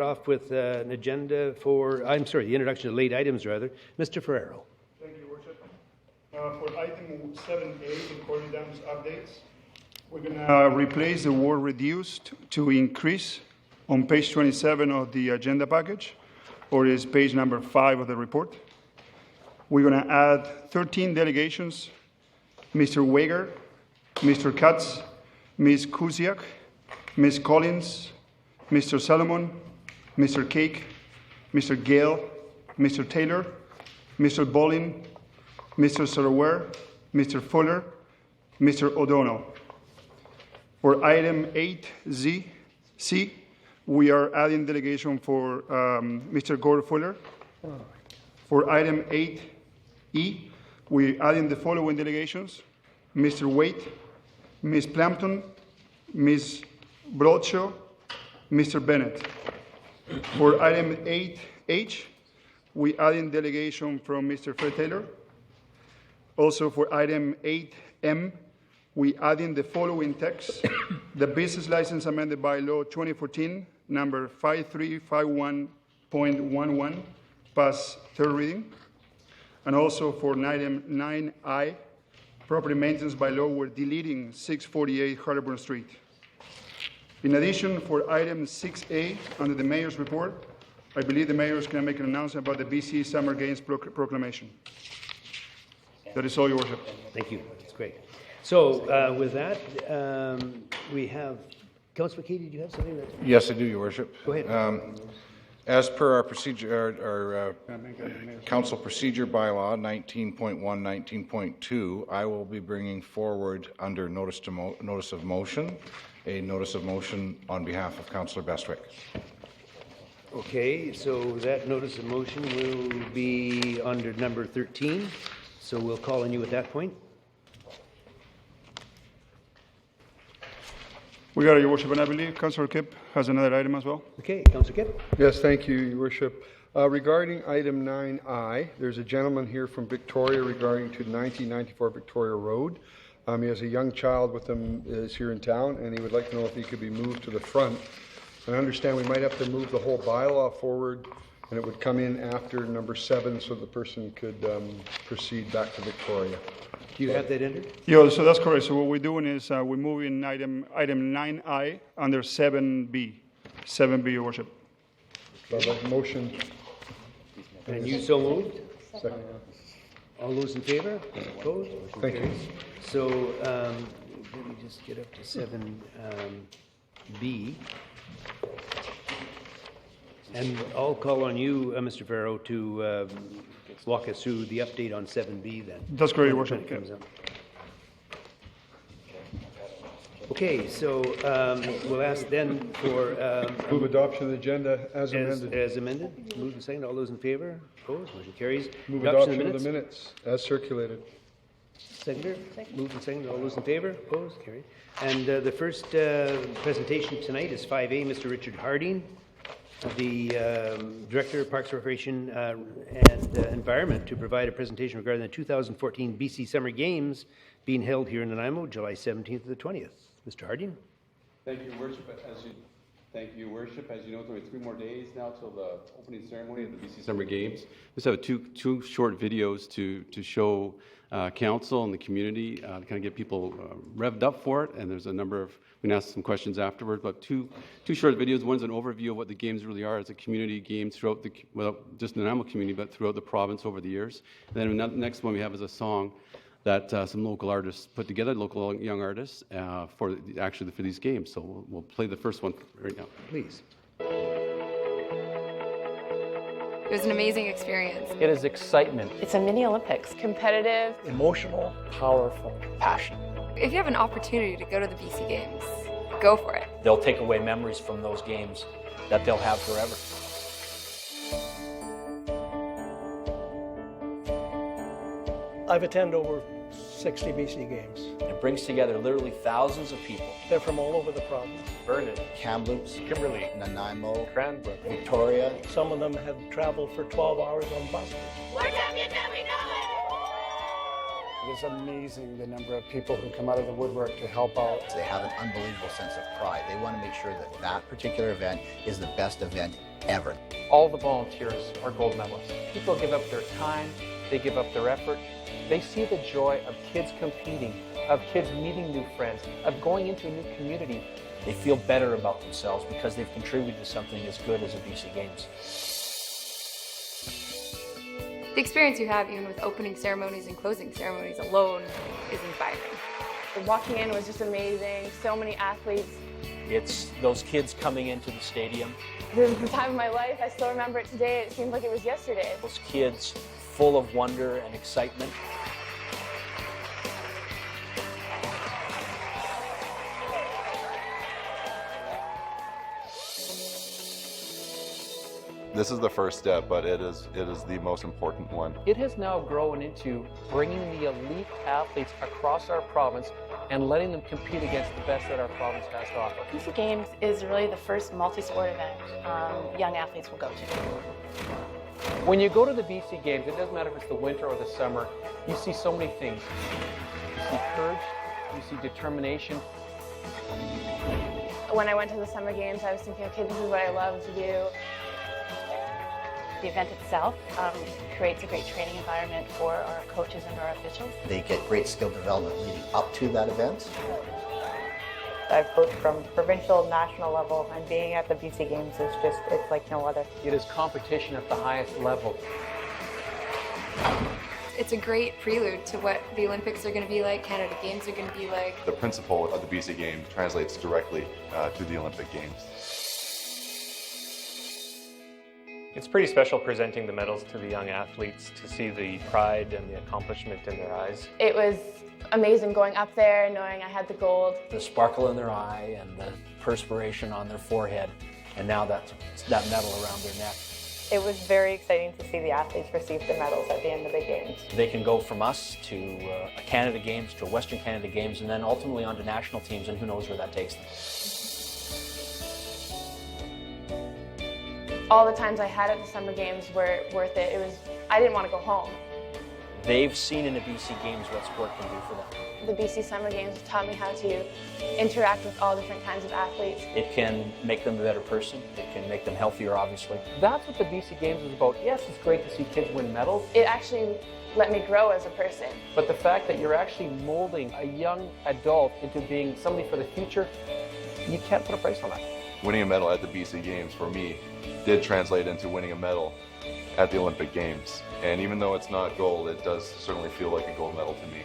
Off with an agenda for, the introduction of late items, rather. Mr. Ferrero. Thank you, Worship. For item 7A, recording dams updates, we're going to replace the word reduced to increase on page 27 of the agenda package, or is page number 5 of the report. We're going to add 13 delegations: Mr. Wager, Mr. Katz, Ms. Kuziak, Ms. Collins, Mr. Salomon, Mr. Cake, Mr. Gale, Mr. Taylor, Mr. Bolin, Mr. Saraware, Mr. Fuller, Mr. O'Donnell. For item 8C, we are adding delegation for Mr. Gord Fuller. For item 8E, we're adding the following delegations: Mr. Waite, Ms. Plampton, Ms. Broadshaw, Mr. Bennett. For item 8H, we add in delegation from Mr. Fred Taylor. Also for item 8M, we add in the following text: the business license amended by law 2014, number 5351.11, pass third reading. And also for item 9I, property maintenance by law, we're deleting 648 Harborne Street. In addition, for item 6A, under the mayor's report, I believe the mayor is going to make an announcement about the BC Summer Games proclamation. That is all, Your Worship. Thank you. That's great. So with that, we have Councillor McKay. Did you have something? Yes, I do, Your Worship. Go ahead. As per our procedure, our council procedure bylaw 19.1, 19.2, I will be bringing forward under notice of motion a notice of motion on behalf of Councillor Bestwick. Okay, so that notice of motion will be under number 13. So we'll call on you at that point. We got it, Your Worship, and I believe Councillor Kipp has another item as well. Okay, Councillor Kipp. Yes, thank you, Your Worship. Regarding item 9I, there's a gentleman here from Victoria regarding to 1994 Victoria Road. He has a young child with him, is here in town, and he would like to know if he could be moved to the front. And I understand we might have to move the whole bylaw forward, and it would come in after number 7, so the person could proceed back to Victoria. Do you have that entered? Yeah, so that's correct. So what we're doing is we're moving item 9I under 7B. 7B, Your Worship. So the motion. And you so moved? Second. All those in favor? Opposed? Thank you. So let me just get up to 7B. And I'll call on you, Mr. Farrow, to walk us through the update on 7B then. That's correct, Your Worship. Okay, so we'll ask then for... Move adoption of the agenda as amended. As amended. Moved and seconded. All those in favor? Opposed? Motion carries. Move adoption of the minutes as circulated. Seconder. Moved and seconded. All those in favor? Opposed? Carried. And the first presentation tonight is 5A, Mr. Richard Harding, the Director of Parks, Recreation and Environment, to provide a presentation regarding the 2014 BC Summer Games being held here in Nanaimo, July 17th to the 20th. Mr. Harding. Thank you, Worship. Thank you, Worship. As you know, it's only 3 more days now till the opening ceremony of the BC Summer Games. Just have two short videos to show council and the community to kind of get people revved up for it. And there's a number of, we can ask some questions afterwards, but two short videos. One's an overview of what the games really are as a community game throughout the, well, just the Nanaimo community, but throughout the province over the years. And then the next one we have is a song that some local artists put together, local young artists, for these games. So we'll play the first one right now. Please. It was an amazing experience. It is excitement. It's a mini Olympics. Competitive, emotional, powerful, passionate. If you have an opportunity to go to the BC Games, go for it. They'll take away memories from those games that they'll have forever. I've attended over 60 BC Games. It brings together literally thousands of people. They're from all over the province. Vernon, Kamloops, Kimberley, Nanaimo, Cranbrook, Victoria. Some of them have traveled for 12 hours on buses. We're champions and we know it! It is amazing the number of people who come out of the woodwork to help out. They have an unbelievable sense of pride. They want to make sure that that particular event is the best event ever. All the volunteers are gold medalists. People give up their time, they give up their effort. They see the joy of kids competing, of kids meeting new friends, of going into a new community. They feel better about themselves because they've contributed to something as good as the BC Games. The experience you have, even with opening ceremonies and closing ceremonies alone, is inspiring. Walking in was just amazing. So many athletes. It's those kids coming into the stadium. This is the time of my life. I still remember it today. It seems like it was yesterday. Those kids full of wonder and excitement. This is the first step, but it is the most important one. It has now grown into bringing the elite athletes across our province and letting them compete against the best that our province has to offer. BC Games is really the first multi-sport event young athletes will go to. When you go to the BC Games, it doesn't matter if it's the winter or the summer, you see so many things. You see courage, you see determination. When I went to the Summer Games, I was thinking, okay, this is what I love to do. The event itself creates a great training environment for our coaches and our officials. They get great skill development leading up to that event. I've coached from provincial, national level, and being at the BC Games is just, it's like no other. It is competition at the highest level. It's a great prelude to what the Olympics are going to be like, Canada Games are going to be like. The principle of the BC Games translates directly to the Olympic Games. It's pretty special presenting the medals to the young athletes, to see the pride and the accomplishment in their eyes. It was amazing going up there, knowing I had the gold. The sparkle in their eye and the perspiration on their forehead, and now that medal around their neck. It was very exciting to see the athletes receive the medals at the end of the Games. They can go from us to a Canada Games, to a Western Canada Games, and then ultimately on to national teams, and who knows where that takes them. All the times I had at the Summer Games were worth it. I didn't want to go home. They've seen in the BC Games what sport can do for them. The BC Summer Games taught me how to interact with all different kinds of athletes. It can make them a better person. It can make them healthier, obviously. That's what the BC Games is about. Yes, it's great to see kids win medals. It actually let me grow as a person. But the fact that you're actually molding a young adult into being somebody for the future, you can't put a price on that. Winning a medal at the BC Games, for me, did translate into winning a medal at the Olympic Games. And even though it's not gold, it does certainly feel like a gold medal to me.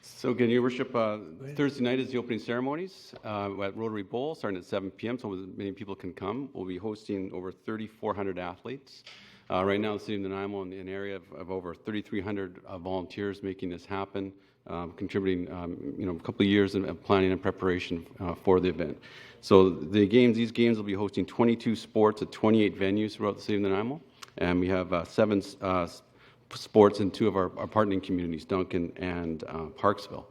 So again, Your Worship, Thursday night is the opening ceremonies at Rotary Bowl, starting at 7 p.m., so many people can come. We'll be hosting over 3,400 athletes. Right now, the City of Nanaimo in an area of over 3,300 volunteers making this happen, contributing a couple of years of planning and preparation for the event. So these games will be hosting 22 sports at 28 venues throughout the City of Nanaimo, and we have 7 sports in 2 of our partnering communities, Duncan and Parksville.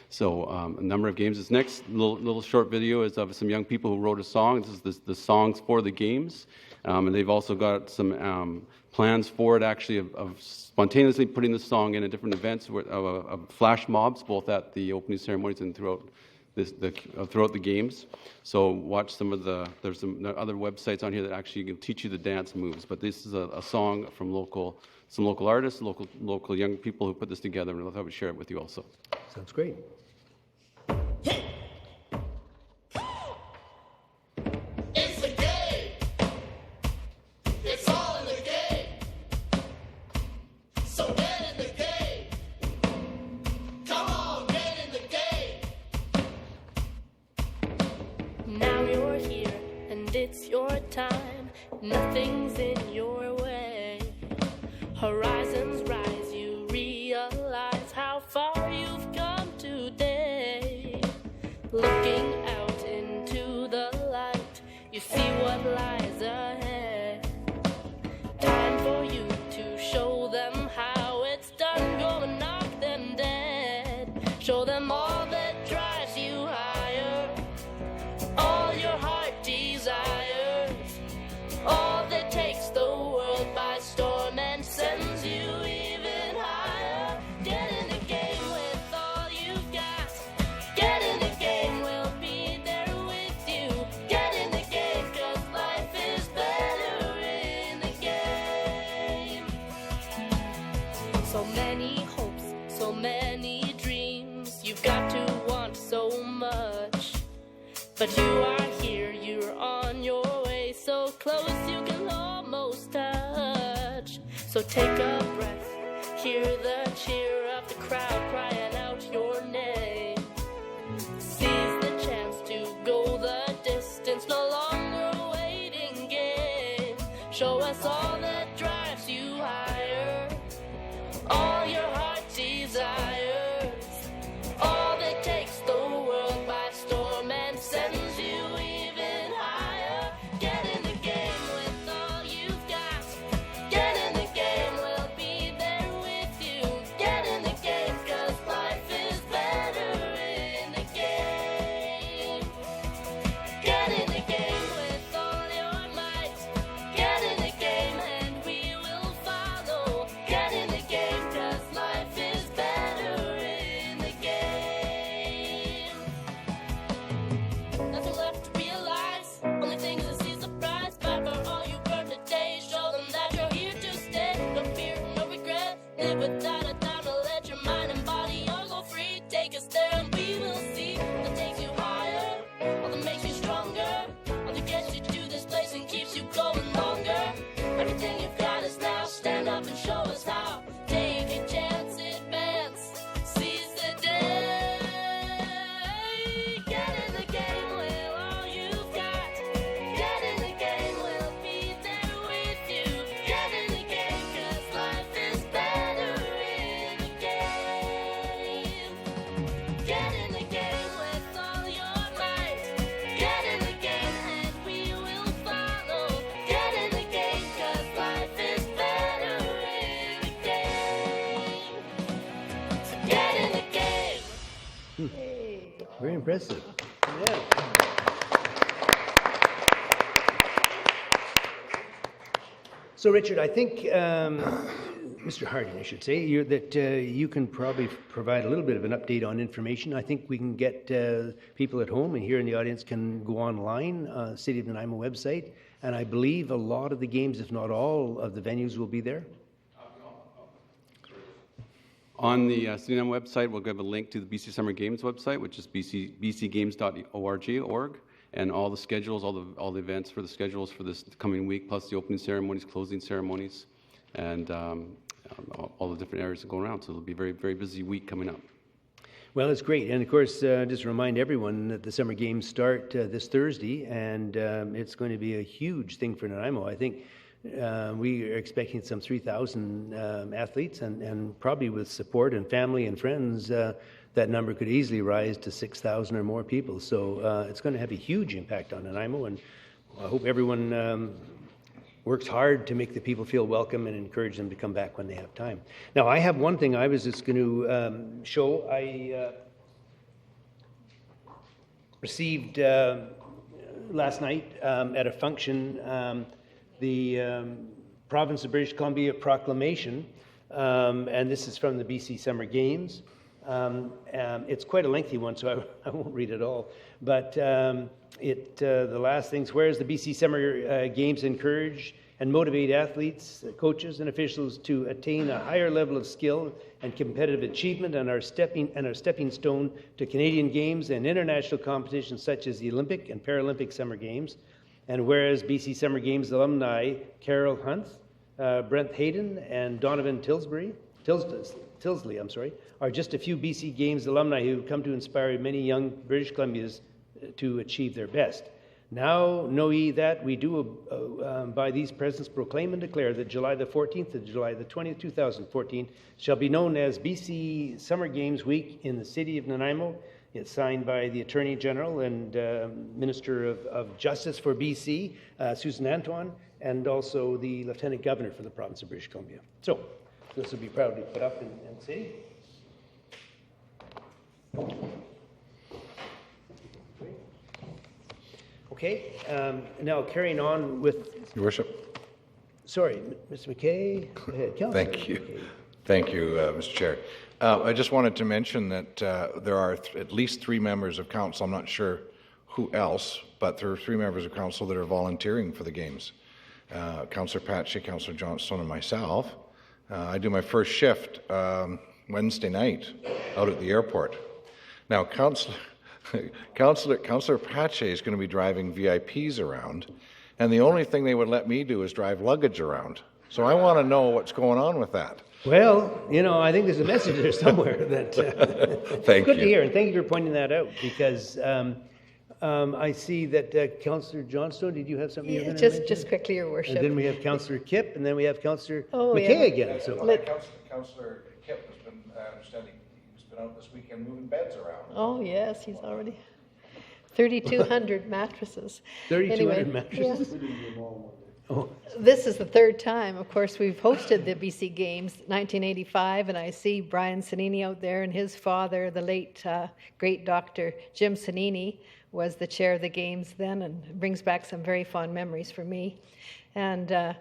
So a number of games. This next little short video is of some young people who wrote a song. This is the songs for the games. And they've also got some plans for it, actually, of spontaneously putting the song in at different events, of flash mobs, both at the opening ceremonies and throughout the games. So watch there's some other websites on here that actually can teach you the dance moves. But this is a song from some local artists, local young people who put this together, and I thought I would share it with you also. Sounds great. It's the game. It's all in the game. So get in the game. Come on, get in the game. Now you're here and it's your time. Nothing's in your way. Horizons rise, you realize how far you've come today. Looking out into the light, you see what lies ahead. Time for you to show them how it's done, go and knock them dead. Show them all that drives you higher, all your heart desires, all that takes the world by storm and sends you even higher. Get many hopes, so many dreams. You've got to want so much. But you are here, you're on your way, so close you can almost touch. So take a breath, hear the cheer of the crowd crying out your name. Seize the chance to go the distance, no longer a waiting game. Show us all that drives you higher, all your heart desires, all that takes the world by storm and sends you even higher. Get in the game with all you've got. Get in the game, we'll be there with you. Get in the game, 'cause life is better in the game. Get in the game with all your might. Get in the game and we will follow. Get in the game, 'cause life is better in the game. Nothing left to realize, only things to see surprise. Fight for all you earned today, show them that you're here to stay. No fear, no regret, live without a doubt. To let your mind and body all go free. Take us there and we will see that takes you higher, all that makes you stronger, all that gets you to this place and keeps you going longer. Everything you've got is now, stand up and show us how. Take a chance, advance, seize the day. Get in the game with all you've got. Get in the game, we'll be there with you. Get in the game, 'cause life is better in the game. Get in the game with all your might. Get in the game and we will follow. Get in the game, 'cause life is better in the game. So get in the game. Very impressive. Yeah. So, Richard, I think, Mr. Harding, I should say, you can probably provide a little bit of an update on information. I think we can get people at home and here in the audience can go online, City of Nanaimo website, and I believe a lot of the games, if not all of the venues, will be there. On the CNM website, we'll give a link to the BC Summer Games website, which is bcgames.org, and all the schedules, all the events for the schedules for this coming week, plus the opening ceremonies, closing ceremonies, and all the different areas that go around. So it'll be a very, very busy week coming up. Well, it's great. And of course, just remind everyone that the Summer Games start this Thursday, and it's going to be a huge thing for Nanaimo. I think we are expecting some 3,000 athletes, and probably with support and family and friends, that number could easily rise to 6,000 or more people. So it's going to have a huge impact on Nanaimo, and I hope everyone works hard to make the people feel welcome and encourage them to come back when they have time. Now, I have one thing I was just going to show. I received last night at a function the Province of British Columbia proclamation, and this is from the BC Summer Games. It's quite a lengthy one, so I won't read it all. But the last things, whereas the BC Summer Games encourage and motivate athletes, coaches, and officials to attain a higher level of skill and competitive achievement, and are stepping stone to Canadian Games and international competitions such as the Olympic and Paralympic Summer Games. And whereas BC Summer Games alumni Carol Hunt, Brent Hayden, and Donovan Tilsley, are just a few BC Games alumni who have come to inspire many young British Columbians to achieve their best. Now know ye that we do by these presents proclaim and declare that July the 14th to July the 20th, 2014 shall be known as BC Summer Games Week in the city of Nanaimo. It's signed by the Attorney General and Minister of Justice for BC, Susan Antoine, and also the Lieutenant Governor for the Province of British Columbia. So this will be proudly put up in the city. Okay, now carrying on with... Your Worship. Sorry, Mr. McKay. Go ahead. Councillor Thank you. McKay. Thank you, Mr. Chair. I just wanted to mention that there are at least 3 members of council, I'm not sure who else, but there are 3 members of council that are volunteering for the games. Councillor Patsy, Councillor Johnstone, and myself. I do my first shift Wednesday night out at the airport. Now, Councillor Pache is going to be driving VIPs around, and the only thing they would let me do is drive luggage around. So I want to know what's going on with that. Well, I think there's a message there somewhere that Thank good you. to hear, and thank you for pointing that out, because I see that Councillor Johnstone, did you have something you were going to mention? Just quickly, Your Worship. And then we have Councillor Kipp, and then we have Councillor Oh, McKay yeah. again. So Councillor Kipp has been, understanding, he's been out this weekend moving beds around. Oh, yes, he's already 3,200 mattresses. 3,200 mattresses? yes. Oh. This is the third time, of course, we've hosted the BC Games, 1985, and I see Brian Sanini out there, and his father, the late great Dr. Jim Sanini, was the chair of the Games then, and brings back some very fond memories for me. And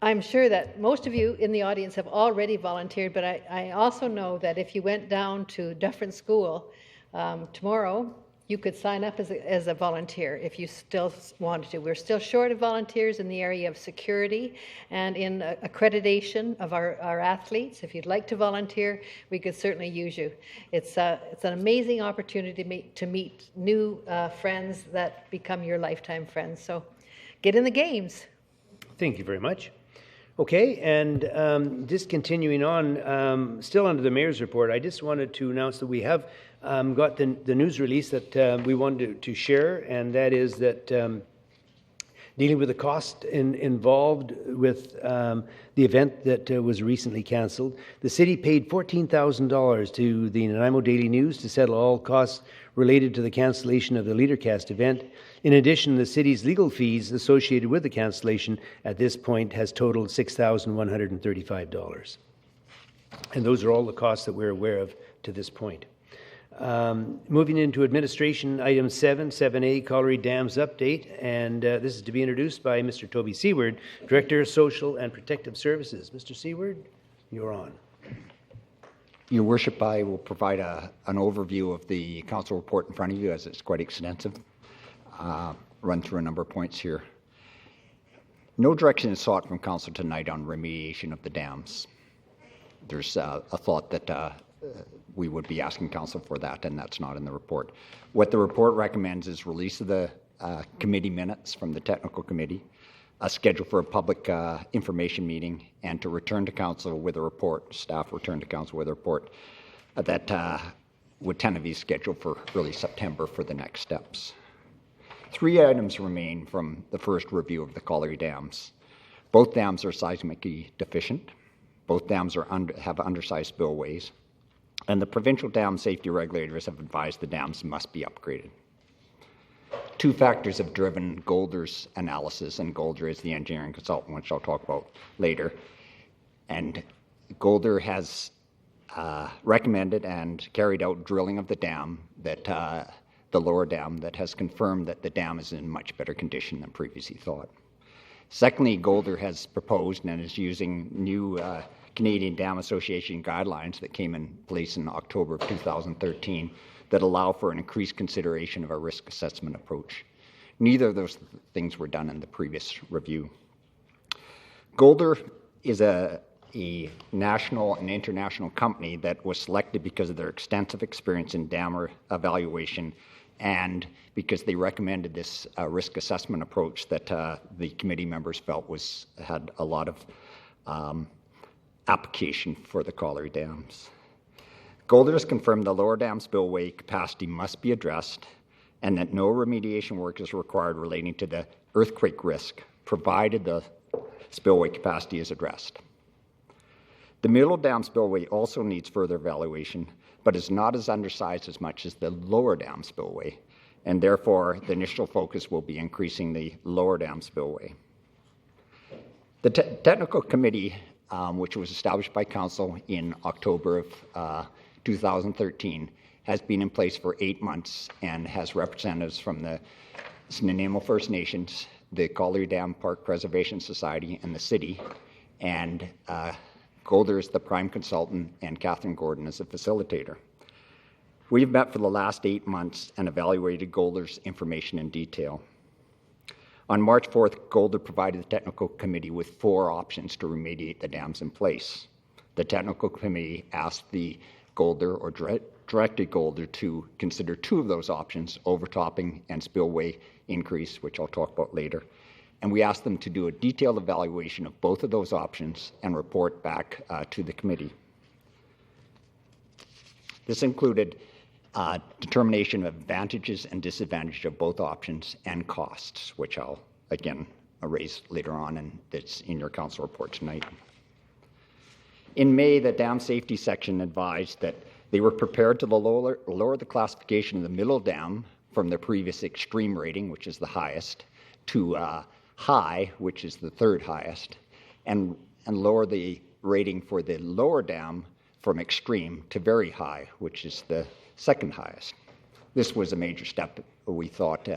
I'm sure that most of you in the audience have already volunteered, but I also know that if you went down to Dufferin School tomorrow, you could sign up as a volunteer if you still wanted to. We're still short of volunteers in the area of security and in accreditation of our athletes. If you'd like to volunteer, we could certainly use you. It's an amazing opportunity to meet new friends that become your lifetime friends. So get in the games. Thank you very much. Okay, and just continuing on, still under the Mayor's report, I just wanted to announce that we have got the news release that we wanted to share, and that is that dealing with the cost involved with the event that was recently cancelled, the city paid $14,000 to the Nanaimo Daily News to settle all costs related to the cancellation of the LeaderCast event. In addition, the city's legal fees associated with the cancellation at this point has totaled $6,135. And those are all the costs that we're aware of to this point. Moving into administration, item 7A, Colliery Dams update, and this is to be introduced by Mr. Toby Seward, Director of Social and Protective Services. Mr. Seward, you're on. Your Worship, I will provide an overview of the council report in front of you, as it's quite extensive. Run through a number of points here. No direction is sought from council tonight on remediation of the dams. There's a thought that we would be asking council for that, and that's not in the report. What the report recommends is release of the committee minutes from the technical committee, a schedule for a public information meeting, and to return to council with a report, staff return to council with a report that would tentatively scheduled for early September for the next steps. 3 items remain from the first review of the Colliery dams. Both dams are seismically deficient. Both dams have undersized spillways. And the provincial dam safety regulators have advised the dams must be upgraded. 2 factors have driven Golder's analysis, and Golder is the engineering consultant, which I'll talk about later. And Golder has recommended and carried out drilling of the dam, that the lower dam, that has confirmed that the dam is in much better condition than previously thought. Secondly, Golder has proposed and is using new Canadian Dam Association guidelines that came in place in October of 2013 that allow for an increased consideration of a risk assessment approach. Neither of those things were done in the previous review. Golder is a national and international company that was selected because of their extensive experience in dam evaluation and because they recommended this risk assessment approach that the committee members felt had a lot of application for the Colliery dams. Golder has confirmed the lower dam spillway capacity must be addressed and that no remediation work is required relating to the earthquake risk, provided the spillway capacity is addressed. The middle dam spillway also needs further evaluation, but is not as undersized as much as the lower dam spillway, and therefore the initial focus will be increasing the lower dam spillway. The technical committee, which was established by council in October of 2013, has been in place for 8 months and has representatives from the Nanaimo First Nations, the Colliery Dam Park Preservation Society, and the city, and Golder is the prime consultant, and Catherine Gordon is the facilitator. We've met for the last 8 months and evaluated Golder's information in detail. On March 4th, Golder provided the technical committee with 4 options to remediate the dams in place. The technical committee asked the Golder or directed Golder to consider two of those options, overtopping and spillway increase, which I'll talk about later. And we asked them to do a detailed evaluation of both of those options and report back to the committee. This included determination of advantages and disadvantages of both options and costs, which I'll again raise later on, and that's in your council report tonight. In May, the dam safety section advised that they were prepared to lower the classification of the middle dam from the previous extreme rating, which is the highest, to high, which is the third highest, and lower the rating for the lower dam from extreme to very high, which is the second highest. This was a major step. We thought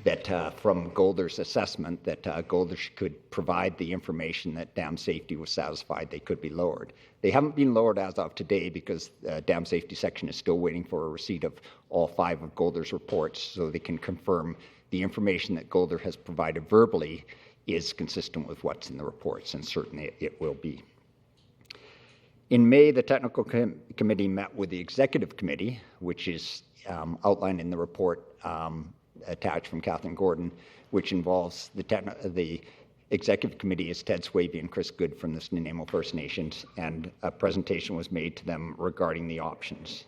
that from Golder's assessment that Golder could provide the information that dam safety was satisfied they could be lowered. They haven't been lowered as of today because dam safety section is still waiting for a receipt of all 5 of Golder's reports so they can confirm the information that Golder has provided verbally is consistent with what's in the reports, and certainly it will be. In May, the technical committee met with the executive committee, which is outlined in the report attached from Kathleen Gordon, which involves the executive committee is Ted Swavey and Chris Good from the Nanaimo First Nations, and a presentation was made to them regarding the options.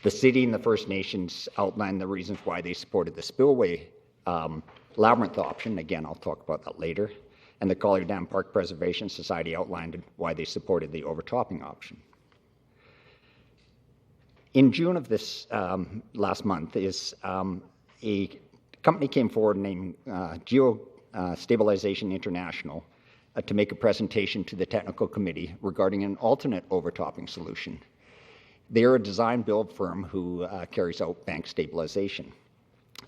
The city and the First Nations outlined the reasons why they supported the spillway labyrinth option. Again, I'll talk about that later. And the Collier Dam Park Preservation Society outlined why they supported the overtopping option. In June of this last month, a company came forward named Geostabilization International to make a presentation to the technical committee regarding an alternate overtopping solution. They are a design-build firm who carries out bank stabilization.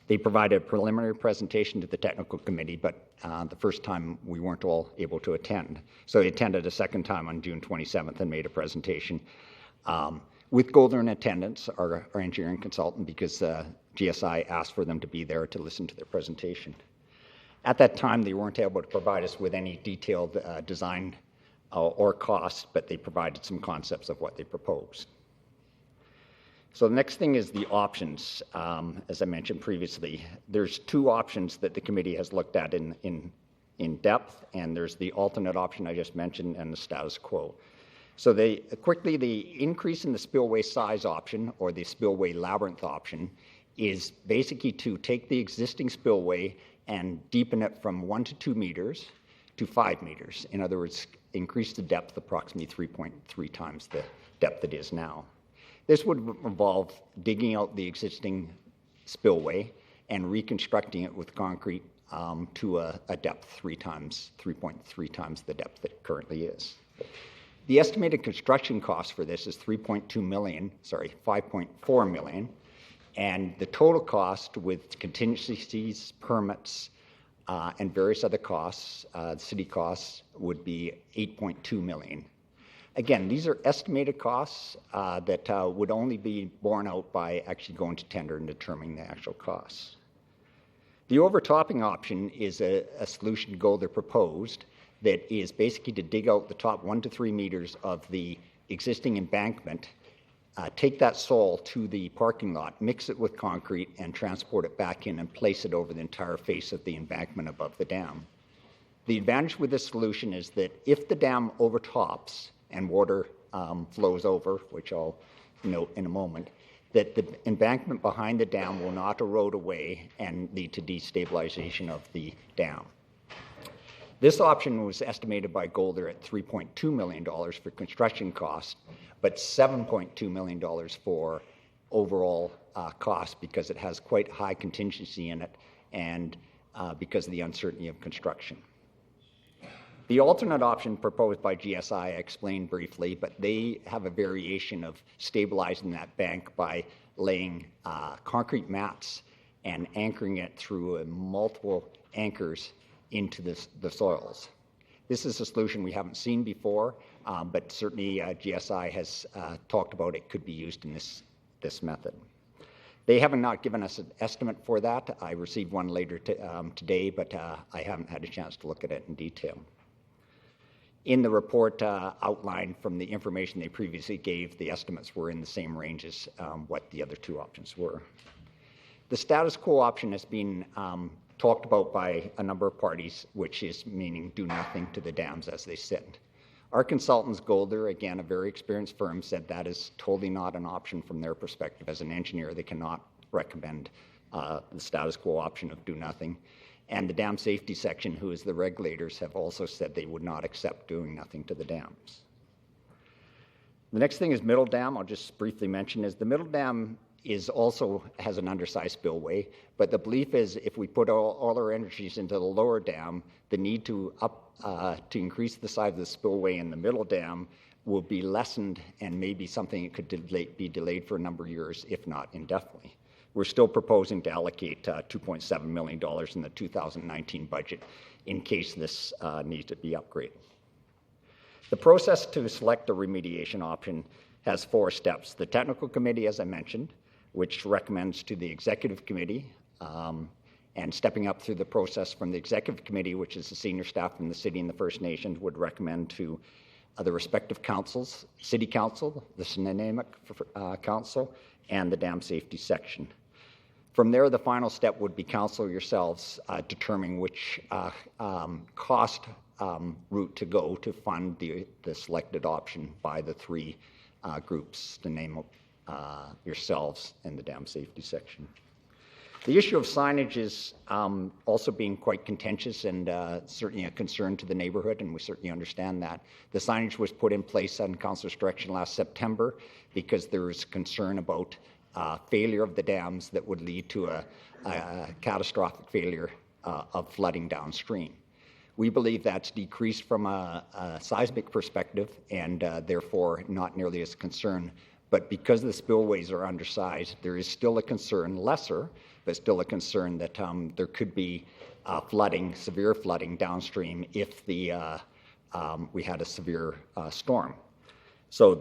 They provided a preliminary presentation to the technical committee, but the first time we weren't all able to attend. So they attended a second time on June 27th and made a presentation. With Golder in attendance, our engineering consultant, because GSI asked for them to be there to listen to their presentation. At that time, they weren't able to provide us with any detailed design or cost, but they provided some concepts of what they proposed. So the next thing is the options. As I mentioned previously, there's 2 options that the committee has looked at in depth, and there's the alternate option I just mentioned and the status quo. So the increase in the spillway size option, or the spillway labyrinth option, is basically to take the existing spillway and deepen it from 1 to 2 meters to 5 meters. In other words, increase the depth approximately 3.3 times the depth it is now. This would involve digging out the existing spillway and reconstructing it with concrete to a depth 3.3 times the depth that it currently is. The estimated construction cost for this is $5.4 million, and the total cost with contingencies, permits, and various other costs, city costs, would be $8.2 million. Again, these are estimated costs that would only be borne out by actually going to tender and determining the actual costs. The overtopping option is a solution Golder proposed that is basically to dig out the top 1 to 3 meters of the existing embankment, take that soil to the parking lot, mix it with concrete, and transport it back in and place it over the entire face of the embankment above the dam. The advantage with this solution is that if the dam overtops and water flows over, which I'll note in a moment, that the embankment behind the dam will not erode away and lead to destabilization of the dam. This option was estimated by Golder at $3.2 million for construction costs, but $7.2 million for overall cost because it has quite high contingency in it and because of the uncertainty of construction. The alternate option proposed by GSI I explained briefly, but they have a variation of stabilizing that bank by laying concrete mats and anchoring it through multiple anchors into the soils. This is a solution we haven't seen before, but certainly GSI has talked about it could be used in this method. They have not given us an estimate for that. I received one later today, but I haven't had a chance to look at it in detail. In the report outlined from the information they previously gave, the estimates were in the same range as what the other two options were. The status quo option has been talked about by a number of parties, which is meaning do nothing to the dams as they sit. Our consultants, Golder, again, a very experienced firm, said that is totally not an option from their perspective. As an engineer, they cannot recommend the status quo option of do nothing. And the dam safety section, who is the regulators, have also said they would not accept doing nothing to the dams. The next thing is Middle Dam. I'll just briefly mention is the Middle Dam also has an undersized spillway, but the belief is if we put all our energies into the lower dam, the need to increase the size of the spillway in the Middle Dam will be lessened and maybe something that could be delayed for a number of years, if not indefinitely. We're still proposing to allocate $2.7 million in the 2019 budget in case this needs to be upgraded. The process to select a remediation option has 4 steps. The technical committee, as I mentioned, which recommends to the executive committee, and stepping up through the process from the executive committee, which is the senior staff from the city and the First Nations, would recommend to the respective councils, City Council, the Snuneymuxw Council, and the Dam Safety Section. From there, the final step would be council yourselves determining which cost route to go to fund the selected option by the 3 groups, to name yourselves and the Dam Safety Section. The issue of signage is also being quite contentious and certainly a concern to the neighborhood, and we certainly understand that. The signage was put in place on Councilor's direction last September because there was concern about failure of the dams that would lead to a catastrophic failure of flooding downstream. We believe that's decreased from a seismic perspective and therefore not nearly as concerned. But because the spillways are undersized, there is still a concern, lesser, but still a concern that there could be flooding, severe flooding downstream if we had a severe storm. So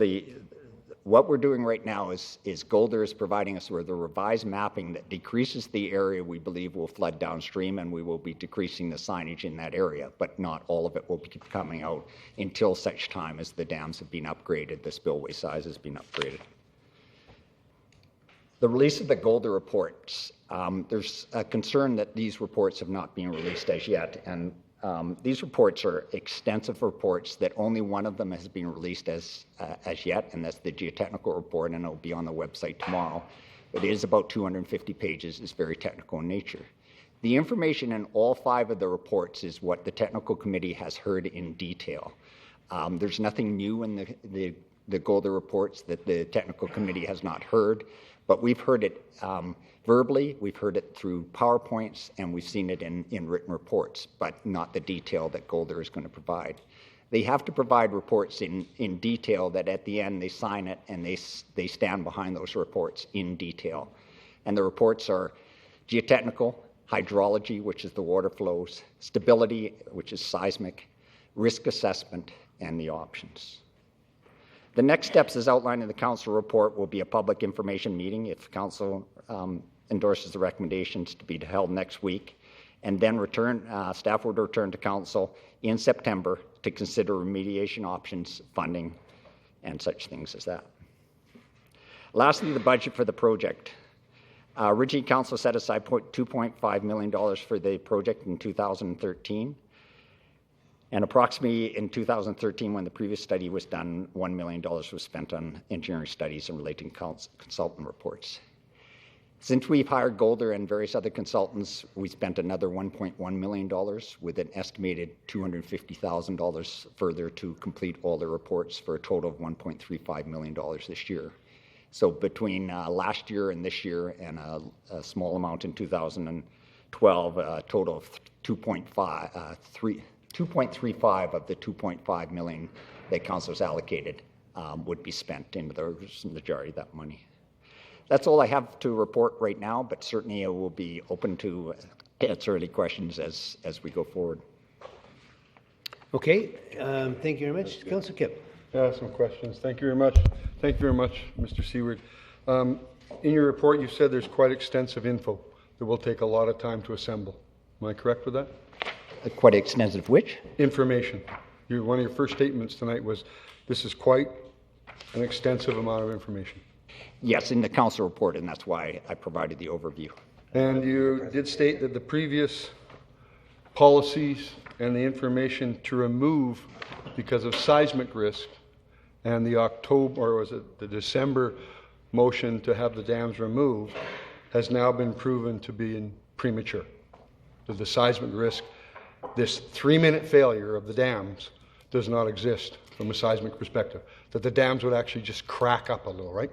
what we're doing right now is Golder is providing us with a revised mapping that decreases the area we believe will flood downstream, and we will be decreasing the signage in that area, but not all of it will be coming out until such time as the dams have been upgraded, the spillway size has been upgraded. The release of the Golder reports, there's a concern that these reports have not been released as yet, and these reports are extensive reports that only one of them has been released as yet, and that's the geotechnical report, and it'll be on the website tomorrow. But it is about 250 pages. It's very technical in nature. The information in all 5 of the reports is what the technical committee has heard in detail. There's nothing new in the Golder reports that the technical committee has not heard, but we've heard it verbally, we've heard it through PowerPoints, and we've seen it in written reports, but not the detail that Golder is going to provide. They have to provide reports in detail that at the end they sign it and they stand behind those reports in detail. And the reports are geotechnical, hydrology, which is the water flows, stability, which is seismic, risk assessment, and the options. The next steps, as outlined in the council report, will be a public information meeting if council endorses the recommendations to be held next week, and then staff would return to council in September to consider remediation options, funding, and such things as that. Lastly, the budget for the project. Originally, council set aside $2.5 million for the project in 2013. And approximately in 2013, when the previous study was done, $1 million was spent on engineering studies and relating consultant reports. Since we've hired Golder and various other consultants, we spent another $1.1 million with an estimated $250,000 further to complete all the reports for a total of $1.35 million this year. So between last year and this year and a small amount in 2012, a total of 2.35 of the 2.5 million that council has allocated would be spent into the majority of that money. That's all I have to report right now, but certainly I will be open to answer any questions as we go forward. Okay, thank you very much. Councillor Kipp. Yeah, some questions. Thank you very much. Thank you very much, Mr. Seward. In your report, you said there's quite extensive info that will take a lot of time to assemble. Am I correct with that? Quite extensive which? Information. One of your first statements tonight was, this is quite an extensive amount of information. Yes, in the council report, and that's why I provided the overview. And you did state that the previous policies and the information to remove because of seismic risk and the October, or was it the December motion to have the dams removed has now been proven to be premature. That the seismic risk, this 3-minute failure of the dams does not exist from a seismic perspective. That the dams would actually just crack up a little, right?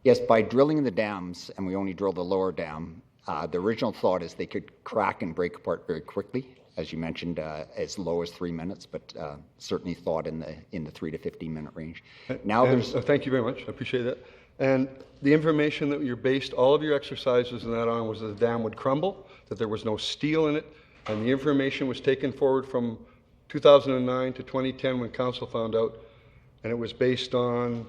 Yes, by drilling the dams, and we only drilled the lower dam, the original thought is they could crack and break apart very quickly, as you mentioned, as low as 3 minutes, but certainly thought in the 3 to 15 minute range. Now there's. Thank you very much. I appreciate that. And the information that you based all of your exercises and that on was that the dam would crumble, that there was no steel in it, and the information was taken forward from 2009 to 2010 when council found out, and it was based on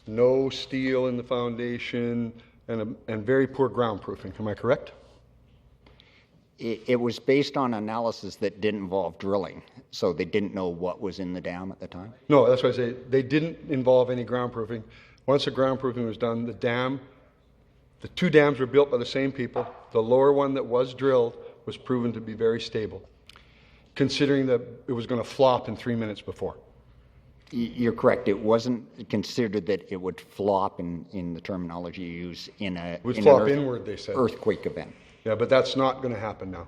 no steel in the foundation and very poor groundproofing. Am I correct? It was based on analysis that didn't involve drilling, so they didn't know what was in the dam at the time? No, that's why I say they didn't involve any groundproofing. Once the groundproofing was done, the two dams were built by the same people. The lower one that was drilled was proven to be very stable, considering that it was going to flop in 3 minutes before. You're correct. It wasn't considered that it would flop in the terminology you use in a it would flop inward, they said. Earthquake event. Yeah, but that's not going to happen now.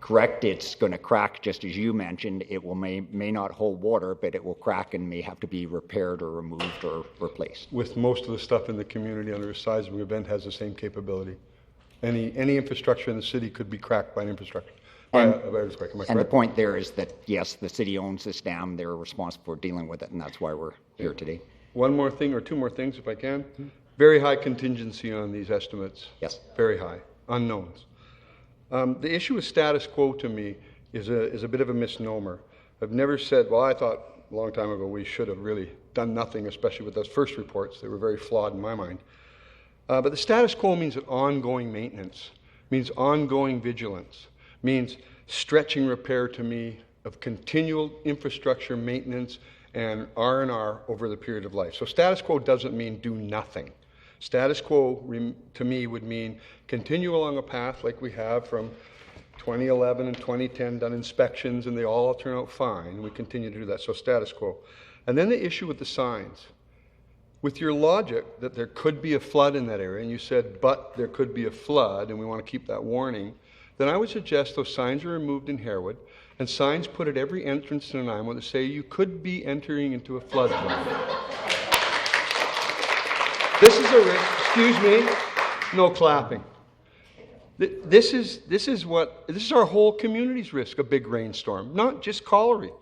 Correct. It's going to crack, just as you mentioned. It may not hold water, but it will crack and may have to be repaired or removed or replaced. With most of the stuff in the community under a seismic event has the same capability. Any infrastructure in the city could be cracked by an infrastructure. And the point there is that, yes, the city owns this dam. They're responsible for dealing with it, and that's why we're here today. One more thing, or two more things, if I can. Very high contingency on these estimates. Yes. Very high. Unknowns. The issue with status quo to me is a bit of a misnomer. I've never said, well, I thought a long time ago we should have really done nothing, especially with those first reports. They were very flawed in my mind. But the status quo means that ongoing maintenance, means ongoing vigilance, means stretching repair to me of continual infrastructure maintenance and R&R over the period of life. So status quo doesn't mean do nothing. Status quo to me would mean continue along a path like we have from 2011 and 2010, done inspections and they all turn out fine. We continue to do that, so status quo. And then the issue with the signs. With your logic that there could be a flood in that area, and you said, but there could be a flood and we want to keep that warning, then I would suggest those signs are removed in Harewood and signs put at every entrance to Nanaimo that say you could be entering into a flood zone. This is a risk, excuse me, no clapping. This is our whole community's risk, a big rainstorm, not just Colliery.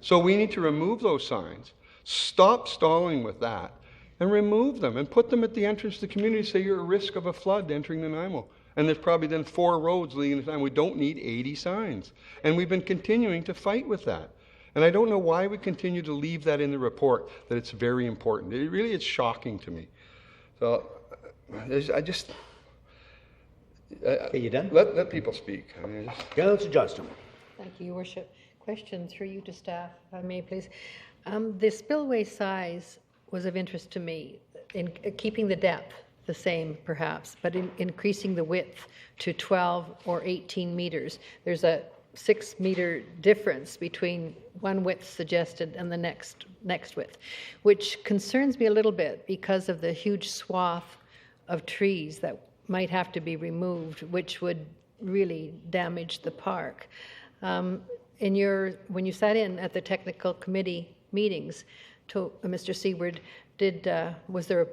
So we need to remove those signs, stop stalling with that, and remove them and put them at the entrance to the community, say you're at risk of a flood entering Nanaimo. And there's probably then 4 roads leading to Nanaimo. We don't need 80 signs. And we've been continuing to fight with that. And I don't know why we continue to leave that in the report, that it's very important. It really is shocking to me. So I just... Okay, you done? Let people speak. Councillor Johnston. Thank you, Your Worship. Question through you to staff, if I may, please. The spillway size was of interest to me in keeping the depth the same, perhaps, but in increasing the width to 12 or 18 meters. There's a 6-meter difference between one width suggested and the next width, which concerns me a little bit because of the huge swath of trees that might have to be removed, which would really damage the park. When you sat in at the technical committee meetings, Mr. Seward, was there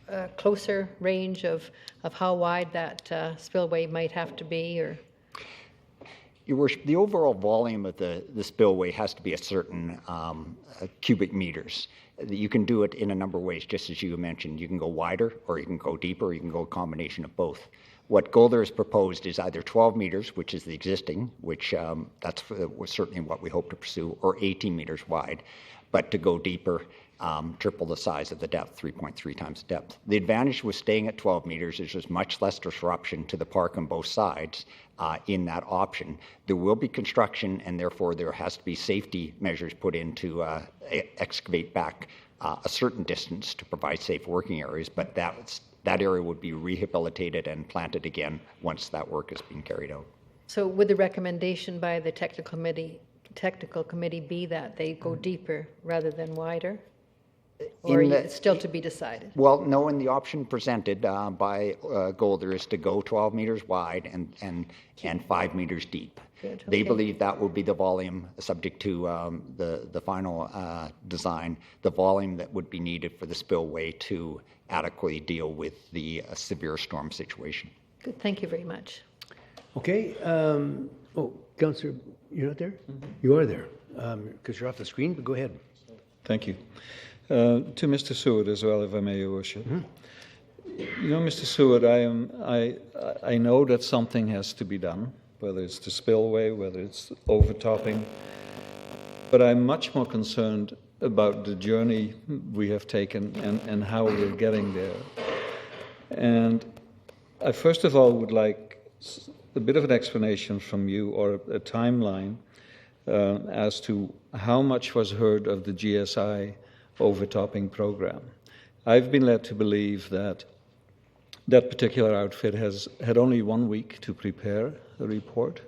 a closer range of how wide that spillway might have to be, or? Your Worship, the overall volume of the spillway has to be a certain cubic meters. You can do it in a number of ways, just as you mentioned. You can go wider, or you can go deeper, or you can go a combination of both. What Golder has proposed is either 12 meters, which is the existing, which was certainly what we hope to pursue, or 18 meters wide. But to go deeper triple the size of the depth, 3.3 times the depth. The advantage with staying at 12 meters is there's much less disruption to the park on both sides in that option. There will be construction, and therefore there has to be safety measures put in to excavate back a certain distance to provide safe working areas, but that area would be rehabilitated and planted again once that work has been carried out. So would the recommendation by the technical committee be that they go deeper rather than wider? Or it's still to be decided? Well, no, in the option presented by Golder is to go 12 meters wide and 5 meters deep. Good, They okay. believe that will be the volume, subject to the final design, the volume that would be needed for the spillway to adequately deal with the severe storm situation. Good, thank you very much. Okay. Councillor, you're not there? You are there, because you're off the screen, but go ahead. Thank you. To Mr. Seward as well, if I may, Your Worship. You know, Mr. Seward, I know that something has to be done, whether it's the spillway, whether it's overtopping, but I'm much more concerned about the journey we have taken and how we're getting there. And I first of all would like a bit of an explanation from you, or a timeline as to how much was heard of the GSI overtopping program. I've been led to believe that that particular outfit had only 1 week to prepare a report,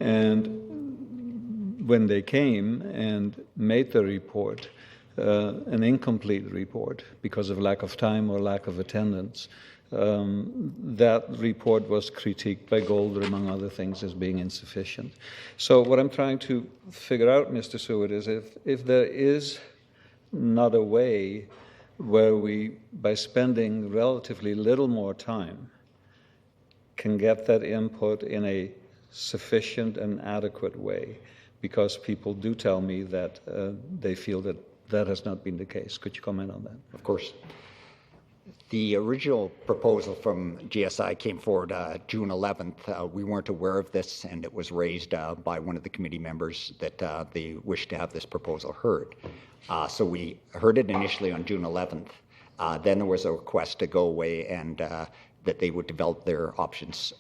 and when they came and made the report, an incomplete report because of lack of time or lack of attendance, that report was critiqued by Golder, among other things, as being insufficient. So what I'm trying to figure out, Mr. Seward, is if there is not a way where we, by spending relatively little more time, can get that input in a sufficient and adequate way, because people do tell me that they feel that that has not been the case. Could you comment on that? Of course. The original proposal from GSI came forward June 11th. We weren't aware of this, and it was raised by one of the committee members that they wished to have this proposal heard. So we heard it initially on June 11th. Then there was a request to go away and that they would develop their options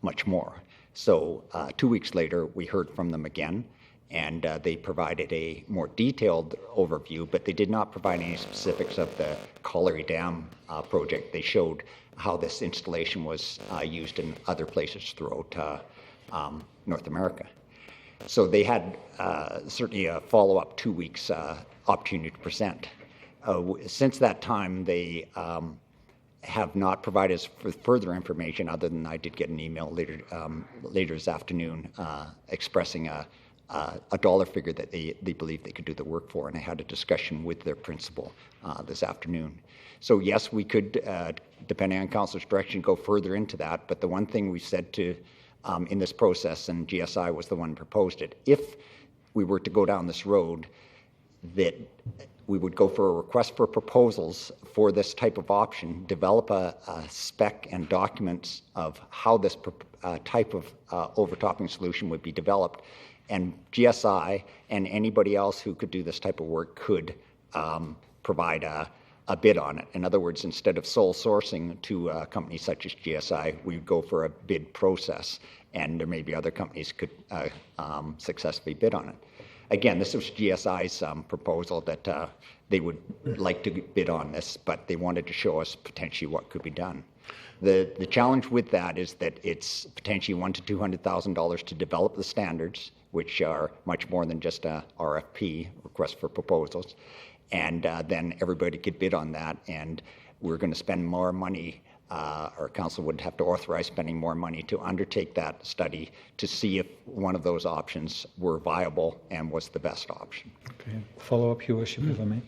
much more. So 2 weeks later, we heard from them again, and they provided a more detailed overview, but they did not provide any specifics of the Colliery Dam project. They showed how this installation was used in other places throughout North America. So they had certainly a follow-up 2 weeks opportunity to present. Since that time, they have not provided us with further information, other than I did get an email later this afternoon expressing a dollar figure that they believe they could do the work for, and I had a discussion with their principal this afternoon. So yes, we could, depending on Council's direction, go further into that, but the one thing we said to in this process, and GSI was the one who proposed it, if we were to go down this road, that we would go for a request for proposals for this type of option, develop a spec and documents of how this type of overtopping solution would be developed, and GSI and anybody else who could do this type of work could provide a bid on it. In other words, instead of sole sourcing to companies such as GSI, we would go for a bid process, and there may be other companies could successfully bid on it. Again, this was GSI's proposal that they would like to bid on this, but they wanted to show us potentially what could be done. The challenge with that is that it's potentially $100,000 to $200,000 to develop the standards, which are much more than just a RFP, request for proposals, and then everybody could bid on that, and we're going to spend more money. Our council would have to authorize spending more money to undertake that study to see if one of those options were viable and was the best option. Okay. Follow up, Your Worship, if I may.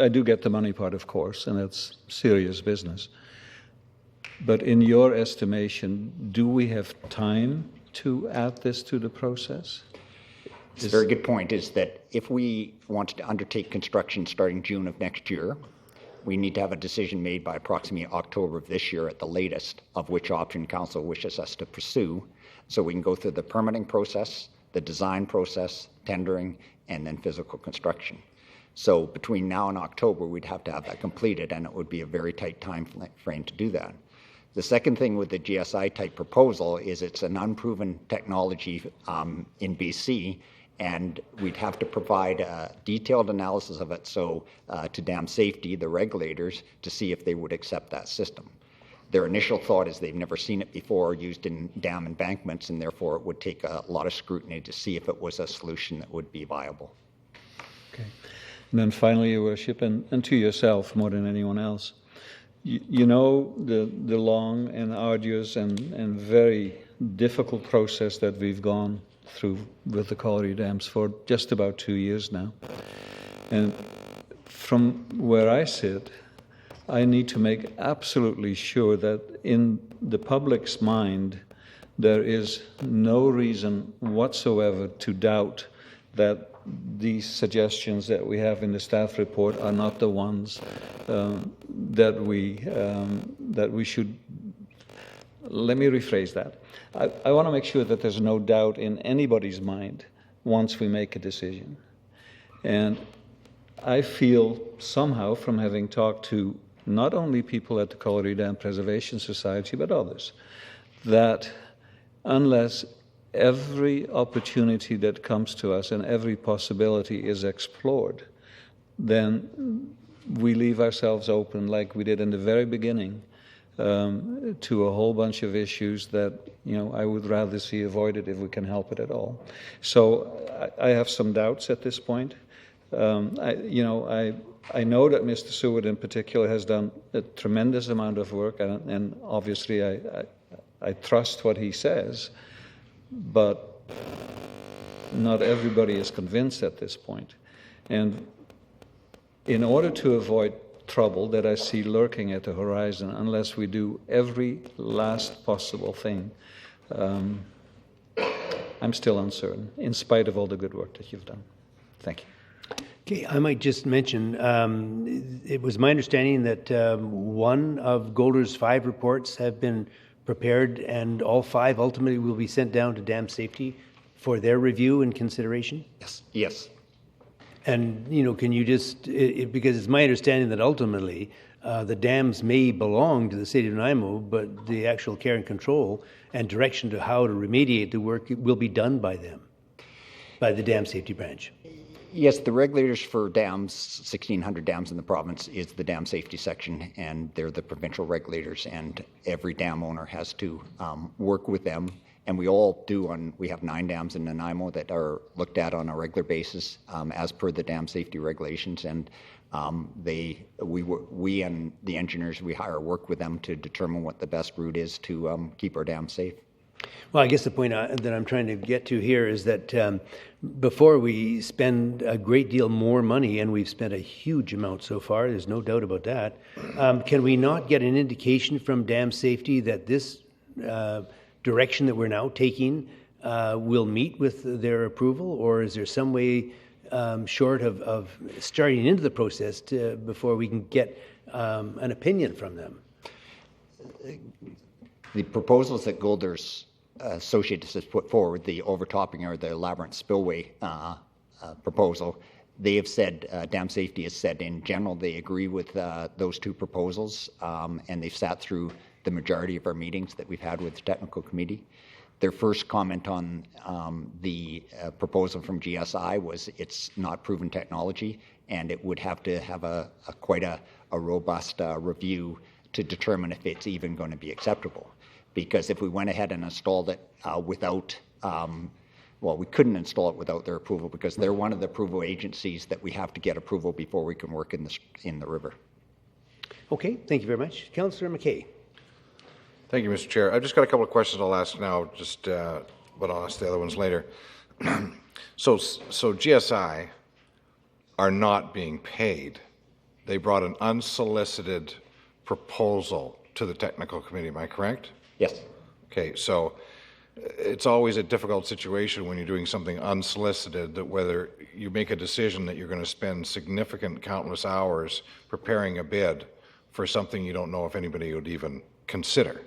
I do get the money part, of course, and that's serious business. But in your estimation, do we have time to add this to the process? It's a very good point, is that if we wanted to undertake construction starting June of next year, we need to have a decision made by approximately October of this year at the latest of which option council wishes us to pursue, so we can go through the permitting process, the design process, tendering, and then physical construction. So between now and October, we'd have to have that completed, and it would be a very tight time frame to do that. The second thing with the GSI type proposal is it's an unproven technology in BC, and we'd have to provide a detailed analysis of it to dam safety, the regulators, to see if they would accept that system. Their initial thought is they've never seen it before used in dam embankments, and therefore it would take a lot of scrutiny to see if it was a solution that would be viable. Okay. And then finally, Your Worship, and to yourself more than anyone else, you know the long and arduous and very difficult process that we've gone through with the Colliery dams for just about 2 years now. And from where I sit, I need to make absolutely sure that in the public's mind, there is no reason whatsoever to doubt that these suggestions that we have in the staff report are not the ones that we should. Let me rephrase that. I want to make sure that there's no doubt in anybody's mind once we make a decision. And I feel somehow, from having talked to not only people at the Colliery Dam Preservation Society, but others, that unless every opportunity that comes to us and every possibility is explored, then we leave ourselves open, like we did in the very beginning, to a whole bunch of issues that I would rather see avoided if we can help it at all. So I have some doubts at this point. I know that Mr. Seward in particular has done a tremendous amount of work, and obviously I trust what he says, but not everybody is convinced at this point. And in order to avoid trouble that I see lurking at the horizon, unless we do every last possible thing, I'm still uncertain, in spite of all the good work that you've done. Thank you. Okay, I might just mention, it was my understanding that one of Golder's 5 reports have been prepared, and all 5 ultimately will be sent down to Dam Safety for their review and consideration? Yes. And, can you just, because it's my understanding that ultimately the dams may belong to the City of Nanaimo, but the actual care and control and direction to how to remediate the work will be done by them, by the Dam Safety Branch. Yes, the regulators for dams, 1,600 dams in the province, is the dam safety section, and they're the provincial regulators, and every dam owner has to work with them. And we all do. We have 9 dams in Nanaimo that are looked at on a regular basis as per the dam safety regulations, and we and the engineers we hire work with them to determine what the best route is to keep our dams safe. Well, I guess the point that I'm trying to get to here is that before we spend a great deal more money, and we've spent a huge amount so far, there's no doubt about that, can we not get an indication from Dam Safety that this direction that we're now taking will meet with their approval, or is there some way short of starting into the process before we can get an opinion from them? The proposals that Golder's Associates has put forward, the overtopping or the Labyrinth spillway proposal, they have said, Dam Safety has said in general they agree with those 2 proposals, and they've sat through the majority of our meetings that we've had with the technical committee. Their first comment on the proposal from GSI was it's not proven technology, and it would have to have quite a robust review to determine if it's even going to be acceptable. Because if we went ahead and installed it without, we couldn't install it without their approval, because they're one of the approval agencies that we have to get approval before we can work in the river. Okay, thank you very much. Councillor McKay. Thank you, Mr. Chair. I've just got a couple of questions I'll ask now, but I'll ask the other ones later. So GSI are not being paid. They brought an unsolicited proposal to the technical committee. Am I correct? Yes. Okay, so it's always a difficult situation when you're doing something unsolicited, that whether you make a decision that you're going to spend significant countless hours preparing a bid for something you don't know if anybody would even consider.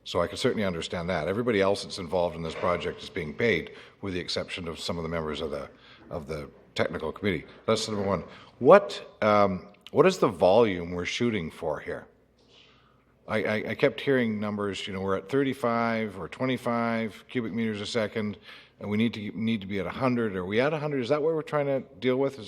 So I can certainly understand that. Everybody else that's involved in this project is being paid, with the exception of some of the members of the technical committee. That's number one. What is the volume we're shooting for here? I kept hearing numbers, we're at 35 or 25 cubic meters a second, and we need to be at 100. Are we at 100? Is that what we're trying to deal with?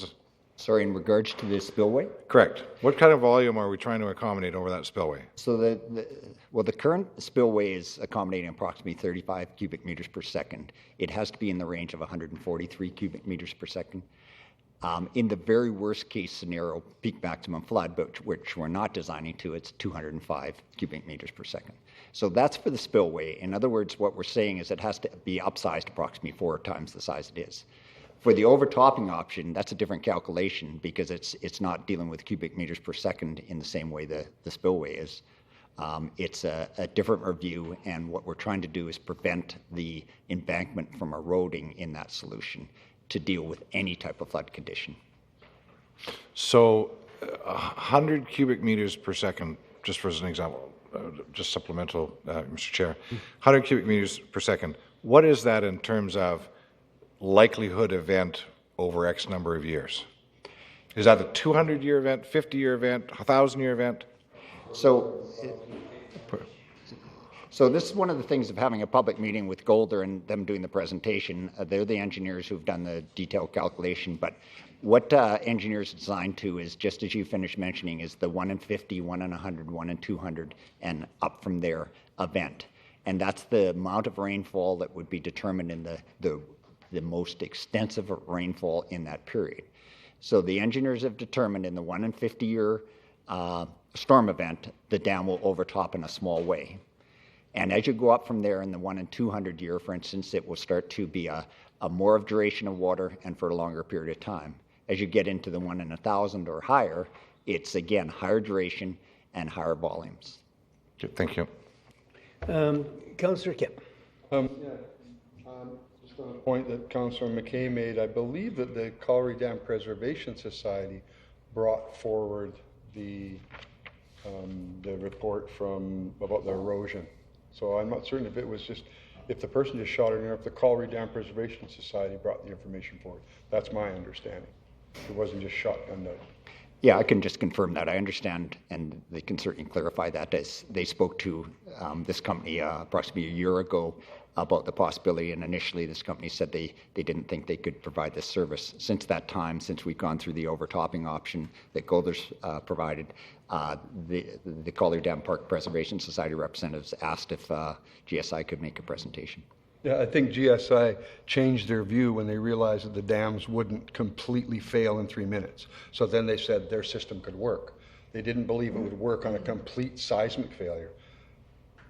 Sorry, in regards to the spillway? Correct. What kind of volume are we trying to accommodate over that spillway? So the current spillway is accommodating approximately 35 cubic meters per second. It has to be in the range of 143 cubic meters per second. In the very worst case scenario, peak maximum flood, but which we're not designing to, it's 205 cubic meters per second. So that's for the spillway. In other words, what we're saying is it has to be upsized approximately 4 times the size it is. For the overtopping option, that's a different calculation because it's not dealing with cubic meters per second in the same way the spillway is. It's a different review, and what we're trying to do is prevent the embankment from eroding in that solution to deal with any type of flood condition. So 100 cubic meters per second, just for as an example, just supplemental, Mr. Chair, 100 cubic meters per second, what is that in terms of likelihood event over X number of years? Is that a 200-year event, 50-year event, 1,000-year event? So this is one of the things of having a public meeting with Golder and them doing the presentation. They're the engineers who've done the detailed calculation, but what engineers designed to is, just as you finished mentioning, is the 1 in 50, 1 in 100, 1 in 200, and up from there event. And that's the amount of rainfall that would be determined in the most extensive rainfall in that period. So the engineers have determined in the 1 in 50-year storm event, the dam will overtop in a small way. And as you go up from there in the 1 in 200 year, for instance, it will start to be a more of duration of water and for a longer period of time. As you get into the 1 in 1,000 or higher, it's again higher duration and higher volumes. Okay, thank you. Councillor Kemp. Just on a point that Councillor McKay made, I believe that the Colliery Dam Preservation Society brought forward the report about the erosion. So I'm not certain if it was if the person just shot it or if the Colliery Dam Preservation Society brought the information forward. That's my understanding. It wasn't just shotgunned out. Yeah, I can just confirm that. I understand, and they can certainly clarify that. As they spoke to this company approximately a year ago about the possibility, and initially this company said they didn't think they could provide this service. Since that time, since we've gone through the overtopping option that Golder's provided, the Colliery Dam Park Preservation Society representatives asked if GSI could make a presentation. Yeah, I think GSI changed their view when they realized that the dams wouldn't completely fail in 3 minutes. So then they said their system could work. They didn't believe it would work on a complete seismic failure.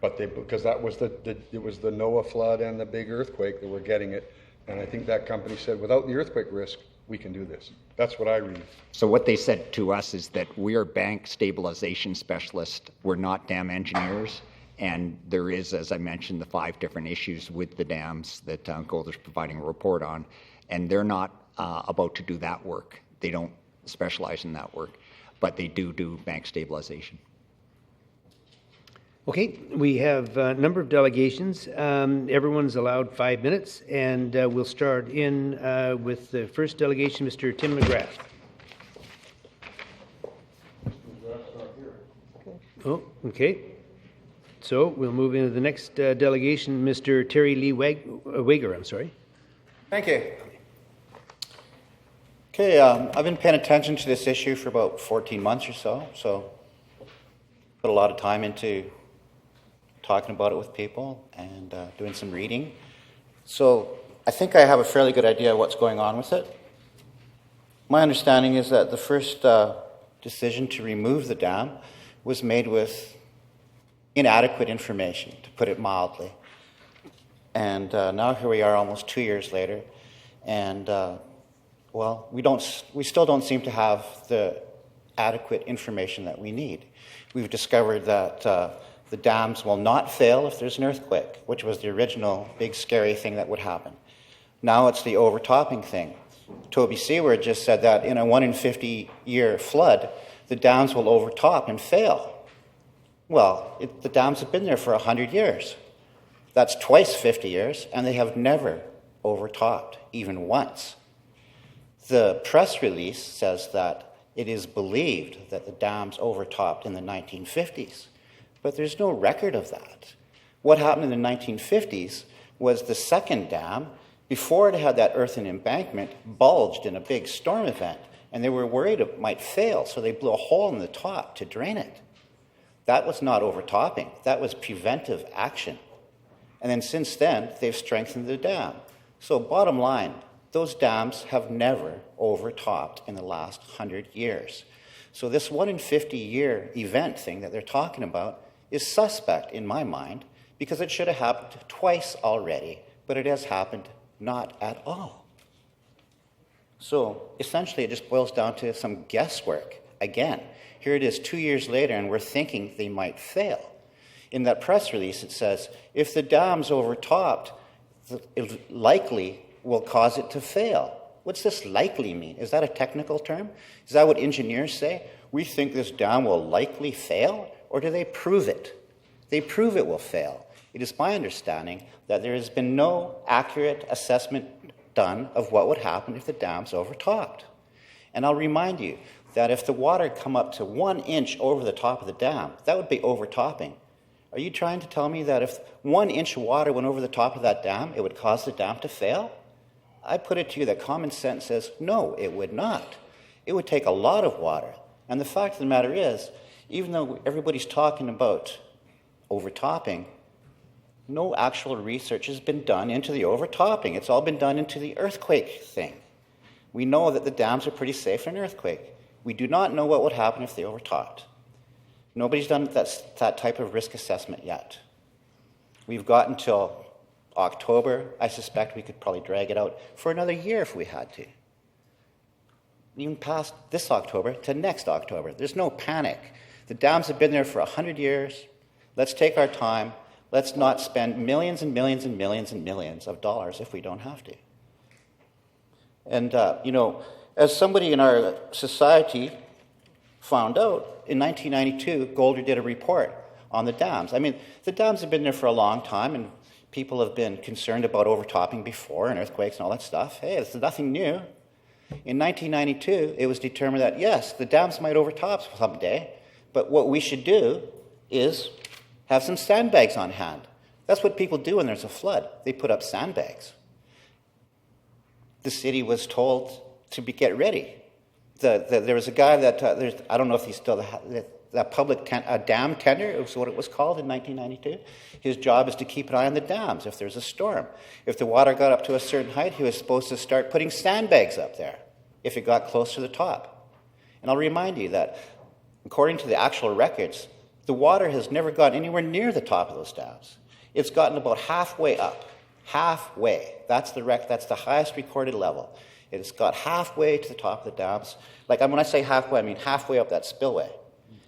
But because that was it was the Noah flood and the big earthquake that were getting it. And I think that company said, without the earthquake risk, we can do this. That's what I read. So what they said to us is that we are bank stabilization specialists. We're not dam engineers. And there is, as I mentioned, the 5 different issues with the dams that Golder's providing a report on. And they're not about to do that work. They don't specialize in that work, but they do bank stabilization. Okay, we have a number of delegations. Everyone's allowed 5 minutes, and we'll start in with the first delegation, Mr. Tim McGrath. Oh, okay. So we'll move into the next delegation, Mr. Terry Lee Wager, I'm sorry. Thank you. Okay, I've been paying attention to this issue for about 14 months or so put a lot of time into talking about it with people and doing some reading. So I think I have a fairly good idea of what's going on with it. My understanding is that the first decision to remove the dam was made with inadequate information, to put it mildly. And now here we are almost 2 years later, and we still don't seem to have the adequate information that we need. We've discovered that the dams will not fail if there's an earthquake, which was the original big scary thing that would happen. Now it's the overtopping thing. Toby Seward just said that in a 1 in 50 year flood, the dams will overtop and fail. Well, the dams have been there for 100 years. That's twice 50 years, and they have never overtopped, even once. The press release says that it is believed that the dams overtopped in the 1950s, but there's no record of that. What happened in the 1950s was the second dam, before it had that earthen embankment, bulged in a big storm event, and they were worried it might fail, so they blew a hole in the top to drain it. That was not overtopping. That was preventive action. And then since then, they've strengthened the dam. So bottom line, those dams have never overtopped in the last 100 years. So this 1 in 50-year event thing that they're talking about is suspect in my mind, because it should have happened twice already, but it has happened not at all. So essentially, it just boils down to some guesswork. Again, here it is 2 years later, and we're thinking they might fail. In that press release, it says, if the dam's overtopped, it likely will cause it to fail. What's this likely mean? Is that a technical term? Is that what engineers say? We think this dam will likely fail, or do they prove it? They prove it will fail. It is my understanding that there has been no accurate assessment done of what would happen if the dam's overtopped. And I'll remind you that if the water come up to 1 inch over the top of the dam, that would be overtopping. Are you trying to tell me that if 1 inch of water went over the top of that dam, it would cause the dam to fail? I put it to you that common sense says, no, it would not. It would take a lot of water. And the fact of the matter is, even though everybody's talking about overtopping, no actual research has been done into the overtopping. It's all been done into the earthquake thing. We know that the dams are pretty safe in an earthquake. We do not know what would happen if they overtopped. Nobody's done that type of risk assessment yet. We've got until October. I suspect we could probably drag it out for another year if we had to. Even past this October to next October. There's no panic. The dams have been there for 100 years. Let's take our time. Let's not spend millions and millions and millions and millions of dollars if we don't have to. And, as somebody in our society found out, in 1992, Golder did a report on the dams. I mean, the dams have been there for a long time, and people have been concerned about overtopping before and earthquakes and all that stuff. Hey, it's nothing new. In 1992, it was determined that, yes, the dams might overtop someday, but what we should do is have some sandbags on hand. That's what people do when there's a flood. They put up sandbags. The city was told to get ready. There was a guy that, I don't know if he's still that public dam tender, it was what it was called in 1992. His job is to keep an eye on the dams if there's a storm. If the water got up to a certain height, he was supposed to start putting sandbags up there if it got close to the top. And I'll remind you that according to the actual records, the water has never gotten anywhere near the top of those dams. It's gotten about halfway up. Halfway. That's the highest recorded level. It's got halfway to the top of the dams. Like when I say halfway, I mean halfway up that spillway.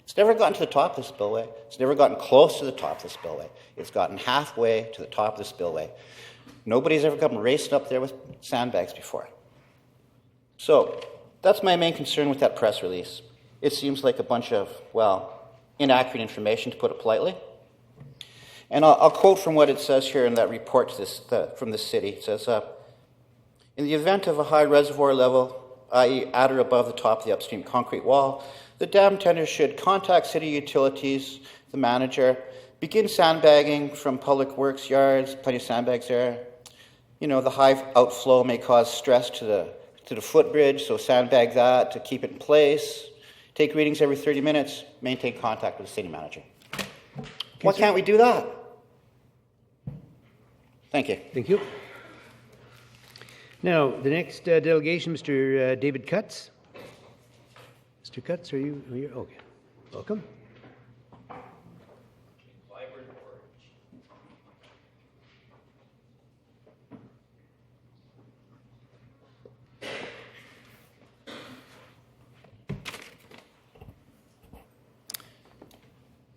It's never gotten to the top of the spillway. It's never gotten close to the top of the spillway. It's gotten halfway to the top of the spillway. Nobody's ever come racing up there with sandbags before. So that's my main concern with that press release. It seems like a bunch of, inaccurate information, to put it politely. And I'll quote from what it says here in that report from the city. It says, in the event of a high reservoir level, i.e. at or above the top of the upstream concrete wall, the dam tender should contact city utilities, the manager, begin sandbagging from public works yards, plenty of sandbags there. The high outflow may cause stress to the footbridge, so sandbag that to keep it in place. Take readings every 30 minutes, maintain contact with the city manager. Why can't we do that? Thank you. Thank you. Now, the next delegation, Mr. David Cutts. Mr. Cutts, are you here? Okay. Welcome.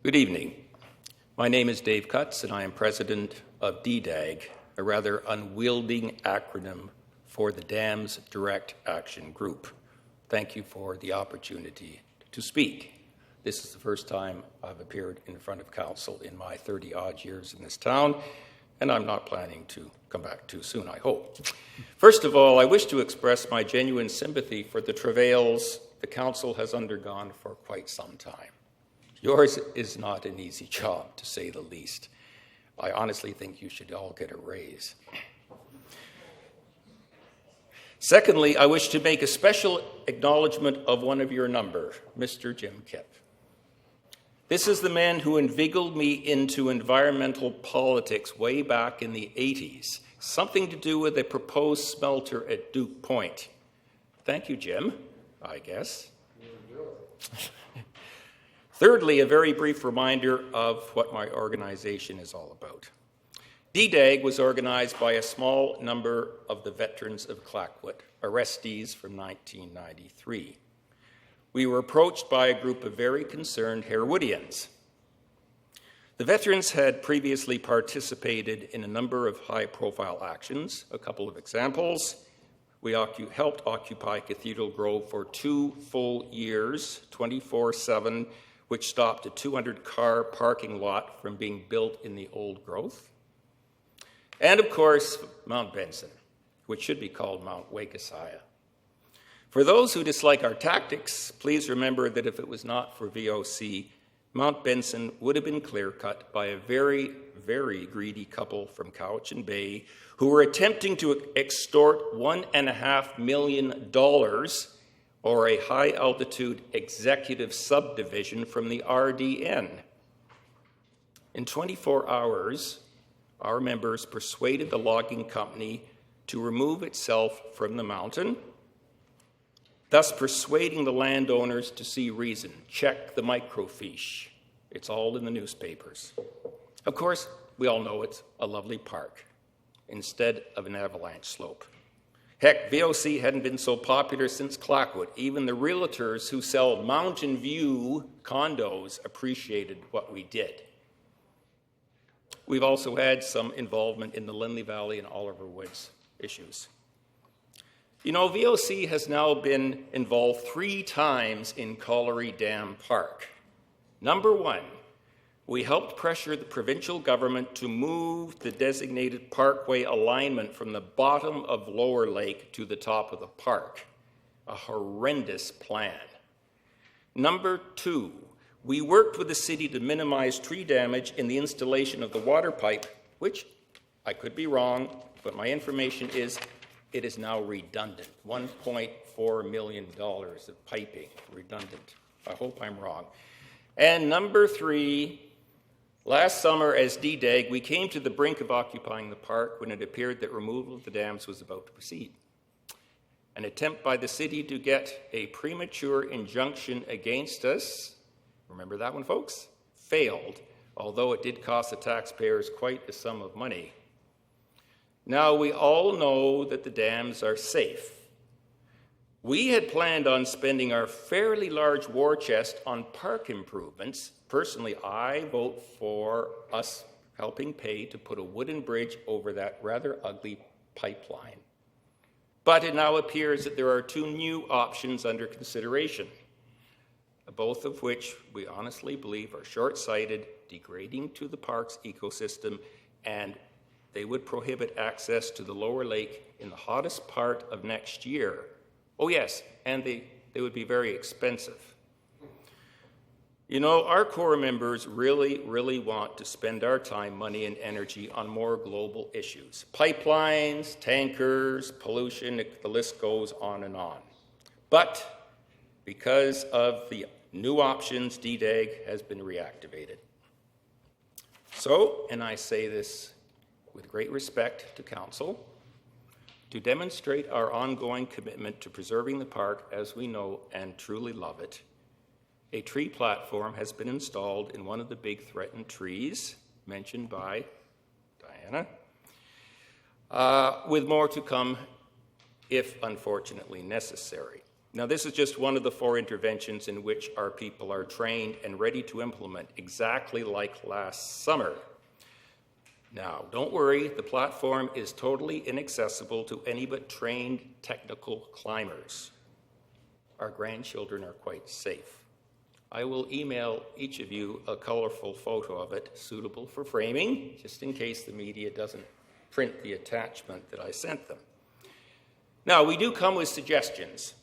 Good evening. My name is Dave Cutts, and I am president of DDAG, a rather unwieldy acronym for the Dams Direct Action Group. Thank you for the opportunity to speak. This is the first time I've appeared in front of council in my 30-odd years in this town, and I'm not planning to come back too soon, I hope. First of all, I wish to express my genuine sympathy for the travails the Council has undergone for quite some time. Yours is not an easy job, to say the least. I honestly think you should all get a raise. Secondly, I wish to make a special acknowledgement of one of your number, Mr. Jim Kipp. This is the man who inveigled me into environmental politics way back in the 80s, something to do with a proposed smelter at Duke Point. Thank you, Jim, I guess. Thirdly, a very brief reminder of what my organization is all about. DDAG was organized by a small number of the veterans of Clayoquot, arrestees from 1993. We were approached by a group of very concerned Herwoodians. The veterans had previously participated in a number of high-profile actions. A couple of examples. We helped occupy Cathedral Grove for 2 full years, 24/7, which stopped a 200-car parking lot from being built in the old growth. And, of course, Mount Benson, which should be called Mount Wakasiah. For those who dislike our tactics, please remember that if it was not for VOC, Mount Benson would have been clear-cut by a very, very greedy couple from Cowichan Bay who were attempting to extort $1.5 million or a high-altitude executive subdivision from the RDN. In 24 hours, our members persuaded the logging company to remove itself from the mountain, thus persuading the landowners to see reason. Check the microfiche. It's all in the newspapers. Of course, we all know it's a lovely park instead of an avalanche slope. Heck, VOC hadn't been so popular since Clayoquot. Even the realtors who sell Mountain View condos appreciated what we did. We've also had some involvement in the Lindley Valley and Oliver Woods issues. You know, VOC has now been involved 3 times in Colliery Dam Park. Number 1, we helped pressure the provincial government to move the designated parkway alignment from the bottom of Lower Lake to the top of the park. A horrendous plan. Number 2, we worked with the city to minimize tree damage in the installation of the water pipe, which I could be wrong, but my information is it is now redundant. $1.4 million of piping, redundant. I hope I'm wrong. And number 3, last summer as DDAG, we came to the brink of occupying the park when it appeared that removal of the dams was about to proceed. An attempt by the city to get a premature injunction against us, remember that one, folks? Failed, although it did cost the taxpayers quite a sum of money. Now, we all know that the dams are safe. We had planned on spending our fairly large war chest on park improvements. Personally, I vote for us helping pay to put a wooden bridge over that rather ugly pipeline. But it now appears that there are 2 new options under consideration, both of which we honestly believe are short-sighted, degrading to the park's ecosystem, and they would prohibit access to the lower lake in the hottest part of next year. Oh yes, and they would be very expensive. You know, our Corps members really, really want to spend our time, money, and energy on more global issues. Pipelines, tankers, pollution, the list goes on and on. But because of the new options, DDAG has been reactivated. So, and I say this with great respect to Council, to demonstrate our ongoing commitment to preserving the park as we know and truly love it, a tree platform has been installed in one of the big threatened trees mentioned by Diana, with more to come if unfortunately necessary. Now, this is just one of the 4 interventions in which our people are trained and ready to implement, exactly like last summer. Now, don't worry, the platform is totally inaccessible to any but trained technical climbers. Our grandchildren are quite safe. I will email each of you a colorful photo of it, suitable for framing, just in case the media doesn't print the attachment that I sent them. Now, we do come with suggestions.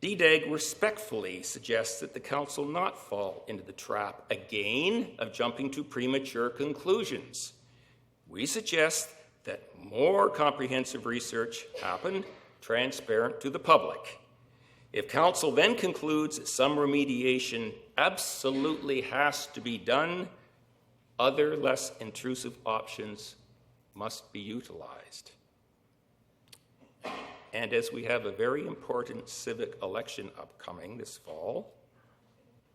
DDEG respectfully suggests that the Council not fall into the trap again of jumping to premature conclusions. We suggest that more comprehensive research happen, transparent to the public. If Council then concludes that some remediation absolutely has to be done, other less intrusive options must be utilized. And as we have a very important civic election upcoming this fall,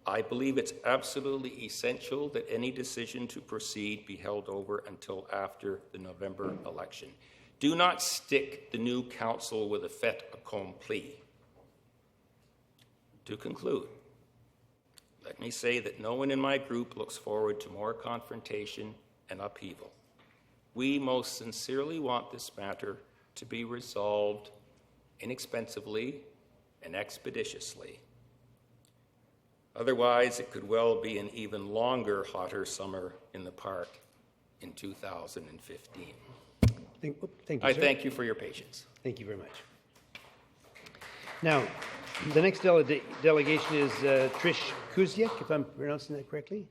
I believe it's absolutely essential that any decision to proceed be held over until after the November election. Do not stick the new council with a fait accompli. To conclude, let me say that no one in my group looks forward to more confrontation and upheaval. We most sincerely want this matter to be resolved inexpensively and expeditiously. Otherwise, it could well be an even longer, hotter summer in the park in 2015. Thank you, I sir. thank you for your patience. Thank you very much. Now, the next delegation is Trish Kuziak, if I'm pronouncing that correctly.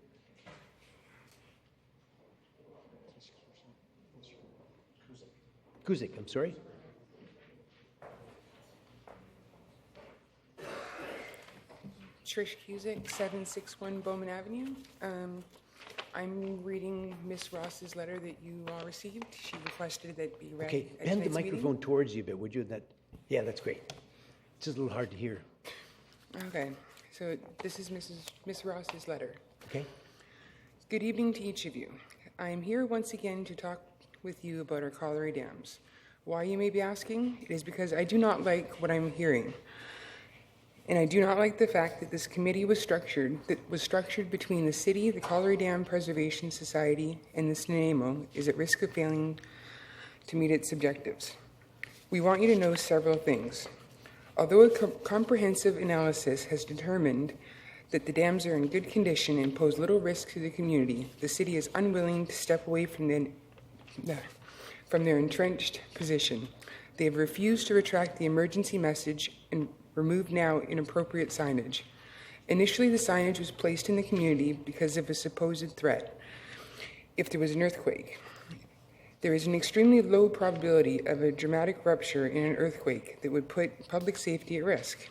Kuziak, I'm sorry. Trish Cusick, 761 Bowman Avenue. I'm reading Miss Ross's letter that you all received. She requested that be read Okay, at bend the tonight's microphone meeting. towards you a bit, would you? Yeah, that's great. It's just a little hard to hear. Okay, so this is Miss Ross's letter. Okay. Good evening to each of you. I am here once again to talk with you about our colliery dams. Why, you may be asking? It is because I do not like what I'm hearing. And I do not like the fact that this committee was structured between the city, the Colliery Dam Preservation Society, and the SNAMO is at risk of failing to meet its objectives. We want you to know several things. Although a comprehensive analysis has determined that the dams are in good condition and pose little risk to the community, the city is unwilling to step away from their entrenched position. They have refused to retract the emergency message and remove now inappropriate signage. Initially, the signage was placed in the community because of a supposed threat if there was an earthquake. There is an extremely low probability of a dramatic rupture in an earthquake that would put public safety at risk.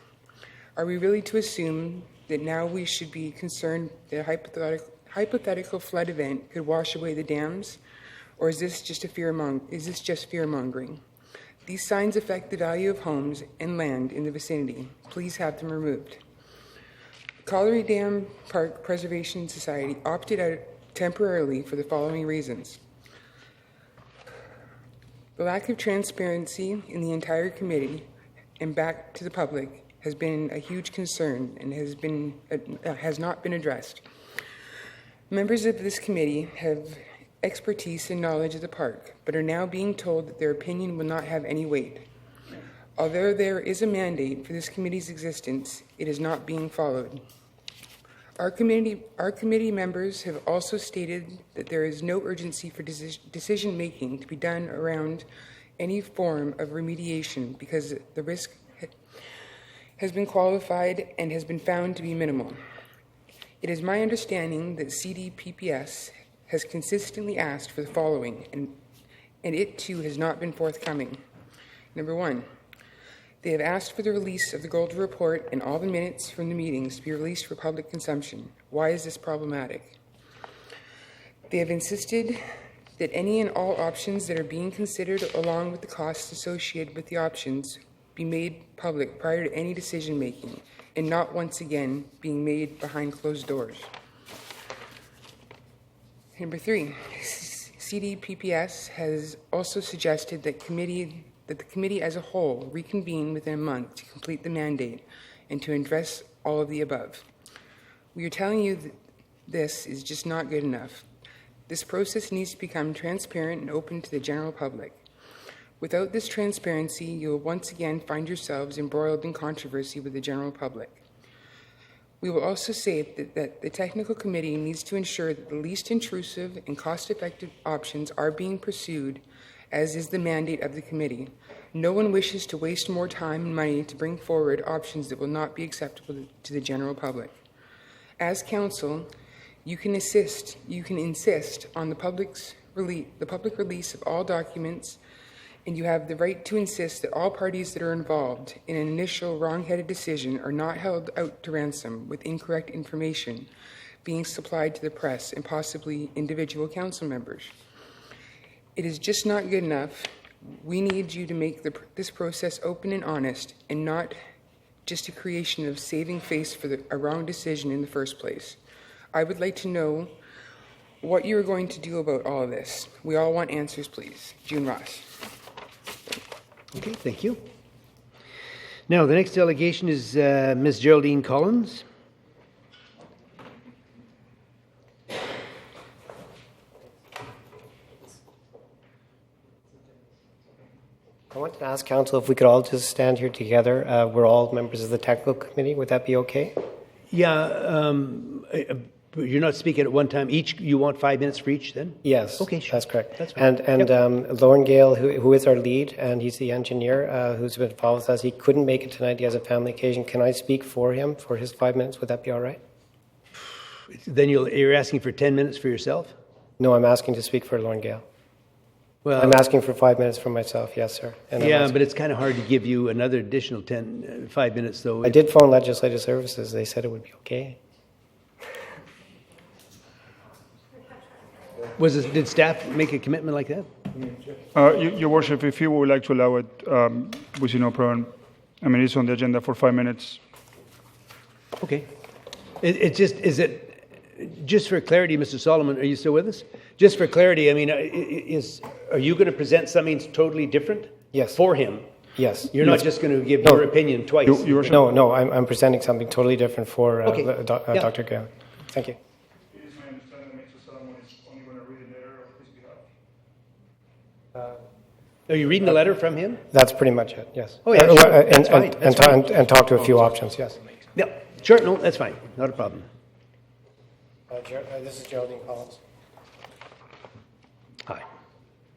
Are we really to assume that now we should be concerned that a hypothetical flood event could wash away the dams? Or is this just fear-mongering? These signs affect the value of homes and land in the vicinity. Please have them removed. Colliery Dam Park Preservation Society opted out temporarily for the following reasons. The lack of transparency in the entire committee and back to the public has been a huge concern and has not been addressed. Members of this committee have expertise and knowledge of the park, but are now being told that their opinion will not have any weight. Although there is a mandate for this committee's existence, it is not being followed. Our committee members have also stated that there is no urgency for decision-making to be done around any form of remediation because the risk has been qualified and has been found to be minimal. It is my understanding that CDPPS has consistently asked for the following, and it too has not been forthcoming. Number one, they have asked for the release of the Golder Report and all the minutes from the meetings to be released for public consumption. Why is this problematic? They have insisted that any and all options that are being considered, along with the costs associated with the options, be made public prior to any decision making, and not once again being made behind closed doors. Number three, CDPPS has also suggested that the committee as a whole reconvene within a month to complete the mandate and to address all of the above. We are telling you that this is just not good enough. This process needs to become transparent and open to the general public. Without this transparency, you will once again find yourselves embroiled in controversy with the general public. We will also say that the technical committee needs to ensure that the least intrusive and cost-effective options are being pursued, as is the mandate of the committee. No one wishes to waste more time and money to bring forward options that will not be acceptable to the general public. As council, you can insist on the public release of all documents, and you have the right to insist that all parties that are involved in an initial wrong-headed decision are not held out to ransom with incorrect information being supplied to the press and possibly individual council members. It is just not good enough. We need you to make this process open and honest, and not just a creation of saving face for a wrong decision in the first place. I would like to know what you are going to do about all of this. We all want answers, please. June Ross. Okay, thank you. Now, the next delegation is Ms. Geraldine Collins. I wanted to ask Council if we could all just stand here together. We're all members of the technical committee. Would that be okay? Yeah, you're not speaking at one time. You want 5 minutes for each then? Yes. Okay, sure. That's correct. That's fine. And Lauren Gale, who is our lead, and he's the engineer who's been involved with us, he couldn't make it tonight. He has a family occasion. Can I speak for him for his 5 minutes? Would that be all right? Then you're asking for 10 minutes for yourself? No, I'm asking to speak for Lauren Gale. Well, I'm asking for 5 minutes for myself. Yes, sir. And yeah, but it's kind of hard to give you another additional 5 minutes, though. I did phone Legislative Services. They said it would be okay. Did staff make a commitment like that? Your Worship, if you would like to allow it, we see no problem. I mean, it's on the agenda for 5 minutes. Okay. Just for clarity, Mr. Solomon, are you still with us? Just for clarity, I mean, are you going to present something totally different? Yes. For him? Yes. You're not just going to give your opinion twice? No, I'm presenting something totally different for Okay. Dr. Gale. Thank you. Are you reading the letter from him? That's pretty much it, yes. Oh, yeah, sure. That's fine. That's fine. And talk to a few options, yes. Yeah, sure. No, that's fine. Not a problem. This is Geraldine Collins. Hi.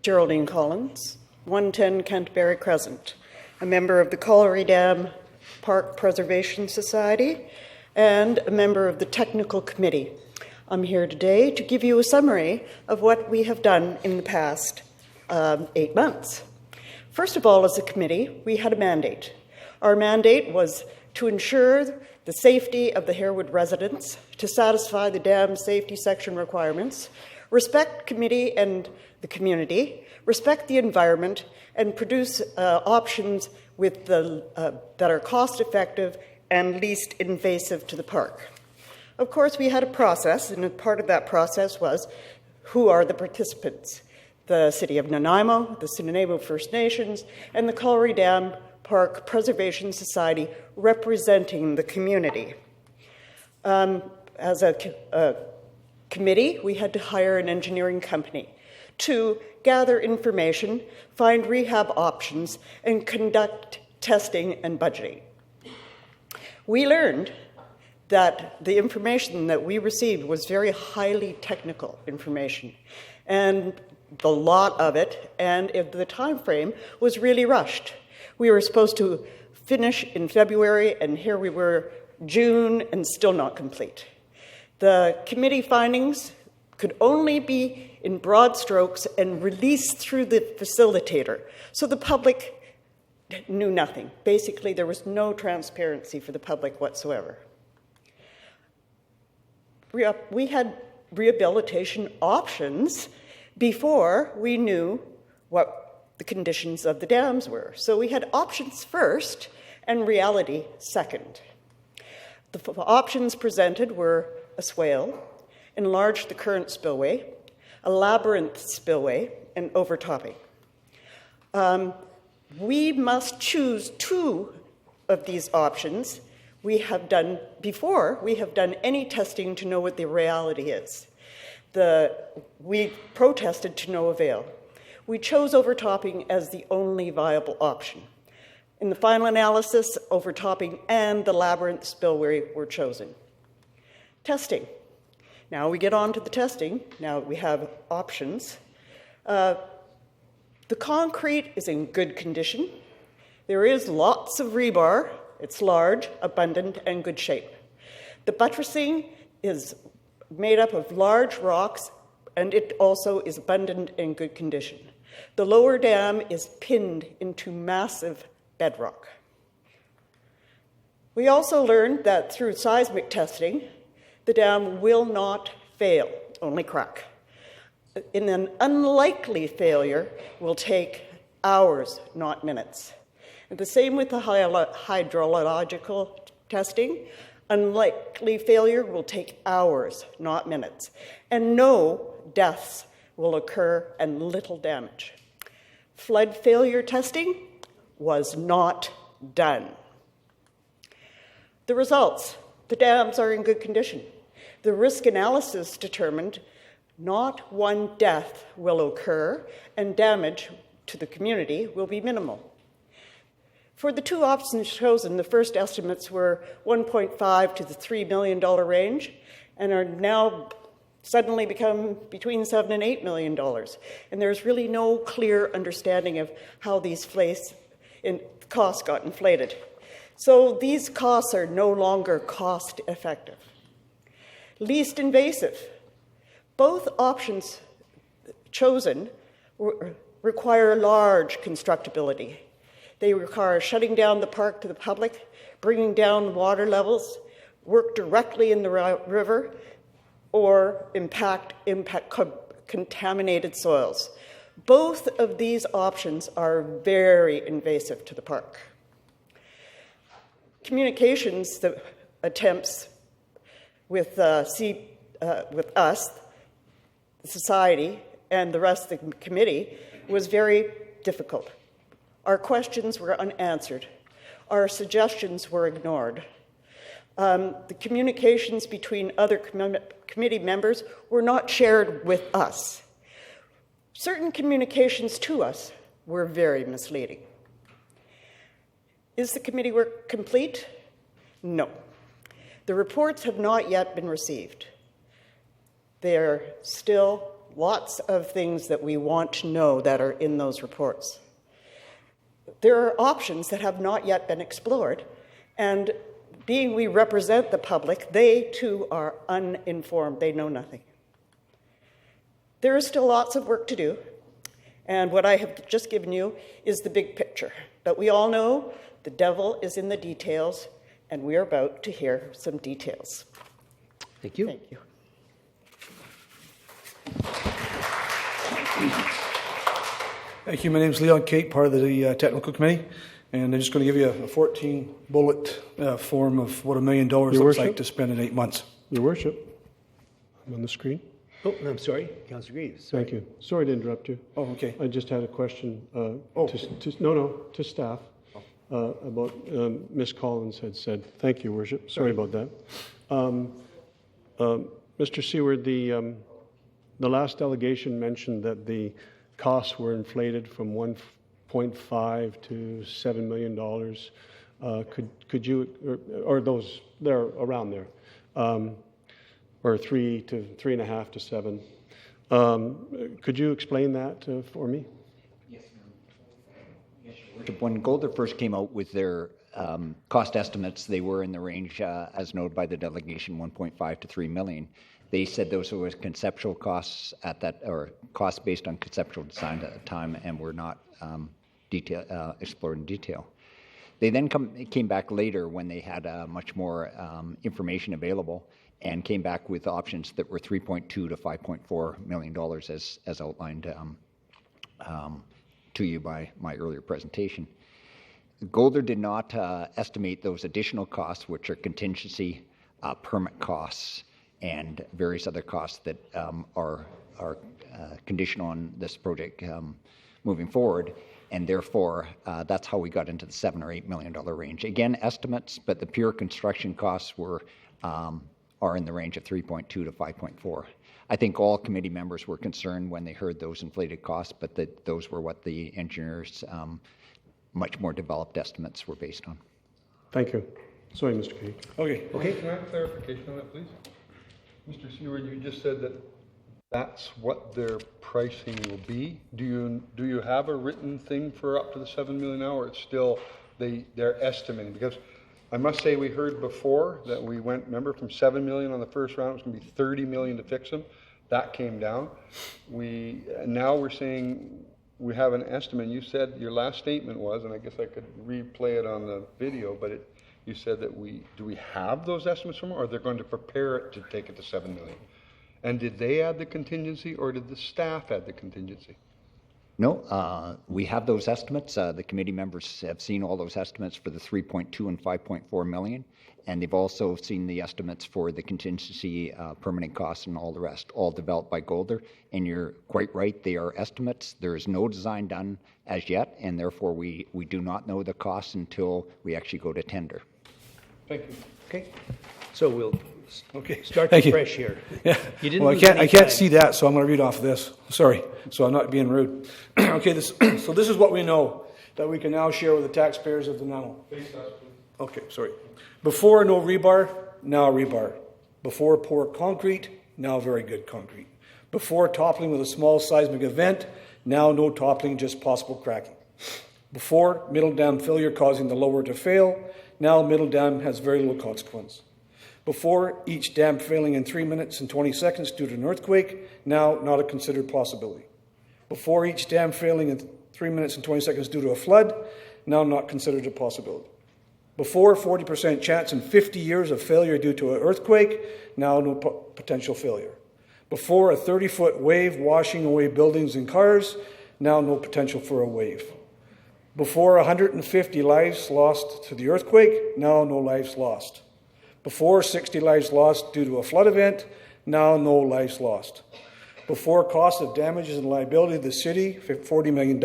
Geraldine Collins, 110 Canterbury Crescent, a member of the Colliery Dam Park Preservation Society and a member of the Technical Committee. I'm here today to give you a summary of what we have done in the past 8 months. First of all, as a committee, we had a mandate. Our mandate was to ensure the safety of the Harewood residents, to satisfy the dam safety section requirements, respect committee and the community, respect the environment, and produce options with that are cost-effective and least invasive to the park. Of course, we had a process, and part of that process was who are the participants? The City of Nanaimo, the Sinanabo First Nations, and the Colliery Dam Park Preservation Society representing the community. As a committee, we had to hire an engineering company to gather information, find rehab options, and conduct testing and budgeting. We learned that the information that we received was very highly technical information, and a lot of it, and the time frame was really rushed. We were supposed to finish in February, and here we were June and still not complete. The committee findings could only be in broad strokes and released through the facilitator, so the public knew nothing. Basically, there was no transparency for the public whatsoever. We had rehabilitation options before we knew what the conditions of the dams were. So we had options first and reality second. The options presented were a swale, enlarge the current spillway, a labyrinth spillway, and overtopping. We must choose two of these options. We have done any testing to know what the reality is. We protested to no avail. We chose overtopping as the only viable option. In the final analysis, overtopping and the labyrinth spillway were chosen. Testing. Now we get on to the testing. Now we have options. The concrete is in good condition. There is lots of rebar. It's large, abundant, and good shape. The buttressing is made up of large rocks, and it also is abundant and good condition. The lower dam is pinned into massive bedrock. We also learned that through seismic testing, the dam will not fail, only crack. In an unlikely failure will take hours, not minutes. And the same with the hydrological testing. Unlikely failure will take hours, not minutes. And no deaths will occur and little damage. Flood failure testing was not done. The results, the dams are in good condition. The risk analysis determined not one death will occur and damage to the community will be minimal. For the two options chosen, the first estimates were $1.5 to the $3 million range and are now suddenly become between $7 and $8 million. And there's really no clear understanding of how these costs got inflated. So these costs are no longer cost effective. Least invasive. Both options chosen require large constructability. They require shutting down the park to the public, bringing down water levels, work directly in the river, or impact contaminated soils. Both of these options are very invasive to the park. Communications attempts with us, the society, and the rest of the committee was very difficult. Our questions were unanswered. Our suggestions were ignored. The communications between other committee members were not shared with us. Certain communications to us were very misleading. Is the committee work complete? No. The reports have not yet been received. There are still lots of things that we want to know that are in those reports. There are options that have not yet been explored, and being we represent the public, they too are uninformed. They know nothing. There is still lots of work to do, and what I have just given you is the big picture. But we all know the devil is in the details, and we are about to hear some details. Thank you. Thank you. Thank you. My name is Leon Kate, part of the technical committee, and I'm just going to give you a 14-bullet form of what $1 million looks like to spend in 8 months. Your Worship, I'm on the screen. Oh, I'm sorry, Councillor Greaves. Sorry. Thank you. Sorry to interrupt you. Oh, okay. I just had a question to staff about Ms. Collins had said. Thank you, Your Worship. Sorry about that. Mr. Seward, the last delegation mentioned that the costs were inflated from $1.5 to $7 million. Could you, or those, they're around there, or 3 to 3.5 to 7. Could you explain that for me? Yes. When Golder first came out with their cost estimates, they were in the range, as noted by the delegation, 1.5 to 3 million. They said those were conceptual costs at that, or costs based on conceptual design at the time, and were not explored in detail. They then came back later when they had much more information available, and came back with options that were $3.2 to $5.4 million, as outlined to you by my earlier presentation. Golder did not estimate those additional costs, which are contingency, permit costs, and various other costs that are conditional on this project moving forward, and therefore that's how we got into the $7 or $8 million range. Again, estimates, but the pure construction costs are in the range of 3.2 to 5.4. I think all committee members were concerned when they heard those inflated costs, but that those were what the engineers' much more developed estimates were based on. Thank you. Sorry, Mr. Kate. Okay. Can I have clarification on that, please? Mr. Seward, you just said that that's what their pricing will be. Do you have a written thing for up to the 7 million now, or it's still they're estimating? Because I must say we heard before that we went, remember, from 7 million on the first round, it was going to be 30 million to fix them. That came down. Now we're saying we have an estimate. You said your last statement was, and I guess I could replay it on the video, but you said that do we have those estimates from them, or they're going to prepare it to take it to 7 million? And did they add the contingency, or did the staff add the contingency? No, we have those estimates. The committee members have seen all those estimates for the 3.2 and 5.4 million, and they've also seen the estimates for the contingency, permanent costs, and all the rest, all developed by Golder. And you're quite right, they are estimates. There is no design done as yet, and therefore we do not know the costs until we actually go to tender. Thank you. Okay. So we'll start Thank you. fresh here. Yeah. You didn't Well, lose I any can't time. see that, so I'm going to read off this. Sorry. So I'm not being rude. Okay. So this is what we know that we can now share with the taxpayers of the Nanaimo. Okay. Sorry. Before, no rebar. Now rebar. Before, poor concrete. Now very good concrete. Before, toppling with a small seismic event. Now no toppling, just possible cracking. Before, middle dam failure causing the lower to fail. Now middle dam has very little consequence. Before, each dam failing in 3 minutes and 20 seconds due to an earthquake. Now not a considered possibility. Before, each dam failing in 3 minutes and 20 seconds due to a flood. Now not considered a possibility. Before, 40% chance in 50 years of failure due to an earthquake. Now no potential failure. Before, a 30-foot wave washing away buildings and cars. Now no potential for a wave. Before, 150 lives lost to the earthquake. Now no lives lost. Before, 60 lives lost due to a flood event. Now no lives lost. Before, cost of damages and liability to the city, $40 million.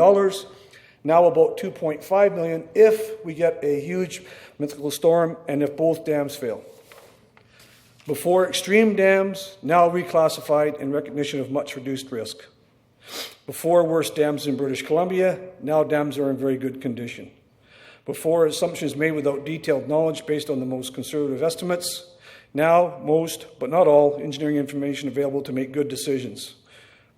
Now about $2.5 million if we get a huge mythical storm and if both dams fail. Before, extreme dams, now reclassified in recognition of much reduced risk. Before, worst dams in British Columbia, now dams are in very good condition. Before, assumptions made without detailed knowledge based on the most conservative estimates. Now, most, but not all, engineering information available to make good decisions.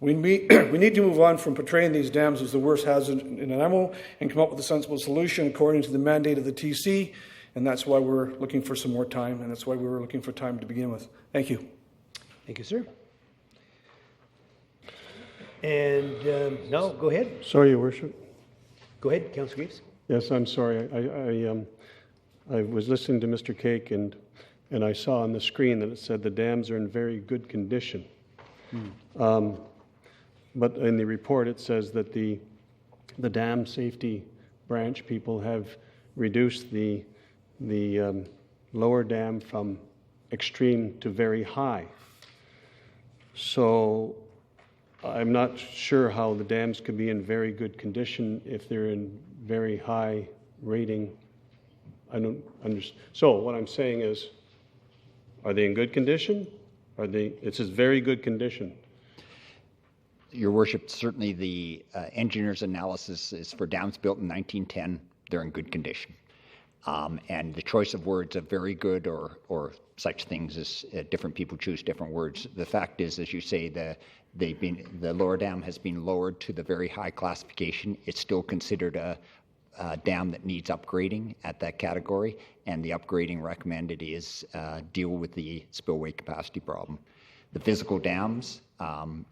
We need to move on from portraying these dams as the worst hazard in Nanaimo and come up with a sensible solution according to the mandate of the TC, and that's why we're looking for some more time, and that's why we were looking for time to begin with. Thank you. Thank you, sir. And no, go ahead. Sorry, Your Worship. Go ahead, Councillor Greaves. Yes, I'm sorry. I was listening to Mr. Cake, and I saw on the screen that it said the dams are in very good condition. But in the report, it says that the dam safety branch people have reduced the lower dam from extreme to very high. So I'm not sure how the dams could be in very good condition if they're in very high rating. I don't understand. So what I'm saying is, are they in good condition? It says very good condition. Your Worship, certainly the engineer's analysis is for dams built in 1910. They're in good condition. And the choice of words of very good or such things is different people choose different words. The fact is, as you say, the lower dam has been lowered to the very high classification. It's still considered a dam that needs upgrading at that category, and the upgrading recommended is deal with the spillway capacity problem. The physical dams,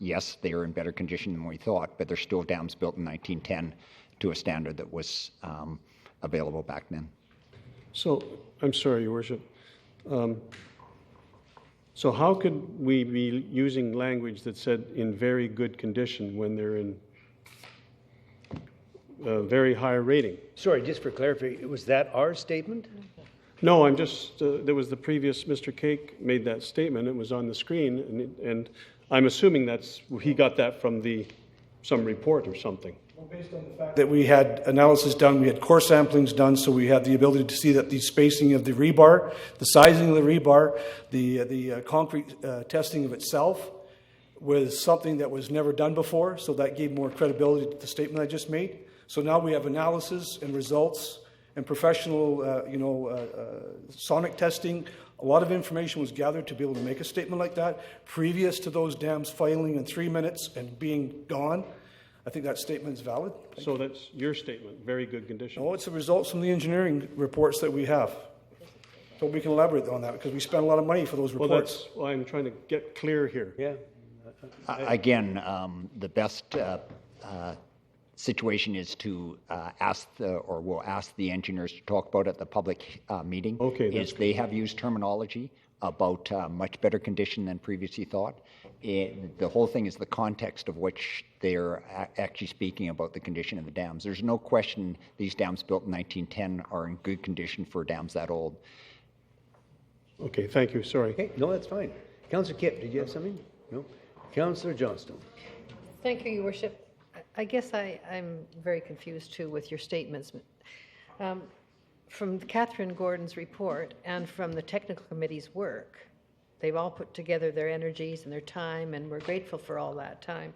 yes, they are in better condition than we thought, but they're still dams built in 1910 to a standard that was available back then. So, I'm sorry, Your Worship. So how could we be using language that said in very good condition when they're in very high rating? Sorry, just for clarification, was that our statement? No, I'm just, there was the previous Mr. Cake made that statement. It was on the screen, and I'm assuming he got that from some report or something. Well, based on the fact that we had analysis done, we had core samplings done, so we had the ability to see that the spacing of the rebar, the sizing of the rebar, the concrete testing of itself was something that was never done before, so that gave more credibility to the statement I just made. So now we have analysis and results and professional, sonic testing A lot of information was gathered to be able to make a statement like that previous to those dams filing in 3 minutes and being gone. I think that statement is valid. So that's your statement, very good condition. No, it's the results from the engineering reports that we have. So we can elaborate on that because we spent a lot of money for those reports. Well, I'm trying to get clear here. Yeah. Again, the best situation is to we'll ask the engineers to talk about at the public meeting. Okay, that's They have used terminology about much better condition than previously thought. The whole thing is the context of which they're actually speaking about the condition of the dams. There's no question these dams built in 1910 are in good condition for dams that old. Okay, thank you. Sorry. Okay, no, that's fine. Councillor Kipp, did you have something? No. Councillor Johnston. Thank you, Your Worship. I guess I'm very confused too with your statements. From Catherine Gordon's report and from the technical committee's work, they've all put together their energies and their time, and we're grateful for all that time.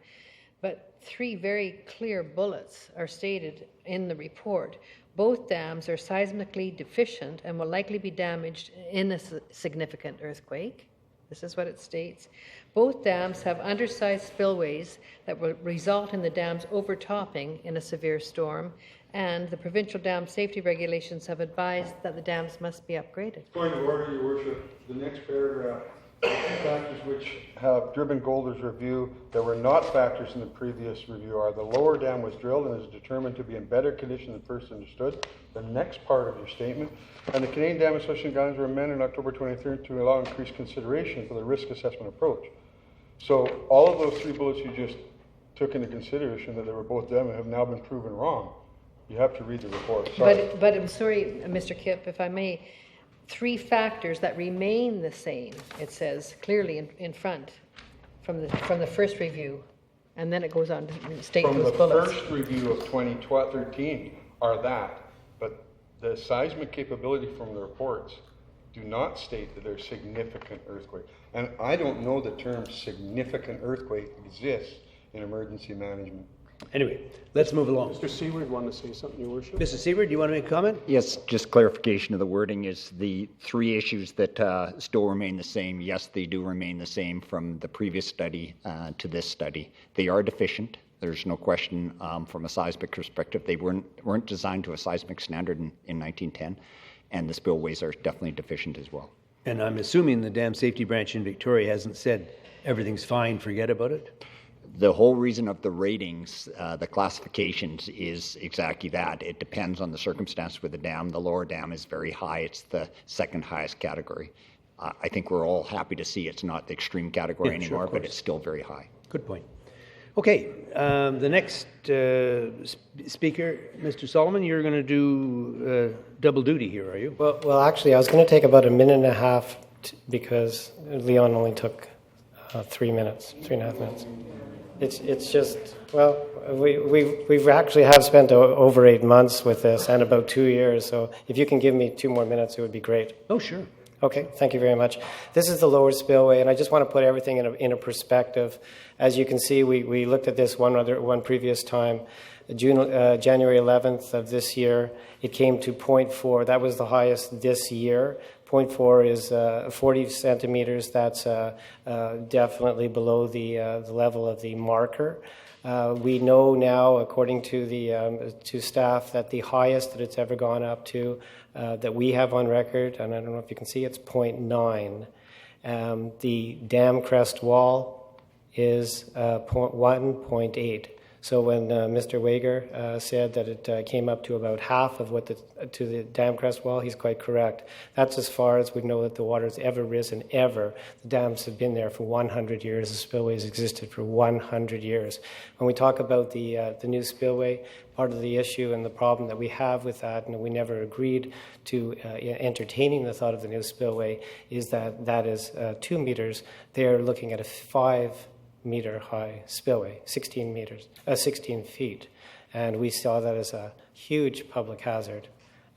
But 3 very clear bullets are stated in the report. Both dams are seismically deficient and will likely be damaged in a significant earthquake. This is what it states. Both dams have undersized spillways that will result in the dams overtopping in a severe storm, and the provincial dam safety regulations have advised that the dams must be upgraded. Point of order, Your Worship. The next paragraph, factors which have driven Golder's review that were not factors in the previous review are the lower dam was drilled and is determined to be in better condition than first understood. The next part of your statement, and the Canadian Dam Association guidelines were amended on October 23rd to allow increased consideration for the risk assessment approach. So all of those 3 bullets you just took into consideration that they were both dam have now been proven wrong. You have to read the report. Sorry. But I'm sorry, Mr. Kipp, if I may, 3 factors that remain the same, it says clearly in front from the first review, and then it goes on to state From those the bullets. first review of 2013 are that, but the seismic capability from the reports do not state that there's significant earthquake. And I don't know the term significant earthquake exists in emergency management. Anyway, let's move along. Mr. Seward wanted to say something, Your Worship. Mr. Seward, do you want to make a comment? Yes, just clarification of the wording is the 3 issues that still remain the same. Yes, they do remain the same from the previous study to this study. They are deficient. There's no question from a seismic perspective. They weren't designed to a seismic standard in 1910, and the spillways are definitely deficient as well. And I'm assuming the Dam Safety Branch in Victoria hasn't said everything's fine, forget about it? The whole reason of the ratings, the classifications, is exactly that. It depends on the circumstance with the dam. The lower dam is very high. It's the second highest category. I think we're all happy to see it's not the extreme category anymore, but it's still very high. Good point. Okay, the next speaker, Mr. Solomon, you're going to do double duty here, are you? Well, actually, I was going to take about a minute and a half because Leon only took 3 minutes, 3.5 minutes. It's just, well, we've actually have spent over 8 months with this and about 2 years. So if you can give me 2 more minutes, it would be great. Oh, sure. Okay, thank you very much. This is the lower spillway, and I just want to put everything in a perspective. As you can see, we looked at this one previous time. January 11th of this year, it came to 0.4. That was the highest this year. 0.4 is 40 centimeters. That's definitely below the level of the marker. We know now, according to the to staff, that the highest that it's ever gone up to, that we have on record, and I don't know if you can see, it's 0.9. The dam crest wall is 1.8. So when Mr. Wager said that it came up to about half of what to the dam crest wall, he's quite correct. That's as far as we know that the water's ever risen, ever. The dams have been there for 100 years. The spillways existed for 100 years. When we talk about the new spillway, part of the issue and the problem that we have with that, and we never agreed to entertaining the thought of the new spillway, is that is 2 meters. They're looking at a 5-meter high spillway, 16 feet. And we saw that as a huge public hazard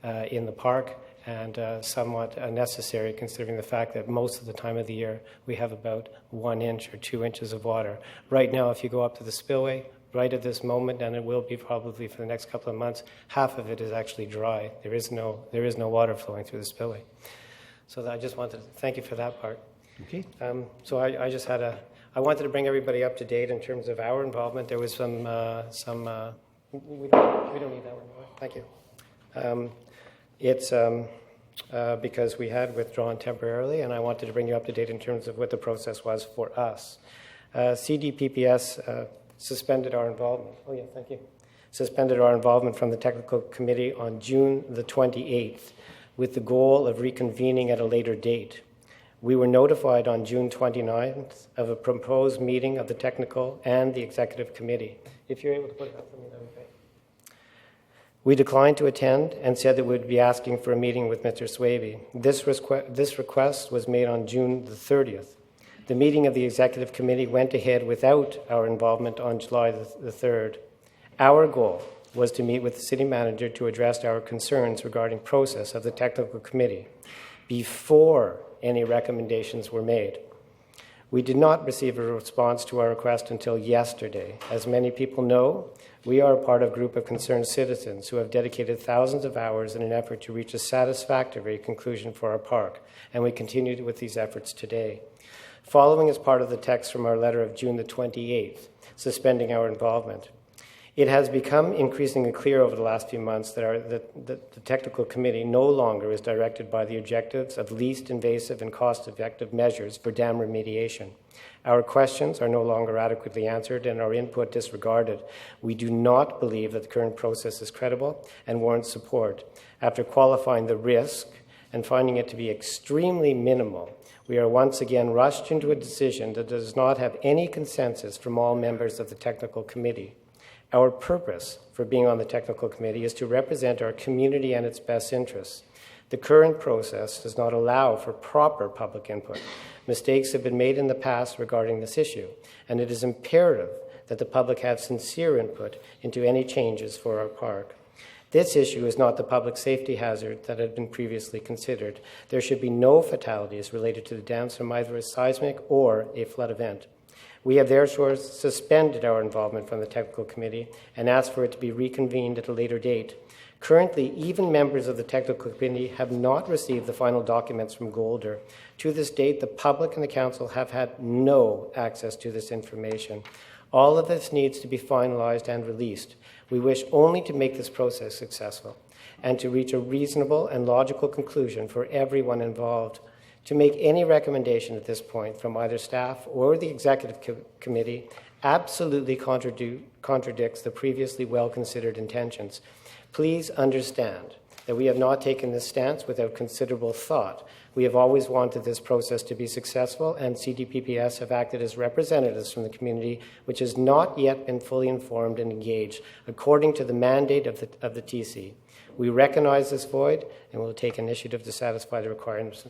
in the park and somewhat unnecessary considering the fact that most of the time of the year we have about 1 inch or 2 inches of water. Right now, if you go up to the spillway, right at this moment, and it will be probably for the next couple of months, half of it is actually dry. There is no water flowing through the spillway. So I just wanted to thank you for that part. Okay. So I just had I wanted to bring everybody up to date in terms of our involvement. There was some we don't need that one anymore. Thank you. It's because we had withdrawn temporarily, and I wanted to bring you up to date in terms of what the process was for us. CDPPS suspended our involvement. Oh, yeah, thank you. Suspended our involvement from the technical committee on June the 28th with the goal of reconvening at a later date. We were notified on June 29th of a proposed meeting of the technical and the executive committee. If you're able to put it up for me, that would be great. We declined to attend and said that we would be asking for a meeting with Mr. Swaby. This request was made on June the 30th. The meeting of the executive committee went ahead without our involvement on July the 3rd. Our goal was to meet with the city manager to address our concerns regarding process of the technical committee before any recommendations were made. We did not receive a response to our request until yesterday. As many people know, we are a part of a group of concerned citizens who have dedicated thousands of hours in an effort to reach a satisfactory conclusion for our park, and we continue with these efforts today. Following is part of the text from our letter of June the 28th, suspending our involvement. It has become increasingly clear over the last few months that the technical committee no longer is directed by the objectives of least invasive and cost-effective measures for dam remediation. Our questions are no longer adequately answered and our input disregarded. We do not believe that the current process is credible and warrants support. After qualifying the risk and finding it to be extremely minimal, we are once again rushed into a decision that does not have any consensus from all members of the technical committee. Our purpose for being on the technical committee is to represent our community and its best interests. The current process does not allow for proper public input. Mistakes have been made in the past regarding this issue, and it is imperative that the public have sincere input into any changes for our park. This issue is not the public safety hazard that had been previously considered. There should be no fatalities related to the dams from either a seismic or a flood event. We have therefore suspended our involvement from the technical committee and asked for it to be reconvened at a later date. Currently, even members of the technical committee have not received the final documents from Golder. To this date, the public and the council have had no access to this information. All of this needs to be finalized and released. We wish only to make this process successful and to reach a reasonable and logical conclusion for everyone involved. To make any recommendation at this point from either staff or the executive committee absolutely contradicts the previously well-considered intentions. Please understand that we have not taken this stance without considerable thought. We have always wanted this process to be successful, and CDPPS have acted as representatives from the community, which has not yet been fully informed and engaged, according to the mandate of the TC. We recognize this void and will take initiative to satisfy the requirements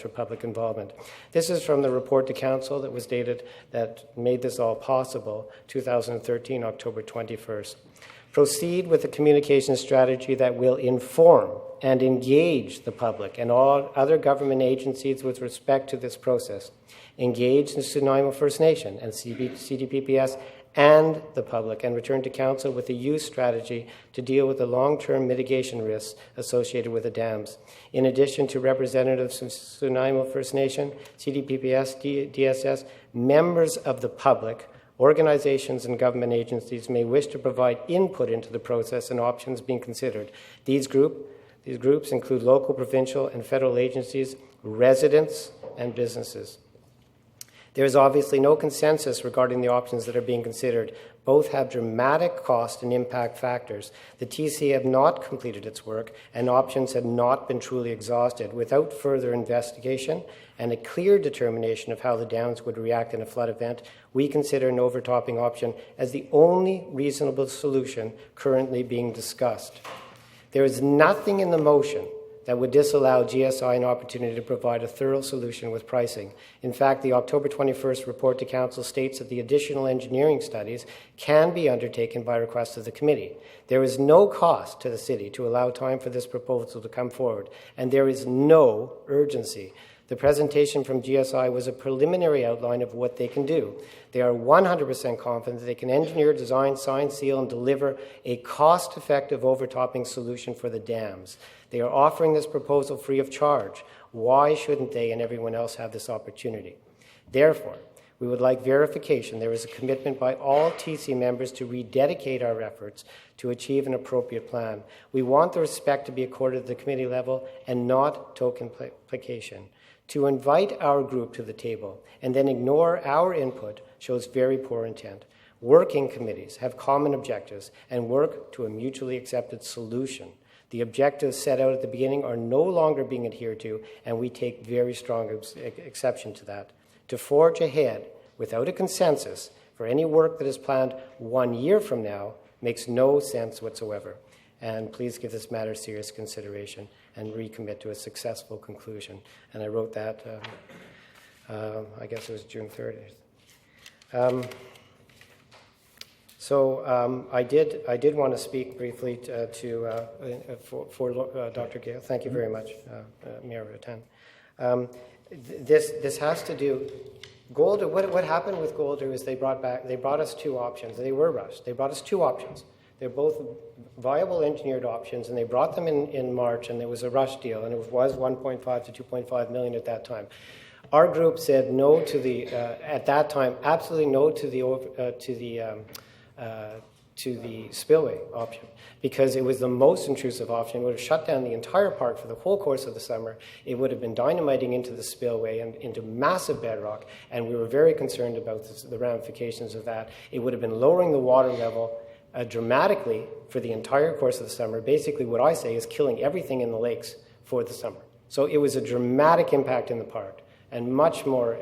for public involvement. This is from the report to council that was dated that made this all possible, 2013, October 21st. Proceed with a communication strategy that will inform and engage the public and all other government agencies with respect to this process. Engage the Nanaimo First Nation and CDPPS and the public, and return to council with a youth strategy to deal with the long-term mitigation risks associated with the dams. In addition to representatives from Nanaimo First Nation, CDPPS, DSS, members of the public, organizations and government agencies may wish to provide input into the process and options being considered. These groups include local, provincial, and federal agencies, residents, and businesses. There is obviously no consensus regarding the options that are being considered. Both have dramatic cost and impact factors. The TC have not completed its work, and options have not been truly exhausted. Without further investigation and a clear determination of how the dams would react in a flood event, we consider an overtopping option as the only reasonable solution currently being discussed. There is nothing in the motion that would disallow GSI an opportunity to provide a thorough solution with pricing. In fact, the October 21st report to council states that the additional engineering studies can be undertaken by request of the committee. There is no cost to the city to allow time for this proposal to come forward, and there is no urgency. The presentation from GSI was a preliminary outline of what they can do. They are 100% confident that they can engineer, design, sign, seal, and deliver a cost-effective overtopping solution for the dams. They are offering this proposal free of charge. Why shouldn't they and everyone else have this opportunity? Therefore, we would like verification there is a commitment by all TC members to rededicate our efforts to achieve an appropriate plan. We want the respect to be accorded at the committee level and not token placation. To invite our group to the table and then ignore our input shows very poor intent. Working committees have common objectives and work to a mutually accepted solution. The objectives set out at the beginning are no longer being adhered to, and we take very strong exception to that. To forge ahead without a consensus for any work that is planned 1 year from now makes no sense whatsoever. And please give this matter serious consideration and recommit to a successful conclusion. And I wrote that, I guess it was June 30th. I did want to speak briefly for Dr. Gale. Thank you very much, Mayor Rattan. This has to do. Golder. What happened with Golder is they brought us two options. They were rushed. They brought us two options. They're both viable engineered options, and they brought them in March, and there was a rush deal, and it was 1.5 to 2.5 million at that time. Our group said no to the at that time, absolutely no to the spillway option, because it was the most intrusive option. It would have shut down the entire park for the whole course of the summer. It would have been dynamiting into the spillway and into massive bedrock, and we were very concerned about the ramifications of that. It would have been lowering the water level dramatically for the entire course of the summer. Basically, what I say is killing everything in the lakes for the summer. So it was a dramatic impact in the park, and much more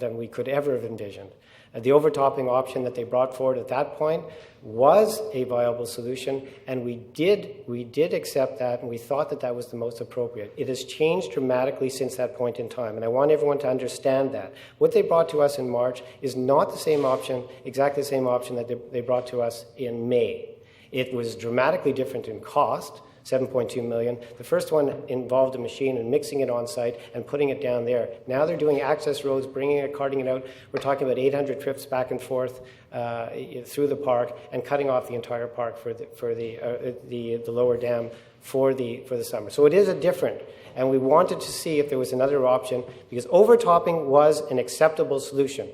than we could ever have envisioned. The overtopping option that they brought forward at that point was a viable solution, and we did accept that, and we thought that that was the most appropriate. It has changed dramatically since that point in time, and I want everyone to understand that. What they brought to us in March is not the same option, exactly the same option that they brought to us in May. It was dramatically different in cost, 7.2 million. The first one involved a machine and mixing it on site and putting it down there. Now they're doing access roads, bringing it, carting it out. We're talking about 800 trips back and forth through the park and cutting off the entire park for the lower dam for the summer. So it is a different, and we wanted to see if there was another option, because overtopping was an acceptable solution.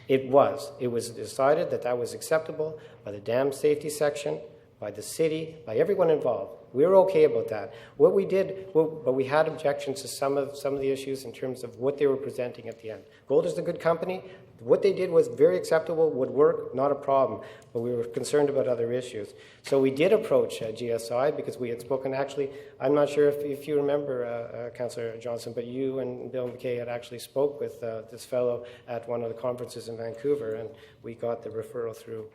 It was. It was decided that that was acceptable by the dam safety section, by the city, by everyone involved. We were okay about that. What we did, but we had objections to some of the issues in terms of what they were presenting at the end. Golder's a good company. What they did was very acceptable, would work, not a problem. But we were concerned about other issues. So we did approach GSI because we had spoken. Actually, I'm not sure if you remember, Councillor Johnson, but you and Bill McKay had actually spoke with this fellow at one of the conferences in Vancouver, and we got the referral through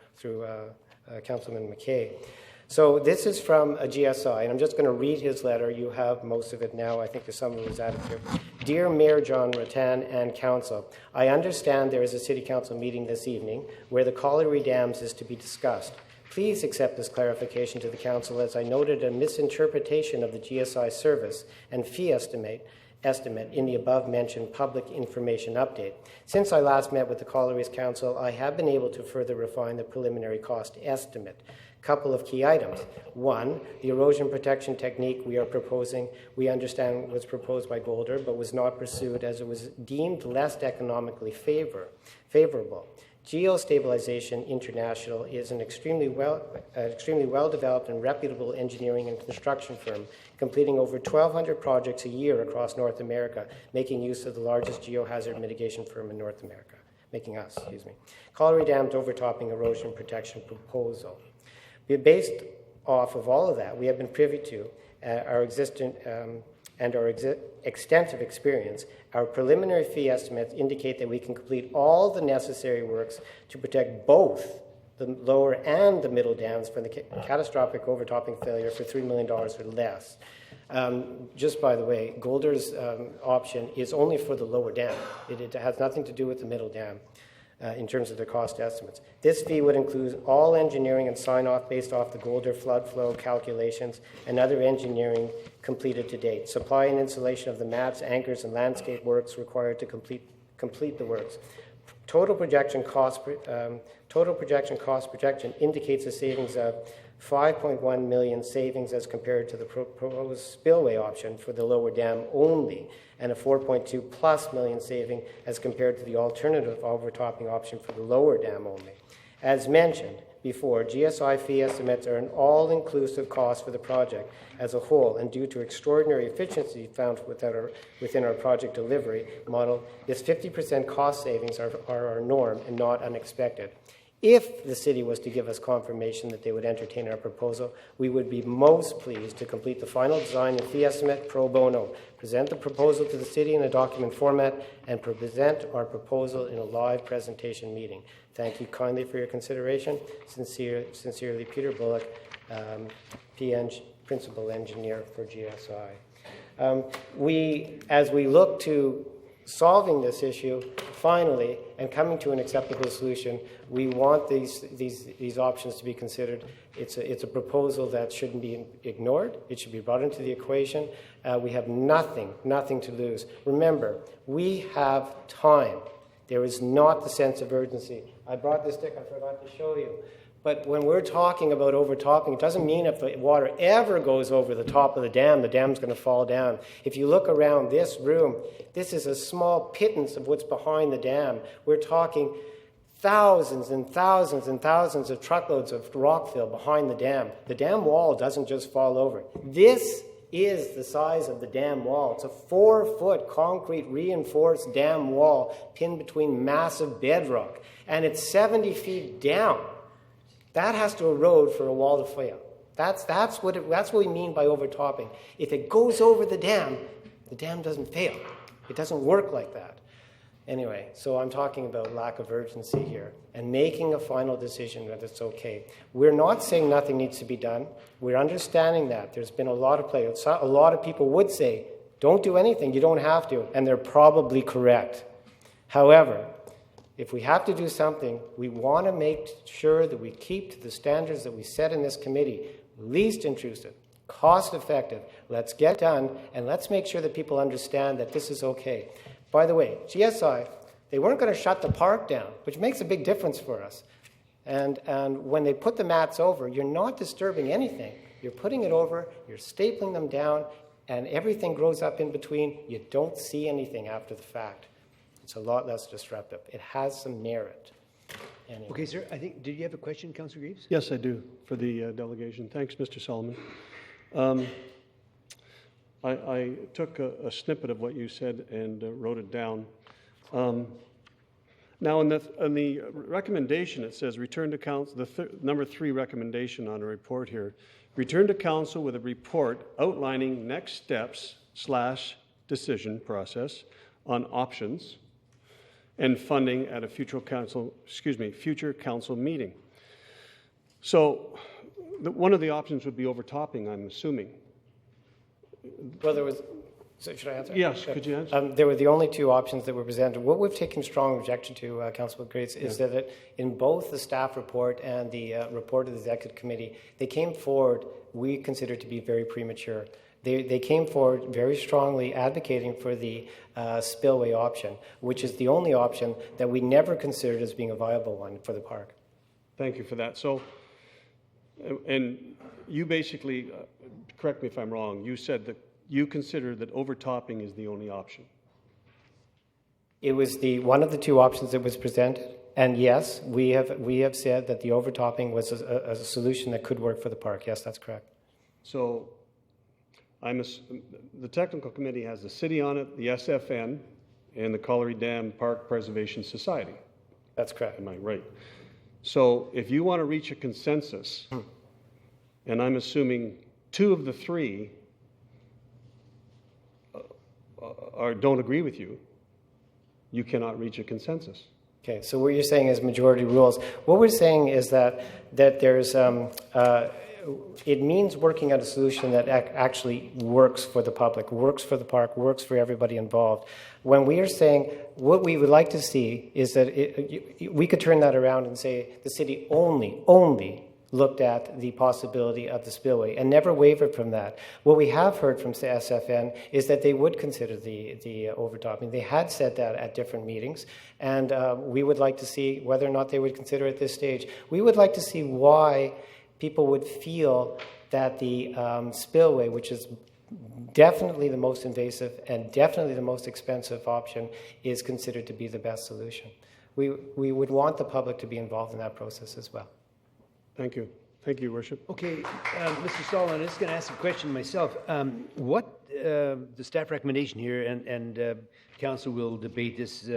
Councilman McKay. So this is from a GSI, and I'm just going to read his letter. You have most of it now. I think there's some of it was added here. Dear Mayor John Rattan and Council, I understand there is a City Council meeting this evening where the Colliery Dams is to be discussed. Please accept this clarification to the Council, as I noted a misinterpretation of the GSI service and fee estimate in the above-mentioned public information update. Since I last met with the Collieries Council, I have been able to further refine the preliminary cost estimate. Couple of key items. One, the erosion protection technique we are proposing, we understand was proposed by Golder, but was not pursued as it was deemed less economically favorable. Geostabilization International is an extremely well-developed and reputable engineering and construction firm, completing over 1,200 projects a year across North America, making use of the largest geohazard mitigation firm in North America, Colliery Dam's overtopping erosion protection proposal. Based off of all of that, we have been privy to our existing and our extensive experience. Our preliminary fee estimates indicate that we can complete all the necessary works to protect both the lower and the middle dams from the catastrophic overtopping failure for $3 million or less. Just by the way, Golder's option is only for the lower dam. It has nothing to do with the middle dam. In terms of their cost estimates. This fee would include all engineering and sign-off based off the Golder flood flow calculations and other engineering completed to date. Supply and installation of the mats, anchors, and landscape works required to complete the works. Total projection cost projection indicates a savings of 5.1 million savings as compared to the proposed spillway option for the lower dam only, and a 4.2 plus million saving as compared to the alternative overtopping option for the lower dam only. As mentioned before, GSI fee estimates are an all-inclusive cost for the project as a whole, and due to extraordinary efficiency found within our project delivery model, this 50% cost savings are our norm and not unexpected. If the city was to give us confirmation that they would entertain our proposal, we would be most pleased to complete the final design and fee estimate pro bono, present the proposal to the city in a document format, and present our proposal in a live presentation meeting. Thank you kindly for your consideration. Sincerely, Peter Bullock, Principal Engineer for GSI. As we look to solving this issue, finally, and coming to an acceptable solution, we want these options to be considered. It's a proposal that shouldn't be ignored. It should be brought into the equation. We have nothing to lose. Remember, we have time. There is not the sense of urgency. I brought this stick, I forgot to show you. But when we're talking about overtopping, it doesn't mean if the water ever goes over the top of the dam's going to fall down. If you look around this room, this is a small pittance of what's behind the dam. We're talking thousands and thousands and thousands of truckloads of rockfill behind the dam. The dam wall doesn't just fall over. This is the size of the dam wall. It's a 4-foot concrete reinforced dam wall pinned between massive bedrock, and it's 70 feet down. That has to erode for a wall to fail. That's what we mean by overtopping. If it goes over the dam doesn't fail. It doesn't work like that. Anyway, so I'm talking about lack of urgency here and making a final decision that it's okay. We're not saying nothing needs to be done. We're understanding that. There's been a lot of play. A lot of people would say, don't do anything, you don't have to, and they're probably correct. However, if we have to do something, we want to make sure that we keep to the standards that we set in this committee. Least intrusive, cost effective. Let's get done, and let's make sure that people understand that this is okay. By the way, GSI, they weren't going to shut the park down, which makes a big difference for us. And when they put the mats over, you're not disturbing anything. You're putting it over, you're stapling them down, and everything grows up in between. You don't see anything after the fact. It's a lot less disruptive. It has some merit. Anyway. Okay, sir, did you have a question, Councillor Greaves? Yes, I do, for the delegation. Thanks, Mr. Solomon. I took a snippet of what you said and wrote it down. Now, in the recommendation, it says return to council, number 3 recommendation on a report here, return to council with a report outlining next steps / decision process on options and funding at a future council meeting. So one of the options would be overtopping, I'm assuming. Well, there was... So should I answer? Yes, could you answer? There were the only 2 options that were presented. What we've taken strong objection to, Councilor Grace, is that in both the staff report and the report of the Executive Committee, they came forward, we consider to be very premature. They came forward very strongly advocating for the spillway option, which is the only option that we never considered as being a viable one for the park. Thank you for that. So, and you basically, correct me if I'm wrong, you said that you consider that overtopping is the only option. It was one of the 2 options that was presented, and yes, we have said that the overtopping was a solution that could work for the park. Yes, that's correct. So, the technical committee has the city on it, the SFN, and the Colliery Dam Park Preservation Society. That's correct. Am I right? So if you want to reach a consensus, and I'm assuming 2 of the 3 don't agree with you, you cannot reach a consensus. Okay, so what you're saying is majority rules. What we're saying is that there's it means working out a solution that actually works for the public, works for the park, works for everybody involved. When we are saying what we would like to see is that we could turn that around and say the city only looked at the possibility of the spillway and never wavered from that. What we have heard from the SFN is that they would consider the overtopping. They had said that at different meetings, and we would like to see whether or not they would consider it at this stage. We would like to see why people would feel that the spillway, which is definitely the most invasive and definitely the most expensive option, is considered to be the best solution. We would want the public to be involved in that process as well. Thank you. Thank you, Your Worship. Okay, Mr. Stahl, I'm just going to ask a question myself. What the staff recommendation here, and council will debate this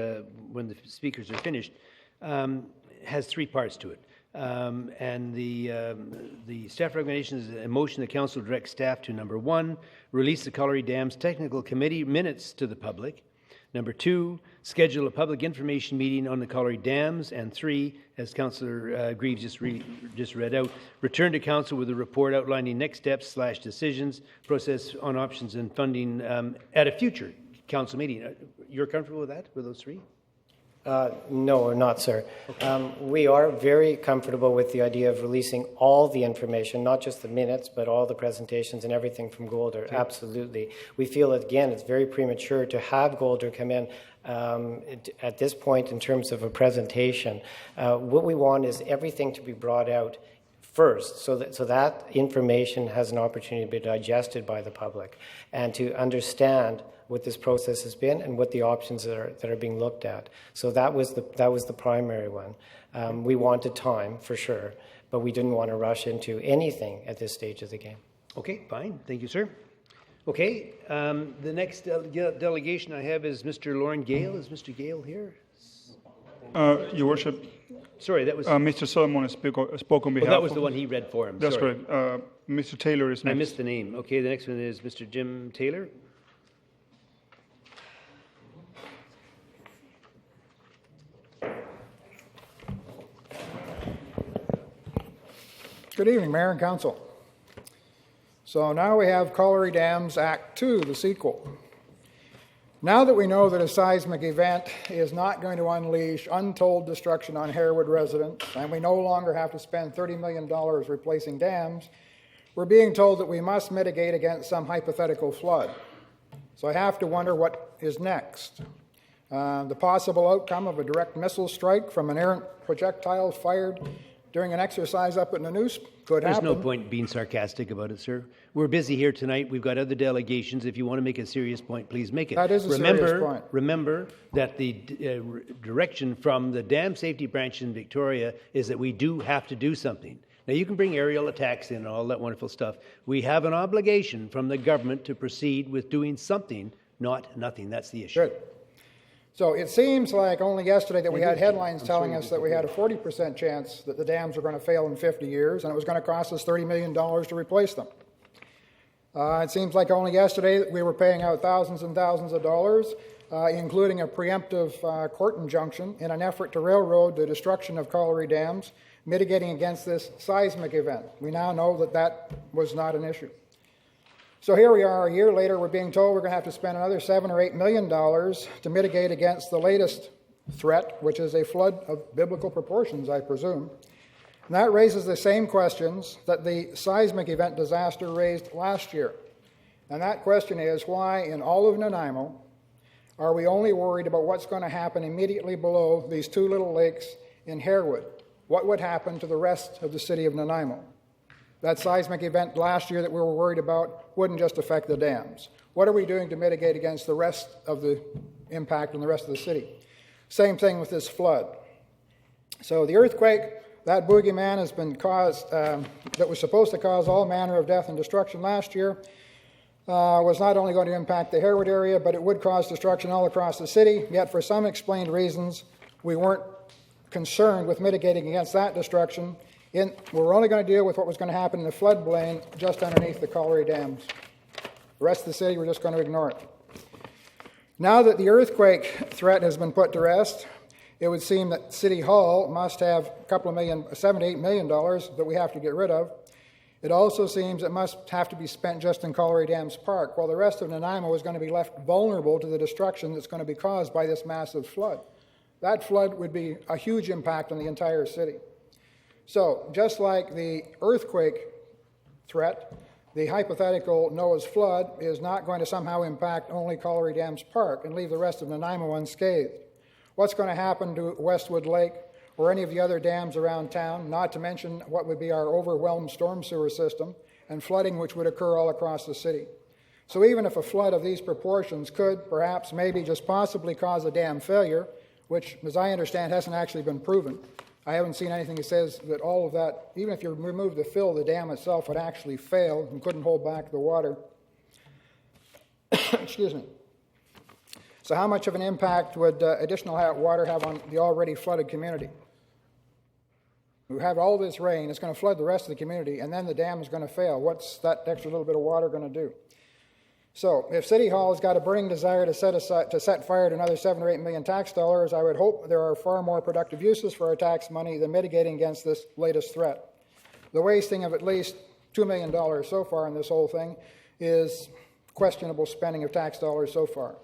when the speakers are finished, has three parts to it. And the staff recommendation is a motion the council directs staff to, number one, release the Colliery Dams Technical Committee minutes to the public. Number two, schedule a public information meeting on the Colliery Dams. And three, as Councillor Greaves just read out, return to council with a report outlining next steps / decisions, process on options and funding at a future council meeting. You're comfortable with that, with those three? No, we're not, sir. We are very comfortable with the idea of releasing all the information, not just the minutes, but all the presentations and everything from Golder. Okay. Absolutely. We feel, again, it's very premature to have Golder come in at this point in terms of a presentation. What we want is everything to be brought out first, so that information has an opportunity to be digested by the public and to understand what this process has been and what the options that are being looked at. So that was the primary one. We wanted time for sure, but we didn't want to rush into anything at this stage of the game. Okay, fine. Thank you, sir. Okay, the next delegation I have is Mr. Lauren Gale. Is Mr. Gale here? Your Worship. Sorry, that was... Mr. Solomon spoke on behalf of... that was the one he read for him. That's Sorry. correct. Mr. Taylor is next. I missed the name. Okay, the next one is Mr. Jim Taylor. Good evening, Mayor and Council. So now we have Colliery Dams Act 2, the sequel. Now that we know that a seismic event is not going to unleash untold destruction on Harewood residents, and we no longer have to spend $30 million replacing dams, we're being told that we must mitigate against some hypothetical flood. So I have to wonder what is next. The possible outcome of a direct missile strike from an errant projectile fired during an exercise up in the Neuse could happen. There's no point being sarcastic about it, sir. We're busy here tonight. We've got other delegations. If you want to make a serious point, please make it. That is a serious point. Remember that the direction from the Dam Safety Branch in Victoria is that we do have to do something. Now, you can bring aerial attacks in and all that wonderful stuff. We have an obligation from the government to proceed with doing something, not nothing. That's the issue. Good. So it seems like only yesterday that we had headlines telling us that we had a 40% chance that the dams were going to fail in 50 years, and it was going to cost us $30 million to replace them. It seems like only yesterday that we were paying out thousands and thousands of dollars, including a preemptive court injunction in an effort to railroad the destruction of colliery dams, mitigating against this seismic event. We now know that that was not an issue. So here we are a year later, we're being told we're going to have to spend another $7 or $8 million to mitigate against the latest threat, which is a flood of biblical proportions, I presume. And that raises the same questions that the seismic event disaster raised last year. And that question is, why in all of Nanaimo are we only worried about what's going to happen immediately below these two little lakes in Harewood? What would happen to the rest of the city of Nanaimo? That seismic event last year that we were worried about wouldn't just affect the dams. What are we doing to mitigate against the rest of the impact on the rest of the city? Same thing with this flood. So the earthquake, that boogeyman has been caused, that was supposed to cause all manner of death and destruction last year, was not only going to impact the Harewood area, but it would cause destruction all across the city. Yet for some explained reasons, we weren't concerned with mitigating against that destruction. We're only going to deal with what was going to happen in the floodplain just underneath the colliery dams. The rest of the city, we're just going to ignore it. Now that the earthquake threat has been put to rest, it would seem that City Hall must have a couple of million, $7 to $8 million that we have to get rid of. It also seems it must have to be spent just in Colliery Dams Park, while the rest of Nanaimo is going to be left vulnerable to the destruction that's going to be caused by this massive flood. That flood would be a huge impact on the entire city. So, just like the earthquake threat, the hypothetical Noah's flood is not going to somehow impact only Colliery Dams Park and leave the rest of Nanaimo unscathed. What's going to happen to Westwood Lake or any of the other dams around town, not to mention what would be our overwhelmed storm sewer system and flooding which would occur all across the city. So even if a flood of these proportions could, perhaps, maybe, just possibly cause a dam failure, which, as I understand, hasn't actually been proven. I haven't seen anything that says that all of that, even if you remove the fill, the dam itself would actually fail and couldn't hold back the water. Excuse me. So how much of an impact would additional water have on the already flooded community? We have all this rain, it's going to flood the rest of the community, and then the dam is going to fail. What's that extra little bit of water going to do? So if City Hall has got a burning desire to set fire to another $7 or $8 million tax dollars, I would hope there are far more productive uses for our tax money than mitigating against this latest threat. The wasting of at least $2 million so far in this whole thing is questionable spending of tax dollars so far.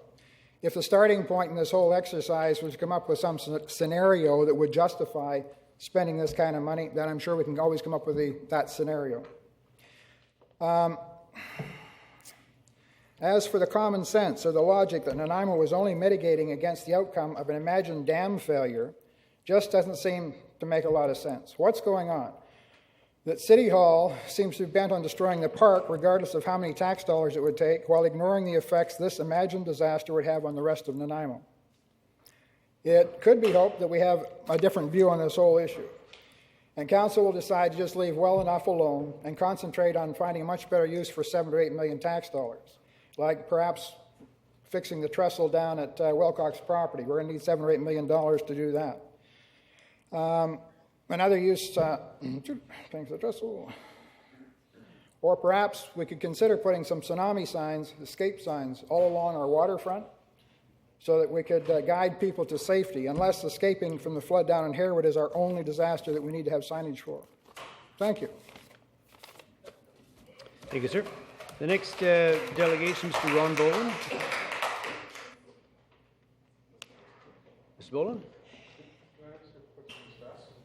If the starting point in this whole exercise was to come up with some scenario that would justify spending this kind of money, then I'm sure we can always come up with that scenario. As for the common sense or the logic that Nanaimo was only mitigating against the outcome of an imagined dam failure, just doesn't seem to make a lot of sense. What's going on? That City Hall seems to be bent on destroying the park regardless of how many tax dollars it would take, while ignoring the effects this imagined disaster would have on the rest of Nanaimo. It could be hoped that we have a different view on this whole issue, and Council will decide to just leave well enough alone and concentrate on finding a much better use for $7 or $8 million tax dollars, like perhaps fixing the trestle down at Wilcox property. We're going to need $7 or $8 million to do that. Another use, thanks for the trestle. Or perhaps we could consider putting some tsunami signs, escape signs, all along our waterfront so that we could guide people to safety, unless escaping from the flood down in Harewood is our only disaster that we need to have signage for. Thank you. Thank you, sir. The next delegation is to Ron Boland. Mr. Boland?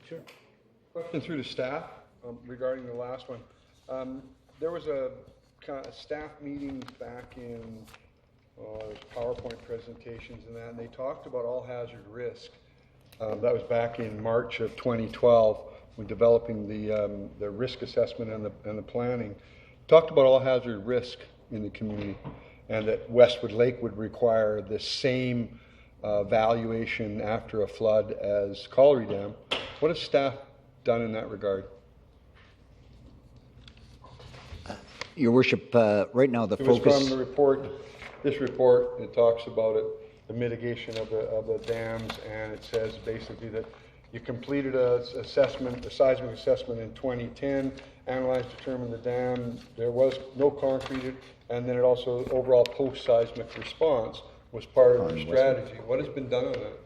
Sure. Question through to staff regarding the last one. There was a kind of staff meeting back in PowerPoint presentations and they talked about all hazard risk. That was back in March of 2012 when developing the risk assessment and the planning. Talked about all hazard risk in the community and that Westwood Lake would require the same valuation after a flood as Colliery Dam. What has staff done in that regard? Your Worship, right now the it was focus... from the report, this report, it talks about it, the mitigation of the dams, and it says basically that you completed a seismic assessment in 2010, analyzed, determined the dam, there was no concrete, and then it also, overall post-seismic response was part of your strategy. What has been done on that?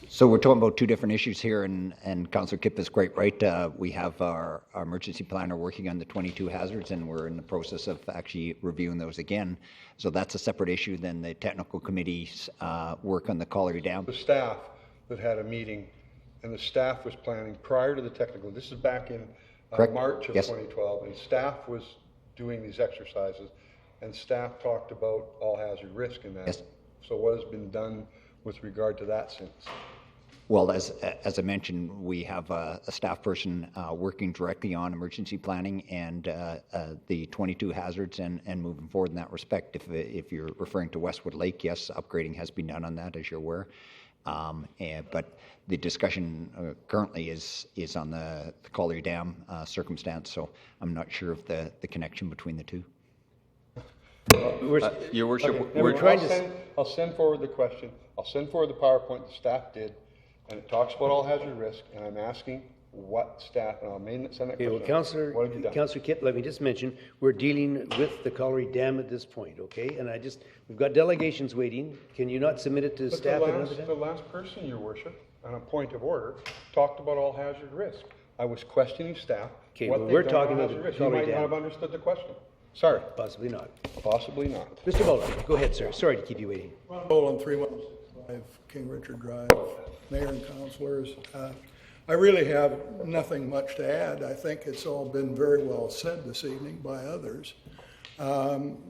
So we're talking about two different issues here, and Councillor Kipp is quite right. We have our emergency planner working on the 22 hazards, and we're in the process of actually reviewing those again. So that's a separate issue than the technical committee's work on the Colliery Dam. The staff that had a meeting, and the staff was planning prior to the technical. This is back in March of 2012, and staff was doing these exercises, and staff talked about all hazard risk in that. Yes. So what has been done with regard to that since? Well, as I mentioned, we have a staff person working directly on emergency planning and the 22 hazards and moving forward in that respect. If you're referring to Westwood Lake, yes, upgrading has been done on that, as you're aware. But the discussion currently is on the Colliery Dam circumstance, so I'm not sure of the connection between the two. Your Worship, Okay, we're trying I'll send forward the question. I'll send forward the PowerPoint the staff did, and it talks about all hazard risk, and I'm asking what staff, and I'll send that question. Well, Councillor Kipp, let me just mention, we're dealing with the Colliery Dam at this point, okay? And we've got delegations waiting. Can you not submit it to But staff at another time? the last person, Your Worship, on a point of order, talked about all hazard risk. I was questioning staff. Okay, what well, they've we're done talking on about hazard the risk. You Colliery might not Dam. have understood the question. Sorry. Possibly not. Possibly not. Mr. Bowler, go ahead, sir. Sorry to keep you waiting. Ron Boland, 3165 King Richard Drive, Mayor and Councilors. I really have nothing much to add. I think it's all been very well said this evening by others.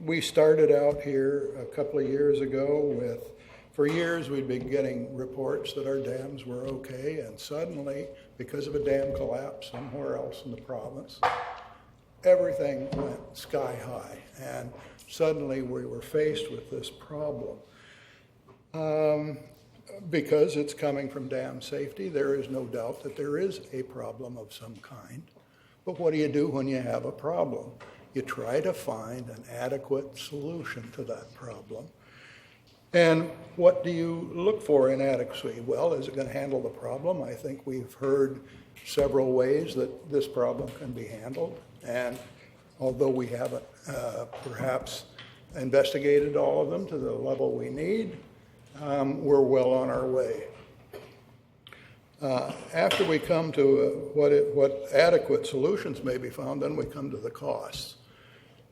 We started out here a couple of years ago with For years, we'd been getting reports that our dams were okay, and suddenly, because of a dam collapse somewhere else in the province, everything went sky high, and suddenly we were faced with this problem. Because it's coming from dam safety, there is no doubt that there is a problem of some kind. But what do you do when you have a problem? You try to find an adequate solution to that problem. And what do you look for in adequacy? Well, is it going to handle the problem? I think we've heard several ways that this problem can be handled. And although we haven't perhaps investigated all of them to the level we need, we're well on our way. After we come to what adequate solutions may be found, then we come to the costs.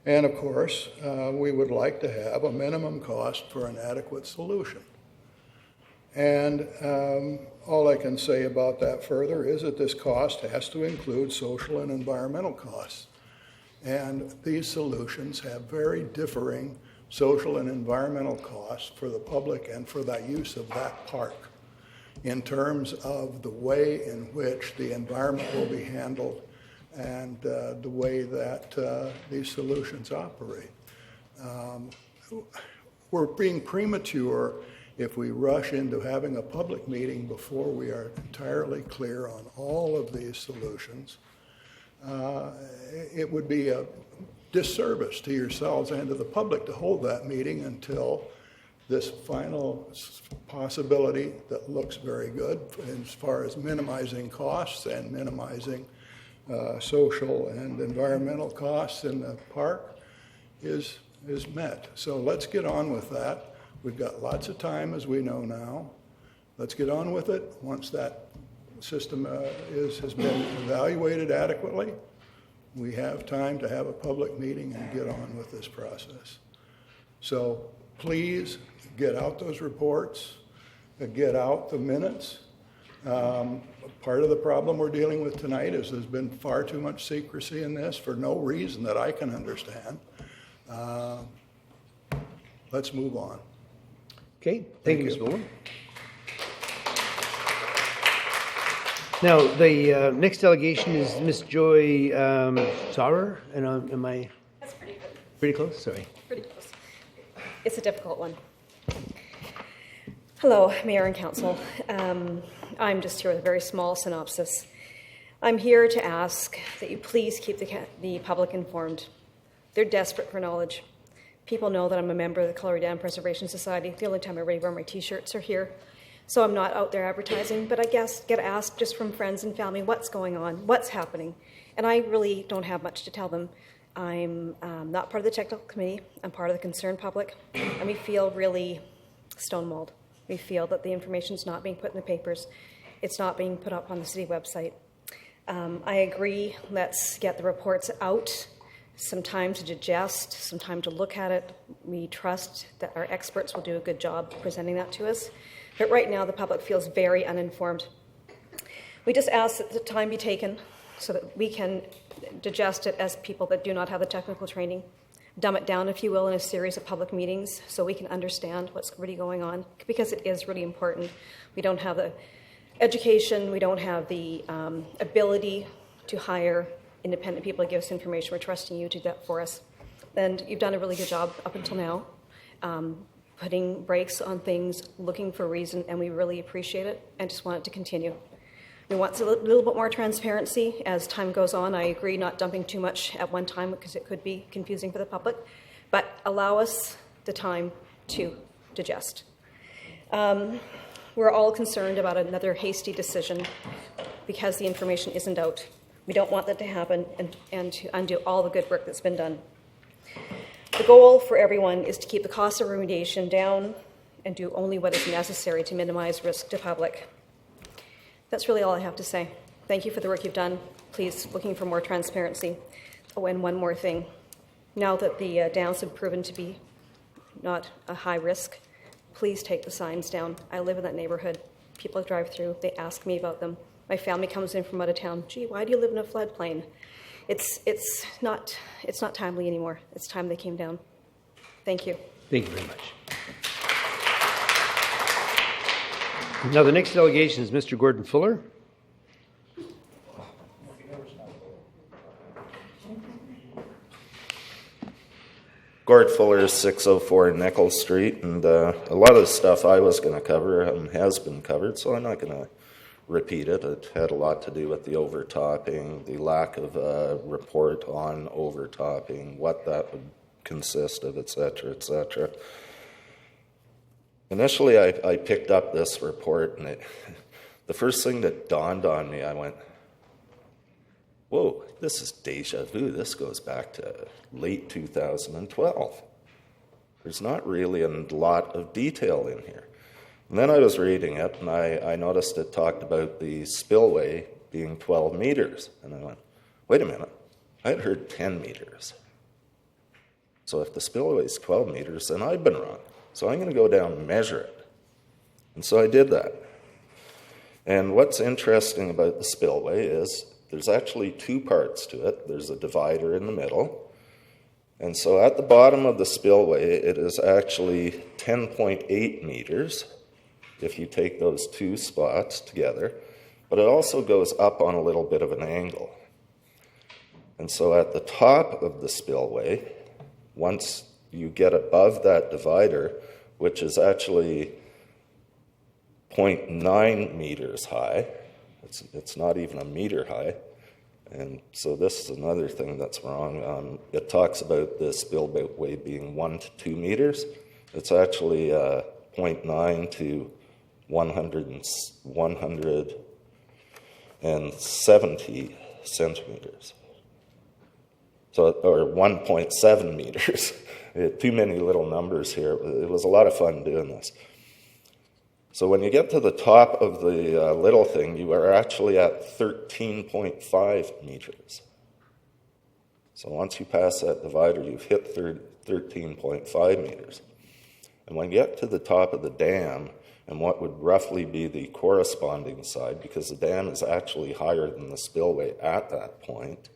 And of course, we would like to have a minimum cost for an adequate solution. And all I can say about that further is that this cost has to include social and environmental costs. And these solutions have very differing social and environmental costs for the public and for the use of that park in terms of the way in which the environment will be handled and the way that these solutions operate. We're being premature if we rush into having a public meeting before we are entirely clear on all of these solutions. It would be a disservice to yourselves and to the public to hold that meeting until this final possibility that looks very good as far as minimizing costs and minimizing social and environmental costs in the park is met. So let's get on with that. We've got lots of time, as we know now. Let's get on with it. Once that system has been evaluated adequately, we have time to have a public meeting and get on with this process. So please get out those reports, get out the minutes. Part of the problem we're dealing with tonight is there's been far too much secrecy in this for no reason that I can understand. Let's move on. Okay, thank you, Mr. Bowman. Now, the next delegation is Ms. Joy Sauer, and am I? That's pretty good. Pretty close? Sorry. Pretty close. It's a difficult one. Hello, Mayor and Council. I'm just here with a very small synopsis. I'm here to ask that you please keep the public informed. They're desperate for knowledge. People know that I'm a member of the Colliery Dam Preservation Society. The only time I really wear my T-shirts are here. So I'm not out there advertising, but I guess get asked just from friends and family what's going on, what's happening. And I really don't have much to tell them. I'm not part of the technical committee. I'm part of the concerned public. And we feel really stonewalled. We feel that the information's not being put in the papers. It's not being put up on the city website. I agree, let's get the reports out, some time to digest, some time to look at it. We trust that our experts will do a good job presenting that to us. But right now, the public feels very uninformed. We just ask that the time be taken so that we can digest it as people that do not have the technical training, dumb it down, if you will, in a series of public meetings so we can understand what's really going on, because it is really important. We don't have the education, we don't have the ability to hire independent people to give us information. We're trusting you to do that for us. And you've done a really good job up until now, putting brakes on things, looking for reason, and we really appreciate it and just want it to continue. We want a little bit more transparency as time goes on. I agree, not dumping too much at one time because it could be confusing for the public, but allow us the time to digest. We're all concerned about another hasty decision because the information isn't out. We don't want that to happen and to undo all the good work that's been done. The goal for everyone is to keep the cost of remediation down and do only what is necessary to minimize risk to public. That's really all I have to say. Thank you for the work you've done. Please, looking for more transparency. Oh, and one more thing. Now that the dams have proven to be not a high risk, please take the signs down. I live in that neighborhood. People drive through, they ask me about them. My family comes in from out of town. Gee, why do you live in a floodplain? It's not timely anymore. It's time they came down. Thank you. Thank you very much. Now, the next delegation is Mr. Gordon Fuller. Gord Fuller, 604 Nichols Street, and a lot of the stuff I was going to cover has been covered, so I'm not going to repeat it. It had a lot to do with the overtopping, the lack of a report on overtopping, what that would consist of, etc., etc. Initially, I picked up this report, and the first thing that dawned on me, I went, whoa, this is deja vu. This goes back to late 2012. There's not really a lot of detail in here. And then I was reading it, and I noticed it talked about the spillway being 12 meters. And I went, wait a minute, I had heard 10 meters. So if the spillway is 12 meters, then I've been wrong. So I'm going to go down and measure it. And so I did that. And what's interesting about the spillway is there's actually two parts to it. There's a divider in the middle. And so at the bottom of the spillway, it is actually 10.8 meters if you take those two spots together. But it also goes up on a little bit of an angle. And so at the top of the spillway, once you get above that divider, which is actually 0.9 meters high, it's not even a meter high, and so this is another thing that's wrong. It talks about the spillway being 1 to 2 meters. It's actually 0.9 to 170 centimeters. So, or 1.7 meters. Too many little numbers here. It was a lot of fun doing this. So when you get to the top of the little thing, you are actually at 13.5 meters. So once you pass that divider, you've hit 13.5 meters. And when you get to the top of the dam, and what would roughly be the corresponding side, because the dam is actually higher than the spillway at that point,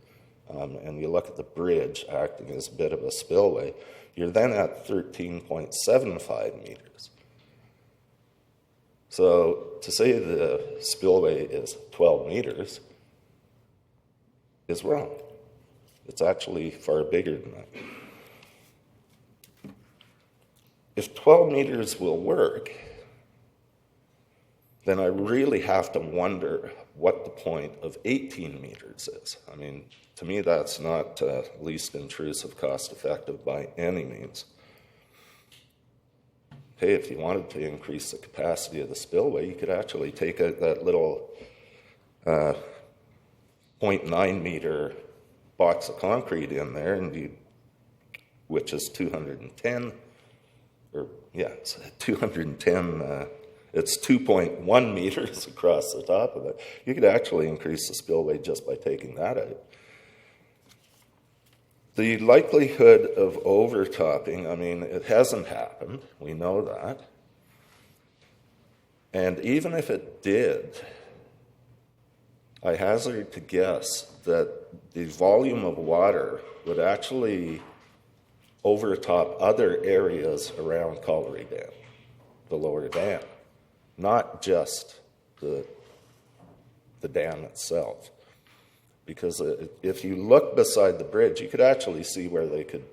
and you look at the bridge acting as a bit of a spillway, you're then at 13.75 meters. So to say the spillway is 12 meters is wrong. It's actually far bigger than that. If 12 meters will work, then I really have to wonder what the point of 18 meters is. I mean, to me, that's not least intrusive, cost-effective by any means. Hey, if you wanted to increase the capacity of the spillway, you could actually take out that little 0.9 meter box of concrete in there, and which is 210, or yeah, it's 210. It's 2.1 meters across the top of it. You could actually increase the spillway just by taking that out. The likelihood of overtopping, I mean, it hasn't happened. We know that. And even if it did, I hazard to guess that the volume of water would actually overtop other areas around Colliery Dam, the lower dam, not just the dam itself. Because if you look beside the bridge, you could actually see where they could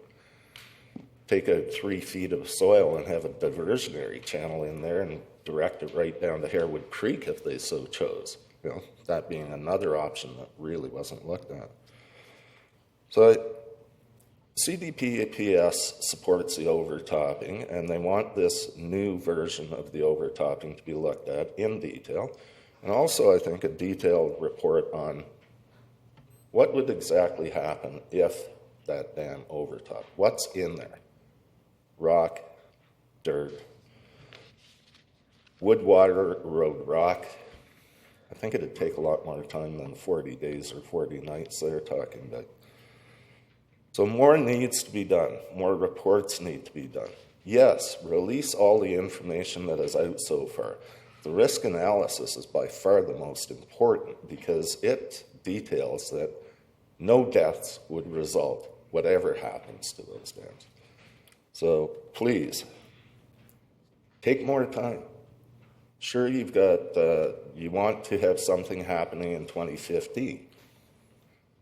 take out 3 feet of soil and have a diversionary channel in there and direct it right down to Harewood Creek if they so chose. You know, that being another option that really wasn't looked at. So CDPPS supports the overtopping, and they want this new version of the overtopping to be looked at in detail. And also, I think, a detailed report on what would exactly happen if that dam overtopped. What's in there? Rock, dirt, wood, water, erode rock. I think it'd take a lot more time than 40 days or 40 nights they're talking about. So more needs to be done. More reports need to be done. Yes, release all the information that is out so far. The risk analysis is by far the most important because it details that no deaths would result, whatever happens to those dams. So please, take more time. Sure, you've got, you want to have something happening in 2015.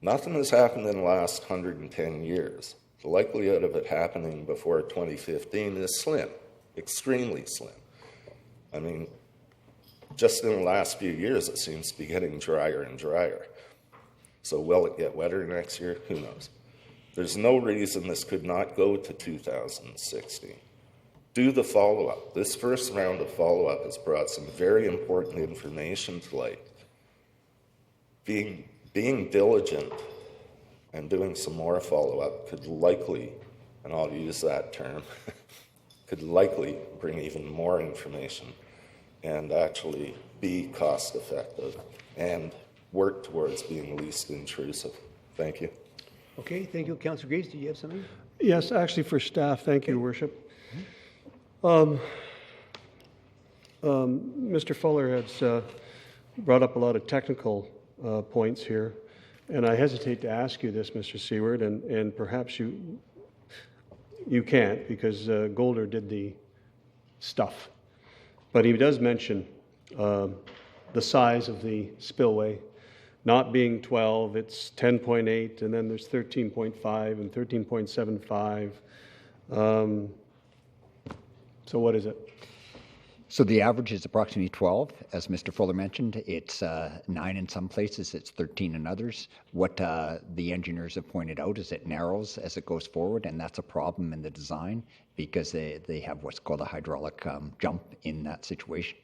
Nothing has happened in the last 110 years. The likelihood of it happening before 2015 is slim, extremely slim. I mean, just in the last few years, it seems to be getting drier and drier. So will it get wetter next year? Who knows? There's no reason this could not go to 2016. Do the follow-up. This first round of follow-up has brought some very important information to light. Being diligent and doing some more follow-up could likely, and I'll use that term, could likely bring even more information and actually be cost-effective and work towards being least intrusive. Thank you. Okay, thank you. Councillor Graves, do you have something? Yes, actually for staff, thank you, Your Worship. Mr. Fuller has brought up a lot of technical points here, and I hesitate to ask you this, Mr. Seward, and perhaps you can't because Golder did the stuff. But he does mention the size of the spillway not being 12, it's 10.8, and then there's 13.5 and 13.75. So what is it? So the average is approximately 12, as Mr. Fuller mentioned. It's 9 in some places, it's 13 in others. What the engineers have pointed out is it narrows as it goes forward, and that's a problem in the design because they have what's called a hydraulic jump in that situation.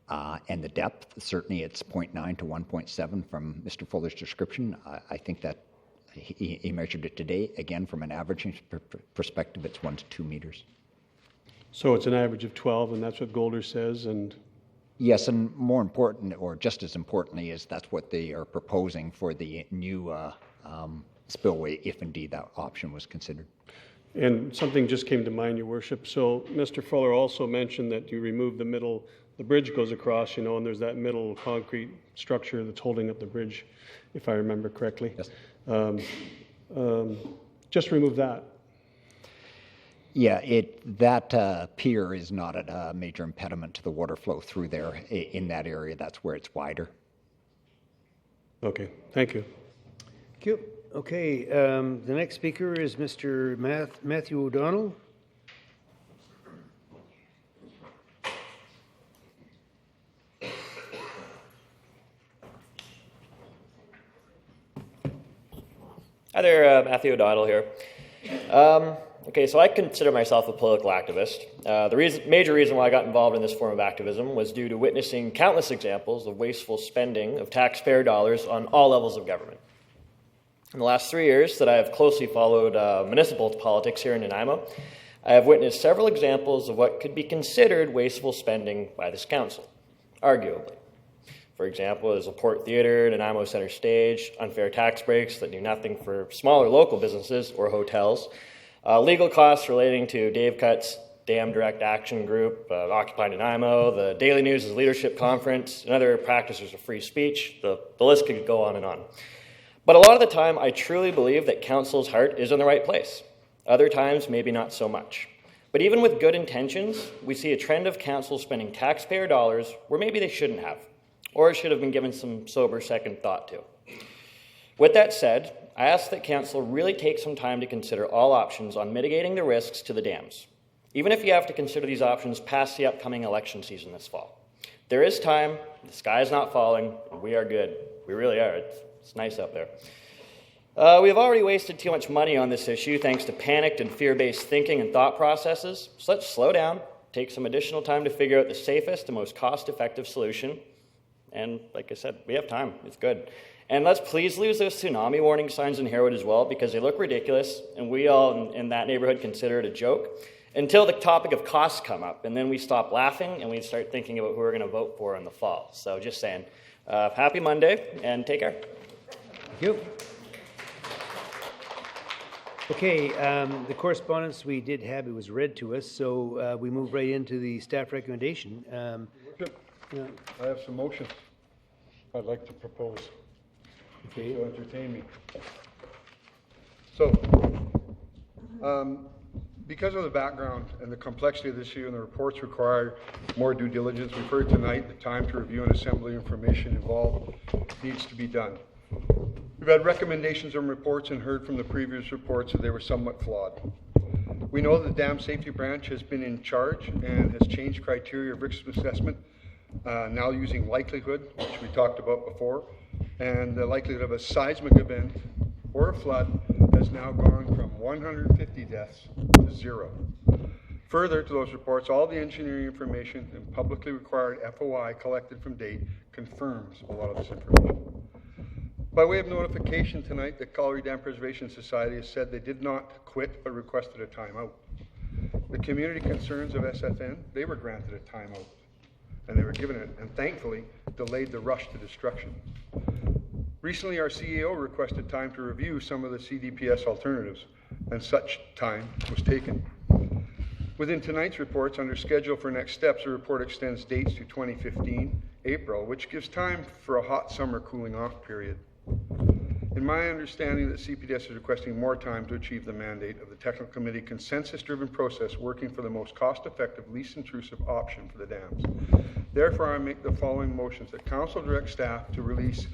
And the depth, certainly it's 0.9 to 1.7 from Mr. Fuller's description. I think that he measured it today. Again, from an averaging perspective, it's 1 to 2 meters. So it's an average of 12, and that's what Golder says, and... Yes, and more important, or just as importantly, is that's what they are proposing for the new spillway, if indeed that option was considered. And something just came to mind, Your Worship. So Mr. Fuller also mentioned that you remove the middle, the bridge goes across, you know, and there's that middle concrete structure that's holding up the bridge, if I remember correctly. Yes. Just remove that. Yeah, that pier is not a major impediment to the water flow through there in that area. That's where it's wider. Okay, thank you. Thank you. Okay, the next speaker is Mr. Matthew O'Donnell. Hi there, Matthew O'Donnell here. Okay, so I consider myself a political activist. The major reason why I got involved in this form of activism was due to witnessing countless examples of wasteful spending of taxpayer dollars on all levels of government. In the last 3 years that I have closely followed municipal politics here in Nanaimo, I have witnessed several examples of what could be considered wasteful spending by this council, arguably. For example, there's a Port Theatre, Nanaimo Centre Stage, unfair tax breaks that do nothing for smaller local businesses or hotels, legal costs relating to Dave Cutt's Dam Direct Action Group, Occupy Nanaimo, the Daily News' Leadership Conference, and other practices of free speech. The list could go on and on. But a lot of the time, I truly believe that council's heart is in the right place. Other times, maybe not so much. But even with good intentions, we see a trend of council spending taxpayer dollars where maybe they shouldn't have, or should have been given some sober second thought to. With that said, I ask that council really take some time to consider all options on mitigating the risks to the dams, even if you have to consider these options past the upcoming election season this fall. There is time, the sky is not falling, and we are good. We really are. It's nice out there. We have already wasted too much money on this issue thanks to panicked and fear-based thinking and thought processes, so let's slow down, take some additional time to figure out the safest and most cost-effective solution. And like I said, we have time. It's good. And let's please lose those tsunami warning signs in Harewood as well, because they look ridiculous, and we all in that neighborhood consider it a joke, until the topic of costs come up, and then we stop laughing, and we start thinking about who we're going to vote for in the fall. So just saying, happy Monday, and take care. Thank you. Okay, the correspondence we did have, it was read to us, so we move right into the staff recommendation. I have some motions I'd like to propose. Okay. To entertain me. So, Because of the background and the complexity of this issue and the reports require more due diligence, we've heard tonight the time to review and assemble the information involved needs to be done. We've had recommendations and reports and heard from the previous reports that they were somewhat flawed. We know the Dam Safety Branch has been in charge and has changed criteria of risk assessment, now using likelihood, which we talked about before, and the likelihood of a seismic event or a flood has now gone from 150 deaths to 0. Further to those reports, all the engineering information and publicly required FOI collected from date confirms a lot of this information. By way of notification tonight, the Colliery Dam Preservation Society has said they did not quit but requested a timeout. The community concerns of SFN, they were granted a timeout, and they were given it, and thankfully delayed the rush to destruction. Recently, our CEO requested time to review some of the CDPS alternatives, and such time was taken. Within tonight's reports, under schedule for next steps, the report extends dates to 2015, April, which gives time for a hot summer cooling off period. In my understanding that CPDS is requesting more time to achieve the mandate of the Technical Committee consensus-driven process working for the most cost-effective, least intrusive option for the dams. Therefore, I make the following motions that Council direct staff to release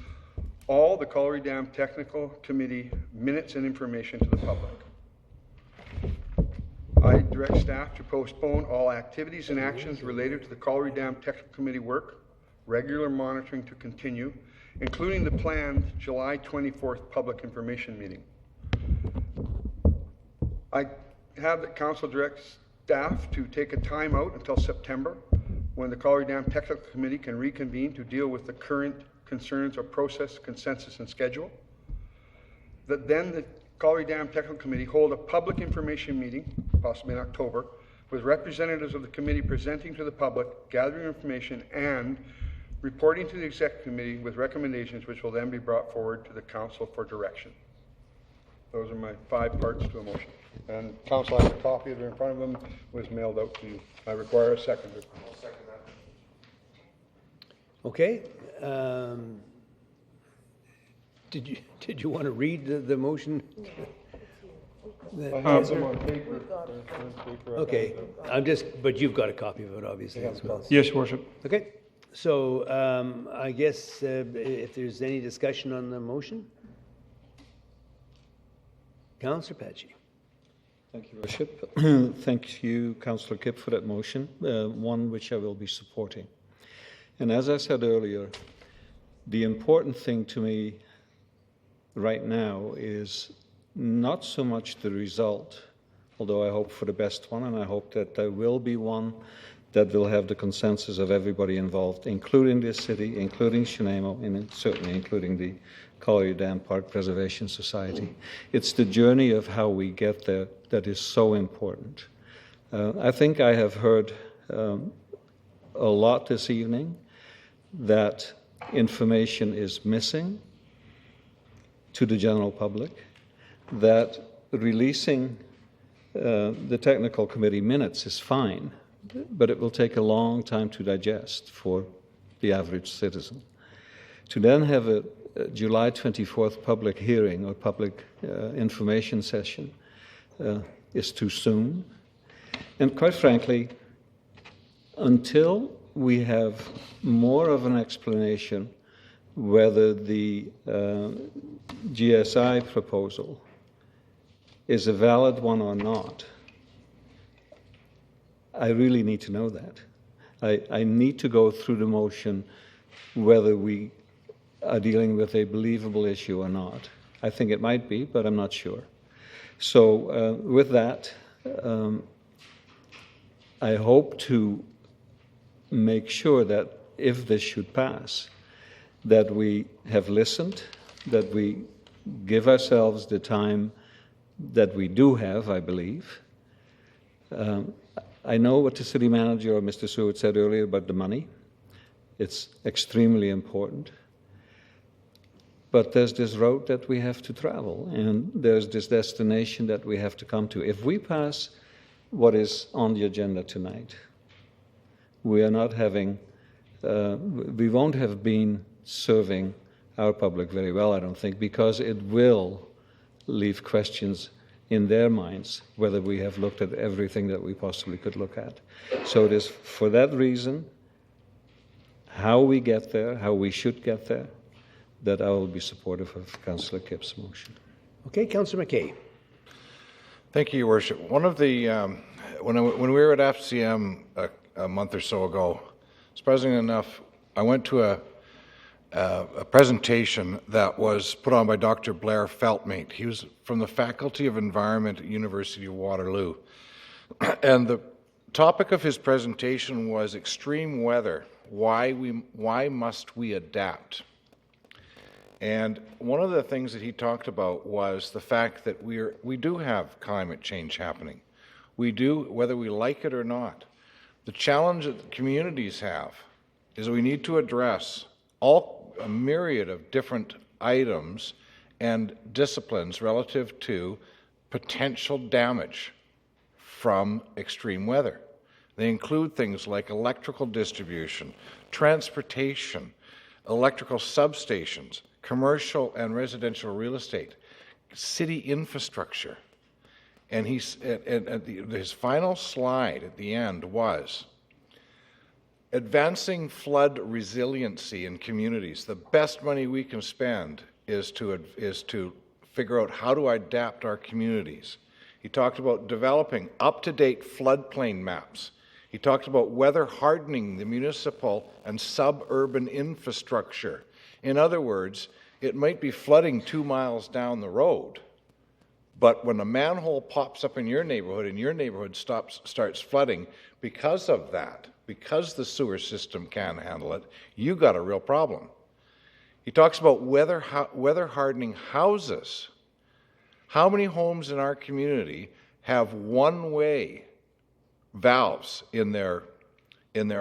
all the Colliery Dam Technical Committee minutes and information to the public. I direct staff to postpone all activities and actions related to the Colliery Dam Technical Committee work, regular monitoring to continue, including the planned July 24th public information meeting. I have that Council directs staff to take a time out until September, when the Colliery Dam Technical Committee can reconvene to deal with the current concerns of process, consensus, and schedule. That then the Colliery Dam Technical Committee hold a public information meeting, possibly in October, with representatives of the committee presenting to the public, gathering information, and reporting to the Executive Committee with recommendations which will then be brought forward to the Council for direction. Those are my 5 parts to a motion. And Council has a copy of it in front of them, was mailed out to you. I require a seconder. I'll second that. Okay. Did you want to read the motion? Okay, but you've got a copy of it, obviously, as well. Yes, Worship. Okay, so I guess if there's any discussion on the motion? Councillor Pachi. Thank you, Worship. Thank you, Councillor Kipp, for that motion, one which I will be supporting. And as I said earlier, the important thing to me right now is not so much the result, although I hope for the best one, and I hope that there will be one that will have the consensus of everybody involved, including this city, including Chenemo, and certainly including the Colliery Dam Park Preservation Society. It's the journey of how we get there that is so important. I think I have heard a lot this evening that information is missing to the general public, that releasing the technical committee minutes is fine, but it will take a long time to digest for the average citizen. To then have a July 24th public hearing or public information session is too soon. And quite frankly, until we have more of an explanation whether the GSI proposal is a valid one or not, I really need to know that. I need to go through the motion whether we are dealing with a believable issue or not. I think it might be, but I'm not sure. So with that, I hope to make sure that if this should pass, that we have listened, that we give ourselves the time that we do have, I believe. I know what the city manager or Mr. Seward said earlier about the money. It's extremely important. But there's this road that we have to travel, and there's this destination that we have to come to. If we pass what is on the agenda tonight, we are not having, we won't have been serving our public very well, I don't think, because it will leave questions in their minds whether we have looked at everything that we possibly could look at. So it is for that reason, how we get there, how we should get there, that I will be supportive of Councillor Kipp's motion. Okay, Councillor McKay. Thank you, Your Worship. One of the, when we were at FCM a month or so ago, surprisingly enough, I went to a presentation that was put on by Dr. Blair Feltmate. He was from the Faculty of Environment at University of Waterloo. And the topic of his presentation was extreme weather. Why must we adapt? And one of the things that he talked about was the fact that we do have climate change happening. We do, whether we like it or not. The challenge that the communities have is we need to address a myriad of different items and disciplines relative to potential damage from extreme weather. They include things like electrical distribution, transportation, electrical substations, commercial and residential real estate, city infrastructure. And his final slide at the end was advancing flood resiliency in communities. The best money we can spend is to figure out how to adapt our communities. He talked about developing up-to-date floodplain maps. He talked about weather hardening the municipal and suburban infrastructure. In other words, it might be flooding 2 miles down the road, but when a manhole pops up in your neighborhood and your neighborhood starts flooding because of that, because the sewer system can't handle it, you got a real problem. He talks about weather hardening houses. How many homes in our community have one-way valves in their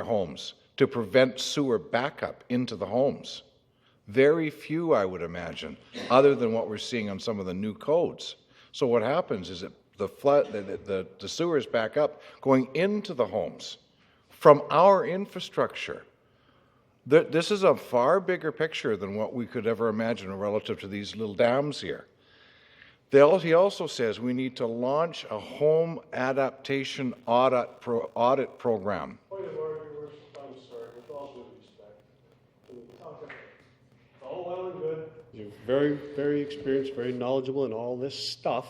homes to prevent sewer backup into the homes? Very few, I would imagine, other than what we're seeing on some of the new codes. So what happens is that the sewers back up going into the homes from our infrastructure. This is a far bigger picture than what we could ever imagine relative to these little dams here. He also says we need to launch a home adaptation audit program. Point of order, Your Worship, I'm sorry, with all due respect. Okay. All well and good. You're very, very experienced, very knowledgeable in all this stuff.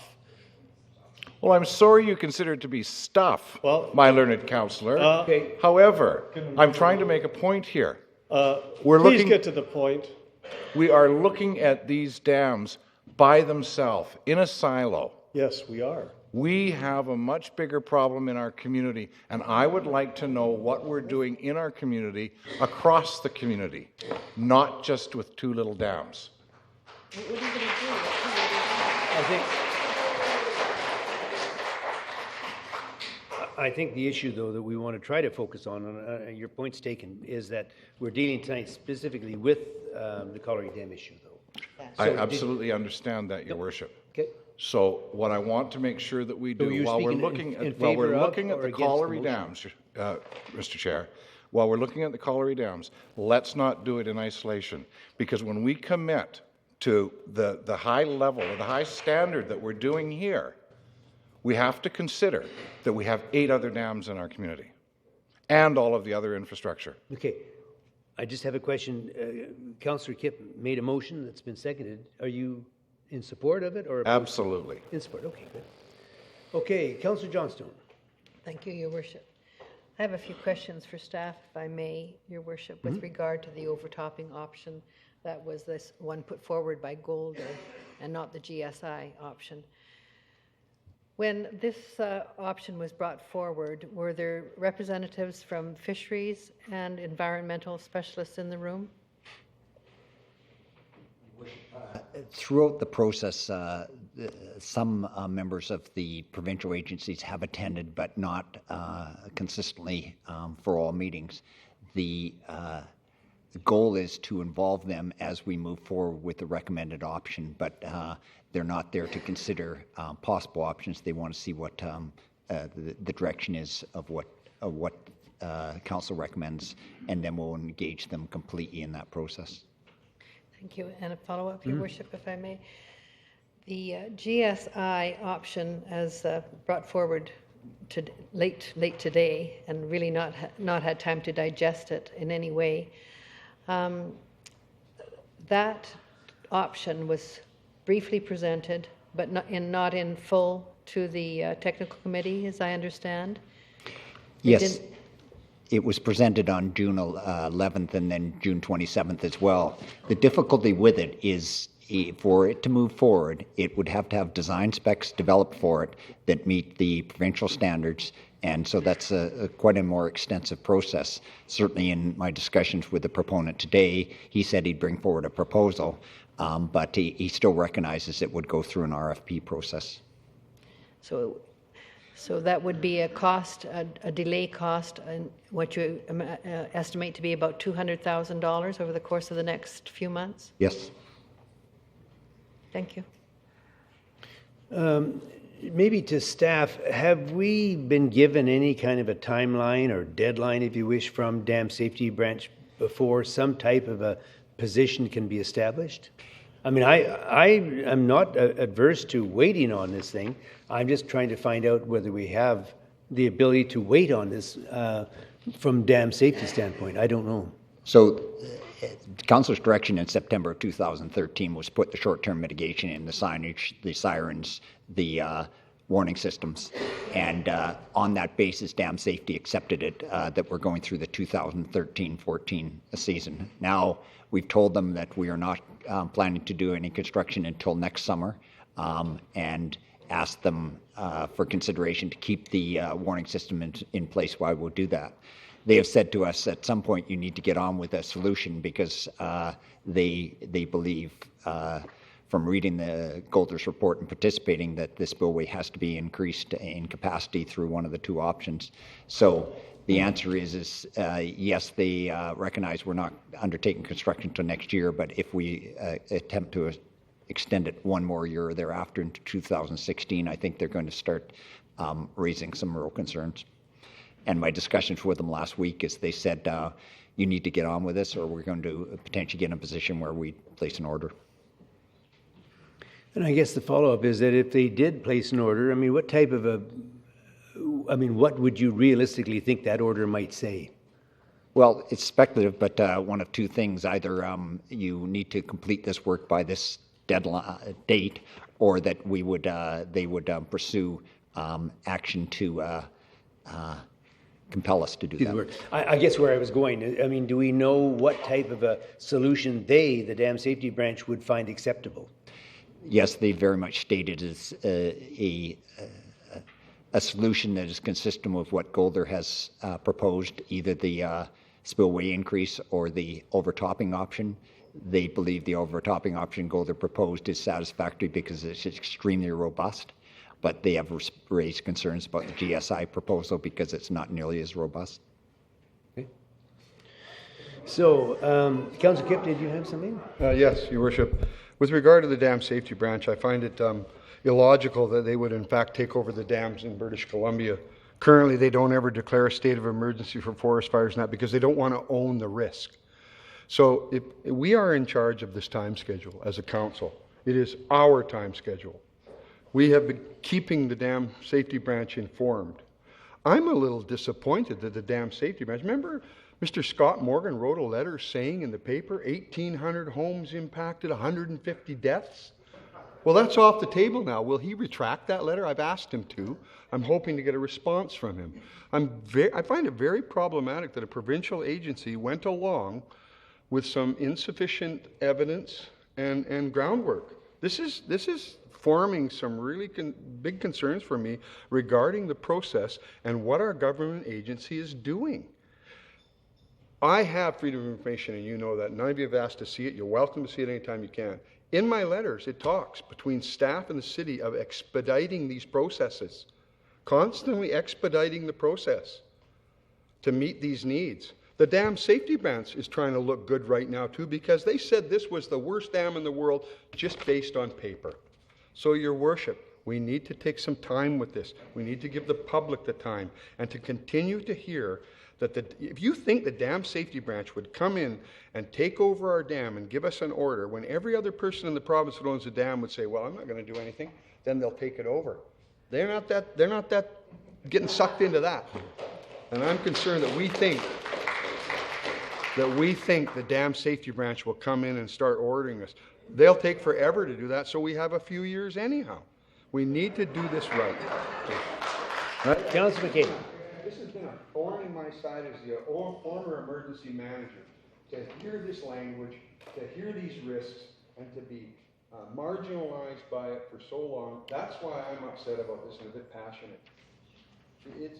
Well, I'm sorry you consider it to be stuff, my learned counselor. Okay. However, I'm trying to make a point here. Please get to the point. We are looking at these dams by themselves, in a silo. Yes, we are. We have a much bigger problem in our community, and I would like to know what we're doing in our community, across the community, not just with 2 little dams. What are you going to do? I think the issue, though, that we want to try to focus on, and your point's taken, is that we're dealing tonight specifically with the Colliery Dam issue, though. I absolutely understand that, Your Worship. Okay. So what I want to make sure that we do, you're while we're speaking looking in at, while we're favour of looking at or the against the Colliery motion? Dams, Mr. Chair, while we're looking at the Colliery Dams, let's not do it in isolation, because when we commit to the high level or the high standard that we're doing here, we have to consider that we have 8 other dams in our community and all of the other infrastructure. Okay. I just have a question. Councillor Kipp made a motion that's been seconded. Are you in support of it or opposed? Absolutely. In support. Okay, good. Okay, Councillor Johnstone. Thank you, Your Worship. I have a few questions for staff, if I may, Your Worship, with regard to the overtopping option. That was this one put forward by Golder and not the GSI option. When this option was brought forward, were there representatives from fisheries and environmental specialists in the room? Throughout the process, some members of the provincial agencies have attended, but not consistently for all meetings. The goal is to involve them as we move forward with the recommended option, but they're not there to consider possible options. They want to see what the direction is of what council recommends, and then we'll engage them completely in that process. Thank you. And a follow-up, Your Worship, if I may. The GSI option, as brought forward late today, and really not had time to digest it in any way. That option was briefly presented, but not in full to the technical committee, as I understand. Yes, it was presented on June 11th and then June 27th as well. The difficulty with it is, for it to move forward, it would have to have design specs developed for it that meet the provincial standards, and so that's quite a more extensive process. Certainly in my discussions with the proponent today, he said he'd bring forward a proposal, but he still recognizes it would go through an RFP process. So that would be a cost, a delay cost, and what you estimate to be about $200,000 over the course of the next few months? Yes. Thank you. Maybe to staff, have we been given any kind of a timeline or deadline, if you wish, from Dam Safety Branch before some type of a position can be established? I mean, I am not adverse to waiting on this thing. I'm just trying to find out whether we have the ability to wait on this from dam safety standpoint. I don't know. So Council's direction in September of 2013 was put the short-term mitigation in, the signage, the sirens, the warning systems, and on that basis, Dam Safety accepted it, that we're going through the 2013-14 season. Now, we've told them that we are not planning to do any construction until next summer, and asked them for consideration to keep the warning system in place while we'll do that. They have said to us at some point you need to get on with a solution because they believe from reading the Golders report and participating that this spillway has to be increased in capacity through one of the two options. So the answer is yes, they recognize we're not undertaking construction until next year, but if we attempt to extend it one more year thereafter into 2016, I think they're going to start raising some real concerns. And my discussions with them last week is they said, you need to get on with this or we're going to potentially get in a position where we place an order. And I guess the follow-up is that if they did place an order, I mean, what type of what would you realistically think that order might say? Well, it's speculative, but one of two things. Either you need to complete this work by this deadline date, or that they would pursue action to compel us to do that. I guess where I was going, I mean, do we know what type of a solution the Dam Safety Branch, would find acceptable? Yes, they very much stated as a solution that is consistent with what Golder has proposed, either the spillway increase or the overtopping option. They believe the overtopping option Golder proposed is satisfactory because it's extremely robust, but they have raised concerns about the GSI proposal because it's not nearly as robust. Okay. So, Councillor Kipp, did you have something? Yes, Your Worship. With regard to the Dam Safety Branch, I find it illogical that they would in fact take over the dams in British Columbia. Currently, they don't ever declare a state of emergency for forest fires and that because they don't want to own the risk. So if we are in charge of this time schedule as a council. It is our time schedule. We have been keeping the Dam Safety Branch informed. I'm a little disappointed that the Dam Safety Branch, remember Mr. Scott Morgan wrote a letter saying in the paper 1,800 homes impacted, 150 deaths? Well, that's off the table now. Will he retract that letter? I've asked him to. I'm hoping to get a response from him. I find it very problematic that a provincial agency went along with some insufficient evidence and groundwork. This is forming some really big concerns for me regarding the process and what our government agency is doing. I have freedom of information, and you know that. None of you have asked to see it. You're welcome to see it anytime you can. In my letters, it talks between staff and the city of expediting these processes, constantly expediting the process to meet these needs. The Dam Safety Branch is trying to look good right now, too, because they said this was the worst dam in the world just based on paper. So, Your Worship, we need to take some time with this. We need to give the public the time and to continue to hear that if you think the dam safety branch would come in and take over our dam and give us an order when every other person in the province that owns a dam would say, well, I'm not going to do anything, then they'll take it over. They're not that getting sucked into that. And I'm concerned that we think the dam safety branch will come in and start ordering us. They'll take forever to do that, so we have a few years anyhow. We need to do this right. Councillor McCabe. This has been a thorn in my side as the former emergency manager, to hear this language, to hear these risks, and to be marginalized by it for so long. That's why I'm upset about this and a bit passionate. It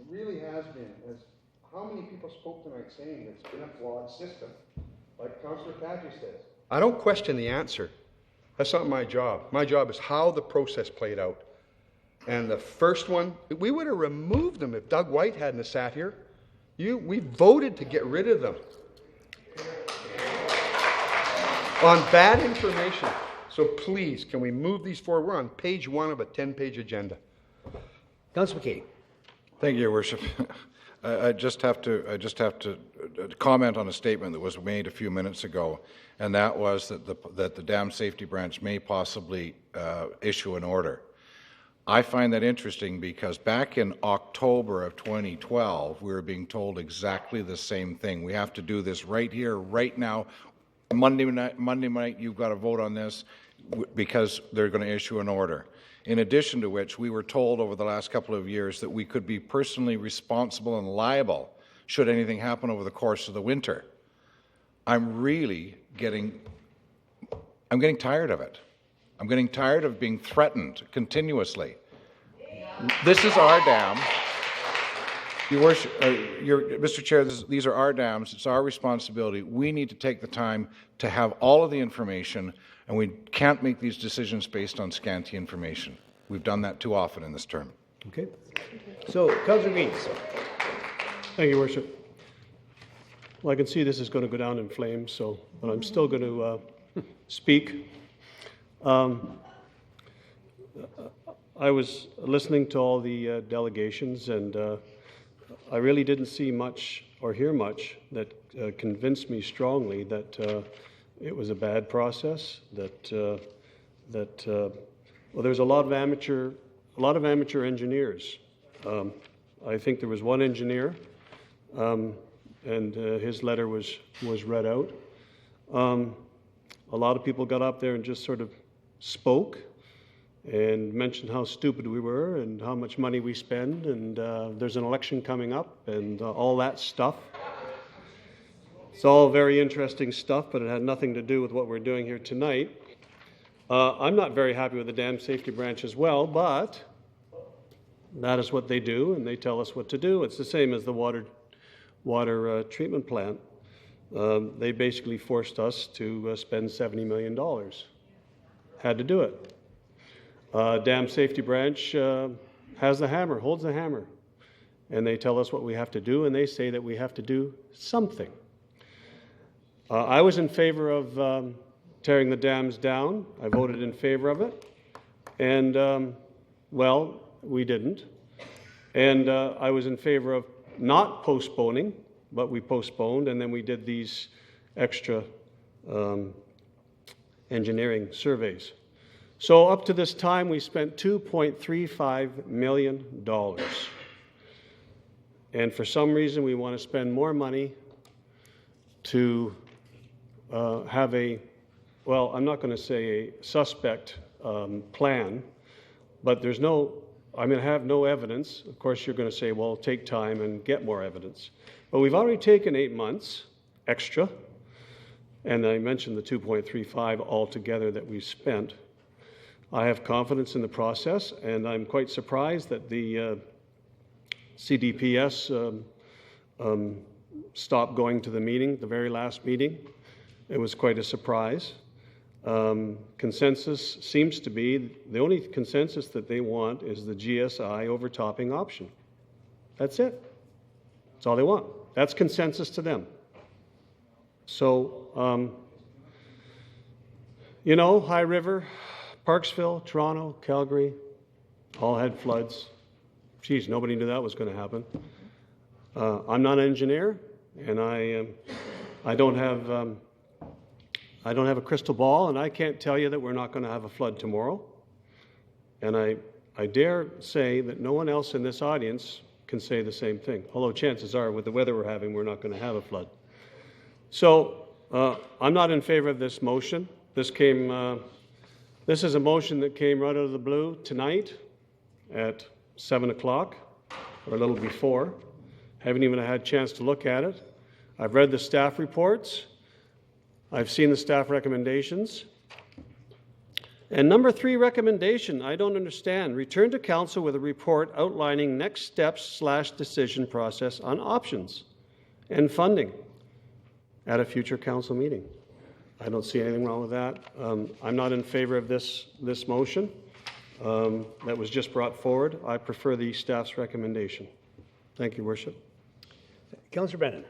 really has been, as how many people spoke tonight saying it's been a flawed system, like Councillor Patrick says. I don't question the answer. That's not my job. My job is how the process played out. And the first one, we would have removed them if Doug White hadn't sat here. We voted to get rid of them on bad information. So please, can we move these forward? We're on page 1 of a 10-page agenda. Councillor McCabe. Thank you, Your Worship. I just have to comment on a statement that was made a few minutes ago, and that was that the dam safety branch may possibly issue an order. I find that interesting because back in October of 2012, we were being told exactly the same thing. We have to do this right here, right now. Monday night, you've got to vote on this because they're going to issue an order. In addition to which, we were told over the last couple of years that we could be personally responsible and liable should anything happen over the course of the winter. I'm getting tired of it. I'm getting tired of being threatened continuously. This is our dam. Your Worship, Mr. Chair, these are our dams. It's our responsibility. We need to take the time to have all of the information, and we can't make these decisions based on scanty information. We've done that too often in this term. Okay. So, Councillor Greens. Thank you, Worship. Well, I can see this is going to go down in flames, but I'm still going to speak. I was listening to all the delegations, and I really didn't see much or hear much that convinced me strongly that it was a bad process. Well, there's a lot of amateur engineers. I think there was one engineer, and his letter was read out. A lot of people got up there and just sort of spoke and mentioned how stupid we were and how much money we spend, and there's an election coming up and all that stuff. It's all very interesting stuff, but it had nothing to do with what we're doing here tonight. I'm not very happy with the dam safety branch as well, but that is what they do, and they tell us what to do. It's the same as the water treatment plant. They basically forced us to spend $70 million. Had to do it. Dam safety branch has the hammer, holds the hammer, and they tell us what we have to do, and they say that we have to do something. I was in favor of tearing the dams down. I voted in favor of it, and well, we didn't. And I was in favor of not postponing, but we postponed, and then we did these extra engineering surveys. So up to this time, we spent $2.35 million. And for some reason, we want to spend more money to have well, I'm not going to say a suspect plan, but I'm going to have no evidence. Of course, you're going to say, well, take time and get more evidence. But we've already taken 8 months extra, and I mentioned the 2.35 altogether that we've spent. I have confidence in the process, and I'm quite surprised that the CDPS stopped going to the meeting, the very last meeting. It was quite a surprise. Consensus seems to be, the only consensus that they want is the GSI overtopping option. That's it. That's all they want. That's consensus to them. So, High River, Parksville, Toronto, Calgary, all had floods. Geez, nobody knew that was going to happen. I'm not an engineer, and I don't have a crystal ball, and I can't tell you that we're not going to have a flood tomorrow. And I dare say that no one else in this audience can say the same thing, although chances are with the weather we're having, we're not going to have a flood. So I'm not in favor of this motion. This is a motion that came right out of the blue tonight at 7 o'clock, or a little before. Haven't even had a chance to look at it. I've read the staff reports. I've seen the staff recommendations. And number 3 recommendation, I don't understand. Return to council with a report outlining next steps / decision process on options and funding at a future council meeting. I don't see anything wrong with that. I'm not in favor of this motion that was just brought forward. I prefer the staff's recommendation. Thank you, Worship. Councillor Brennan.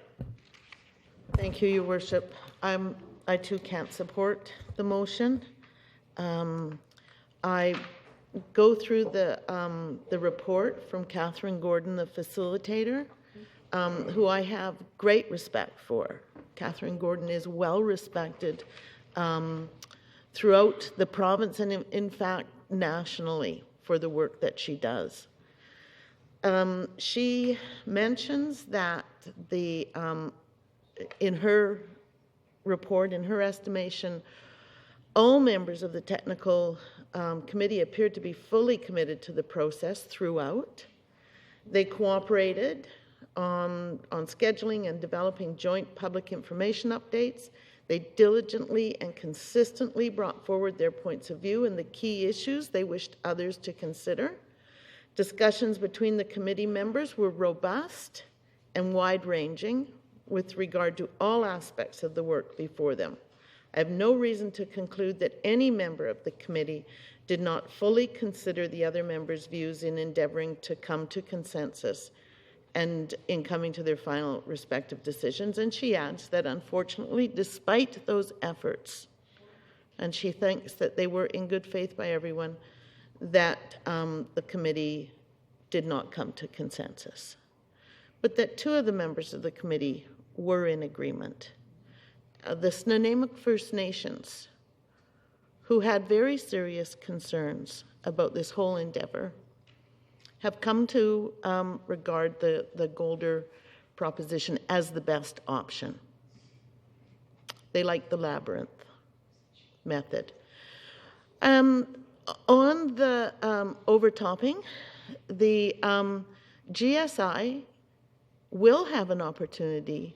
Thank you, Your Worship. I too can't support the motion. I go through the report from Catherine Gordon, the facilitator, who I have great respect for. Catherine Gordon is well respected throughout the province and in fact nationally for the work that she does. She mentions that in her report, in her estimation, all members of the technical committee appeared to be fully committed to the process throughout. They cooperated on scheduling and developing joint public information updates. They diligently and consistently brought forward their points of view and the key issues they wished others to consider. Discussions between the committee members were robust and wide-ranging with regard to all aspects of the work before them. I have no reason to conclude that any member of the committee did not fully consider the other members' views in endeavoring to come to consensus and in coming to their final respective decisions. And she adds that unfortunately, despite those efforts, and she thinks that they were in good faith by everyone, that the committee did not come to consensus. But that 2 of the members of the committee were in agreement. The Snuneymuxw First Nations, who had very serious concerns about this whole endeavour, have come to regard the Golder proposition as the best option. They like the labyrinth method. On the overtopping, the GSI will have an opportunity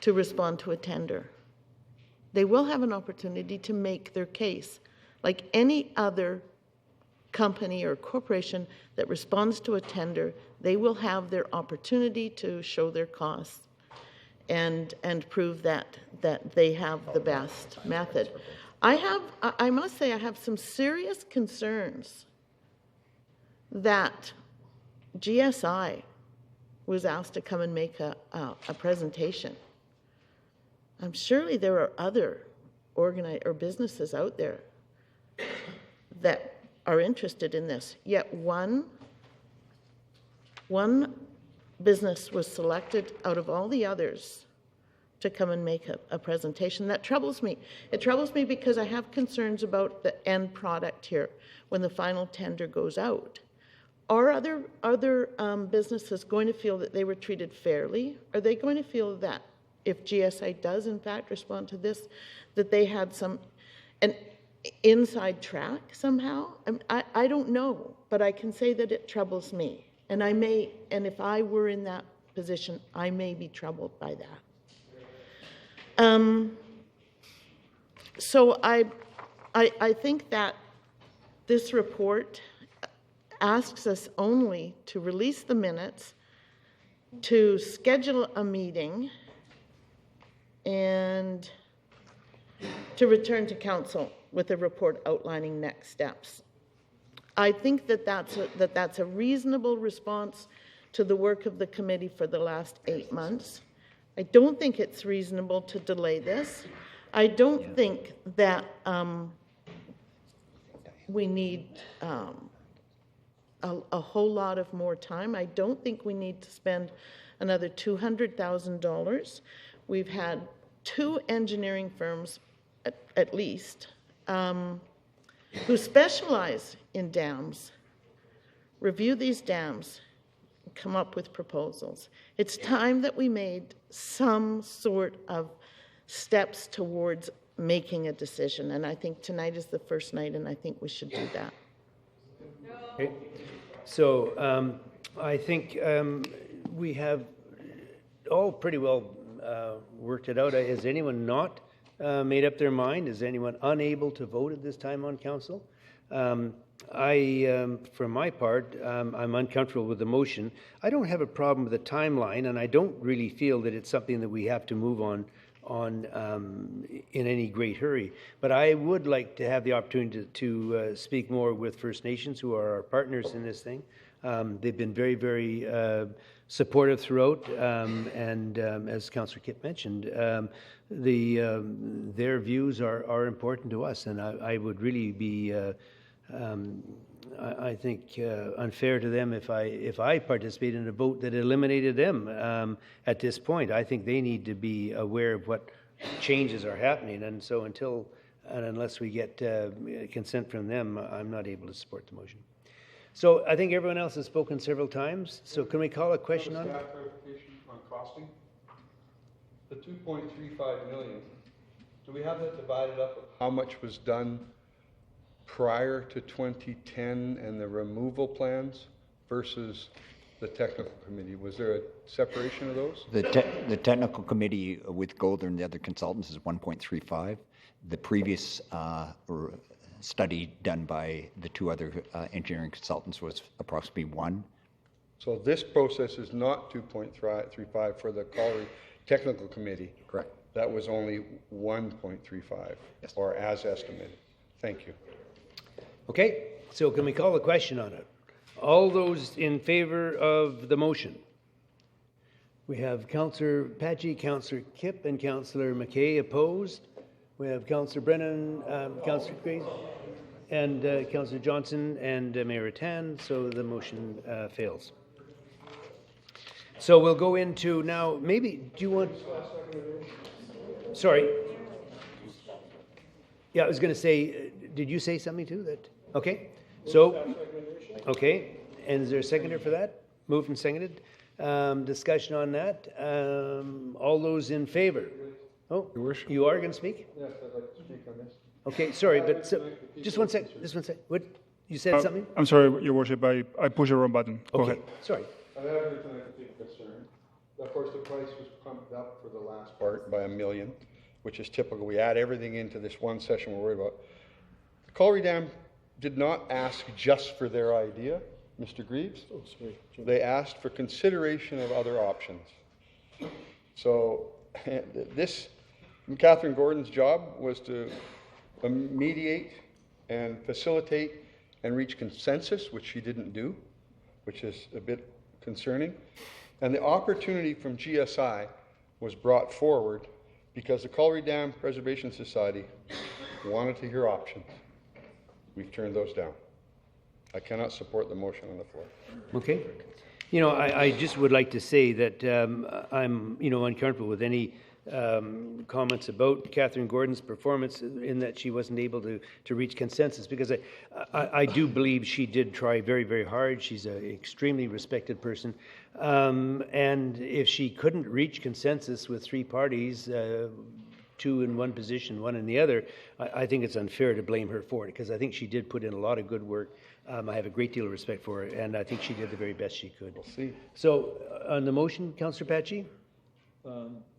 to respond to a tender. They will have an opportunity to make their case. Like any other company or corporation that responds to a tender, they will have their opportunity to show their costs and prove that they have the best method. I must say I have some serious concerns that GSI was asked to come and make a presentation. Surely there are other businesses out there that are interested in this. Yet one business was selected out of all the others to come and make a presentation. That troubles me. It troubles me because I have concerns about the end product here when the final tender goes out. Are other businesses going to feel that they were treated fairly? Are they going to feel that if GSI does in fact respond to this, that they had an inside track somehow? I don't know, but I can say that it troubles me. And if I were in that position, I may be troubled by that. So I think that this report asks us only to release the minutes, to schedule a meeting, and to return to council with a report outlining next steps. I think that that's a reasonable response to the work of the committee for the last 8 months. I don't think it's reasonable to delay this. I don't think that we need a whole lot of more time. I don't think we need to spend another $200,000. We've had 2 engineering firms, at least, who specialize in dams, review these dams, and come up with proposals. It's time that we made some sort of steps towards making a decision, and I think tonight is the first night, and I think we should do that. Okay. So I think we have all pretty well worked it out. Has anyone not made up their mind? Is anyone unable to vote at this time on council? For my part, I'm uncomfortable with the motion. I don't have a problem with the timeline, and I don't really feel that it's something that we have to move on in any great hurry. But I would like to have the opportunity to speak more with First Nations, who are our partners in this thing. They've been very, very supportive throughout, and as Councillor Kipp mentioned, their views are important to us, and I would really be, I think, unfair to them if I participate in a vote that eliminated them at this point. I think they need to be aware of what changes are happening, and so unless we get consent from them, I'm not able to support the motion. So I think everyone else has spoken several times. So can we call a question on? Staff clarification on costing. The 2.35 million. Do we have that divided up? How much was done prior to 2010 and the removal plans versus the technical committee? Was there a separation of those? The technical committee with Golder and the other consultants is 1.35. The previous study done by the 2 other engineering consultants was approximately 1. So this process is not 2.35 for the Colliery Technical Committee. Correct. That was only 1.35, yes, or as estimated. Thank you. Okay, so can we call a question on it? All those in favor of the motion? We have Councillor Pachi, Councillor Kipp, and Councillor McKay opposed. We have Councillor Brennan, Councillor Grace, and Councillor Johnson, and Mayor Rattan, so the motion fails. So we'll go into now, maybe, do you want... Sorry. Yeah, I was going to say, did you say something too? That okay. So, okay. And is there a seconder for that? Moved and seconded. Discussion on that. All those in favor? Oh, Your Worship. You are going to speak? Yes, I'd like to speak on this. Okay, sorry, but just one sec. What? You said something? I'm sorry, Your Worship. I pushed the wrong button. Go Okay, ahead. sorry. I have everything I can take concern. Of course, the price was pumped up for the last part by $1 million, which is typical. We add everything into this one session we're worried about. The Colliery Dam did not ask just for their idea, Mr. Greaves. Oh, sorry. They asked for consideration of other options. So this, Catherine Gordon's job was to mediate and facilitate and reach consensus, which she didn't do, which is a bit concerning. And the opportunity from GSI was brought forward because the Colliery Dam Preservation Society wanted to hear options. We've turned those down. I cannot support the motion on the floor. Okay. You know, I just would like to say that I'm, uncomfortable with any comments about Catherine Gordon's performance in that she wasn't able to reach consensus, because I do believe she did try very, very hard. She's an extremely respected person. And if she couldn't reach consensus with 3 parties, 2 in one position, 1 in the other, I think it's unfair to blame her for it, because I think she did put in a lot of good work. I have a great deal of respect for her, and I think she did the very best she could. We'll see. So, on the motion, Councillor Pachi?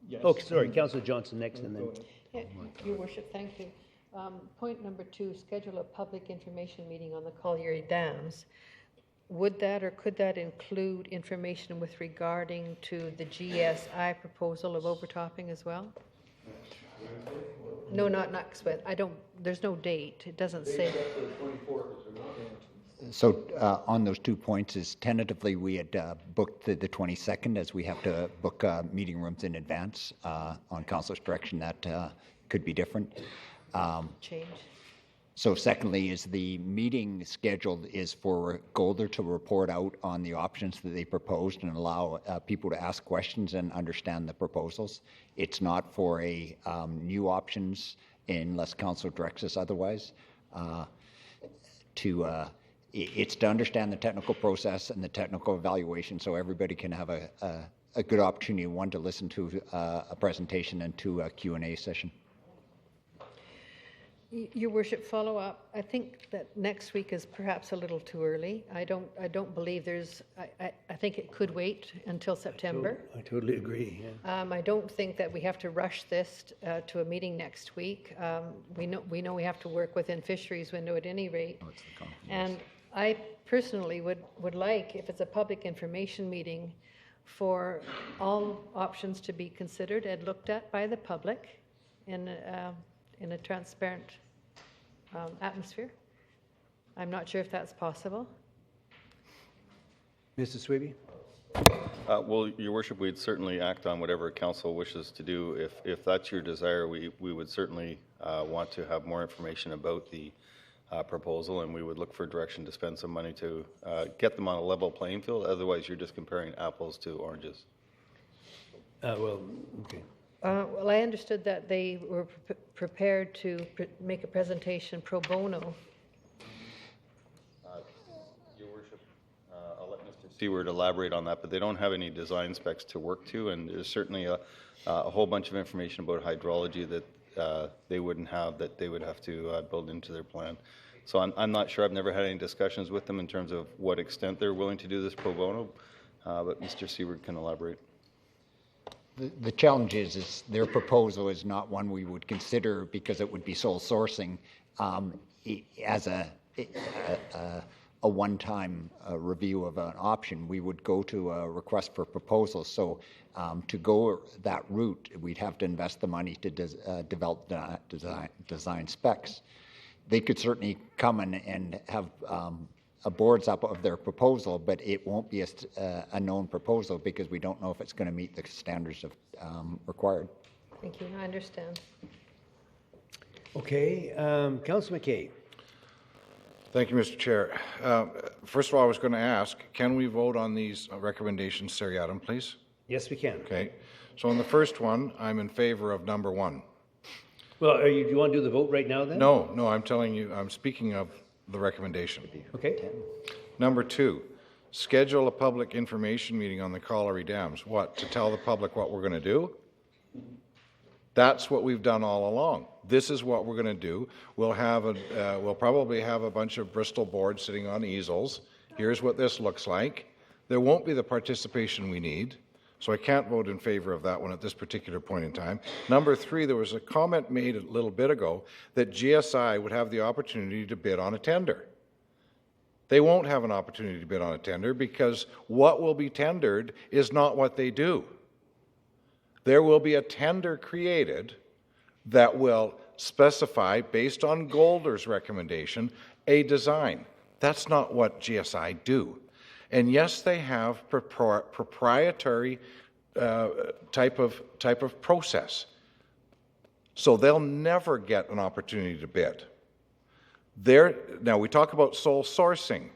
Yes. Oh, sorry, Councillor Johnson next, and then... Yeah, Your Worship, thank you. Point number 2, schedule a public information meeting on the Colliery Dams. Would that or could that include information with regarding to the GSI proposal of overtopping as well? No, not next, but there's no date. It doesn't say. So on those 2 points is tentatively we had booked the 22nd, as we have to book meeting rooms in advance. On Council's direction, that could be different. Change. So secondly is the meeting scheduled is for Golder to report out on the options that they proposed and allow people to ask questions and understand the proposals. It's not for a new options unless council directs us otherwise. It's to understand the technical process and the technical evaluation so everybody can have a good opportunity, one, to listen to a presentation and to a Q&A session. Your Worship, follow up. I think that next week is perhaps a little too early. I don't believe there's. I think it could wait until September. I totally agree. Yeah. I don't think that we have to rush this to a meeting next week. We know we have to work within fisheries window at any rate. And I personally would like, if it's a public information meeting, for all options to be considered and looked at by the public in a transparent atmosphere. I'm not sure if that's possible. Mr. Swaby? Well, Your Worship, we'd certainly act on whatever council wishes to do. If that's your desire, we would certainly want to have more information about the proposal, and we would look for direction to spend some money to get them on a level playing field. Otherwise, you're just comparing apples to oranges. Well, okay. Well, I understood that they were prepared to make a presentation pro bono. Your Worship, I'll let Mr. Seward elaborate on that, but they don't have any design specs to work to, and there's certainly a whole bunch of information about hydrology that they wouldn't have, that they would have to build into their plan. So I'm not sure. I've never had any discussions with them in terms of what extent they're willing to do this pro bono, but Mr. Seward can elaborate. The challenge is their proposal is not one we would consider because it would be sole sourcing as a one-time review of an option. We would go to a request for proposals. So to go that route, we'd have to invest the money to develop design specs. They could certainly come and have boards up of their proposal, but it won't be a known proposal because we don't know if it's going to meet the standards of required. Thank you. I understand. Okay. Councillor McKay. Thank you, Mr. Chair. First of all, I was going to ask, can we vote on these recommendations seriatim, please? Yes, we can. Okay. So on the first one, I'm in favor of number 1. Well, do you want to do the vote right now then? No, I'm telling you, I'm speaking of the recommendation. Okay. Number 2, schedule a public information meeting on the Colliery Dams. What, to tell the public what we're going to do? That's what we've done all along. This is what we're going to do. We'll probably have a bunch of Bristol boards sitting on easels. Here's what this looks like. There won't be the participation we need, so I can't vote in favor of that one at this particular point in time. Number 3, there was a comment made a little bit ago that GSI would have the opportunity to bid on a tender. They won't have an opportunity to bid on a tender because what will be tendered is not what they do. There will be a tender created that will specify, based on Golder's recommendation, a design. That's not what GSI do. And yes, they have proprietary type of process. So they'll never get an opportunity to bid. Now, we talk about sole sourcing.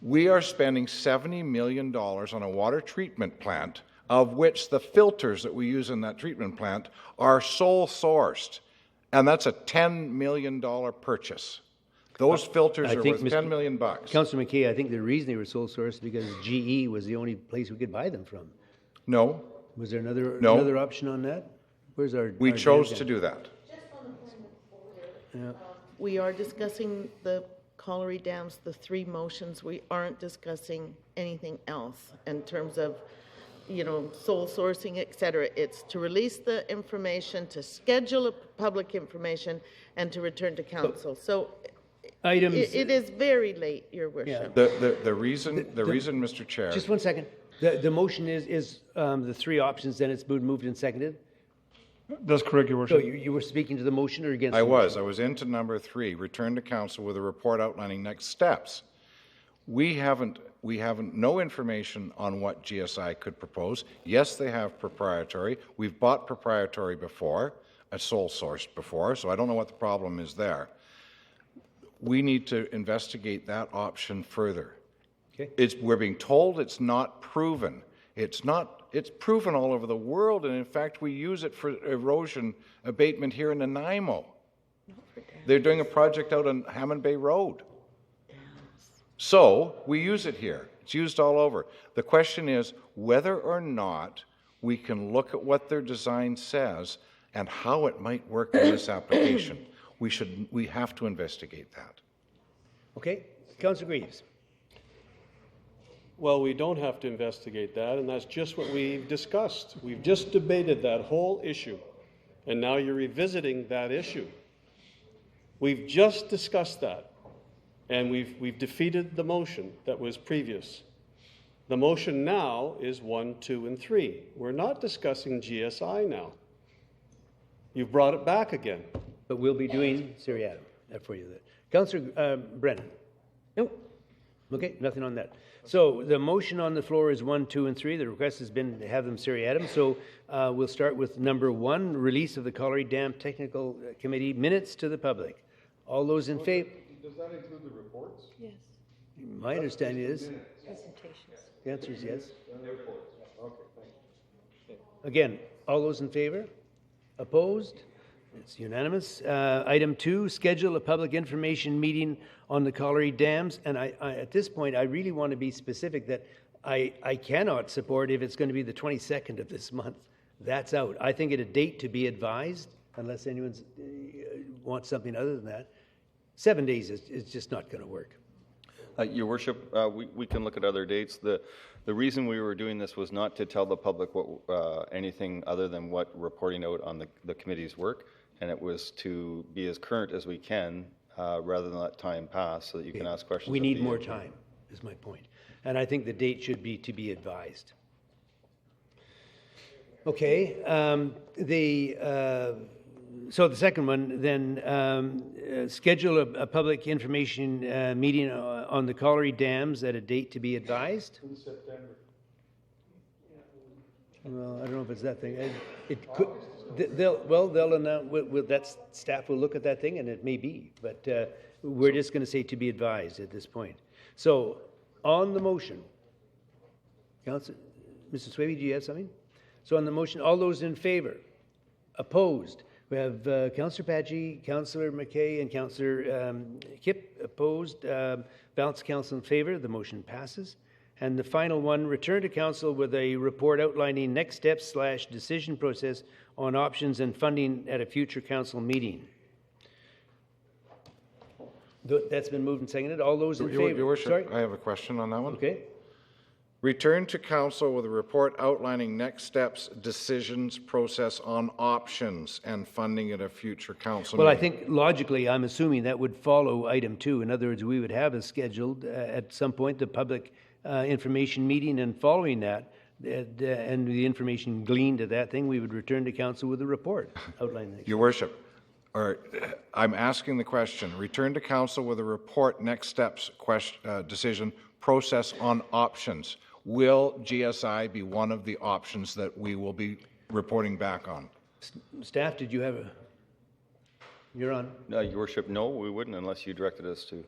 We are spending $70 million on a water treatment plant, of which the filters that we use in that treatment plant are sole sourced. And that's a $10 million purchase. Those filters are worth $10 million. Councillor McKay, I think the reason they were sole sourced is because GE was the only place we could buy them from. No. Was there another option on that? Where's our? We chose to do that. Yeah. We are discussing the Colliery Dams, the 3 motions. We aren't discussing anything else in terms of, sole sourcing, et cetera. It's to release the information, to schedule a public information, and to return to council. So items. It is very late, Your Worship. Yeah. The reason, Mr. Chair. Just one second. The motion is the 3 options. Then it's moved and seconded. That's correct, Your Worship. So you were speaking to the motion or against? I was into number 3. Return to council with a report outlining next steps. We haven't no information on what GSI could propose. Yes, they have proprietary. We've bought proprietary before, sole sourced before, so I don't know what the problem is there. we need to investigate that option further. Okay. We're being told it's not proven. It's proven all over the world, and in fact, we use it for erosion abatement here in Nanaimo. They're doing a project out on Hammond Bay Road. So we use it here. It's used all over. The question is whether or not we can look at what their design says and how it might work in this application. We have to investigate that. Okay, Councillor Greaves. Well, we don't have to investigate that, and that's just what we've discussed. We've just debated that whole issue, and now you're revisiting that issue. We've just discussed that, and we've defeated the motion that was previous. The motion now is 1, 2, and 3. We're not discussing GSI now. You've brought it back again. But we'll be doing seriatim for you. Councillor Brennan. Nope. Okay, nothing on that. So the motion on the floor is 1, 2, and 3. The request has been to have them seriatim. So we'll start with number 1, release of the Colliery Dam Technical Committee minutes to the public. All those in favor? Does that include the reports? Yes. My understanding is Presentations. the answer is yes. Okay, thank you. Again, all those in favor? Opposed? It's unanimous. Item 2, schedule a public information meeting on the Colliery Dams. And I at this point, I really want to be specific that I cannot support if it's going to be the 22nd of this month. That's out. I think at a date to be advised, unless anyone wants something other than that. 7 days is just not going to work. Your Worship, we can look at other dates. The reason we were doing this was not to tell the public what anything other than what reporting out on the committee's work, and it was to be as current as we can rather than let time pass so that you can ask questions. We need more time, is my point. And I think the date should be to be advised. Okay, so the second one, then schedule a public information meeting on the Colliery Dams at a date to be advised. In September. Well, I don't know if it's that thing. It could. They'll announce. That staff will look at that thing, and it may be. But we're just going to say to be advised at this point. So, on the motion, Councillor, Mr. Swaby, do you have something? So, on the motion, all those in favour, opposed. We have Councillor Padgett, Councillor McKay, and Councillor Kipp opposed. Balanced council in favour. The motion passes. And the final one, return to council with a report outlining next steps / decision process on options and funding at a future council meeting. That's been moved and seconded. All those in favour? Your Worship, Sorry? I have a question on that one. Okay. Return to council with a report outlining next steps, decisions, process on options and funding at a future council Well, I meeting. think logically, I'm assuming that would follow item 2. In other words, we would have a scheduled at some point the public information meeting, and following that, and the information gleaned at that thing, we would return to council with a report outlining that. Your Worship, I'm asking the question, return to council with a report, next steps, decision, process on options. Will GSI be one of the options that we will be reporting back on? Staff, did you have a... You're on. Your Worship, no, we wouldn't unless you directed us to.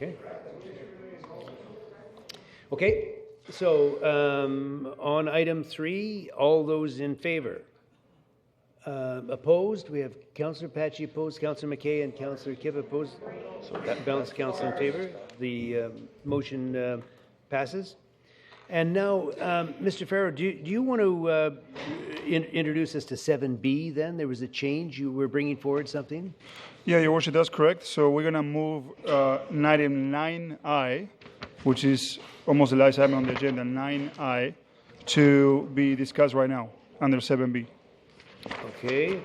Okay. Okay, so on item 3, all those in favour? Opposed? We have Councillor Padgett opposed, Councillor McKay and Councillor Kipp opposed. So that balanced council in favour. The motion passes. And now, Mr. Farrow, do you want to introduce us to 7B then? There was a change. You were bringing forward something? Yeah, Your Worship, that's correct. So we're going to move item 9I, which is almost the last item on the agenda, 9I, to be discussed right now under 7B. Okay.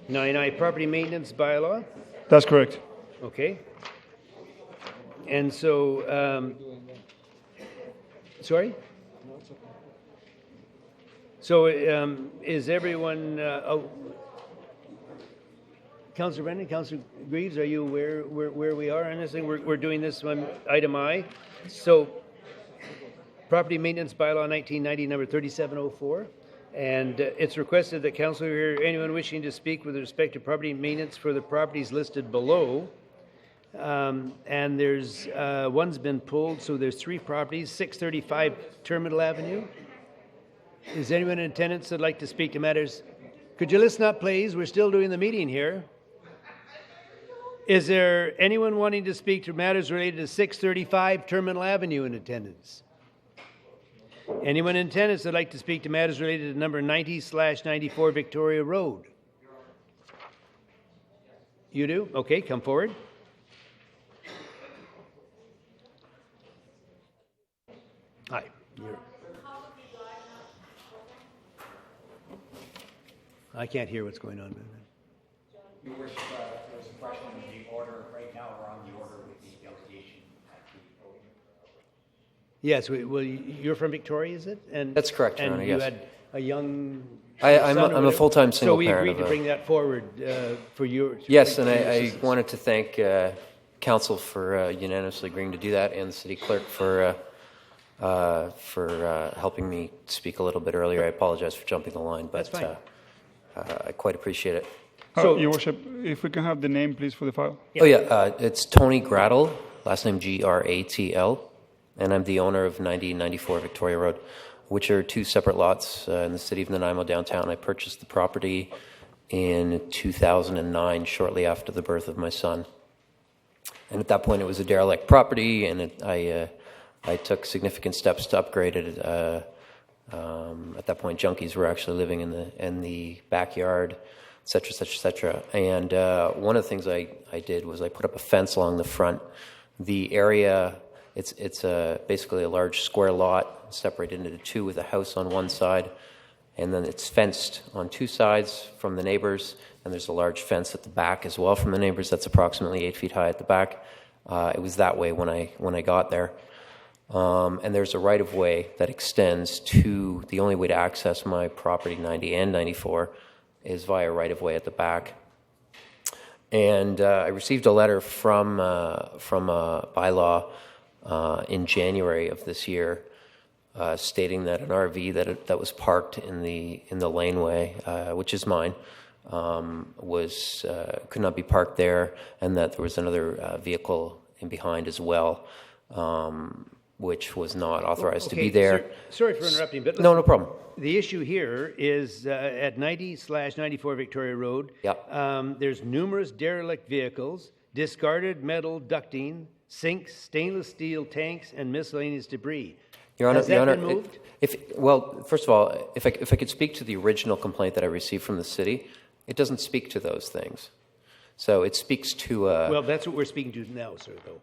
9I, property maintenance bylaw? That's correct. Okay. And so, sorry? So is everyone, Councillor Brennan, Councillor Greaves, are you aware where we are on this thing? We're doing this one, item I. So, property maintenance bylaw 1990, number 3704. And it's requested that council hear anyone wishing to speak with respect to property maintenance for the properties listed below. And there's one's been pulled, so there's 3 properties, 635 Terminal Avenue. Is anyone in attendance that'd like to speak to matters? Could you listen up, please? We're still doing the meeting here. Is there anyone wanting to speak to matters related to 635 Terminal Avenue in attendance? Anyone in attendance that'd like to speak to matters related to number 90/94 Victoria Road? You do? Okay, come forward. Hi. I can't hear what's going on. Your Worship, there's a question of the order. Right now, we're on the order with the delegation at the podium. Yes, well, you're from Victoria, is it? And that's correct, Your Honor, And you yes. had a young I'm son or a whatever? full-time single So we parent agreed of to a- bring that forward for you. Yes, and I wanted to thank Council for unanimously agreeing to do that, and the City Clerk for helping me speak a little bit earlier. I apologize for jumping the line, but I quite appreciate it. Your Worship, if we can have the name, please, for the file. Oh yeah, it's Tony Grattel, last name Gratl, and I'm the owner of 9094 Victoria Road, which are 2 separate lots in the city of Nanaimo downtown. I purchased the property in 2009, shortly after the birth of my son. And at that point, it was a derelict property, and I took significant steps to upgrade it. At that point, junkies were actually living in the backyard, et cetera, et cetera, et cetera. And one of the things I did was I put up a fence along the front. The area, it's basically a large square lot separated into 2 with a house on one side, and then it's fenced on 2 sides from the neighbors, and there's a large fence at the back as well from the neighbors that's approximately 8 feet high at the back. It was that way when I got there. And there's a right-of-way that extends to, the only way to access my property, 90 and 94, is via right-of-way at the back. And I received a letter from bylaw in January of this year stating that an RV that was parked in the laneway, which is mine, could not be parked there, and that there was another vehicle in behind as well, which was not authorized to be there. Sorry for interrupting, but no problem. The issue here is at 90/94 Victoria Road. There's numerous derelict vehicles, discarded metal ducting, sinks, stainless steel tanks, and miscellaneous debris. Your Honor, Has that been moved? Well, first of all, if I could speak to the original complaint that I received from the city, it doesn't speak to those things. So it speaks to. Well, that's what we're speaking to now, sir. Though.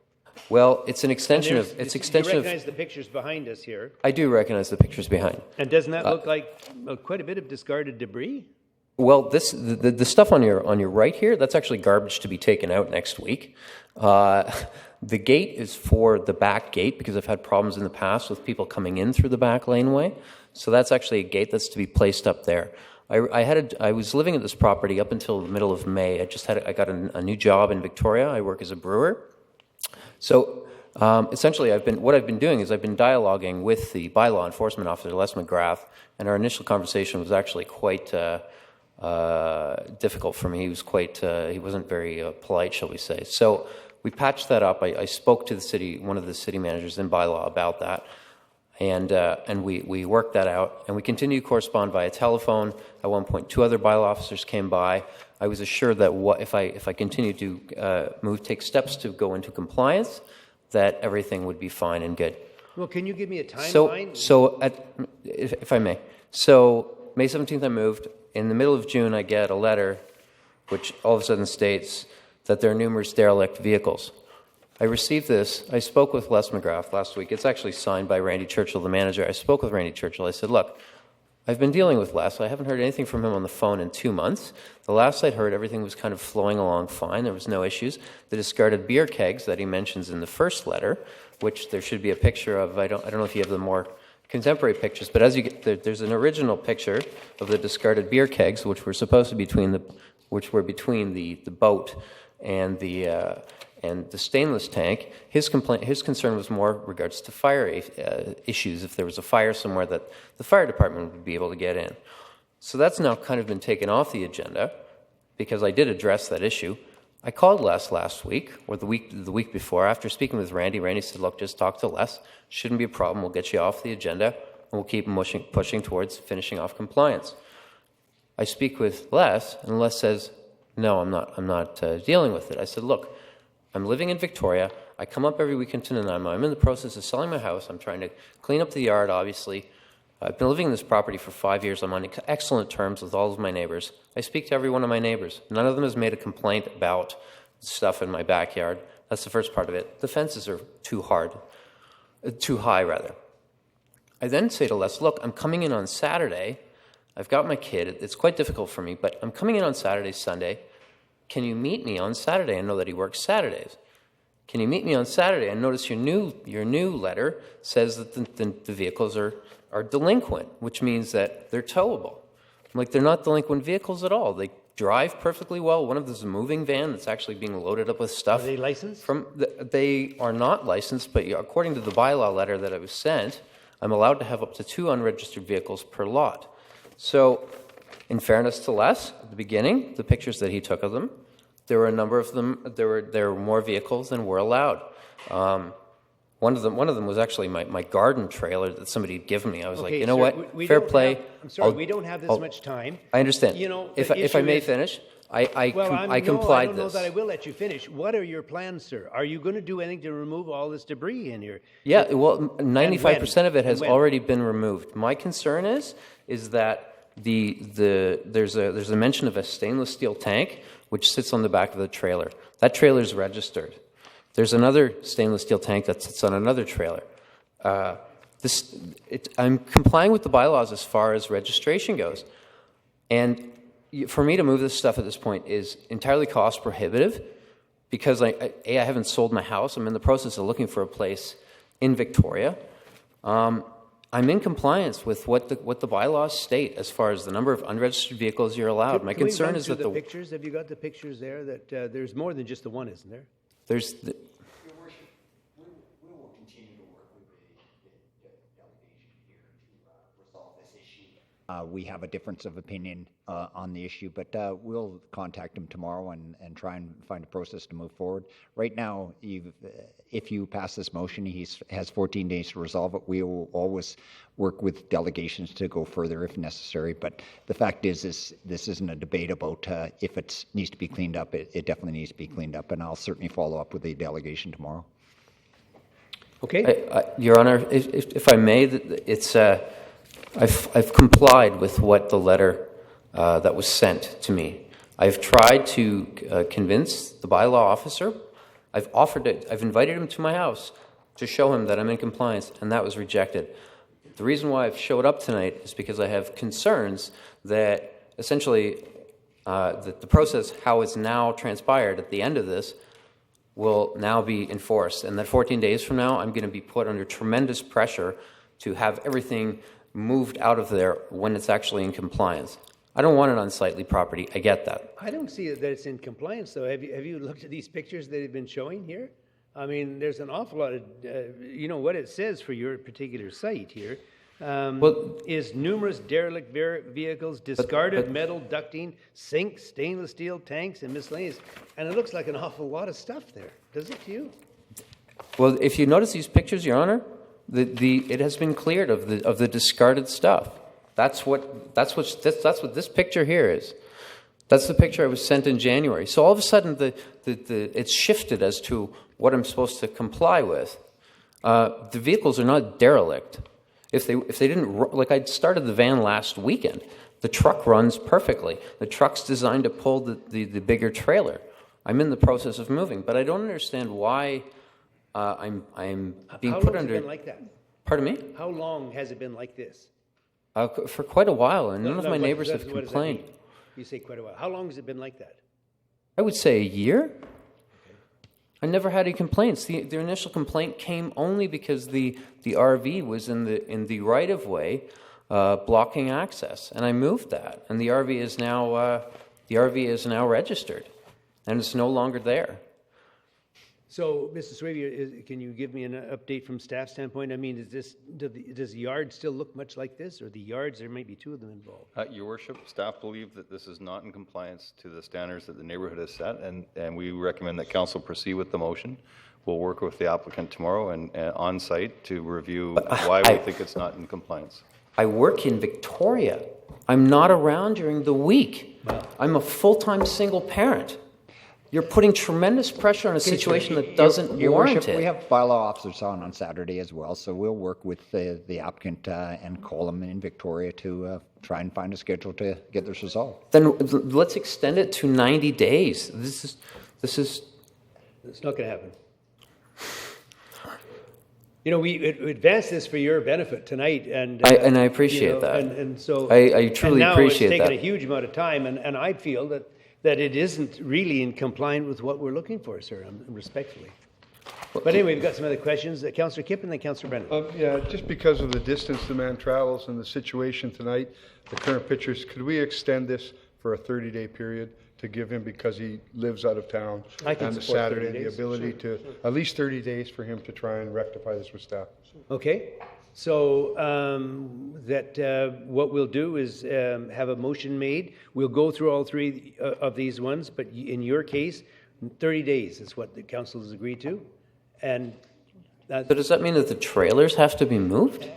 Well, it's an extension of. You recognize the pictures behind us here. I do recognize the pictures behind. And doesn't that look like quite a bit of discarded debris? Well, the stuff on your right here, that's actually garbage to be taken out next week. The gate is for the back gate because I've had problems in the past with people coming in through the back laneway. So that's actually a gate that's to be placed up there. I was living at this property up until the middle of May. I got a new job in Victoria. I work as a brewer. So essentially, what I've been doing is I've been dialoguing with the bylaw enforcement officer, Les McGrath, and our initial conversation was actually quite difficult for me. He wasn't very polite, shall we say. So we patched that up. I spoke to one of the city managers in bylaw about that, and we worked that out, and we continue to correspond via telephone. At one point, 2 other bylaw officers came by. I was assured that if I continued to take steps to go into compliance, that everything would be fine and good. Well, can you give me a timeline? If I may. So May 17th I moved. In the middle of June I get a letter which all of a sudden states that there are numerous derelict vehicles. I received this. I spoke with Les McGrath last week. It's actually signed by Randy Churchill, the manager. I spoke with Randy Churchill. I said, look, I've been dealing with Les. I haven't heard anything from him on the phone in 2 months. The last I'd heard, everything was kind of flowing along fine. There was no issues. The discarded beer kegs that he mentions in the first letter, which there should be a picture of. I don't know if you have the more contemporary pictures, but as you get there's an original picture of the discarded beer kegs, which were supposed to be between the boat and the stainless tank. His concern was more regards to fire issues. If there was a fire somewhere, that the fire department would be able to get in. So that's now kind of been taken off the agenda because I did address that issue. I called Les last week, or the week before. After speaking with Randy, Randy said, look, just talk to Les. Shouldn't be a problem. We'll get you off the agenda, and we'll keep pushing towards finishing off compliance. I speak with Les, and Les says, no, I'm not dealing with it. I said, look, I'm living in Victoria. I come up every weekend to Nanaimo. I'm in the process of selling my house. I'm trying to clean up the yard, obviously. I've been living in this property for 5 years. I'm on excellent terms with all of my neighbors. I speak to every one of my neighbors. None of them has made a complaint about stuff in my backyard. That's the first part of it. The fences are too high, rather. I then say to Les, look, I'm coming in on Saturday. I've got my kid. It's quite difficult for me, but I'm coming in on Saturday, Sunday. Can you meet me on Saturday? I know that he works Saturdays. Can you meet me on Saturday? I notice your new letter says that the vehicles are delinquent, which means that they're towable. I'm like, they're not delinquent vehicles at all. They drive perfectly well. One of them is a moving van that's actually being loaded up with stuff. Are they licensed? They are not licensed, but according to the bylaw letter that I was sent, I'm allowed to have up to 2 unregistered vehicles per lot. So, in fairness to Les, at the beginning, the pictures that he took of them, there were a number of them. There were more vehicles than were allowed. One of them was actually my garden trailer that somebody had given me. I was like, you know sir, what? we Fair don't play. We don't have this much time. I understand. You know, if I may finish, I complied I don't know this. that I will let you finish. What are your plans, sir? Are you going to do anything to remove all this debris in here? Yeah, well, 95% of it has When? already been removed. My concern is that there's a mention of a stainless steel tank which sits on the back of the trailer. That trailer is registered. There's another stainless steel tank that sits on another trailer. I'm complying with the bylaws as far as registration goes. And for me to move this stuff at this point is entirely cost prohibitive because I haven't sold my house. I'm in the process of looking for a place in Victoria. I'm in compliance with what the bylaws state as far as the number of unregistered vehicles you're allowed. My concern is that the pictures. Have you got the pictures there? That there's more than just the one, isn't there? There's. Your Worship, we will continue to work with the delegation here to resolve this issue. We have a difference of opinion on the issue, but we'll contact him tomorrow and try and find a process to move forward. Right now, if you pass this motion, he has 14 days to resolve it. We will always work with delegations to go further if necessary, but the fact is this isn't a debate about if it needs to be cleaned up. It definitely needs to be cleaned up, and I'll certainly follow up with the delegation tomorrow. Okay. Your Honor, if I may, it's I've complied with what the letter that was sent to me. I've tried to convince the bylaw officer. I've invited him to my house to show him that I'm in compliance, and that was rejected. The reason why I've showed up tonight is because I have concerns that essentially that the process, how it's now transpired at the end of this, will now be enforced. And that 14 days from now, I'm going to be put under tremendous pressure to have everything moved out of there when it's actually in compliance. I don't want an unsightly property. I get that. I don't see that it's in compliance, though. Have you looked at these pictures that have been showing here? I mean, there's an awful lot of, what it says for your particular site here is numerous derelict vehicles, discarded metal ducting, sinks, stainless steel tanks, and miscellaneous. And it looks like an awful lot of stuff there. Does it to you? Well, if you notice these pictures, Your Honor, it has been cleared of the discarded stuff. That's what this picture here is. That's the picture I was sent in January. So all of a sudden, it's shifted as to what I'm supposed to comply with. The vehicles are not derelict. If they didn't, like I started the van last weekend, the truck runs perfectly. The truck's designed to pull the bigger trailer. I'm in the process of moving, but I don't understand why I'm being put under. How long has it been like that? Pardon me? How long has it been like this? For quite a while, and none of my neighbors have complained. You say quite a while. How long has it been like that? I would say a year. I never had any complaints. The initial complaint came only because the RV was in the right of way, blocking access, and I moved that, and the RV is now registered, and it's no longer there. So, Mr. Swaby, can you give me an update from staff standpoint? I mean, does the yard still look much like this, or the yards, there might be two of them involved? Your worship, staff believe that this is not in compliance to the standards that the neighborhood has set, and we recommend that council proceed with the motion. We'll work with the applicant tomorrow and on site to review why we think it's not in compliance. I work in Victoria. I'm not around during the week. I'm a full-time single parent. You're putting tremendous pressure on a situation that doesn't Your warrant Worship, it. we have bylaw officers on Saturday as well, so we'll work with the applicant and Colum in Victoria to try and find a schedule to get this resolved. Then let's extend it to 90 days. This is. It's not going to happen. You know, we advanced this for your benefit tonight, and I appreciate that. And so I truly appreciate that. Now it's taken that. a huge amount of time, and I feel that it isn't really in compliance with what we're looking for, sir, respectfully. But anyway, we've got some other questions. Councillor Kipp and then Councillor Brennan. Yeah, just because of the distance the man travels and the situation tonight, the current pictures, could we extend this for a 30-day period to give him, because he lives out of town, I can on the support 30 Saturday, the days. ability to, at least 30 days for him to try and rectify this with staff? Okay, so what we'll do is have a motion made. We'll go through all three of these ones, but in your case, 30 days is what the council has agreed to. And So does that mean that the trailers have to be moved?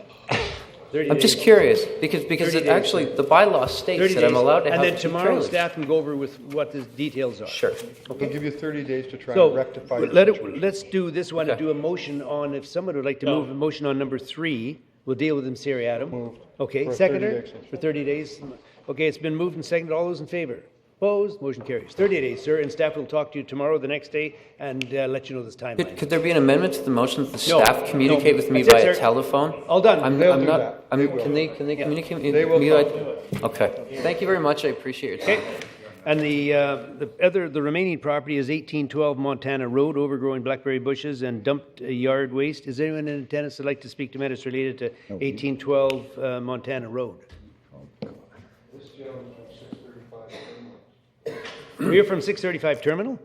30 I'm days. just curious, because 30 it days. actually, the bylaw states 30 that I'm days. allowed to have And then two tomorrow, trailers. staff can go over with what the details are. Sure. We'll give you 30 days to try So and rectify your situation. let's do this one and do a motion on, if someone would like to move a motion on number 3, we'll deal with them seriatim. Moved. Okay, For a seconder 30-day extension. for 30 days. Okay, it's been moved and seconded. All those in favor? Opposed? Motion carries. 30 days, sir, and staff will talk to you tomorrow, the next day, and let you know this timeline. Could there be an amendment to the motion that the No, staff communicate no. with me That's it, via sir. telephone? All done. I'm They'll do not. that. I'm, They will. can they communicate with They will me? talk. Okay. Thank you very much. I appreciate your time. Okay. And the remaining property is 1812 Montana Road, overgrowing blackberry bushes and dumped yard waste. Is anyone in attendance that'd like to speak to matters related to 1812 Montana Road? We're from 635 Terminal?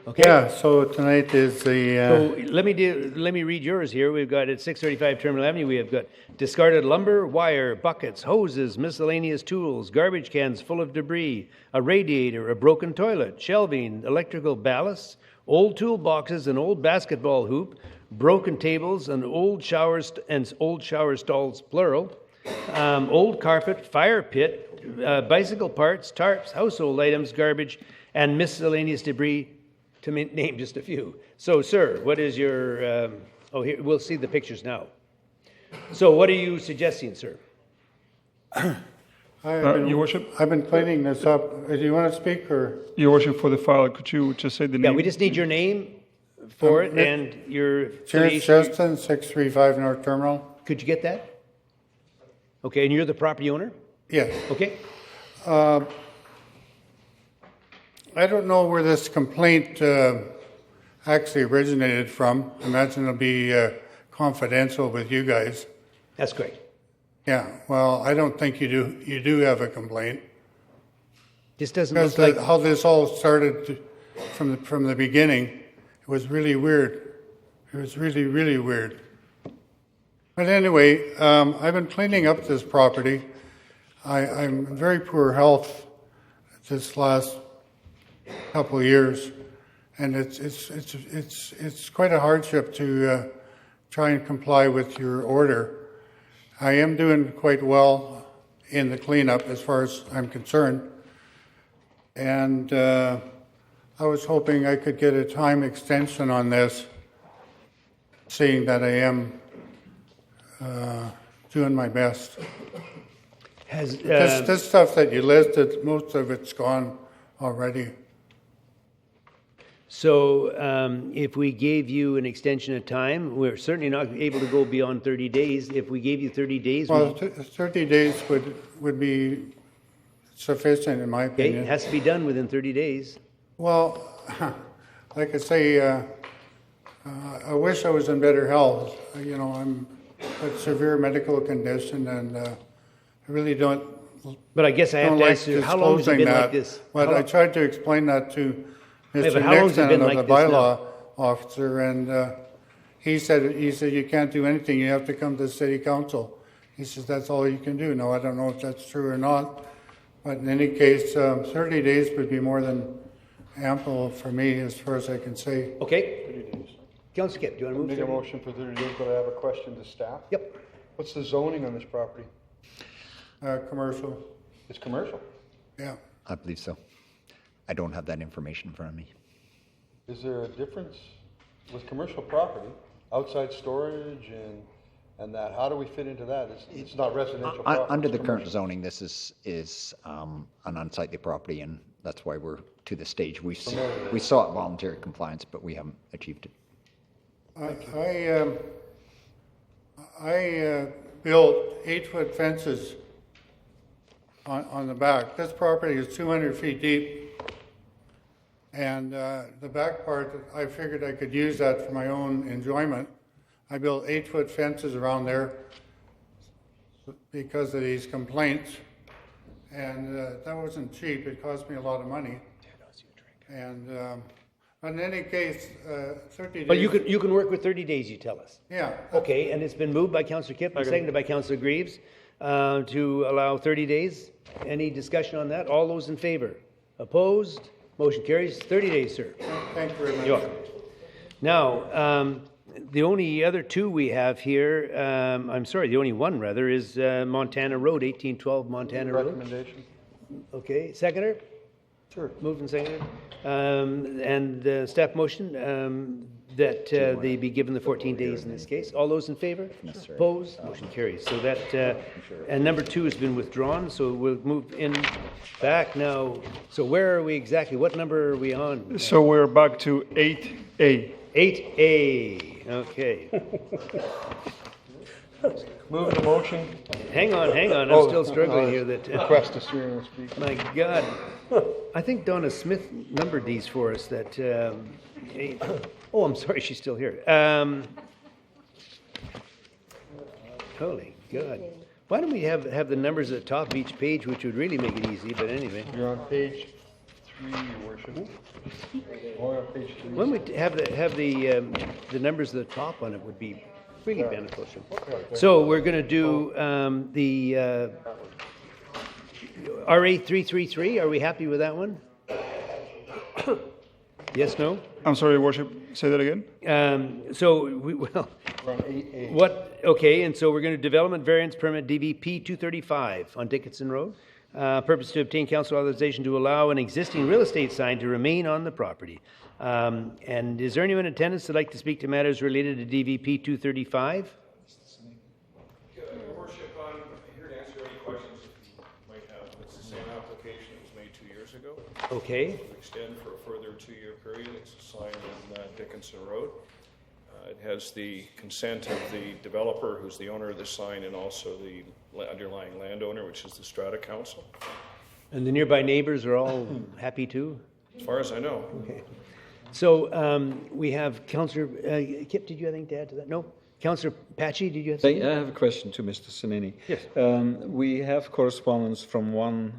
Okay. Yeah, so tonight is the, So let me read yours here. We've got at 635 Terminal Avenue, we have got discarded lumber, wire, buckets, hoses, miscellaneous tools, garbage cans full of debris, a radiator, a broken toilet, shelving, electrical ballasts, old toolboxes, an old basketball hoop, broken tables, and old shower stalls, plural, old carpet, fire pit, bicycle parts, tarps, household items, garbage, and miscellaneous debris, to name just a few. So, sir, what is your... here, we'll see the pictures now. So what are you suggesting, sir? Your worship? I've been cleaning this up. Do you want to speak, or? Your worship, for the file, could you just say the name? Yeah, we just need your name for it and your Terrence affiliation. Justin, 635 North Terminal. Could you get that? Okay, and you're the property owner? Yes. Okay. I don't know where this complaint actually originated from. I imagine it'll be confidential with you guys. That's great. Yeah, well, I don't think you do. You do have a complaint. This doesn't Because look like... how this all started from the beginning, it was really weird. It was really, really weird. But anyway, I've been cleaning up this property. I'm in very poor health this last couple of years, and it's quite a hardship to try and comply with your order. I am doing quite well in the cleanup as far as I'm concerned, and I was hoping I could get a time extension on this, seeing that I am doing my best. This stuff that you listed, most of it's gone already. So if we gave you an extension of time, we're certainly not able to go beyond 30 days. If we gave you 30 days... Well, 30 days would be sufficient, in my Okay, opinion. it has to be done within 30 days. Well, like I say, I wish I was in better health. You know, I'm a severe medical condition, and I really don't. But I guess I have don't to like ask you, how long has it disclosing been like that. this? But How I long- tried to explain that to Mr. but how long has it been Nixon, like the this now? bylaw officer, and he said you can't do anything. You have to come to the city council. He says that's all you can do. Now, I don't know if that's true or not, but in any case, 30 days would be more than ample for me, as far as I can say. Okay. 30 days. Councillor Kip, do you want to move? Make a 30? motion for 30 days, but I have a question to staff. Yep. What's the zoning on this property? Commercial. It's commercial. Yeah. I believe so. I don't have that information in front of me. Is there a difference with commercial property, outside storage and that? How do we fit into that? It's not residential property. Under it's the current commercial. zoning, this is an unsightly property, and that's why we're to the stage. We sought voluntary compliance, but we haven't achieved it. I built 8-foot fences on the back. This property is 200 feet deep. And the back part, I figured I could use that for my own enjoyment. I built 8-foot fences around there because of these complaints. And that wasn't cheap. It cost me a lot of money. And in any case, 30 days. But you can work with 30 days, you tell us. Yeah. Okay, and it's been moved by Councillor Kip and seconded by Councillor Greaves to allow 30 days. Any discussion on that? All those in favor? Opposed? Motion carries. 30 days, sir. Thank you very much. You're welcome. Now, the only other two we have here, I'm sorry, the only one rather, is Montana Road, 1812 Montana Road. Recommendation. Okay, seconder? Sure. Moved and seconded. And staff motion that they be given the 14 days in this case. All those in favor? Opposed? Motion carries. So that, and number 2 has been withdrawn, so we'll move in back now. So where are we exactly? What number are we on? So we're back to 8A. 8A, okay. Move the motion. Hang on, I'm still struggling here. That request to steer and speak. My God, I think Donna Smith numbered these for us. That oh, I'm sorry, she's still here. Holy God! Why don't we have the numbers at the top of each page, which would really make it easy? But anyway, You're on page 3, Your Worship. Or on page 3. when we have the numbers at the top on it would be really beneficial. So we're going to do the RA 333. Are we happy with that one? Yes, no? I'm sorry, Your Worship, say that again? Okay, and so we're going to development variance permit DVP 235 on Dickinson Road. Purpose to obtain council authorization to allow an existing real estate sign to remain on the property. And is there anyone in attendance that'd like to speak to matters related to DVP 235? Your Worship, I'm here to answer any questions you might have. It's the same application that was made 2 years ago. Okay. To extend for a further 2-year period. It's a sign on Dickinson Road. It has the consent of the developer, who's the owner of the sign, and also the underlying landowner, which is the Strata Council. And the nearby neighbors are all happy too? As far as I know. Okay. So we have Councillor Kip, did you have anything to add to that? No? Councillor Patchy, did you have something? I have a question to Mr. Sanini. Yes. We have correspondence from one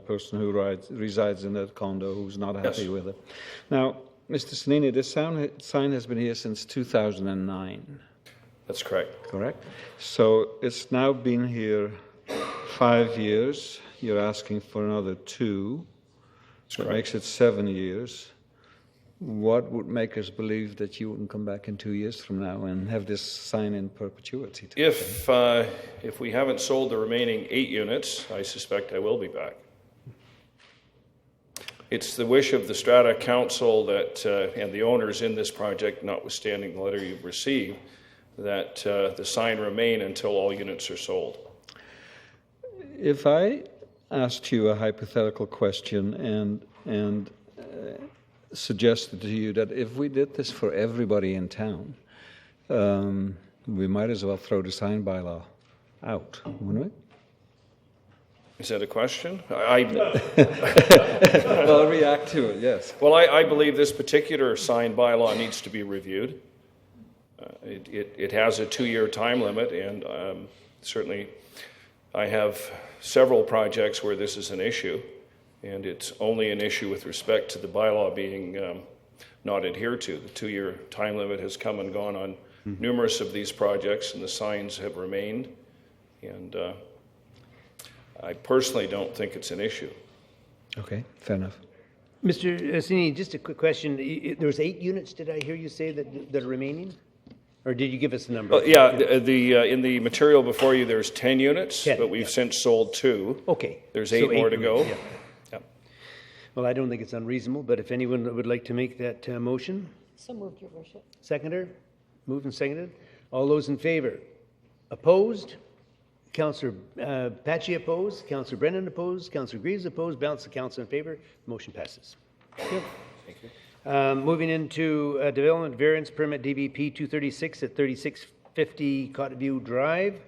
person who resides in that condo who's not happy with it. Now, Mr. Sanini, this sign has been here since 2009. That's correct. Correct? So it's now been here 5 years. You're asking for another 2. So it makes it 7 years. What would make us believe that you wouldn't come back in 2 years from now and have this sign in perpetuity? If we haven't sold the remaining 8 units, I suspect I will be back. It's the wish of the Strata Council that, and the owners in this project, notwithstanding the letter you've received, that the sign remain until all units are sold. If I asked you a hypothetical question and suggested to you that if we did this for everybody in town, we might as well throw the sign bylaw out, wouldn't we? Is that a question? Well, react to it, yes. Well, I believe this particular sign bylaw needs to be reviewed. It has a 2-year time limit, and certainly I have several projects where this is an issue. And it's only an issue with respect to the bylaw being not adhered to. The 2-year time limit has come and gone on numerous of these projects, and the signs have remained. And I personally don't think it's an issue. Okay, fair enough. Mr. Senini, just a quick question. There was 8 units, did I hear you say, that are remaining? Or did you give us the number? Well, yeah, in the material before you, there's 10 units, but we've since sold 2. Okay. There's 8 more to go. Yeah. Well, I don't think it's unreasonable, but if anyone would like to make that motion. So moved, Your Worship. Seconder? Moved and seconded. All those in favor? Opposed? Councillor Patchy opposed. Councillor Brennan opposed. Councillor Greaves opposed. Balance of council in favor. Motion passes. Thank you. Moving into development variance permit DBP 236 at 3650 Cottleview Drive,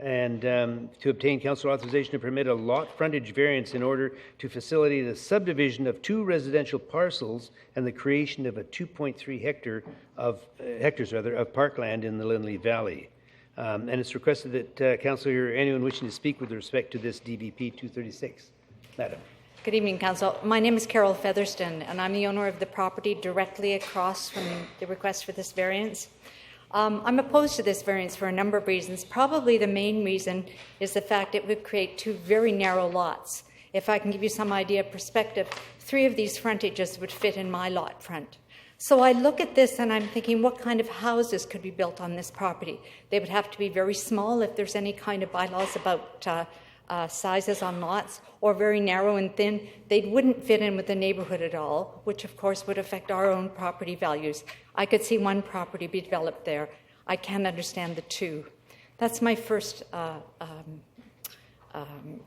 and to obtain council authorization to permit a lot frontage variance in order to facilitate the subdivision of 2 residential parcels and the creation of a 2.3 hectares of parkland in the Lindley Valley. And it's requested that council hear anyone wishing to speak with respect to this DBP 236. Madam. Good evening, Council. My name is Carol Featherston, and I'm the owner of the property directly across from the request for this variance. I'm opposed to this variance for a number of reasons. Probably the main reason is the fact it would create 2 very narrow lots. If I can give you some idea of perspective, 3 of these frontages would fit in my lot front. So I look at this and I'm thinking, what kind of houses could be built on this property? They would have to be very small if there's any kind of bylaws about sizes on lots, or very narrow and thin. They wouldn't fit in with the neighborhood at all, which of course would affect our own property values. I could see 1 property be developed there. I can't understand the 2. That's my first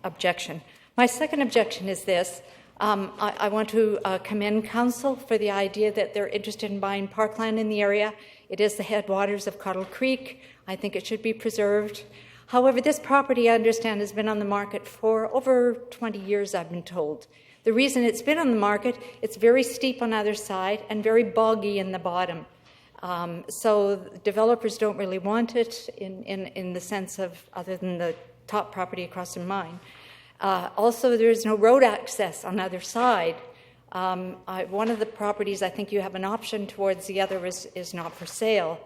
objection. My second objection is this. I want to commend Council for the idea that they're interested in buying parkland in the area. It is the headwaters of Cottle Creek. I think it should be preserved. However, this property, I understand, has been on the market for over 20 years, I've been told. The reason it's been on the market, it's very steep on either side and very boggy in the bottom. So developers don't really want it in the sense of, other than the top property across from mine. Also, there's no road access on either side. One of the properties I think you have an option towards, the other is not for sale.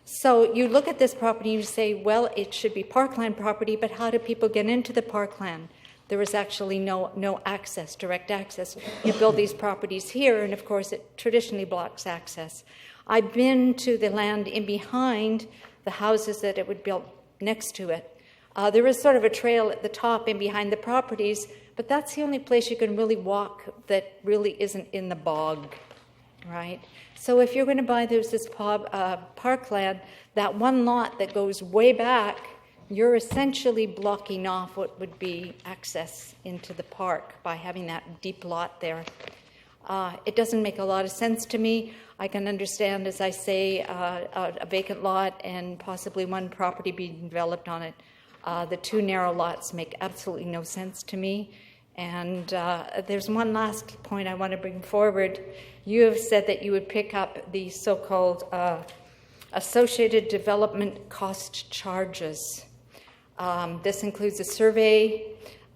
So you look at this property and you say, well, it should be parkland property, but how do people get into the parkland? There is actually no access, direct access. You build these properties here, and of course it traditionally blocks access. I've been to the land in behind the houses that it would build next to it. There is sort of a trail at the top in behind the properties, but that's the only place you can really walk that really isn't in the bog, right? So if you're going to buy this parkland, that 1 lot that goes way back, you're essentially blocking off what would be access into the park by having that deep lot there. It doesn't make a lot of sense to me. I can understand, as I say, a vacant lot and possibly 1 property being developed on it. The 2 narrow lots make absolutely no sense to me. And there's one last point I want to bring forward. You have said that you would pick up the so-called associated development cost charges. This includes a survey.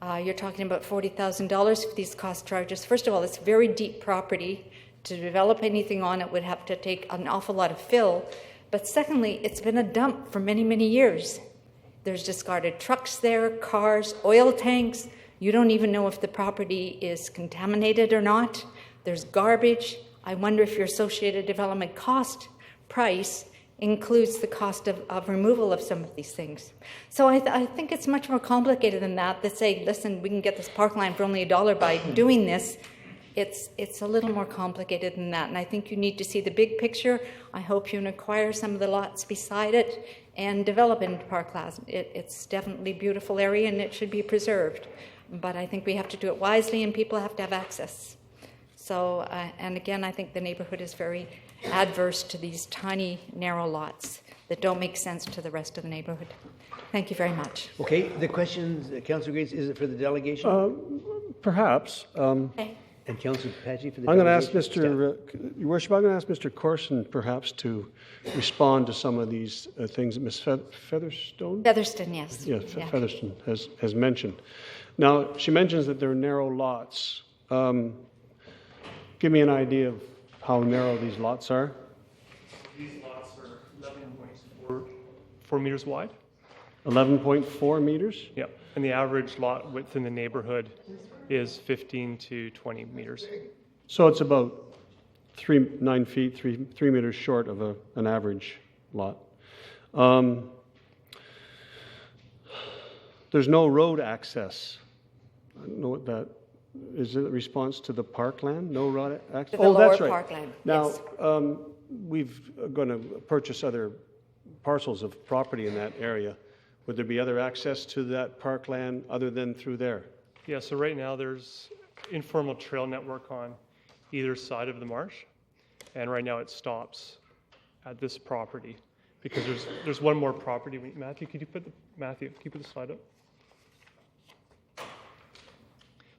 You're talking about $40,000 for these cost charges. First of all, it's very deep property. To develop anything on it would have to take an awful lot of fill. But secondly, it's been a dump for many, many years. There's discarded trucks there, cars, oil tanks. You don't even know if the property is contaminated or not. There's garbage. I wonder if your associated development cost price includes the cost of removal of some of these things. So I think it's much more complicated than that. That say, listen, we can get this parkland for only $1 by doing this. It's a little more complicated than that, and I think you need to see the big picture. I hope you can acquire some of the lots beside it and develop into parkland. It's definitely a beautiful area, and it should be preserved. But I think we have to do it wisely, and people have to have access. So, and again, I think the neighborhood is very adverse to these tiny, narrow lots that don't make sense to the rest of the neighborhood. Thank you very much. Okay, the questions, Councillor Grace, is it for the delegation? Perhaps. Okay. And Councillor Patchy for the I'm going to ask delegation? Your Worship, I'm going to ask Mr. Corson perhaps to respond to some of these things that Ms. Featherstone? Featherston, yes. Yes, Yeah. Featherston has mentioned. Now, she mentions that they're narrow lots. Give me an idea of how narrow these lots are. These lots are 11.4 meters wide. 11.4 meters? Yeah, and the average lot width in the neighborhood is 15 to 20 meters. So it's about 9 feet, 3 meters short of an average lot. There's no road access. I don't know what that is. It a response to the parkland? No road access? To the lower that's right. parkland, Now, yes. we've going to purchase other parcels of property in that area. Would there be other access to that parkland other than through there? Yeah, so right now there's informal trail network on either side of the marsh, and right now it stops at this property because there's one more property. Matthew, could you put the slide up?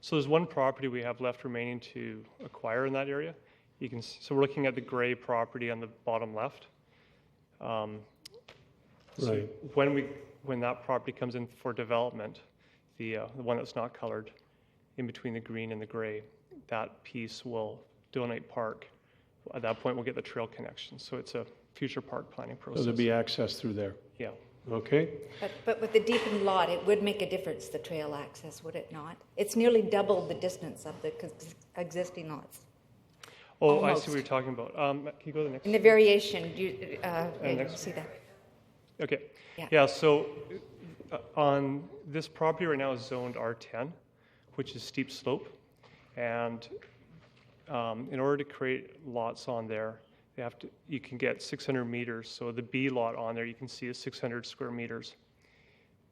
So there's one property we have left remaining to acquire in that area. So we're looking at the gray property on the bottom left. So Right. when that property comes in for development, the one that's not colored, in between the green and the gray, that piece will donate park. At that point, we'll get the trail connection. So it's a future park planning So process. there'd be access through there? Yeah. Okay. But with the deepened lot, it would make a difference, the trail access, would it not? It's nearly double the distance of the existing lots. Oh, I Almost. see what you're talking about. Can you go to the next? In the variation, do you next. see that? Okay. Yeah. Yeah, so on this property right now is zoned R10, which is steep slope. And in order to create lots on there, you can get 600 meters. So the B lot on there you can see is 600 square meters.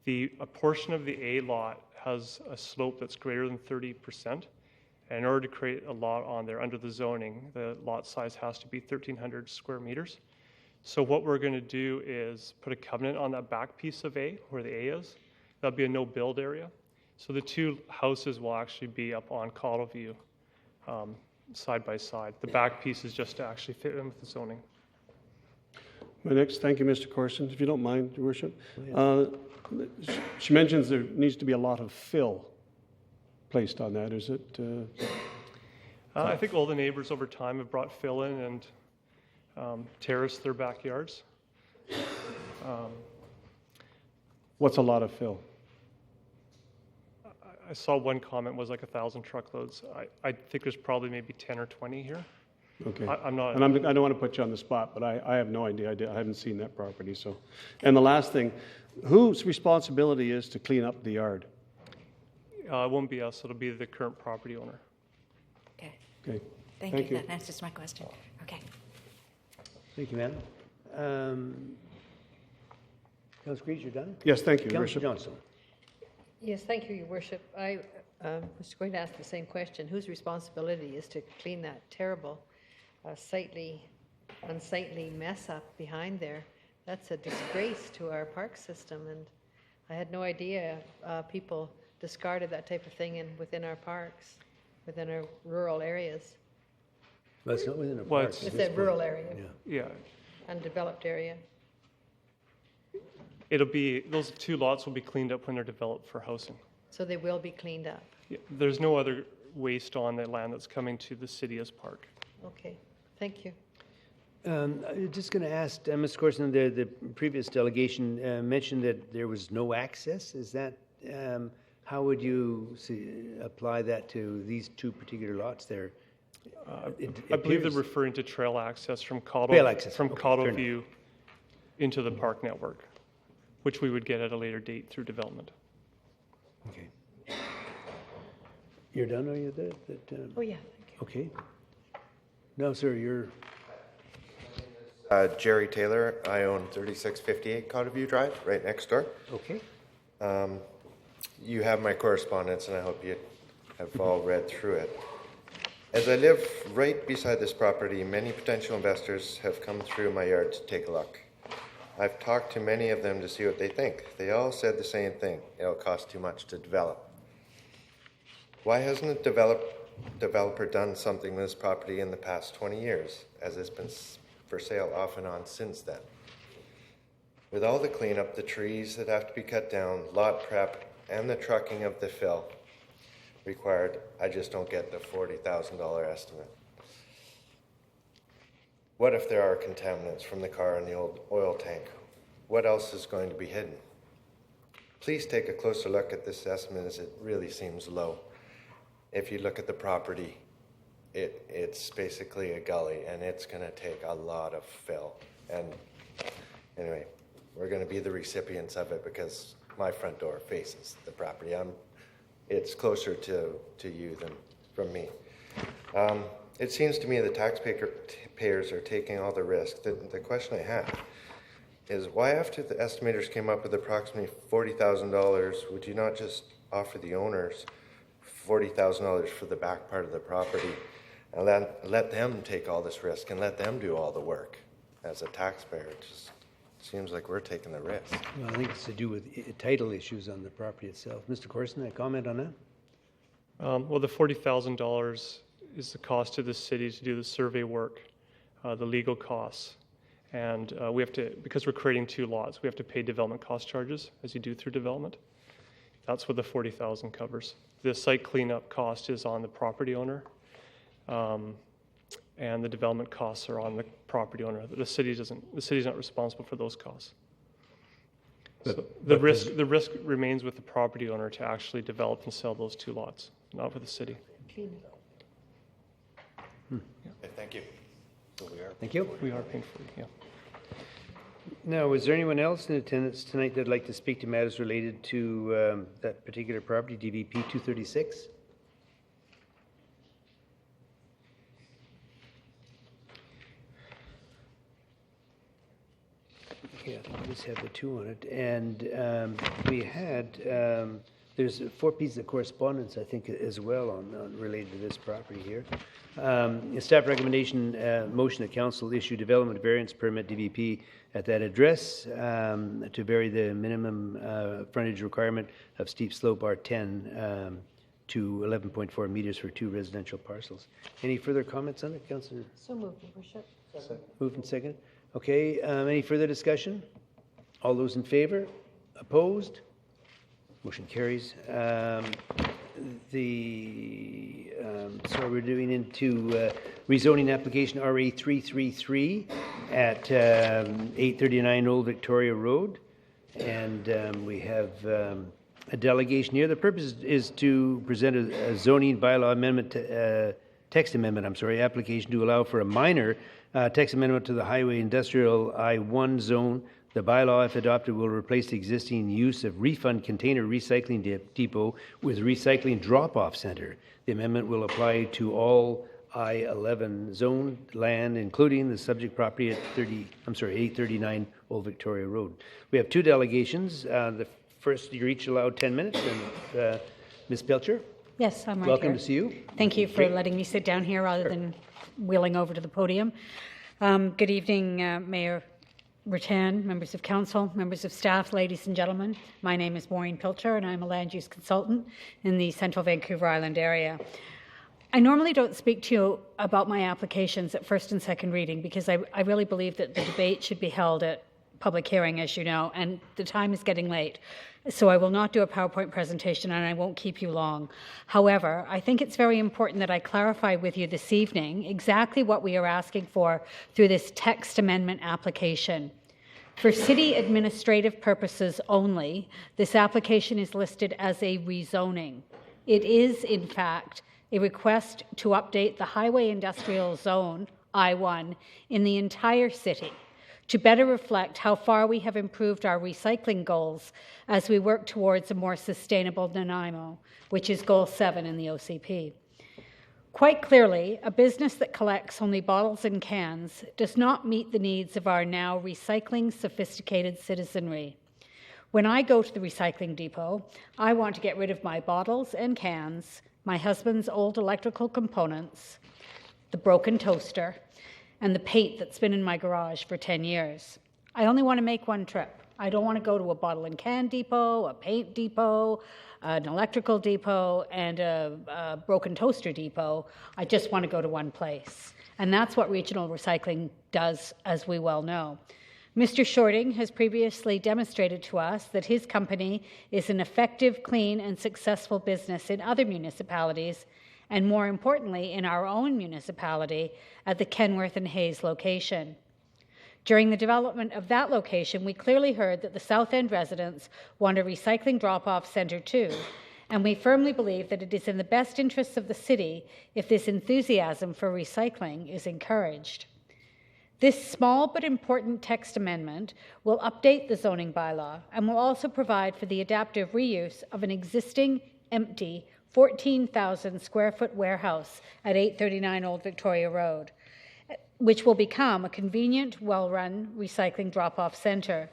A portion of the A lot has a slope that's greater than 30%. And in order to create a lot on there under the zoning, the lot size has to be 1,300 square meters. So what we're going to do is put a covenant on that back piece of A, where the A is. That'll be a no-build area. So the two houses will actually be up on Cottleview, side by side. The back piece is just to actually fit in with the zoning. Thank you, Mr. Corson. If you don't mind, Your Worship. She mentions there needs to be a lot of fill placed on that. Is it? I think all the neighbors over time have brought fill in and terraced their backyards. What's a lot of fill? I saw one comment was like 1,000 truckloads. I think there's probably maybe 10 or 20 here. Okay. I'm not. And I don't want to put you on the spot, but I have no idea. I haven't seen that property. So, and the last thing, whose responsibility is to clean up the yard? It won't be us. It'll be the current property owner. Okay. Okay. Thank you. That answers my question. Okay. Thank you, madam. Councillor Creech, you're done? Yes, thank you, Your Councillor Worship. Johnson. Yes, thank you, Your Worship. I was going to ask the same question. Whose responsibility is to clean that terrible, unsightly mess up behind there? That's a disgrace to our park system, and I had no idea people discarded that type of thing within our parks, within our rural areas. Well, it's not within a Well, park. it's- It's a rural area, Yeah. undeveloped area. Those two lots will be cleaned up when they're developed for housing. So they will be cleaned up. Yeah, there's no other waste on the land that's coming to the city as park. Okay, thank you. I'm just going to ask, Mr. Corson, the previous delegation mentioned that there was no access. Is that, how would you apply that to these two particular lots there? I believe they're referring to trail access from Trail access. Okay, fair Cottleview into the park network, which we would get at a later date through development. Okay. You're done, are you? Oh, yeah, thank you. Okay. No, sir, you're... Jerry Taylor. I own 3658 Cottleview Drive, right next door. Okay. You have my correspondence, and I hope you have all read through it. As I live right beside this property, many potential investors have come through my yard to take a look. I've talked to many of them to see what they think. They all said the same thing. It'll cost too much to develop. Why hasn't the developer done something with this property in the past 20 years, as it's been for sale off and on since then? With all the cleanup, the trees that have to be cut down, lot prep, and the trucking of the fill, required. I just don't get the $40,000 estimate. What if there are contaminants from the car in the old oil tank? What else is going to be hidden? Please take a closer look at this estimate, as it really seems low. If you look at the property, it's basically a gully, and it's going to take a lot of fill. And anyway, we're going to be the recipients of it because my front door faces the property. It's closer to you than from me. It seems to me the taxpayers are taking all the risk. The question I have is, why, after the estimators came up with approximately $40,000, would you not just offer the owners $40,000 for the back part of the property and then let them take all this risk and let them do all the work as a taxpayer? It just seems like we're taking the risk. Well, I think it's to do with title issues on the property itself. Mr. Corson, a comment on that? Well, the $40,000 is the cost to the city to do the survey work, the legal costs. And we have to, because we're creating two lots, we have to pay development cost charges as you do through development. That's what the $40,000 covers. The site cleanup cost is on the property owner, and the development costs are on the property owner. The city's not responsible for those costs. So the risk remains with the property owner to actually develop and sell those two lots, not with the city. Okay, thank you. Thank you. We are paying for it, yeah. Now, is there anyone else in attendance tonight that'd like to speak to matters related to that particular property, DVP 236? Okay, I think we just have the two on it. And we had, there's 4 pieces of correspondence, I think, as well on related to this property here. A staff recommendation, motion that council issue development variance permit DVP at that address to vary the minimum frontage requirement of steep slope R10 to 11.4 meters for 2 residential parcels. Any further comments on it, Councillor? So moved, Your Worship. Moved and seconded. Okay, any further discussion? All those in favor? Opposed? Motion carries. So we're doing into rezoning application RA 333 at 839 Old Victoria Road. And we have a delegation here. The purpose is to present a zoning bylaw amendment, text amendment, application to allow for a minor text amendment to the Highway Industrial I-1 zone. The bylaw, if adopted, will replace the existing use of refund container recycling depot with recycling drop-off center. The amendment will apply to all I-11 zone land, including the subject property at 839 Old Victoria Road. We have 2 delegations. The first, you're each allowed 10 minutes. And Ms. Belcher? Yes, I'm right Welcome here. to see you. Thank you for letting me sit down here rather than wheeling over to the podium. Good evening, Mayor Rattan, members of council, members of staff, ladies and gentlemen. My name is Maureen Pilcher, and I'm a land use consultant in the Central Vancouver Island area. I normally don't speak to you about my applications at first and second reading because I really believe that the debate should be held at public hearing, as you know, and the time is getting late. So I will not do a PowerPoint presentation, and I won't keep you long. However, I think it's very important that I clarify with you this evening exactly what we are asking for through this text amendment application. For city administrative purposes only, this application is listed as a rezoning. It is, in fact, a request to update the Highway Industrial Zone, I-1, in the entire city to better reflect how far we have improved our recycling goals as we work towards a more sustainable Nanaimo, which is Goal 7 in the OCP. Quite clearly, a business that collects only bottles and cans does not meet the needs of our now recycling sophisticated citizenry. When I go to the recycling depot, I want to get rid of my bottles and cans, my husband's old electrical components, the broken toaster, and the paint that's been in my garage for 10 years. I only want to make one trip. I don't want to go to a bottle and can depot, a paint depot, an electrical depot, and a broken toaster depot. I just want to go to one place. And that's what regional recycling does, as we well know. Mr. Shorting has previously demonstrated to us that his company is an effective, clean, and successful business in other municipalities, and more importantly, in our own municipality at the Kenworth and Hayes location. During the development of that location, we clearly heard that the South End residents want a recycling drop-off centre too, and we firmly believe that it is in the best interests of the city if this enthusiasm for recycling is encouraged. This small but important text amendment will update the zoning bylaw and will also provide for the adaptive reuse of an existing empty 14,000 square foot warehouse at 839 Old Victoria Road, which will become a convenient, well-run recycling drop-off centre.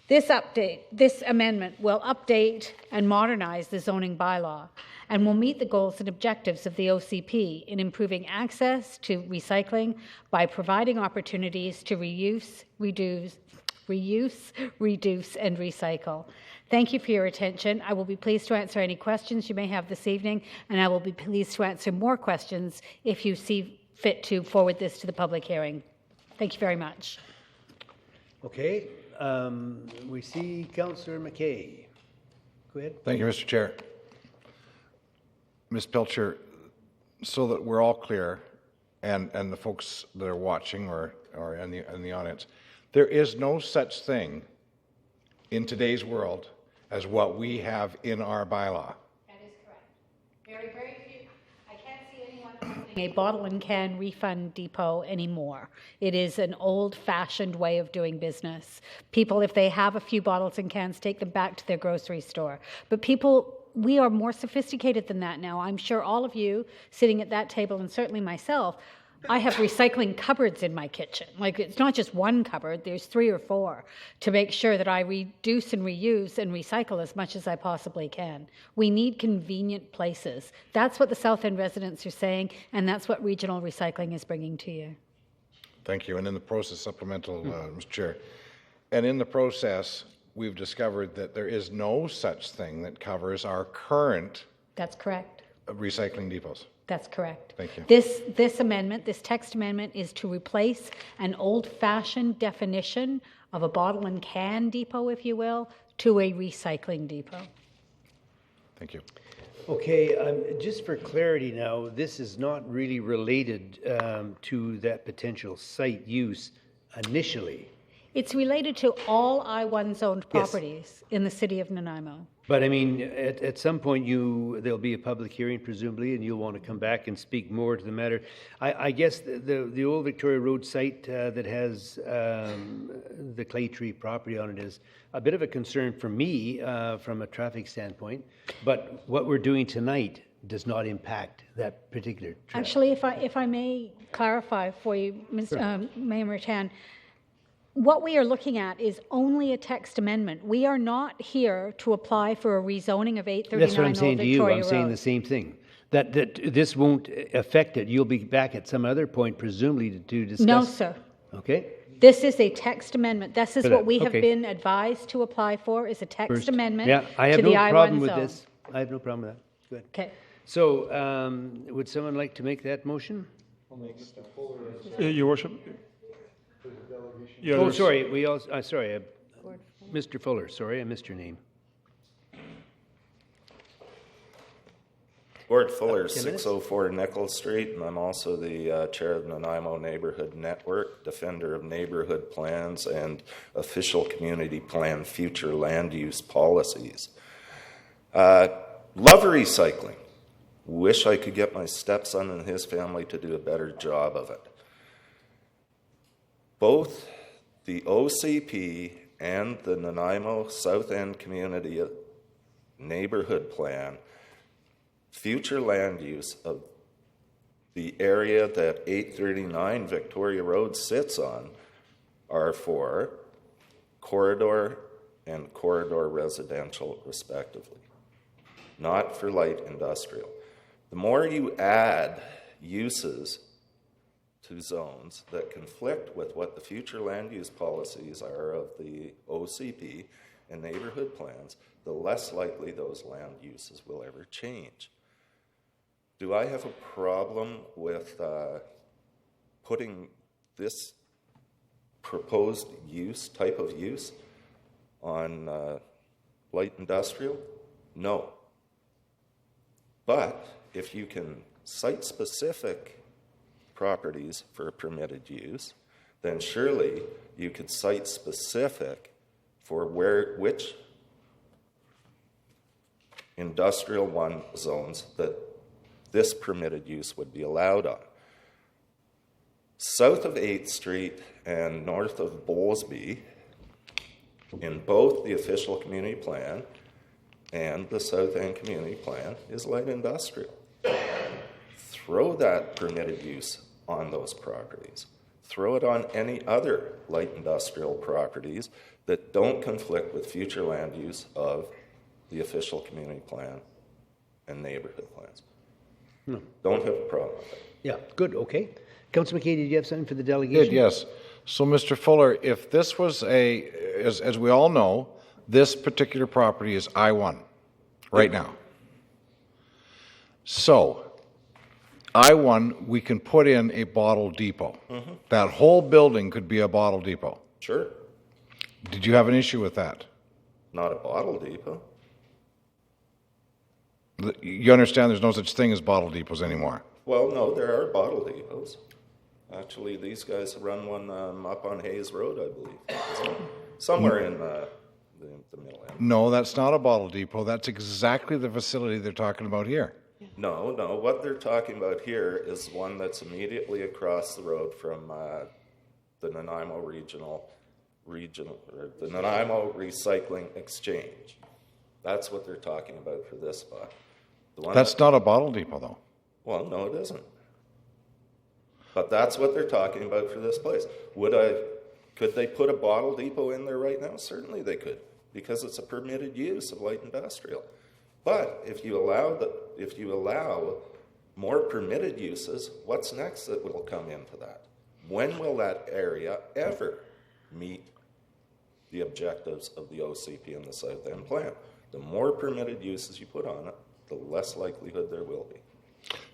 This amendment will update and modernize the zoning bylaw and will meet the goals and objectives of the OCP in improving access to recycling by providing opportunities to reuse, reduce, and recycle. Thank you for your attention. I will be pleased to answer any questions you may have this evening, and I will be pleased to answer more questions if you see fit to forward this to the public hearing. Thank you very much. Okay. We see Councillor McKay. Go ahead. Thank you, Mr. Chair. Ms. Pilcher, so that we're all clear, and the folks that are watching or in the audience, there is no such thing in today's world as what we have in our bylaw. That is correct. Very, very few. I can't see anyone opening a bottle and can refund depot anymore. It is an old-fashioned way of doing business. People, if they have a few bottles and cans, take them back to their grocery store. But we are more sophisticated than that now. I'm sure all of you sitting at that table, and certainly myself, I have recycling cupboards in my kitchen. Like, it's not just one cupboard, there's 3 or 4 to make sure that I reduce and reuse and recycle as much as I possibly can. We need convenient places. That's what the South End residents are saying, and that's what regional recycling is bringing to you. Thank you. And in the process, supplemental, Mr. Chair, and in the process, we've discovered that there is no such thing that covers our current That's correct. Recycling depots. That's correct. Thank you. This amendment, this text amendment, is to replace an old-fashioned definition of a bottle and can depot, if you will, to a recycling depot. Thank you. Okay, just for clarity now, this is not really related to that potential site use initially. It's related to all I-1 zoned Yes. properties in the city of Nanaimo. But I mean, at some point, there'll be a public hearing presumably, and you'll want to come back and speak more to the matter. I guess the old Victoria Road site that has the Clay Tree property on it is a bit of a concern for me from a traffic standpoint. But what we're doing tonight does not impact that particular traffic. Actually, if I may clarify for you, Sure. Mayor Mertan, what we are looking at is only a text amendment. We are not here to apply for a rezoning of 839 That's what I'm Old saying to you. Victoria I'm saying Road. the same thing. That this won't affect it. You'll be back at some other point, presumably, to discuss. No, sir. Okay. This is a text amendment. This is For what that, we have okay. been advised to apply for, is a text First. amendment Yeah, I have to the no I-1 problem with zone. this. I have no problem with that. Good. Okay. So, would someone like to make that motion? Your Worship. Yeah, Oh, there's- sorry. We also. Sorry, Mr. Fuller. Sorry, I missed your name. Gord Fuller, 10 minutes? 604 Nichols Street, and I'm also the chair of the Nanaimo Neighborhood Network, defender of neighborhood plans and official community plan future land use policies. Love recycling. Wish I could get my stepson and his family to do a better job of it. Both the OCP and the Nanaimo South End Community Neighborhood Plan future land use of the area that 839 Victoria Road sits on are for corridor and corridor residential, respectively, not for light industrial. The more you add uses to zones that conflict with what the future land use policies are of the OCP and neighborhood plans, the less likely those land uses will ever change. Do I have a problem with putting this proposed type of use on light industrial? No. But if you can site specific properties for permitted use, then surely you could site specific for which industrial one zones that this permitted use would be allowed on. South of 8th Street and north of Bowlesby, in both the official community plan and the South End community plan, is light industrial. Throw that permitted use on those properties. Throw it on any other light industrial properties that don't conflict with future land use of the official community plan and neighborhood plans. No. Don't have a problem with it. Yeah, good, okay. Councilor McKay, did you have something for the delegation? Yes. So, Mr. Fuller, if this was as we all know, this particular property is I-1 right now. So, I-1, we can put in a bottle depot. Mm-hmm. That whole building could be a bottle depot. Sure. Did you have an issue with that? Not a bottle depot. You understand there's no such thing as bottle depots anymore? Well, no, there are bottle depots. Actually, these guys run one up on Hayes Road, I believe. Somewhere in the middle end. No, that's not a bottle depot. That's exactly the facility they're talking about here. No. What they're talking about here is one that's immediately across the road from the Nanaimo the Nanaimo Recycling Exchange. That's what they're talking about for this spot. That's not a bottle depot, though. Well, no, it isn't. But that's what they're talking about for this place. Could they put a bottle depot in there right now? Certainly they could, because it's a permitted use of light industrial. But if you allow more permitted uses, what's next that will come into that? When will that area ever meet the objectives of the OCP and the South End plan? The more permitted uses you put on it, the less likelihood there will be.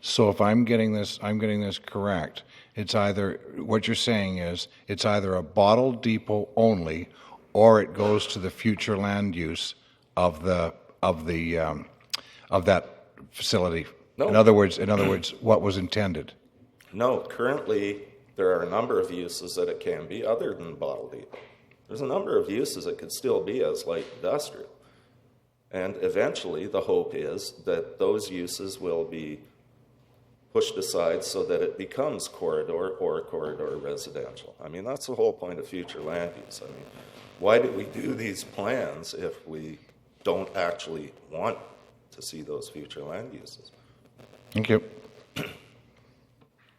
So if I'm getting this correct, it's either, what you're saying is, it's either a bottle depot only, or it goes to the future land use of that facility. No. In other words, what was intended. No, currently there are a number of uses that it can be other than bottle depot. There's a number of uses it could still be as light industrial. And eventually the hope is that those uses will be pushed aside so that it becomes corridor or corridor residential. I mean, that's the whole point of future land use. I mean, why do we do these plans if we don't actually want to see those future land uses? Thank you.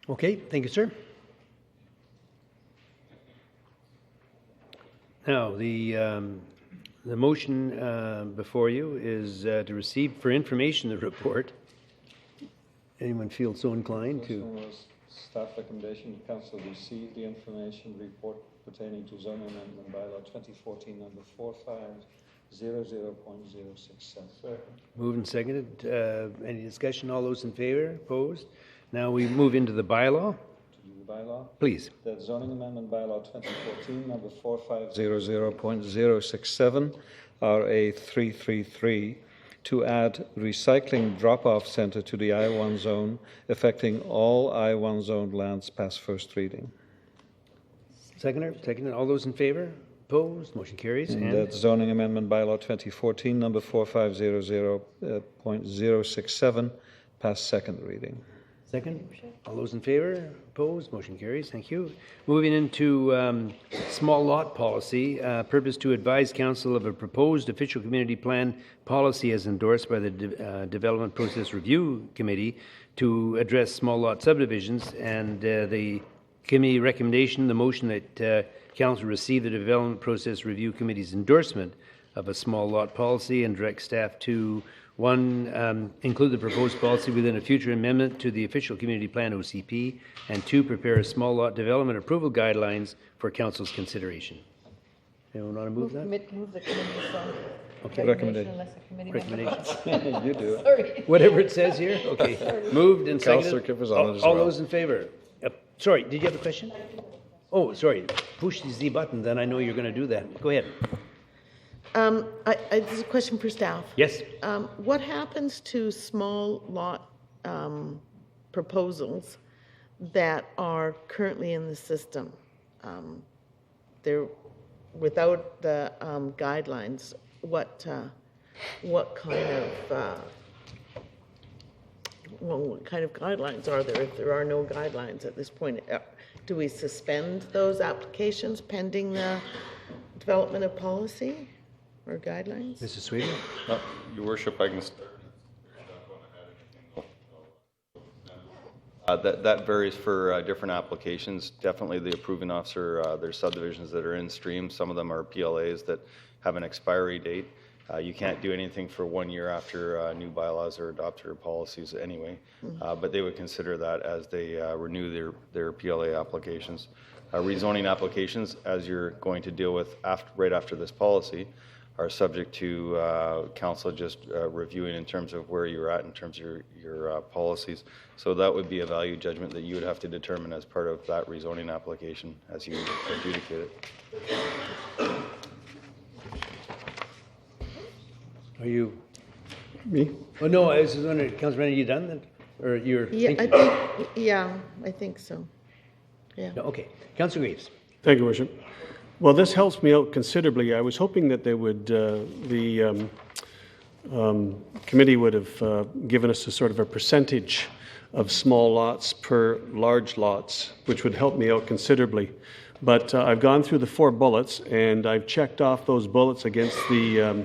Okay, thank you, sir. Now, the motion before you is to receive for information the report. Anyone feel so inclined to? This one was staff recommendation. The council receive the information report pertaining to zoning amendment bylaw 2014 number 4500.067. Moved and seconded. Any discussion? All those in favor? Opposed? Now we move into the bylaw. The bylaw. Please. That zoning amendment bylaw 2014 number 4500.067 RA 333 to add recycling drop-off center to the I-1 zone, affecting all I-1 zoned lands past first reading. Seconded. All those in favor? Opposed? Motion carries. And that's zoning amendment bylaw 2014 number 4500.067 past second reading. Second. All those in favor? Opposed? Motion carries. Thank you. Moving into small lot policy. Purpose to advise council of a proposed official community plan policy as endorsed by the Development Process Review Committee to address small lot subdivisions, and the committee recommendation, the motion that council receive the Development Process Review Committee's endorsement of a small lot policy and direct staff to 1, include the proposed policy within a future amendment to the official community plan OCP, and 2, prepare a small lot development approval guidelines for council's consideration. Anyone want to move that? Move the committee from Okay. recommendation unless the committee member Recommendation. You do it. Sorry. Whatever it says here. Okay. Sorry. Moved and Councillor seconded. Kipp is on it as All well. those in favor? Sorry, did you have a question? Oh, sorry, push the Z button, then I know you're going to do that. Go ahead. This is a question for staff. Yes. What happens to small lot proposals that are currently in the system? They're without the guidelines. What kind of what kind of guidelines are there if there are no guidelines at this point? Do we suspend those applications pending the development of policy or guidelines? Mr. Sweeter? Your Worship, I can start. That varies for different applications. Definitely the approving officer, there's subdivisions that are in stream. Some of them are PLAs that have an expiry date. You can't do anything for 1 year after new bylaws are adopted or policies anyway, but they would consider that as they renew their PLA applications. Rezoning applications, as you're going to deal with right after this policy, are subject to council just reviewing in terms of where you're at in terms of your policies. So that would be a value judgment that you would have to determine as part of that rezoning application as you adjudicate it. Are you? Me? Oh, no, I was wondering, Councilor, are you done then? Or you're Yeah, thinking? I think so. Yeah. No, okay. Councilor Graves. Thank you, Worship. Well, this helps me out considerably. I was hoping that they would, the committee would have given us a sort of a percentage of small lots per large lots, which would help me out considerably. But I've gone through the 4 bullets, and I've checked off those bullets against the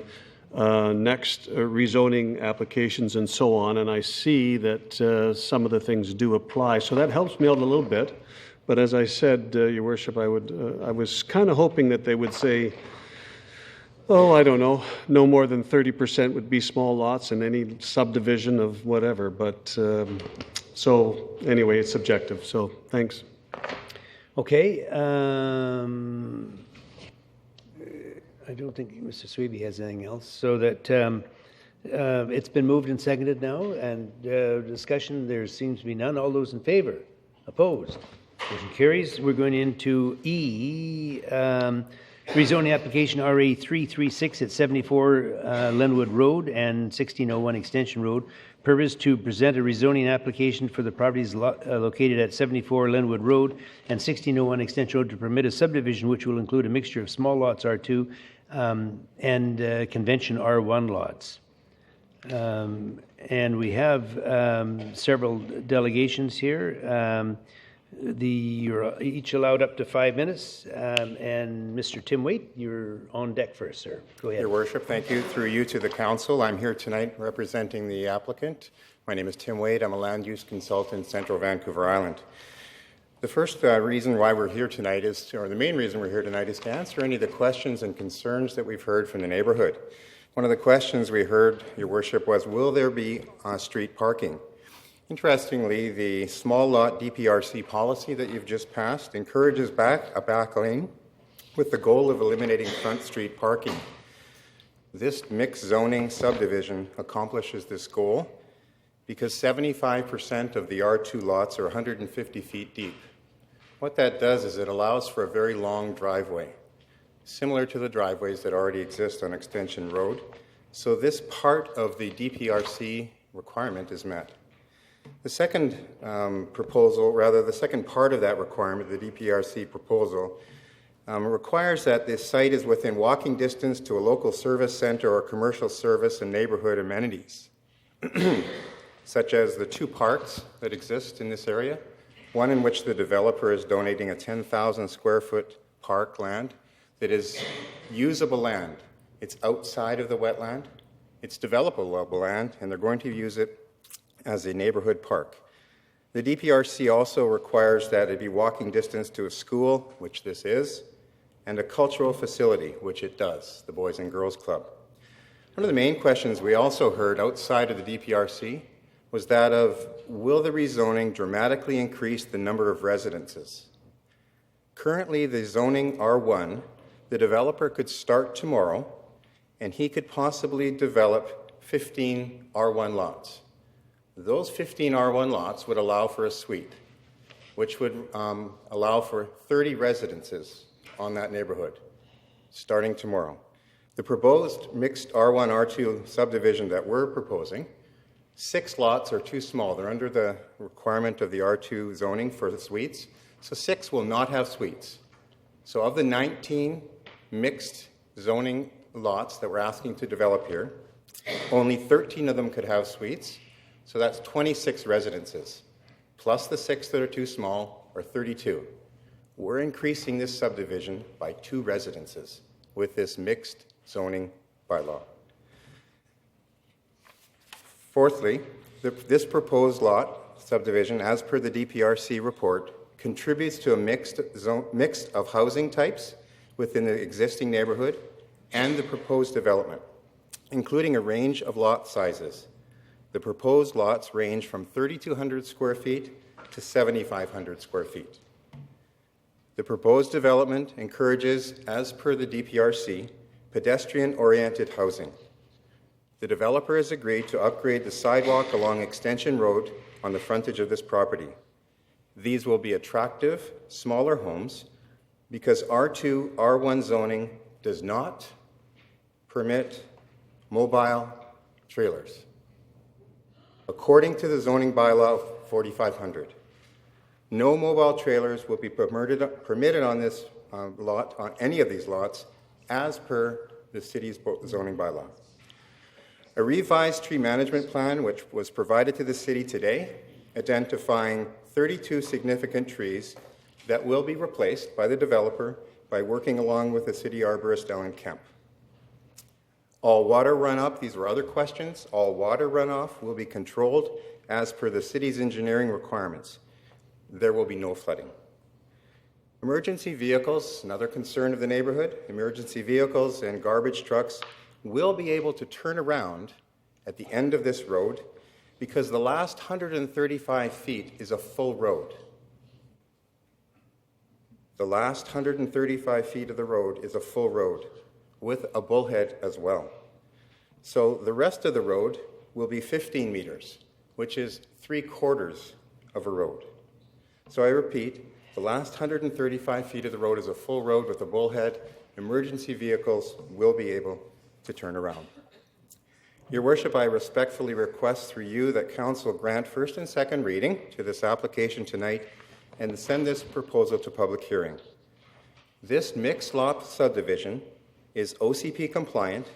next rezoning applications and so on, and I see that some of the things do apply. So that helps me out a little bit. But as I said, Your Worship, I was kind of hoping that they would say, oh, I don't know, no more than 30% would be small lots in any subdivision of whatever. But so anyway, it's subjective. So thanks. Okay. I don't think Mr. Sweeby has anything else. So that it's been moved and seconded now, and discussion, there seems to be none. All those in favor? Opposed? Motion carries. We're going into E, rezoning application RA 336 at 74 Lenwood Road and 1601 Extension Road. Purpose to present a rezoning application for the properties located at 74 Lenwood Road and 1601 Extension Road to permit a subdivision which will include a mixture of small lots R2 and convention R1 lots. And we have several delegations here. You're each allowed up to 5 minutes. And Mr. Tim Waite, you're on deck first, sir. Go ahead. Your Worship, thank you. Through you to the council, I'm here tonight representing the applicant. My name is Tim Waite. I'm a land use consultant in Central Vancouver Island. The first reason why we're here tonight is, or the main reason we're here tonight, is to answer any of the questions and concerns that we've heard from the neighborhood. One of the questions we heard, Your Worship, was, will there be street parking? Interestingly, the small lot DPRC policy that you've just passed encourages a back lane with the goal of eliminating front street parking. This mixed zoning subdivision accomplishes this goal because 75% of the R2 lots are 150 feet deep. What that does is it allows for a very long driveway, similar to the driveways that already exist on Extension Road. So this part of the DPRC requirement is met. The second the second part of that requirement, the DPRC proposal, requires that this site is within walking distance to a local service center or commercial service and neighborhood amenities, such as the 2 parks that exist in this area, one in which the developer is donating a 10,000 square foot park land that is usable land. It's outside of the wetland, it's developable land, and they're going to use it as a neighborhood park. The DPRC also requires that it be walking distance to a school, which this is, and a cultural facility, which it does, the Boys and Girls Club. One of the main questions we also heard outside of the DPRC was that of, will the rezoning dramatically increase the number of residences? Currently, the zoning R1, the developer could start tomorrow, and he could possibly develop 15 R1 lots. Those 15 R1 lots would allow for a suite. which would allow for 30 residences on that neighborhood, starting tomorrow. The proposed mixed R1, R2 subdivision that we're proposing, 6 lots are too small. They're under the requirement of the R2 zoning for the suites, so 6 will not have suites. So of the 19 mixed zoning lots that we're asking to develop here, only 13 of them could have suites, so that's 26 residences, plus the 6 that are too small, or 32. We're increasing this subdivision by 2 residences with this mixed zoning bylaw. Fourthly, this proposed lot subdivision, as per the DPRC report, contributes to a mix of housing types within the existing neighborhood and the proposed development, including a range of lot sizes. The proposed lots range from 3,200 square feet to 7,500 square feet. The proposed development encourages, as per the DPRC, pedestrian-oriented housing. The developer has agreed to upgrade the sidewalk along Extension Road on the frontage of this property. These will be attractive, smaller homes because R2, R1 zoning does not permit mobile trailers. According to the zoning bylaw 4500, no mobile trailers will be permitted on this lot, on any of these lots, as per the city's zoning bylaw. A revised tree management plan, which was provided to the city today, identifying 32 significant trees that will be replaced by the developer by working along with the city arborist, Ellen Kemp. All water runoff, these were other questions, all water runoff will be controlled as per the city's engineering requirements. There will be no flooding. Emergency vehicles, another concern of the neighborhood, emergency vehicles and garbage trucks will be able to turn around at the end of this road because the last 135 feet is a full road. The last 135 feet of the road is a full road with a bullhead as well. So the rest of the road will be 15 meters, which is 3/4 of a road. So I repeat, the last 135 feet of the road is a full road with a bullhead. Emergency vehicles will be able to turn around. Your Worship, I respectfully request through you that Council grant first and second reading to this application tonight and send this proposal to public hearing. This mixed lot subdivision is OCP compliant,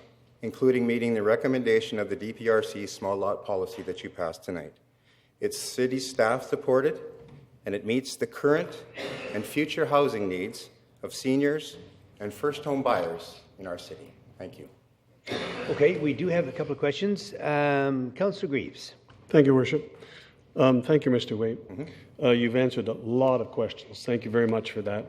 including meeting the recommendation of the DPRC small lot policy that you passed tonight. It's city staff supported, and it meets the current and future housing needs of seniors and first home buyers in our city. Thank you. Okay, we do have a couple of questions. Councillor Greaves. Thank you, Worship. Thank you, Mr. Waite. You've answered a lot of questions. Thank you very much for that.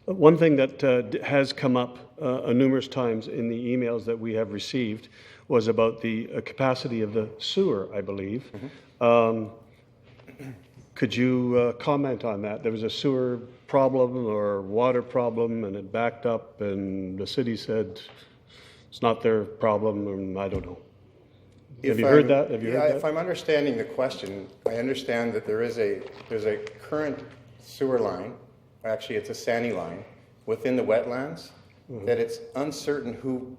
One thing that has come up numerous times in the emails that we have received was about the capacity of the sewer, I believe. Could you comment on that? There was a sewer problem or water problem, and it backed up, and the city said it's not their problem, and I don't know. Have you heard that? If I'm understanding the question, I understand that there's a current sewer line, actually it's a SANI line, within the wetlands, that it's uncertain who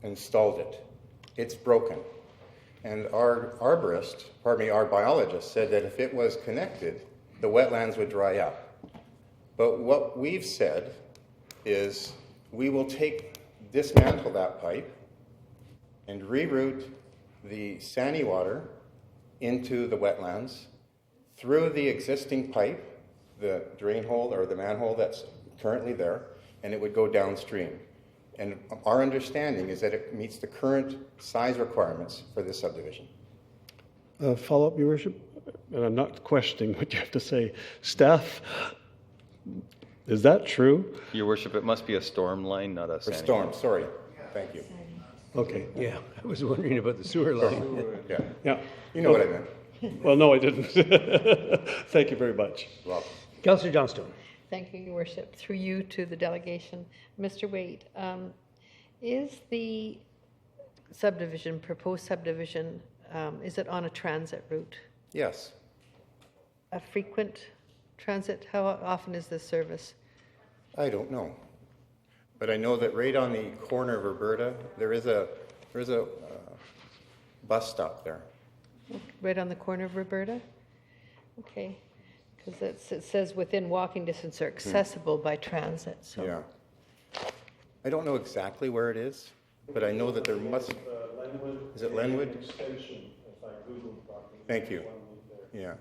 installed it. It's broken. And our biologist said that if it was connected, the wetlands would dry up. But what we've said is we will dismantle that pipe and reroute the SANI water into the wetlands through the existing pipe, the drain hole or the manhole that's currently there, and it would go downstream. And our understanding is that it meets the current size requirements for this subdivision. Follow up, Your Worship? And I'm not questioning what you have to say. Staff, is that true? Your Worship, it must be a storm line, not a SANI storm, line. sorry. Thank you. Okay. Yeah, I was wondering about the sewer line. Yeah. You know what I meant. Well, no, I didn't. Thank you very much. Welcome. Councillor Johnstone. Thank you, Your Worship. Through you to the delegation. Mr. Waite, is the proposed subdivision, is it on a transit route? Yes. a frequent transit? How often is this service? I don't know. But I know that right on the corner of Roberta, there is a bus stop there. Right on the corner of Roberta? Okay. Because it says within walking distance or accessible by transit. So. Yeah. I don't know exactly where it is, but I know that there must. Is it Lenwood? Thank you. Yeah.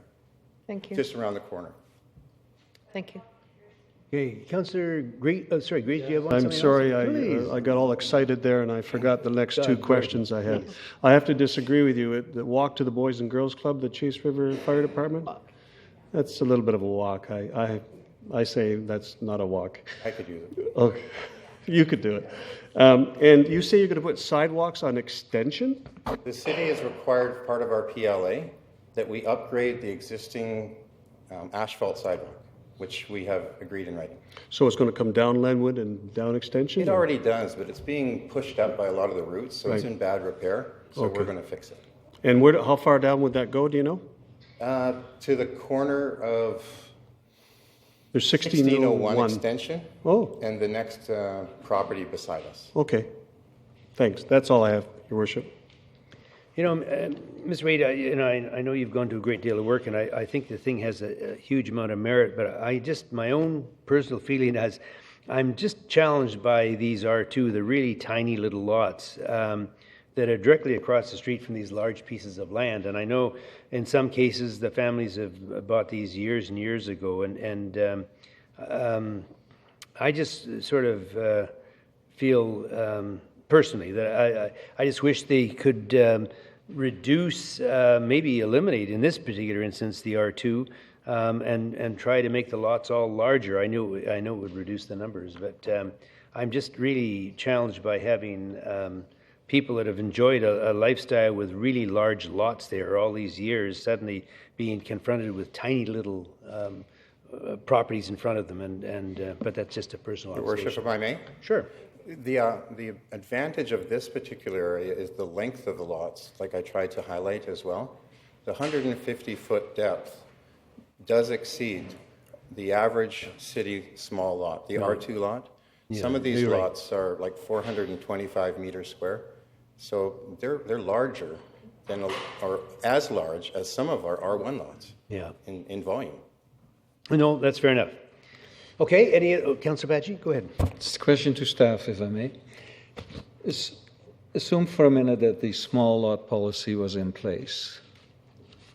Thank you. Just around the corner. Thank you. Okay, Councillor Grace, do you have one? I'm something sorry, else? Please. I got all excited there and I forgot the next two questions I had. I have to disagree with you. The walk to the Boys and Girls Club, the Chase River Fire Department, that's a little bit of a walk. I say that's not a walk. I could use it. Okay, you could do it. And you say you're going to put sidewalks on extension? The city has required, part of our PLA, that we upgrade the existing asphalt sidewalk, which we have agreed in writing. So it's going to come down Lenwood and down extension? It already does, but it's being pushed up by a lot of the routes, so it's Right. in bad repair, so Okay. we're going to fix it. And how far down would that go, do you know? To the corner of There's 1601 1601 extension. Oh. And the next property beside us. Okay. Thanks. That's all I have, Your Worship. You know, Ms. Wade, I know you've gone to a great deal of work, and I think the thing has a huge amount of merit, but my own personal feeling is I'm just challenged by these R2, the really tiny little lots that are directly across the street from these large pieces of land. And I know in some cases the families have bought these years and years ago, and I just sort of feel personally that I just wish they could reduce, maybe eliminate in this particular instance the R2, and try to make the lots all larger. I know it would reduce the numbers, but I'm just really challenged by having people that have enjoyed a lifestyle with really large lots there all these years suddenly being confronted with tiny little properties in front of them, but that's just a personal Your observation. Worship, if I may? Sure. The advantage of this particular area is the length of the lots, like I tried to highlight as well. The 150-foot depth does exceed the average city small lot, the Right. R2 lot. Yeah, Some of these you're right. lots are like 425 meters square, so they're larger than, or as large as some of our R1 lots. Yeah. In volume. No, that's fair enough. Okay, Councillor Badgie, go ahead. It's a question to staff, if I may. Assume for a minute that the small lot policy was in place,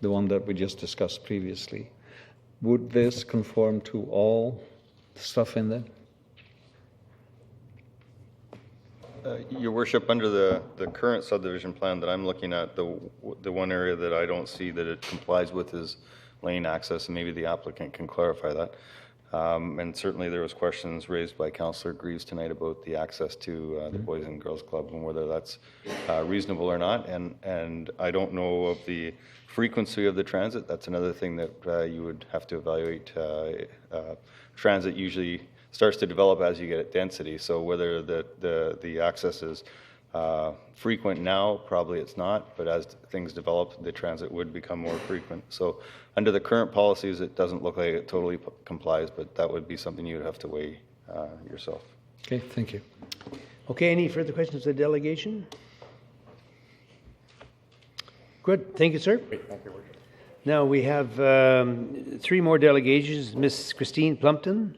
the one that we just discussed previously. Would this conform to all the stuff in there? Your Worship, under the current subdivision plan that I'm looking at, the one area that I don't see that it complies with is lane access, and maybe the applicant can clarify that. And certainly there was questions raised by Councillor Greaves tonight about the access to the Boys and Girls Club and whether that's reasonable or not. And I don't know of the frequency of the transit. That's another thing that you would have to evaluate. Transit usually starts to develop as you get at density. So whether the access is frequent now, probably it's not, but as things develop, the transit would become more frequent. So under the current policies, it doesn't look like it totally complies, but that would be something you would have to weigh yourself. Okay, thank you. Okay, any further questions of the delegation? Good, thank you, sir. Great, thank you, Worship. Now we have 3 more delegations. Miss Christine Plumpton.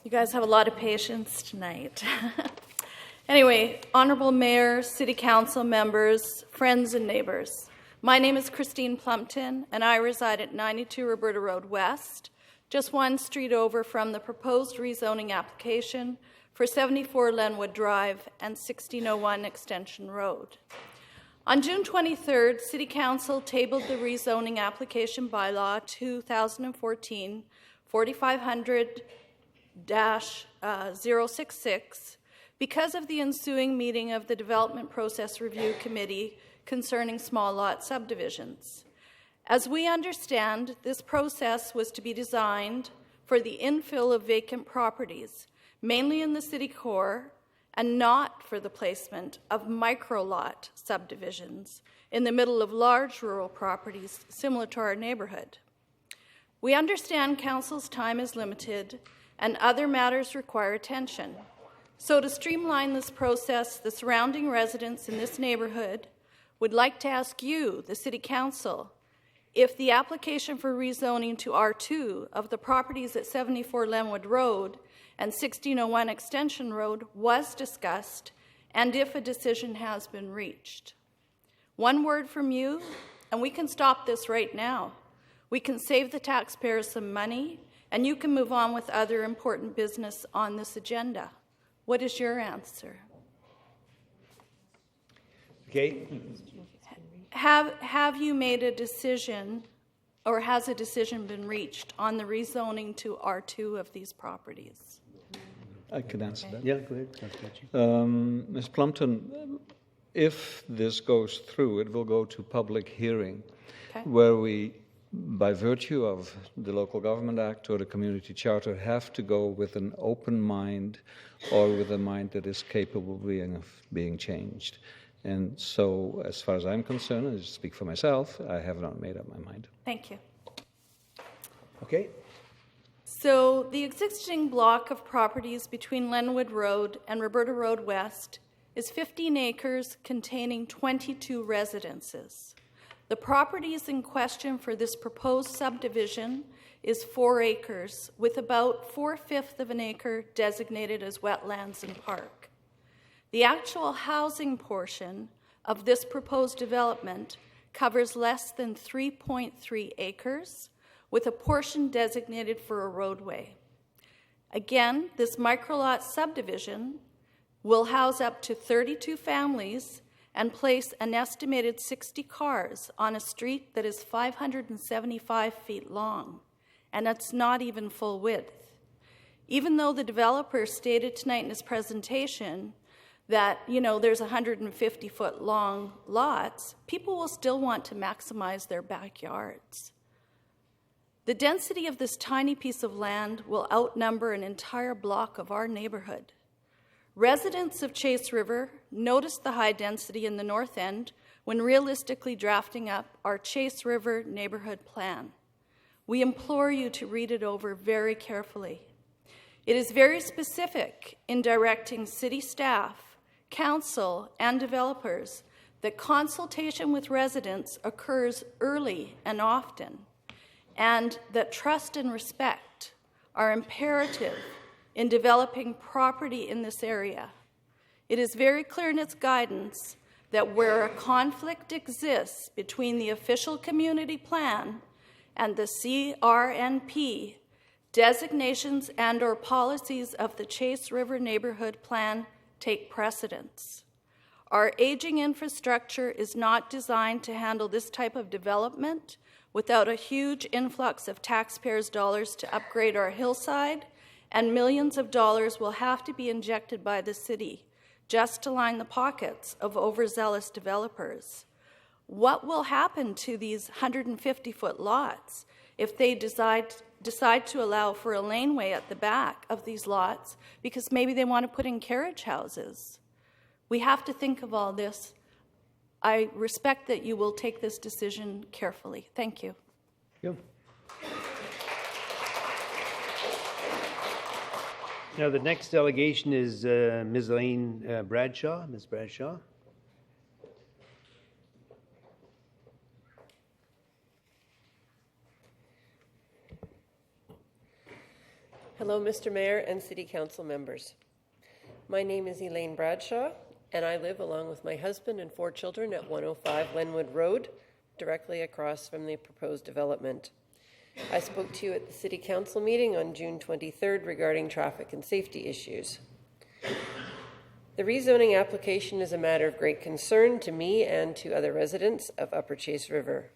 You guys have a lot of patience tonight. Anyway, Honorable Mayor, City Council members, friends and neighbors, my name is Christine Plumpton and I reside at 92 Roberta Road West, just one street over from the proposed rezoning application for 74 Lenwood Drive and 1601 Extension Road. On June 23rd, City Council tabled the rezoning application bylaw 2014 4500-066 because of the ensuing meeting of the Development Process Review Committee concerning small lot subdivisions. As we understand, this process was to be designed for the infill of vacant properties, mainly in the city core, and not for the placement of micro-lot subdivisions in the middle of large rural properties similar to our neighbourhood. We understand Council's time is limited and other matters require attention. So to streamline this process, the surrounding residents in this neighbourhood would like to ask you, the City Council, if the application for rezoning to R2 of the properties at 74 Lenwood Road and 1601 Extension Road was discussed and if a decision has been reached. One word from you, and we can stop this right now. We can save the taxpayers some money, and you can move on with other important business on this agenda. What is your answer? Okay. Have you made a decision, or has a decision been reached on the rezoning to R2 of these properties? I can answer that. Yeah, go ahead, Councillor Lecce. Ms. Plumpton, if this goes through, it will go to public hearing, where we, by virtue of the Local Government Act or the Community Charter, have to go with an open mind or with a mind that is capable of being changed. And so, as far as I'm concerned, and I speak for myself, I have not made up my mind. Thank you. Okay. So the existing block of properties between Lenwood Road and Roberta Road West is 15 acres containing 22 residences. The properties in question for this proposed subdivision is 4 acres, with about 4/5 of an acre designated as wetlands and park. The actual housing portion of this proposed development covers less than 3.3 acres, with a portion designated for a roadway. Again, this microlot subdivision will house up to 32 families and place an estimated 60 cars on a street that is 575 feet long, and it's not even full width. Even though the developer stated tonight in his presentation that, there's 150-foot long lots, people will still want to maximize their backyards. The density of this tiny piece of land will outnumber an entire block of our neighborhood. Residents of Chase River noticed the high density in the north end when realistically drafting up our Chase River neighborhood plan. We implore you to read it over very carefully. It is very specific in directing city staff, council, and developers that consultation with residents occurs early and often, and that trust and respect are imperative in developing property in this area. It is very clear in its guidance that where a conflict exists between the official community plan and the CRNP, designations and/or policies of the Chase River Neighborhood Plan take precedence. Our aging infrastructure is not designed to handle this type of development without a huge influx of taxpayers' dollars to upgrade our hillside, and millions of dollars will have to be injected by the city just to line the pockets of overzealous developers. What will happen to these 150-foot lots if they decide to allow for a laneway at the back of these lots because maybe they want to put in carriage houses? We have to think of all this. I respect that you will take this decision carefully. Thank you. Yep. Now, the next delegation is Ms. Elaine Bradshaw. Ms. Bradshaw. Hello, Mr. Mayor and City Council members. My name is Elaine Bradshaw, and I live along with my husband and 4 children at 105 Lenwood Road, directly across from the proposed development. I spoke to you at the City Council meeting on June 23rd regarding traffic and safety issues. The rezoning application is a matter of great concern to me and to other residents of Upper Chase River.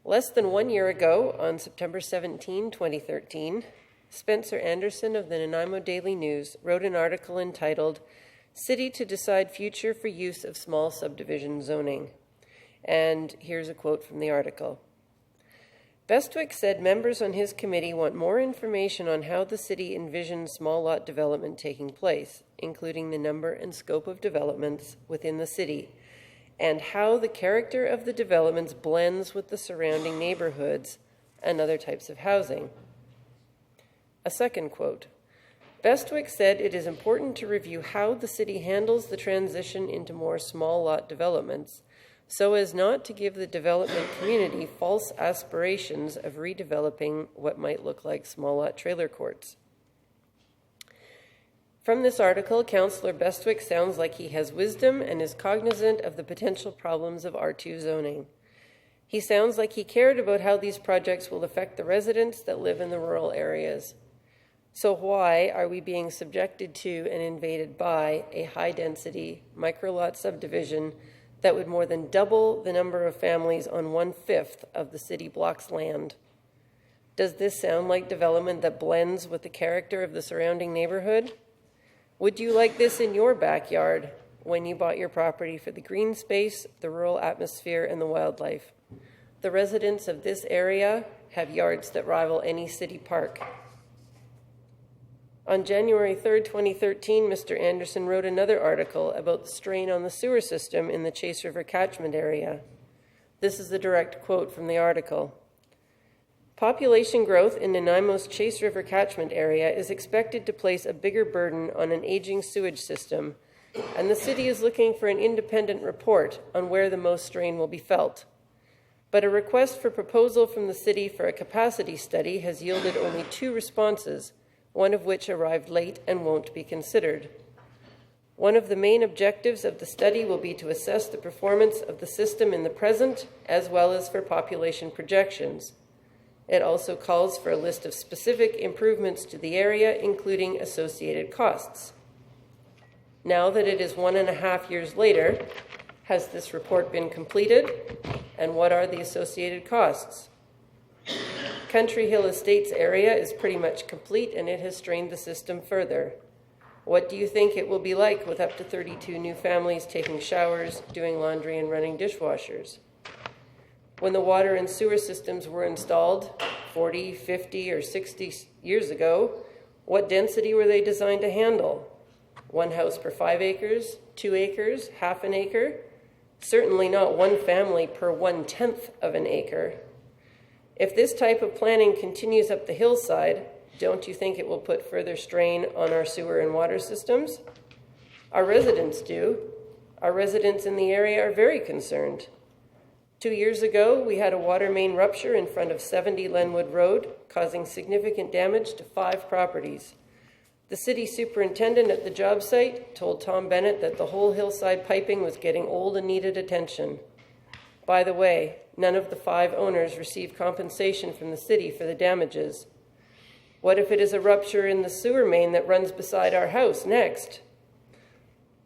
Less than 1 year ago, on September 17, 2013, Spencer Anderson of the Nanaimo Daily News wrote an article entitled "City to Decide Future for Use of Small Subdivision Zoning." And here's a quote from the article. Bestwick said members on his committee want more information on how the city envisions small lot development taking place, including the number and scope of developments within the city, and how the character of the developments blends with the surrounding neighborhoods and other types of housing. A second quote, Bestwick said it is important to review how the city handles the transition into more small lot developments so as not to give the development community false aspirations of redeveloping what might look like small lot trailer courts. From this article, Councillor Bestwick sounds like he has wisdom and is cognizant of the potential problems of R2 zoning. He sounds like he cared about how these projects will affect the residents that live in the rural areas. So why are we being subjected to and invaded by a high-density micro-lot subdivision that would more than double the number of families on 1/5 of the city block's land? Does this sound like development that blends with the character of the surrounding neighborhood? Would you like this in your backyard when you bought your property for the green space, the rural atmosphere, and the wildlife? The residents of this area have yards that rival any city park. On January 3rd, 2013, Mr. Anderson wrote another article about the strain on the sewer system in the Chase River catchment area. This is a direct quote from the article. Population growth in Nanaimo's Chase River catchment area is expected to place a bigger burden on an aging sewage system, and the city is looking for an independent report on where the most strain will be felt. But a request for proposal from the city for a capacity study has yielded only 2 responses, one of which arrived late and won't be considered. One of the main objectives of the study will be to assess the performance of the system in the present, as well as for population projections. It also calls for a list of specific improvements to the area, including associated costs. Now that it is 1.5 years later, has this report been completed? And what are the associated costs? Country Hill Estates area is pretty much complete, and it has strained the system further. What do you think it will be like with up to 32 new families taking showers, doing laundry, and running dishwashers? When the water and sewer systems were installed 40, 50, or 60 years ago, what density were they designed to handle? 1 house per 5 acres, 2 acres, half an acre? Certainly not 1 family per 1/10 of an acre. If this type of planning continues up the hillside, don't you think it will put further strain on our sewer and water systems? Our residents do. Our residents in the area are very concerned. 2 years ago, we had a water main rupture in front of 70 Lenwood Road, causing significant damage to 5 properties. The city superintendent at the job site told Tom Bennett that the whole hillside piping was getting old and needed attention. By the way, none of the 5 owners received compensation from the city for the damages. What if it is a rupture in the sewer main that runs beside our house next?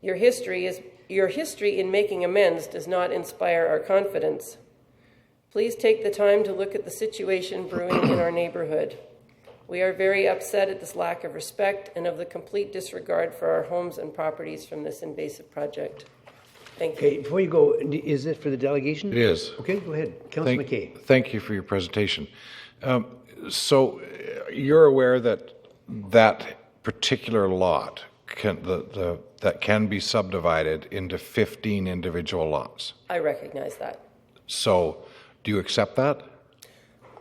Your history in making amends does not inspire our confidence. Please take the time to look at the situation brewing in our neighborhood. We are very upset at this lack of respect and of the complete disregard for our homes and properties from this invasive project. Thank you. Okay, before you go, is it for the delegation? It is. Okay, go ahead. Councillor McKay. Thank you for your presentation. So you're aware that that particular lot that can be subdivided into 15 individual lots. I recognize that. So do you accept that?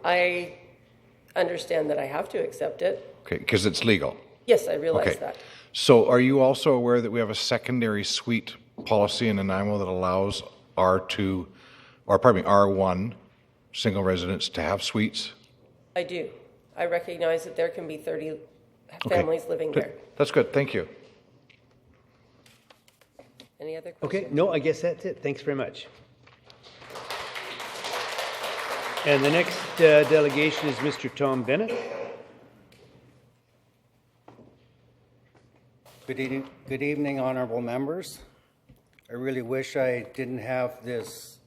I understand that I have to accept it. Okay, because it's legal. Yes, I realize that. So are you also aware that we have a secondary suite policy in Nanaimo that allows R1 single residents to have suites? I do. I recognize that there can be 30 families living there. That's good. Thank you. Any other questions? Okay, no, I guess that's it. Thanks very much. And the next delegation is Mr. Tom Bennett. Good evening, honorable members. I really wish I didn't have this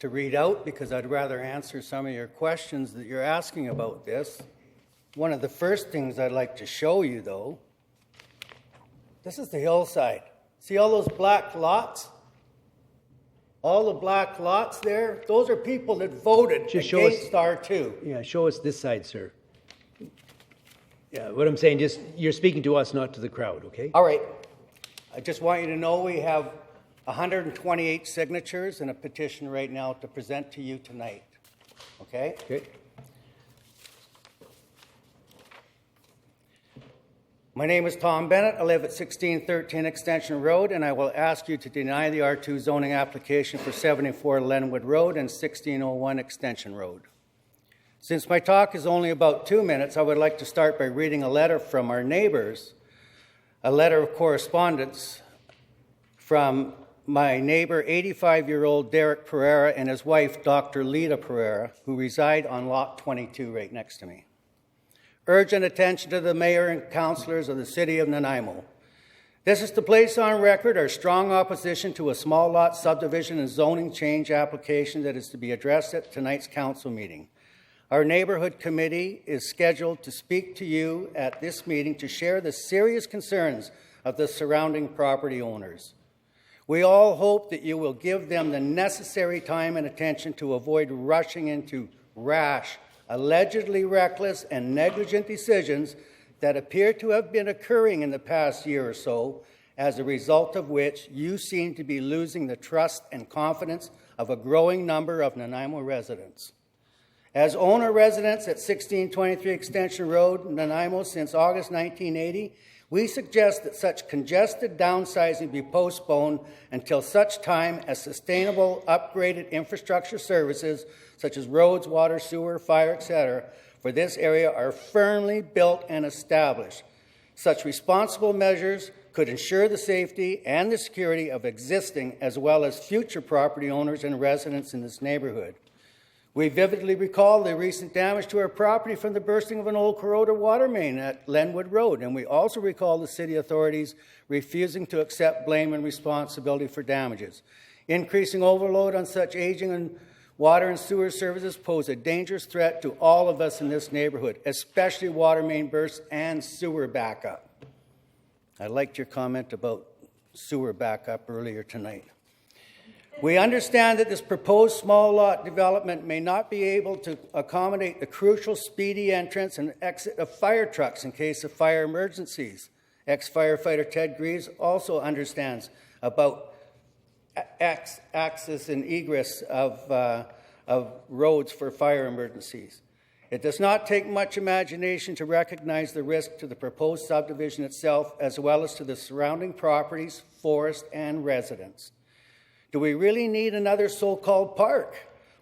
to read out because I'd rather answer some of your questions that you're asking about this. One of the first things I'd like to show you, though, this is the hillside. See all those black lots? All the black lots there, those are people that voted Just show us- against R2. Yeah, show us this side, sir. Yeah, what I'm saying, just, you're speaking to us, not to the crowd, okay? All right. I just want you to know we have 128 signatures and a petition right now to present to you tonight. Okay? Okay. My name is Tom Bennett. I live at 1613 Extension Road, and I will ask you to deny the R2 zoning application for 74 Lenwood Road and 1601 Extension Road. Since my talk is only about 2 minutes, I would like to start by reading a letter from our neighbors, a letter of correspondence from my neighbor, 85-year-old Derek Pereira, and his wife, Dr. Lita Pereira, who reside on Lot 22 right next to me. Urgent attention to the mayor and councilors of the city of Nanaimo. This is to place on record our strong opposition to a small lot subdivision and zoning change application that is to be addressed at tonight's council meeting. Our neighborhood committee is scheduled to speak to you at this meeting to share the serious concerns of the surrounding property owners. We all hope that you will give them the necessary time and attention to avoid rushing into rash, allegedly reckless and negligent decisions that appear to have been occurring in the past year or so, as a result of which you seem to be losing the trust and confidence of a growing number of Nanaimo residents. As owner residents at 1623 Extension Road, Nanaimo, since August 1980, we suggest that such congested downsizing be postponed until such time as sustainable, upgraded infrastructure services such as roads, water, sewer, fire, etc., for this area are firmly built and established. Such responsible measures could ensure the safety and the security of existing as well as future property owners and residents in this neighborhood. We vividly recall the recent damage to our property from the bursting of an old corroded water main at Lenwood Road, and we also recall the city authorities refusing to accept blame and responsibility for damages. Increasing overload on such aging and water and sewer services pose a dangerous threat to all of us in this neighborhood, especially water main bursts and sewer backup. I liked your comment about sewer backup earlier tonight. We understand that this proposed small lot development may not be able to accommodate the crucial speedy entrance and exit of fire trucks in case of fire emergencies. Ex-firefighter Ted Greaves also understands about access and egress of roads for fire emergencies. It does not take much imagination to recognize the risk to the proposed subdivision itself, as well as to the surrounding properties, forest, and residents. Do we really need another so-called park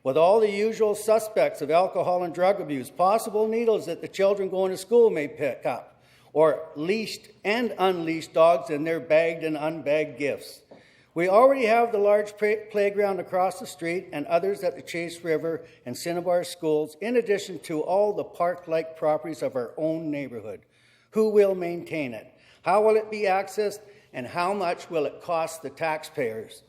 with all the usual suspects of alcohol and drug abuse, possible needles that the children going to school may pick up, or leashed and unleashed dogs and their bagged and unbagged gifts? We already have the large playground across the street and others at the Chase River and Cinnabar schools, in addition to all the park-like properties of our own neighborhood. Who will maintain it? How will it be accessed? And how much will it cost the taxpayers?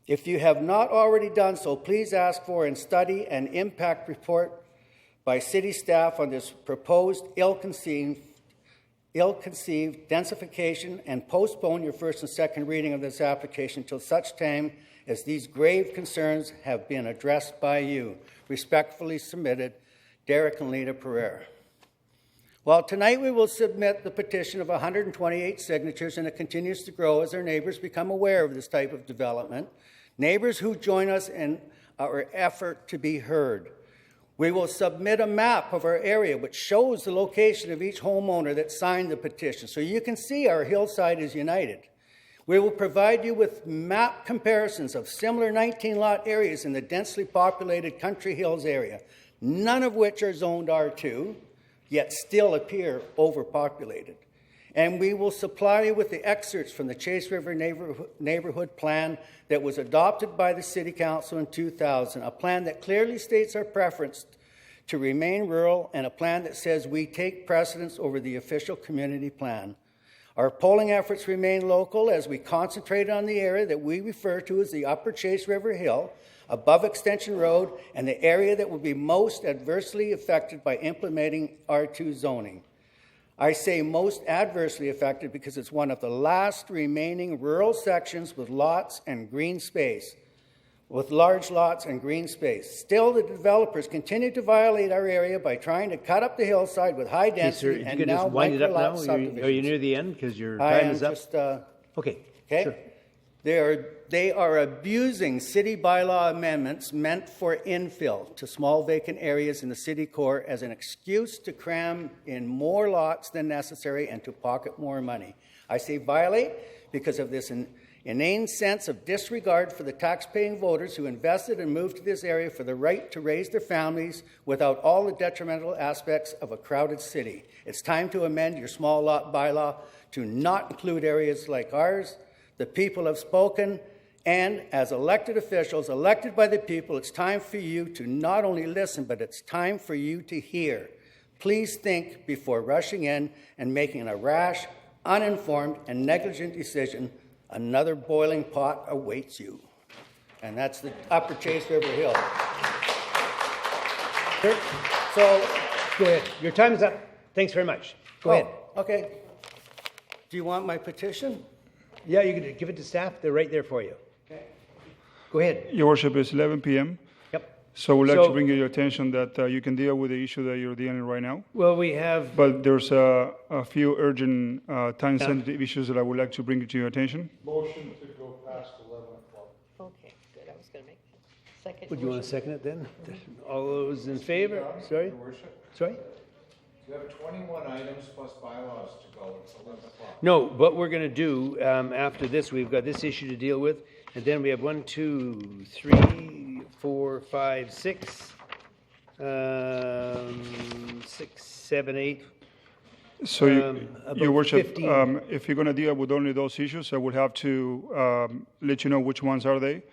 If you have not already done so, please ask for and study an impact report by city staff on this proposed ill-conceived densification, and postpone your first and second reading of this application until such time as these grave concerns have been addressed by you. Respectfully submitted, Derek and Lita Pereira. Well, tonight we will submit the petition of 128 signatures, and it continues to grow as our neighbors become aware of this type of development. Neighbors who join us in our effort to be heard. We will submit a map of our area which shows the location of each homeowner that signed the petition, so you can see our hillside is united. We will provide you with map comparisons of similar 19-lot areas in the densely populated Country Hills area, none of which are zoned R2, yet still appear overpopulated. And we will supply you with the excerpts from the Chase River Neighborhood Plan that was adopted by the City Council in 2000, a plan that clearly states our preference to remain rural, and a plan that says we take precedence over the official community plan. Our polling efforts remain local as we concentrate on the area that we refer to as the Upper Chase River Hill, above Extension Road, and the area that will be most adversely affected by implementing R2 zoning. I say most adversely affected because it's one of the last remaining rural sections with lots and green space. with large lots and green space. Still, the developers continue to violate our area by trying to cut up the hillside with high Okay, sir, density if you and could now just wind it up now. micro-lot Are you subdivisions. near the end? Because your I time am is up. just, Okay, okay? sure. They are abusing city bylaw amendments meant for infill to small vacant areas in the city core as an excuse to cram in more lots than necessary and to pocket more money. I say violate because of this inane sense of disregard for the tax-paying voters who invested and moved to this area for the right to raise their families without all the detrimental aspects of a crowded city. It's time to amend your small lot bylaw to not include areas like ours. The people have spoken, and as elected officials, elected by the people, it's time for you to not only listen, but it's time for you to hear. Please think before rushing in and making a rash, uninformed, and negligent decision. Another boiling pot awaits you. And that's the Upper Chase River Hill. So, go ahead. Your time is up. Thanks very much. Go ahead. Okay. Do you want my petition? Yeah, you can give it to staff. They're right there for you. Okay. Go ahead. Your worship, it's 11 p.m. Yep. So we'd like So- to bring your attention that you can deal with the issue that you're dealing right now. Well, we have. But there's a few urgent, time-sensitive issues that I would like to bring to your attention. Motion to go past 11 o'clock. Okay, good. I was going to make second. Would you want to second it then? All those in favor? Sorry? Your worship, Sorry? you have 21 items plus bylaws to go. It's 11 o'clock. No, what we're going to do after this, we've got this issue to deal with, and then we have 1, 2, 3, 4, 5, 6, 6, 7, 8. So, about your worship, 15. if you're going to deal with only those issues, I would have to let you know which ones are they,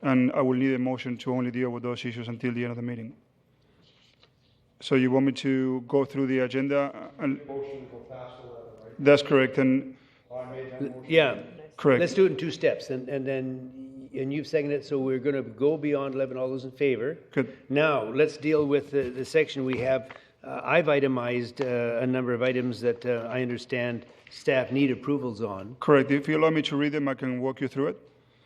and I will need a motion to only deal with those issues until the end of the meeting. So you want me to go through the agenda? And Motion to go past 11, right? that's correct, and I made that motion. Yeah. Correct. Let's do it in 2 steps, and then, and you've seconded it, so we're going to go beyond 11. All those in favor? Good. Now, let's deal with the section we have. I've itemized a number of items that I understand staff need approvals on. Correct. If you allow me to read them, I can walk you through it.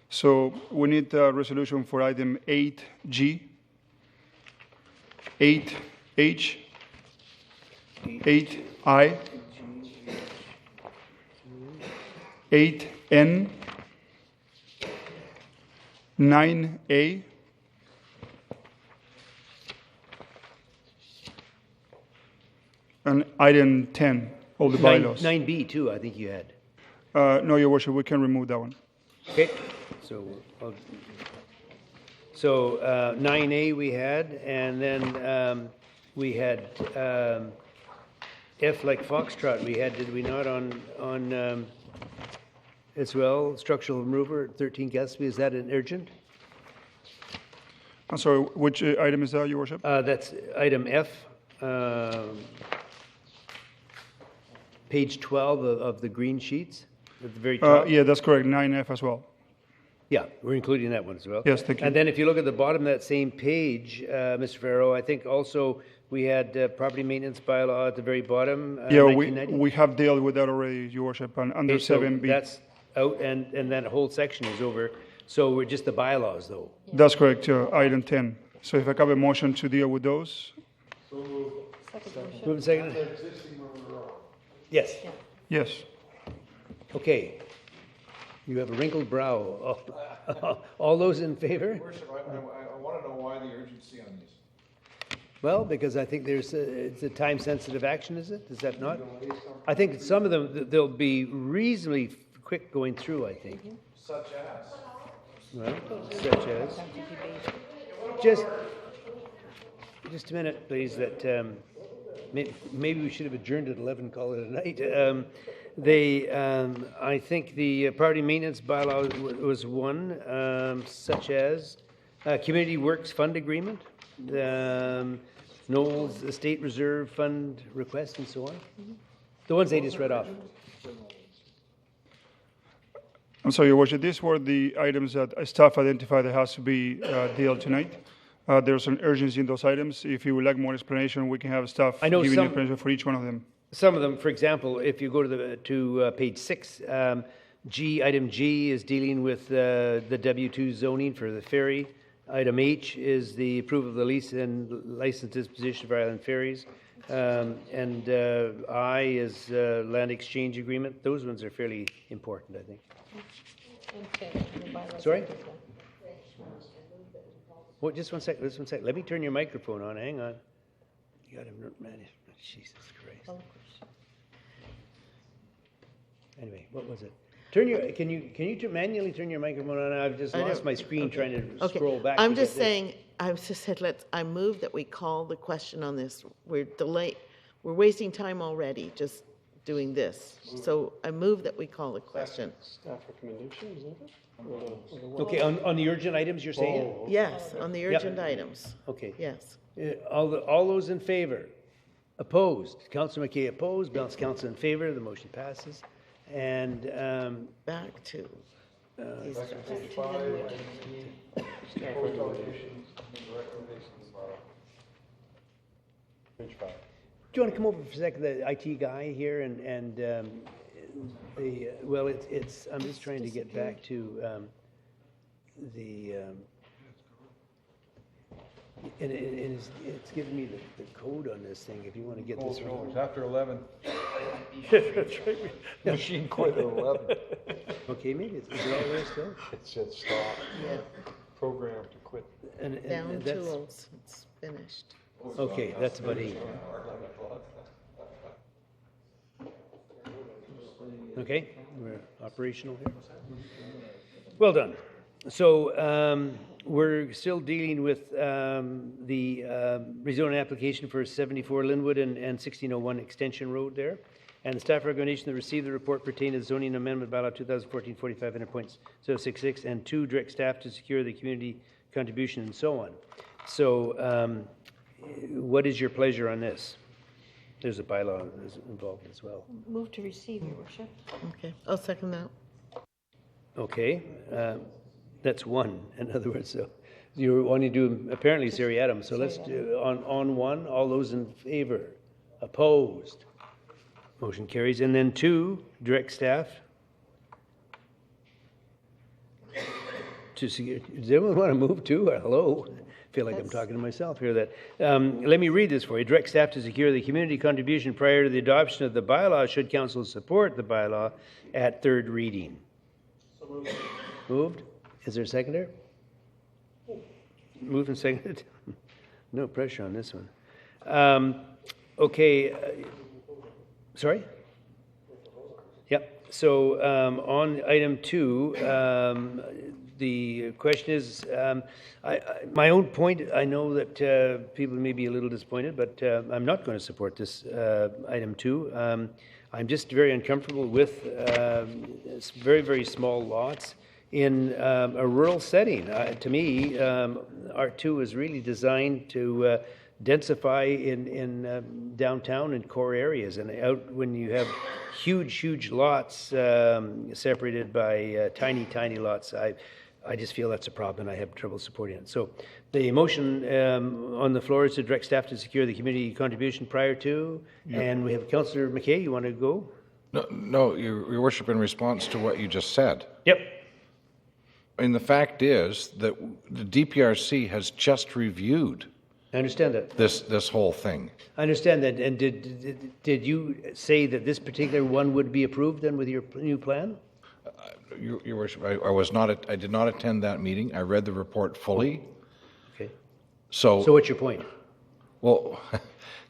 So we need a resolution for item 8G, 8H, 8I, 8N, 9A, and item 10, all the bylaws. 9B too, I think you had. No, Your Worship, we can remove that one. Okay, so, 9A we had, and then we had F like Foxtrot we had, did we not, on as well, structural remover, 13 Gatsby, is that an urgent? I'm sorry, which item is that, Your Worship? That's item F, page 12 of the green sheets, at the very top. Yeah, that's correct, 9F as well. Yeah, we're including that one as well. Yes, thank you. And then if you look at the bottom of that same page, Mr. Farrow, I think also we had property maintenance bylaw at the very bottom. Yeah, 1990. we have dealt with that already, Your Worship, and under Okay, so 7B. that's out, and that whole section is over. So we're just the bylaws, though. That's correct, item 10. So if I have a motion to deal with those? Move and second. Yes. Yes. Okay. You have a wrinkled brow. All those in favor? Worship, I want to know why the urgency on these. Well, because I think it's a time-sensitive action, is it? Is that not? I think some of them, they'll be reasonably quick going through, I think. Such as? Well, such as? Just a minute, please, that maybe we should have adjourned at 11, call it a night. I think the property maintenance bylaw was one, such as Community Works Fund Agreement, Knowles Estate Reserve Fund request, and so on. The ones they just read off. I'm sorry, Your Worship, these were the items that staff identified that has to be dealt tonight. There's an urgency in those items. If you would like more explanation, we can have staff I know give you some- explanation for each one of them. Some of them, for example, if you go to page 6, Item G is dealing with the W2 zoning for the ferry. Item H is the approval of the lease and license disposition for Island Ferries. And I is land exchange agreement. Those ones are fairly important, I think. Sorry? Well, just one sec. Let me turn your microphone on. Hang on. You got to manage. Jesus Christ. Can you manually turn your microphone on? I've just lost my screen trying to scroll back. I'm just saying, I just said, I move that we call the question on this. We're wasting time already just doing this. So I move that we call the question. Staff recommendation, isn't it? Okay, on the urgent items, you're saying? Yes, on the urgent items. Okay. Yes. All those in favor? Opposed? Councillor McKay opposed. Balance council in favor. The motion passes. And back to Do you want to come over for a second, the IT guy here, and well, it's I'm just trying to get back to and it's giving me the code on this thing. If you want to get this one. It's after 11. That's right. Machine quit at 11. Okay, maybe is it all there still? It said stop. Yeah. Program to quit. And that's, tools. It's finished. Okay, that's about 8. Okay, we're operational here. Well done. So we're still dealing with the rezoning application for 74 Linwood and 1601 Extension Road there. And the staff recommendation to receive the report pertaining to the zoning amendment bylaw 2014-45 under points 066 and 2, direct staff to secure the community contribution and so on. So what is your pleasure on this? There's a bylaw that's involved as well. Move to receive, Your Worship. Okay, I'll second that. Okay, that's one. In other words, so you're wanting to do apparently seriatim. So let's do on one. All those in favor, opposed, motion carries. And then 2, direct staff to secure. Does anyone want to move to? Hello. I feel like I'm talking to myself here. That let me read this for you. Direct staff to secure the community contribution prior to the adoption of the bylaw should council support the bylaw at third reading. So moved. Moved. Is there a seconder? Moved and seconded. No pressure on this one. Okay. Sorry? Yep. So on item 2, the question is, my own point, I know that people may be a little disappointed, but I'm not going to support this item 2. I'm just very uncomfortable with very, very small lots in a rural setting. To me, R2 is really designed to densify in downtown and core areas, and out when you have huge lots separated by tiny lots. I just feel that's a problem, and I have trouble supporting it. So the motion on the floor is to direct staff to secure the community contribution prior to, and we have Councillor McKay. You want to go? No, Your Worship, in response to what you just said. Yep. And the fact is that the DPRC has just reviewed. I understand that. This whole thing. I understand that. And did you say that this particular one would be approved then with your new plan? Your Worship, I did not attend that meeting. I read the report fully. Okay. So what's your point? Well,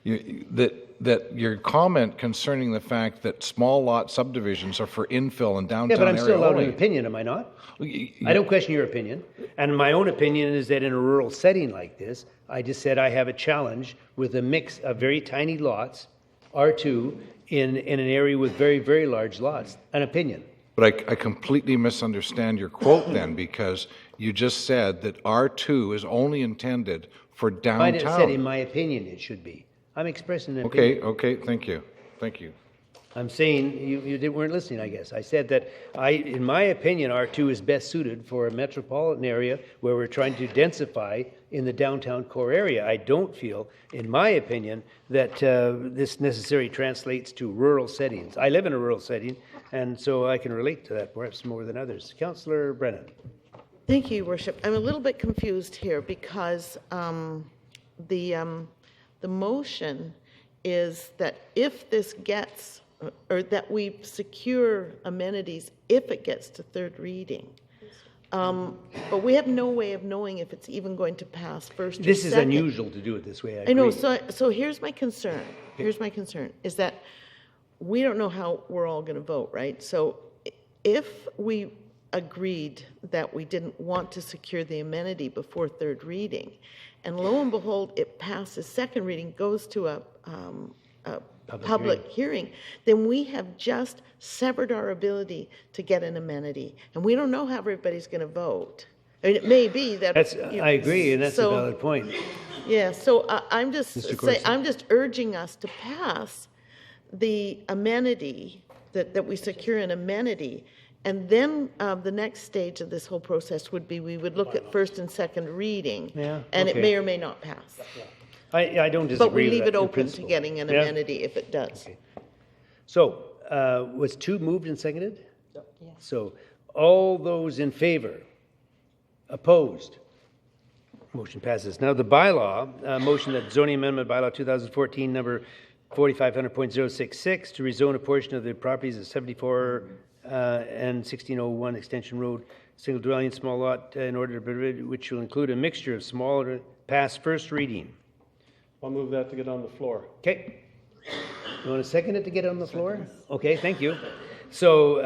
that your comment concerning the fact that small lot subdivisions are for infill and downtown Yeah, but I'm area still allowed only. an opinion, am I not? I don't question your opinion. And my own opinion is that in a rural setting like this, I just said I have a challenge with a mix of very tiny lots, R2, in an area with very, very large lots. An opinion. But I completely misunderstand your quote then, because you just said that R2 is only intended for downtown. I said in my opinion it should be. I'm expressing an opinion. Okay, thank you. I'm saying you weren't listening, I guess. I said that in my opinion, R2 is best suited for a metropolitan area where we're trying to densify in the downtown core area. I don't feel, in my opinion, that this necessarily translates to rural settings. I live in a rural setting, and so I can relate to that perhaps more than others. Councillor Brennan. Thank you, Your Worship. I'm a little bit confused here because the motion is that if this gets, or that we secure amenities if it gets to third reading. But we have no way of knowing if it's even going to pass first or second. This is unusual to do it this way. I know. So here's my concern. Here's my concern is that we don't know how we're all going to vote, right? So if we agreed that we didn't want to secure the amenity before third reading, and lo and behold, it passes second reading, goes to a public hearing, then we have just severed our ability to get an amenity. And we don't know how everybody's going to vote. I mean, it may be that... I agree, and that's a valid point. Yeah, so I'm just urging us to pass the amenity, that we secure an amenity, and then the next stage of this whole process would be we would look at first and second reading, and it may or may not pass. I don't disagree with that. But we leave it open to getting an amenity if it does. Okay. So, was 2 moved and seconded? Yes. So, all those in favor? Opposed? Motion passes. Now, the bylaw, motion that zoning amendment bylaw 2014 number 4500.066 to rezone a portion of the properties at 74 and 1601 Extension Road, single dwelling, small lot, in order to which will include a mixture of smaller, pass first reading. I'll move that to get on the floor. Okay. You want to second it to get on the floor? Okay, thank you. So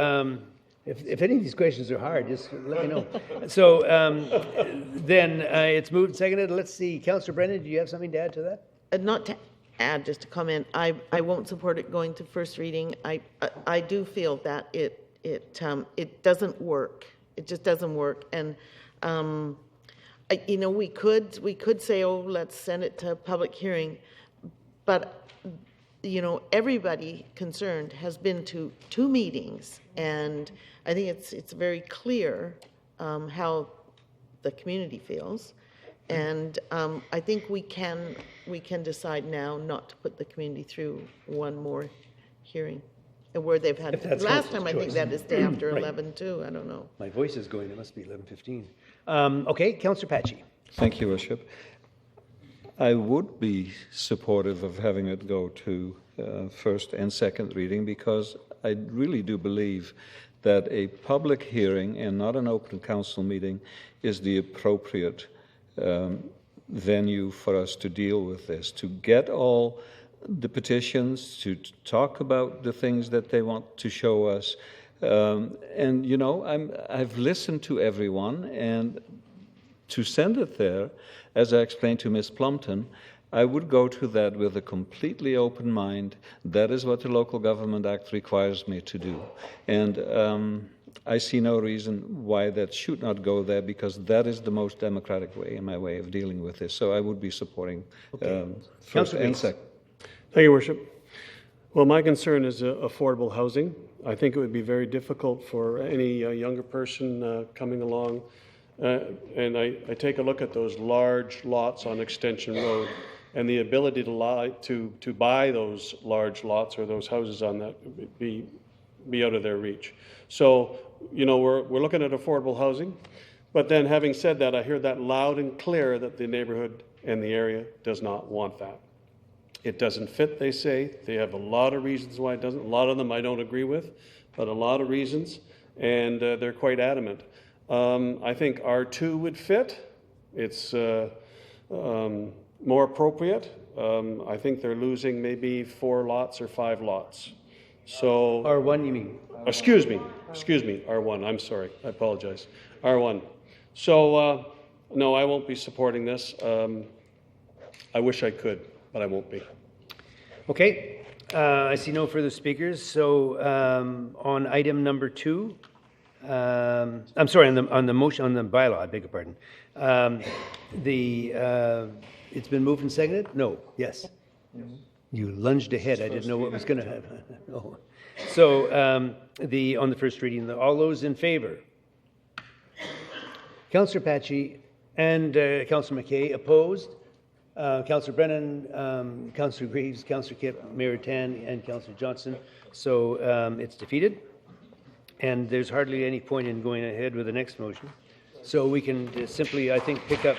if any of these questions are hard, just let me know. So then it's moved and seconded. Let's see. Councillor Brennan, do you have something to add to that? Not to add, just a comment. I won't support it going to first reading. I do feel that it doesn't work. It just doesn't work. And we could say, oh, let's send it to public hearing, but everybody concerned has been to 2 meetings, and I think it's very clear how the community feels, and I think we can decide now not to put the community through one more hearing, where they've had last time. I think that is day after 11 too. I don't know. My voice is going. It must be 11:15. Okay, Councillor Patchy. Thank you, Worship. I would be supportive of having it go to first and second reading because I really do believe that a public hearing and not an open council meeting is the appropriate venue for us to deal with this, to get all the petitions, to talk about the things that they want to show us. I've listened to everyone, and to send it there, as I explained to Ms. Plumpton, I would go to that with a completely open mind. That is what the Local Government Act requires me to do. And I see no reason why that should not go there, because that is the most democratic way, in my way of dealing with this. So I would be supporting first and second. Thank you, Worship. Well, my concern is affordable housing. I think it would be very difficult for any younger person coming along. And I take a look at those large lots on Extension Road, and the ability to buy those large lots or those houses on that be out of their reach. So, we're looking at affordable housing, but then having said that, I hear that loud and clear that the neighborhood and the area does not want that. It doesn't fit, they say. They have a lot of reasons why it doesn't. A lot of them I don't agree with, but a lot of reasons, and they're quite adamant. I think R2 would fit. It's more appropriate. I think they're losing maybe 4 lots or 5 lots. So R1, you mean? Excuse me, R1. I'm sorry. I apologize. R1. So no, I won't be supporting this. I wish I could, but I won't be. Okay. I see no further speakers. So on item number 2. I'm sorry, on the motion, on the bylaw, I beg your pardon. It's been moved and seconded? No. Yes. You lunged ahead. I didn't know what was going to happen. Oh. So on the first reading, all those in favor? Councillor Patchy and Councillor McKay opposed. Councillor Brennan, Councillor Greaves, Councillor Kipp, Mayor Tan, and Councillor Johnson. So it's defeated. And there's hardly any point in going ahead with the next motion. So we can simply, I think, pick up...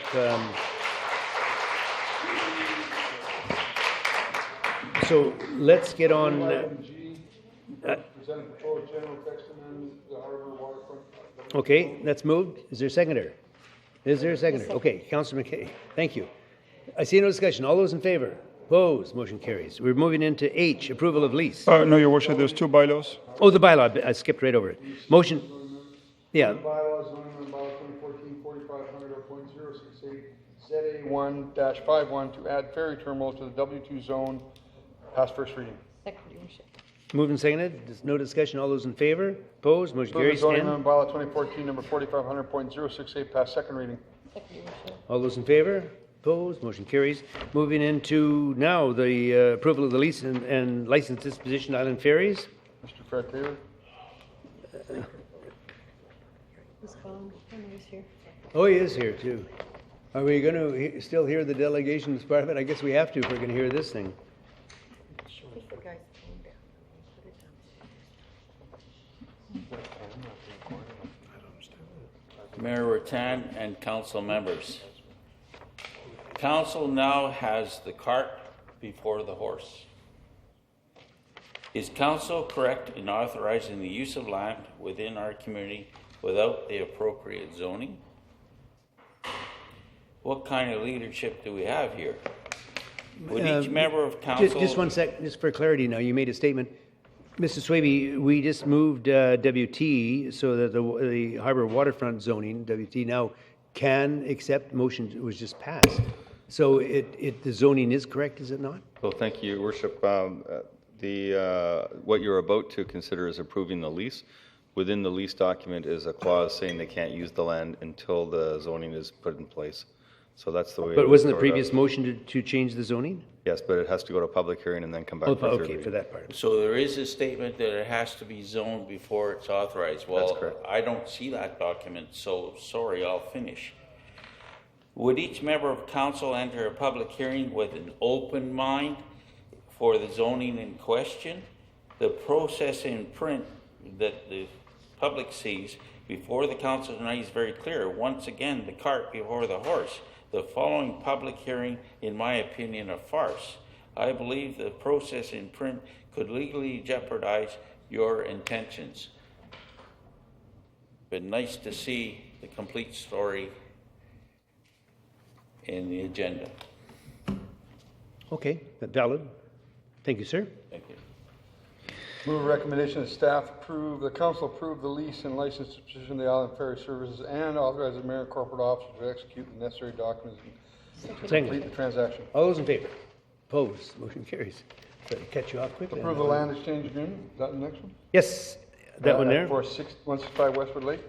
so let's get on... Okay, that's moved. Is there a seconder? Is there a seconder? Okay, Councillor McKay. Thank you. I see no discussion. All those in favor? Opposed? Motion carries. We're moving into H, approval of lease. No, Your Worship, there's two bylaws. Oh, the bylaw. I skipped right over it. Motion. Yeah. Bylaws, zoning on bylaw 2014-4500.068 ZA1-51 to add ferry terminals to the W2 zone. Pass first reading. Second, Your Worship. Moved and seconded. There's no discussion. All those in favor? Opposed? Motion carries. Zoning on bylaw 2014 number 4500.068 pass second reading. Second, Your Worship. All those in favor? Opposed? Motion carries. Moving into now the approval of the lease and license disposition Island Ferries. Mr. Fred Taylor. Who's calling? Henry's here. Oh, he is here too. Are we going to still hear the delegation's part of it? I guess we have to if we're going to hear this thing. Mayor Rattan and council members. Council now has the cart before the horse. Is council correct in authorizing the use of land within our community without the appropriate zoning? What kind of leadership do we have here? Would each member of council... Just one sec, just for clarity now, you made a statement. Mr. Swaby, we just moved WT so that the Harbour Waterfront zoning, WT, now can accept motion. It was just passed. So the zoning is correct, is it not? Well, thank you, Your Worship. What you're about to consider is approving the lease. Within the lease document is a clause saying they can't use the land until the zoning is put in place. So that's the way. But wasn't the previous motion to change the zoning? Yes, but it has to go to public hearing and then come back. Okay, for that part. So there is a statement that it has to be zoned before it's authorized. Well, That's correct. I don't see that document, so sorry, I'll finish. Would each member of council enter a public hearing with an open mind for the zoning in question? The process in print that the public sees before the council tonight is very clear. Once again, the cart before the horse. The following public hearing, in my opinion, a farce. I believe the process in print could legally jeopardize your intentions. But nice to see the complete story in the agenda. Okay, valid. Thank you, sir. Thank you. Move a recommendation that staff approve, the council approve the lease and license disposition of the Island Ferry Services and authorize the mayor and corporate officer to execute the necessary documents and complete the transaction. All those in favor? Opposed? Motion carries. Try to catch you off quickly. Approve the land exchange agreement. Is that the next one? Yes, that one there. For 165 Westwood Lake,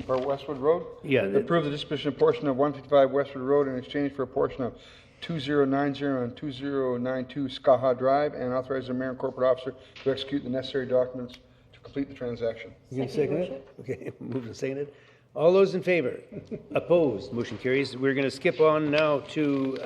or Westwood Road? Yeah. Approve the disposition of portion of 155 Westwood Road in exchange for a portion of 2090 and 2092 Skaha Drive, and authorize the mayor and corporate officer to execute the necessary documents to complete the transaction. You going to second it? Okay, moved and seconded. All those in favor? Opposed? Motion carries. We're going to skip on now to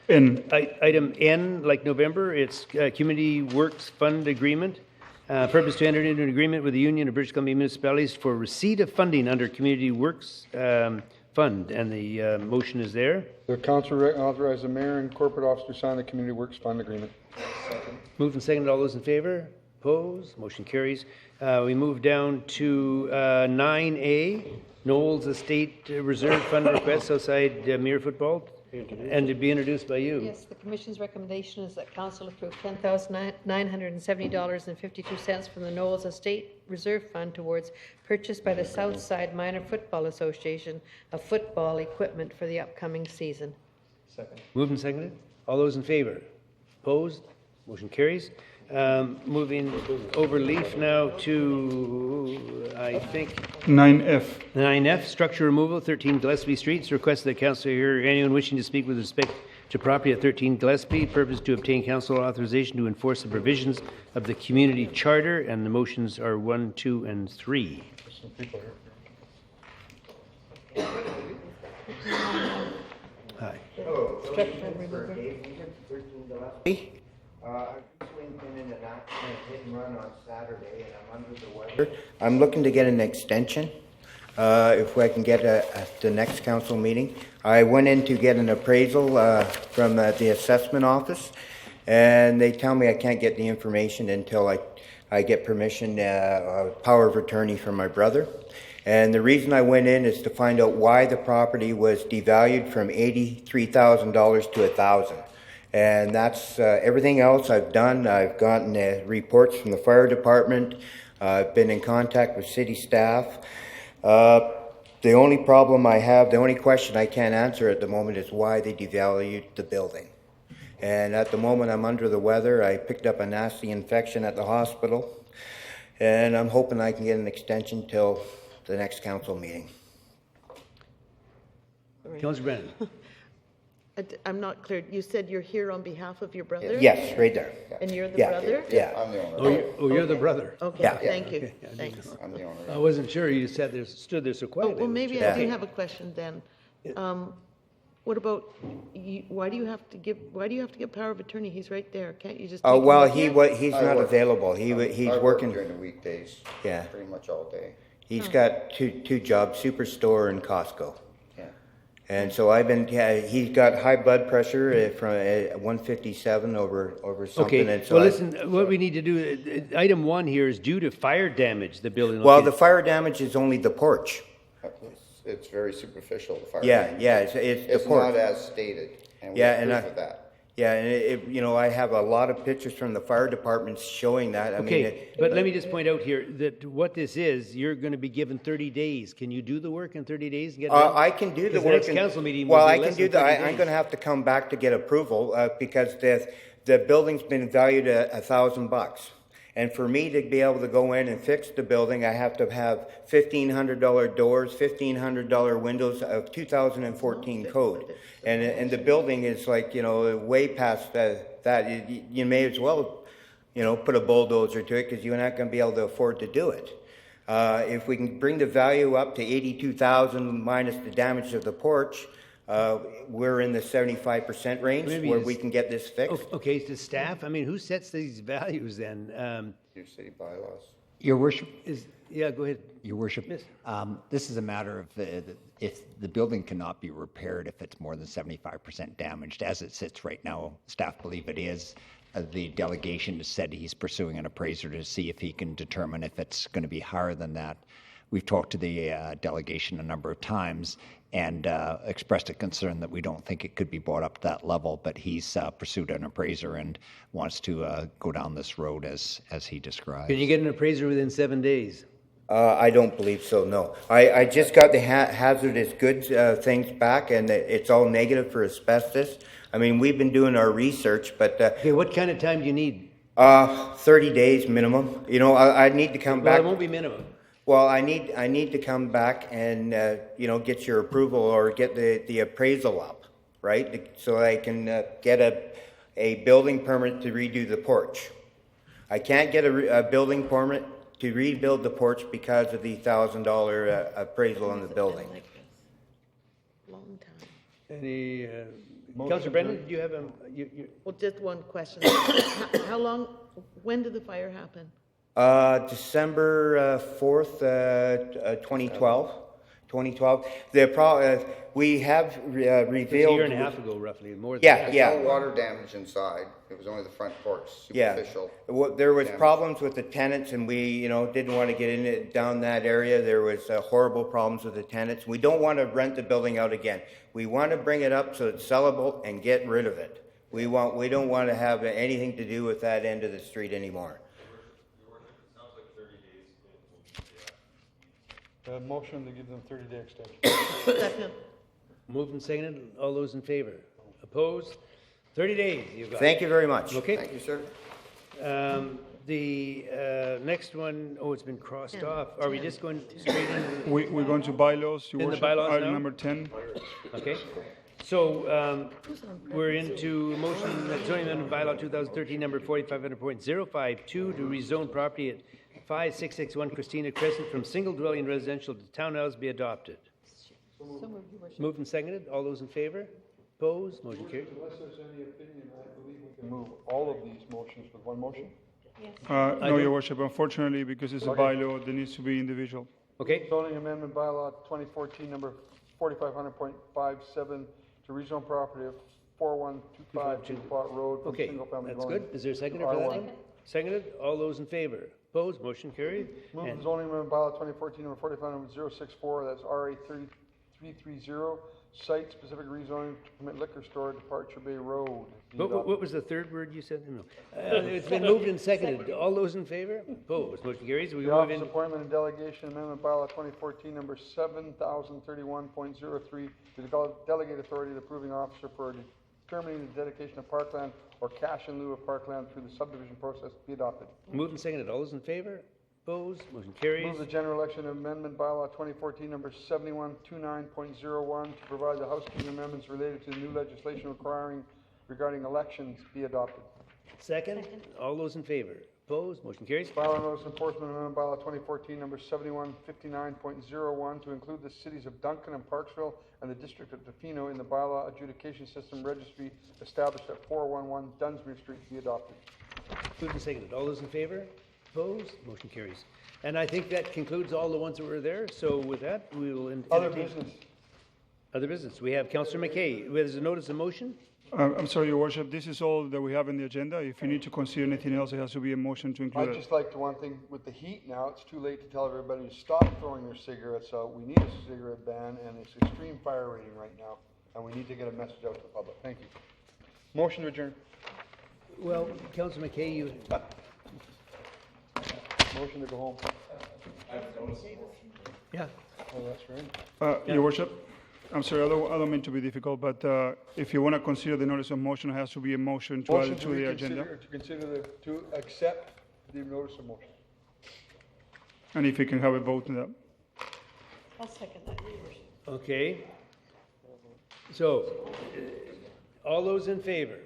item N, like November. It's Community Works Fund Agreement. Purpose to enter into an agreement with the Union of British Columbia Municipalities for receipt of funding under Community Works Fund, and the motion is there. The council authorize the mayor and corporate officer to sign the Community Works Fund Agreement. Moved and seconded. All those in favor? Opposed? Motion carries. We move down to 9A, Knowles Estate Reserve Fund request outside Mirror Football, and to be introduced by you. Yes, the Commission's recommendation is that Council approve $10,970.52 from the Knowles Estate Reserve Fund towards purchase by the Southside Minor Football Association of football equipment for the upcoming season. Second. Moved and seconded. All those in favor? Opposed? Motion carries. Moving over leaf now to, I think... 9F. 9F, structure removal, 13 Gillespie Street. It's requested that council hear anyone wishing to speak with respect to property at 13 Gillespie, purpose to obtain council authorization to enforce the provisions of the community charter, and the motions are 1, 2, and 3. Hi. Hello. I'm just in an accident, hit and run on Saturday, and I'm under the weather. I'm looking to get an extension, if I can get at the next council meeting. I went in to get an appraisal from the assessment office, and they tell me I can't get the information until I get permission, power of attorney from my brother. And the reason I went in is to find out why the property was devalued from $83,000 to $1,000. And that's everything else I've done. I've gotten reports from the fire department. I've been in contact with city staff. The only problem I have, the only question I can't answer at the moment is why they devalued the building. And at the moment I'm under the weather. I picked up a nasty infection at the hospital. And I'm hoping I can get an extension till the next council meeting. Councillor Brennan. I'm not clear. You said you're here on behalf of your brother? Yes, right there. And you're the Yeah, brother? yeah. I'm the owner. You're the brother. Okay, Yeah. thank you. Okay, Thanks. I'm the owner. I wasn't sure. You said there, stood there so Oh, quietly. well, maybe Yeah. I do have a question then. What about, why do you have to get power of attorney? He's right there. Can't you just take him Well, with you? he's I not work- available. He's I work working. during the weekdays. Yeah. Pretty much all day. He's got two jobs, Superstore and Costco. Yeah. And so he's got high blood pressure from 157 over something. Okay, And so well, listen, what we need to do, item 1 here is due to fire damage, the building. Well, the located- fire damage is only the porch. It's very superficial, the fire. Yeah, damage. yeah, it's the It's porch. not as stated, and we Yeah, have and proof of that. Yeah, and I have a lot of pictures from the fire departments showing that. I mean, Okay, but let me just point out here that what this is, you're going to be given 30 days. Can you do the work in 30 days and get it done? I can do the Because work. next in- council meeting Well, will be I can less do than that. 30 I'm days. going to have to come back to get approval because the building's been valued at $1,000. And for me to be able to go in and fix the building, I have to have $1,500 doors, $1,500 windows of 2014 code. And the building is like, way past that. You may as well, put a bulldozer to it because you're not going to be able to afford to do it. If we can bring the value up to $82,000 minus the damage of the porch, we're in the 75% range Maybe where it's- we can get this fixed. Okay, to staff, I mean, who sets these values then? Your city bylaws. Your worship, Yeah, go ahead. Your worship, Yes. this is a matter of if the building cannot be repaired if it's more than 75% damaged. As it sits right now, staff believe it is. The delegation has said he's pursuing an appraiser to see if he can determine if it's going to be higher than that. We've talked to the delegation a number of times and expressed a concern that we don't think it could be brought up to that level, but he's pursued an appraiser and wants to go down this road as he described. Can you get an appraiser within 7 days? I don't believe so, no. I just got the hazardous goods things back, and it's all negative for asbestos. I mean, we've been doing our research, but... Okay, what kind of time do you need? 30 days minimum. I need to come back... Well, it won't be minimum. Well, I need to come back and, get your approval or get the appraisal up, right? So I can get a building permit to redo the porch. I can't get a building permit to rebuild the porch because of the $1,000 appraisal on the building. Long time. Any, Councillor Brennan, did you have Well, just one question. How long, when did the fire happen? December 4th, 2012. 2012. We have revealed... It was a year and a half ago, roughly, more than Yeah, that. yeah. No water damage inside. It was only the front porch, superficial. There was damage. problems with the tenants, and we, didn't want to get down that area. There was horrible problems with the tenants. We don't want to rent the building out again. We want to bring it up so it's sellable and get rid of it. We don't want to have anything to do with that end of the street anymore. Motion to give them 30-day extension. Second. Moved and seconded. All those in favor? Opposed? 30 days. You've got. Thank you very much. Okay. Thank you, sir. The next one, it's been crossed off. Are we just going straight into? We're going to bylaws. Your In the worship, bylaws item now? number 10. Okay. So we're into motion zoning amendment bylaw 2013 number 4500.052 to rezone property at 5661 Christina Crescent from single dwelling residential to townhouse be adopted. Moved and seconded. All those in favor? Opposed? Motion carried. Unless there's any opinion, I believe we can move all of these motions with one motion. No, Your Worship, unfortunately, because it's a Okay. bylaw, there needs to be individual. Okay. Zoning amendment bylaw 2014 number 4500.57 to rezone property of 4125 Dupont Road from Okay, single family that's dwelling. good. Is there a seconder to for that? R1. one? Seconded. All those in favor? Opposed? Motion carried. Move And- zoning amendment bylaw 2014 number 4500.064, that's RA 330, site specific rezoning to permit liquor store at Departure Bay Road. Be adopted. What was the third word you said? No. It's been moved and seconded. All those in favor? Opposed? Motion carries. We The move office in. appointment and delegation amendment bylaw 2014 number 7031.03 to delegate authority to the approving officer for determining the dedication of parkland or cash in lieu of parkland through the subdivision process be adopted. Moved and seconded. All those in favor? Opposed? Motion carries. Move the general election amendment bylaw 2014 number 7129.01 to provide the housekeeping amendments related to new legislation regarding elections be adopted. Second. All those in favor? Opposed? Motion carries. Bylaw notice enforcement amendment bylaw 2014 number 7159.01 to include the cities of Duncan and Parksville and the district of Tofino in the bylaw adjudication system registry established at 411 Dunsmuir Street be adopted. Moved and seconded. All those in favor? Opposed? Motion carries. And I think that concludes all the ones that were there. So with that, we will Other entertain- business. Other business. We have Councillor McKay. There's a notice of motion. I'm sorry, Your Worship, this is all that we have in the agenda. If you need to consider anything else, it has to be a motion to include I'd it. just like to, one thing, with the heat now, it's too late to tell everybody to stop throwing their cigarettes out. We need a cigarette ban, and it's extreme fire rating right now, and we need to get a message out to the public. Thank you. Motion to adjourn. Well, Councillor McKay, you. Motion to go home. Yeah. Oh, that's right. Your Worship, I'm sorry, I don't mean to be difficult, but if you want to consider the notice of motion, it has to be a motion to add Motion it to the agenda. to accept the notice of motion. And if you can have a vote on that. I'll second that. Okay. So, all those in favor?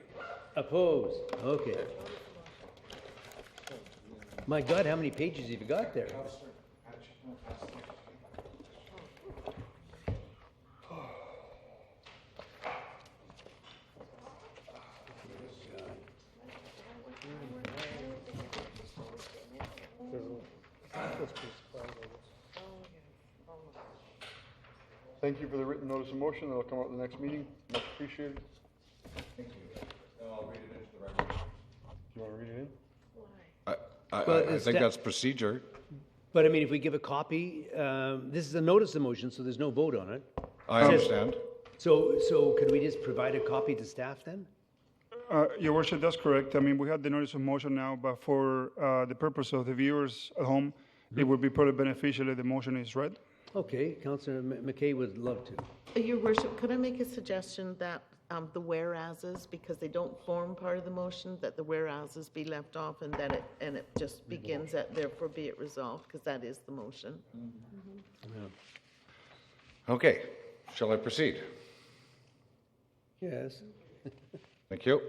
Opposed? Okay. My God, how many pages have you got there? Thank you for the written notice of motion. That'll come out at the next meeting. Much appreciated. Thank you. And I'll read it into the record. Do you want to read it in? Well, I think that's procedure. But I mean, if we give a copy, this is a notice of motion, so there's no vote on it. I understand. So could we just provide a copy to staff then? Your Worship, that's correct. I mean, we have the notice of motion now, but for the purpose of the viewers at home, it would be probably beneficial if the motion is read. Okay, Councillor McKay would love to. Your worship, could I make a suggestion that the whereases, because they don't form part of the motion, that the whereases be left off and that it just begins at therefore be it resolved, because that is the motion. Okay, shall I proceed? Yes. Thank you.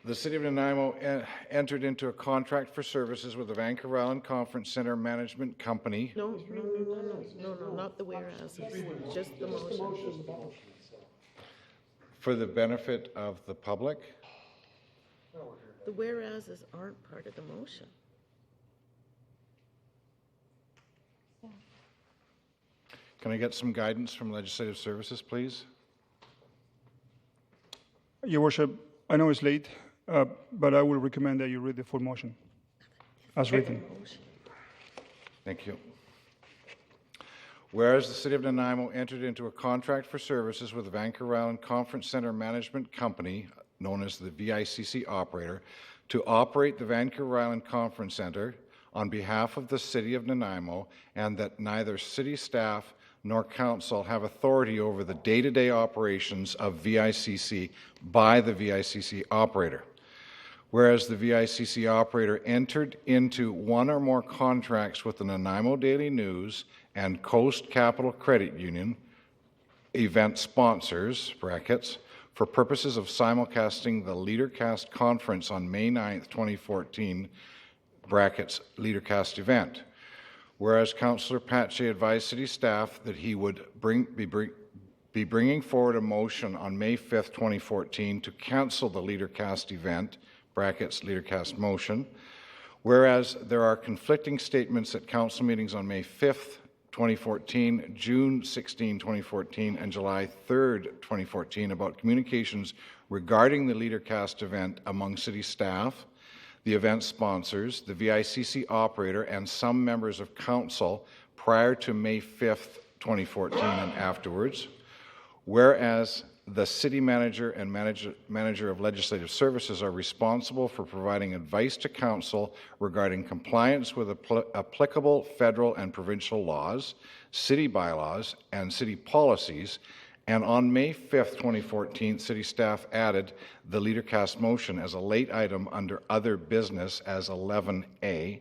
The City of Nanaimo entered into a contract for services with the Vancouver Island Conference Center Management Company. No, not the whereases, just the motion. For the benefit of the public. The whereases aren't part of the motion. Can I get some guidance from Legislative Services, please? Your Worship, I know it's late, but I will recommend that you read the full motion as written. Thank you. Whereas the City of Nanaimo entered into a contract for services with the Vancouver Island Conference Center Management Company, known as the VICC operator, to operate the Vancouver Island Conference Center on behalf of the City of Nanaimo, and that neither city staff nor council have authority over the day-to-day operations of VICC by the VICC operator. Whereas the VICC operator entered into one or more contracts with the Nanaimo Daily News and Coast Capital Credit Union, event sponsors, brackets, for purposes of simulcasting the LeaderCast conference on May 9th, 2014, brackets, LeaderCast event. Whereas Councillor Pache advised city staff that he would be bringing forward a motion on May 5th, 2014 to cancel the LeaderCast event, brackets, LeaderCast motion. Whereas there are conflicting statements at council meetings on May 5th, 2014, June 16, 2014, and July 3rd, 2014 about communications regarding the LeaderCast event among city staff, the event sponsors, the VICC operator, and some members of council prior to May 5th, 2014 and afterwards. Whereas the city manager and manager of legislative services are responsible for providing advice to council regarding compliance with applicable federal and provincial laws, city bylaws, and city policies. And on May 5th, 2014, city staff added the LeaderCast motion as a late item under other business as 11A.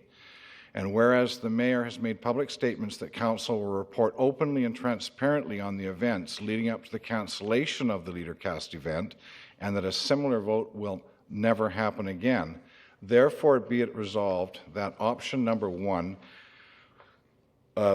And whereas the mayor has made public statements that council will report openly and transparently on the events leading up to the cancellation of the LeaderCast event, and that a similar vote will never happen again, therefore be it resolved that option number 1,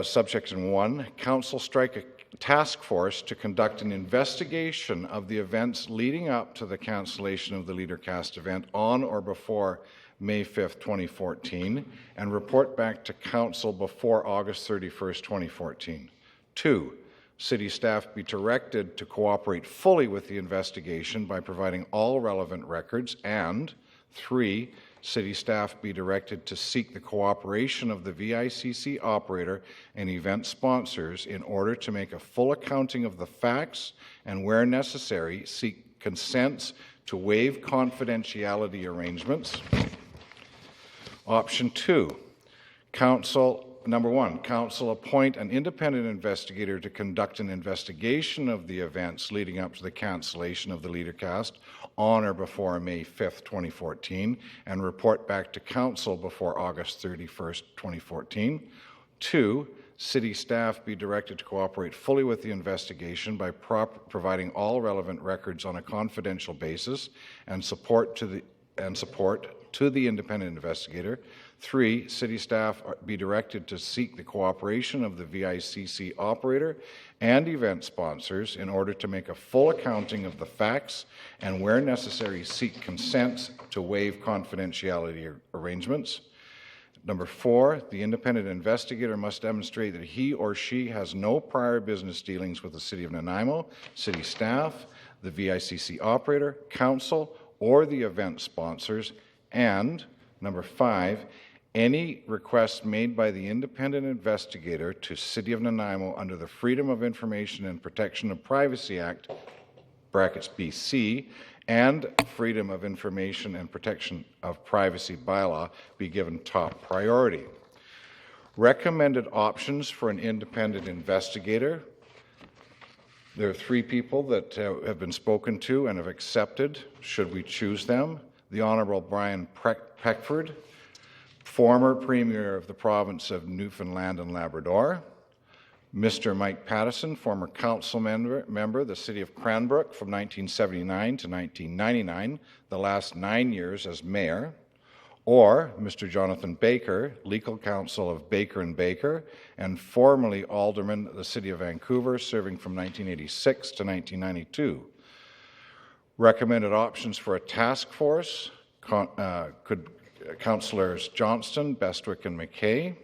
subsection 1, council strike a task force to conduct an investigation of the events leading up to the cancellation of the LeaderCast event on or before May 5th, 2014, and report back to council before August 31st, 2014. 2, city staff be directed to cooperate fully with the investigation by providing all relevant records, and 3, city staff be directed to seek the cooperation of the VICC operator and event sponsors in order to make a full accounting of the facts and, where necessary, seek consents to waive confidentiality arrangements. Option 2, number 1, council appoint an independent investigator to conduct an investigation of the events leading up to the cancellation of the LeaderCast on or before May 5th, 2014, and report back to council before August 31st, 2014. 2, city staff be directed to cooperate fully with the investigation by providing all relevant records on a confidential basis and support to the independent investigator. 3, city staff be directed to seek the cooperation of the VICC operator and event sponsors in order to make a full accounting of the facts and, where necessary, seek consents to waive confidentiality arrangements. Number 4, the independent investigator must demonstrate that he or she has no prior business dealings with the City of Nanaimo, city staff, the VICC operator, council, or the event sponsors. And number 5, any requests made by the independent investigator to City of Nanaimo under the Freedom of Information and Protection of Privacy Act, brackets BC, and Freedom of Information and Protection of Privacy bylaw be given top priority. Recommended options for an independent investigator. There are 3 people that have been spoken to and have accepted, should we choose them. The Honourable Brian Peckford, former Premier of the Province of Newfoundland and Labrador. Mr. Mike Pattison, former council member, the City of Cranbrook from 1979 to 1999, the last 9 years as mayor. Or Mr. Jonathan Baker, legal counsel of Baker & Baker, and formerly alderman of the City of Vancouver, serving from 1986 to 1992. Recommended options for a task force could Councillors Johnston, Bestwick, and McKay,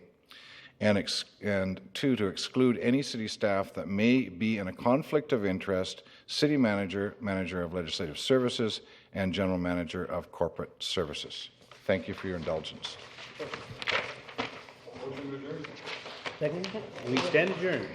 and 2, to exclude any city staff that may be in a conflict of interest, city manager, manager of legislative services, and general manager of corporate services. Thank you for your indulgence. Second, we stand adjourned.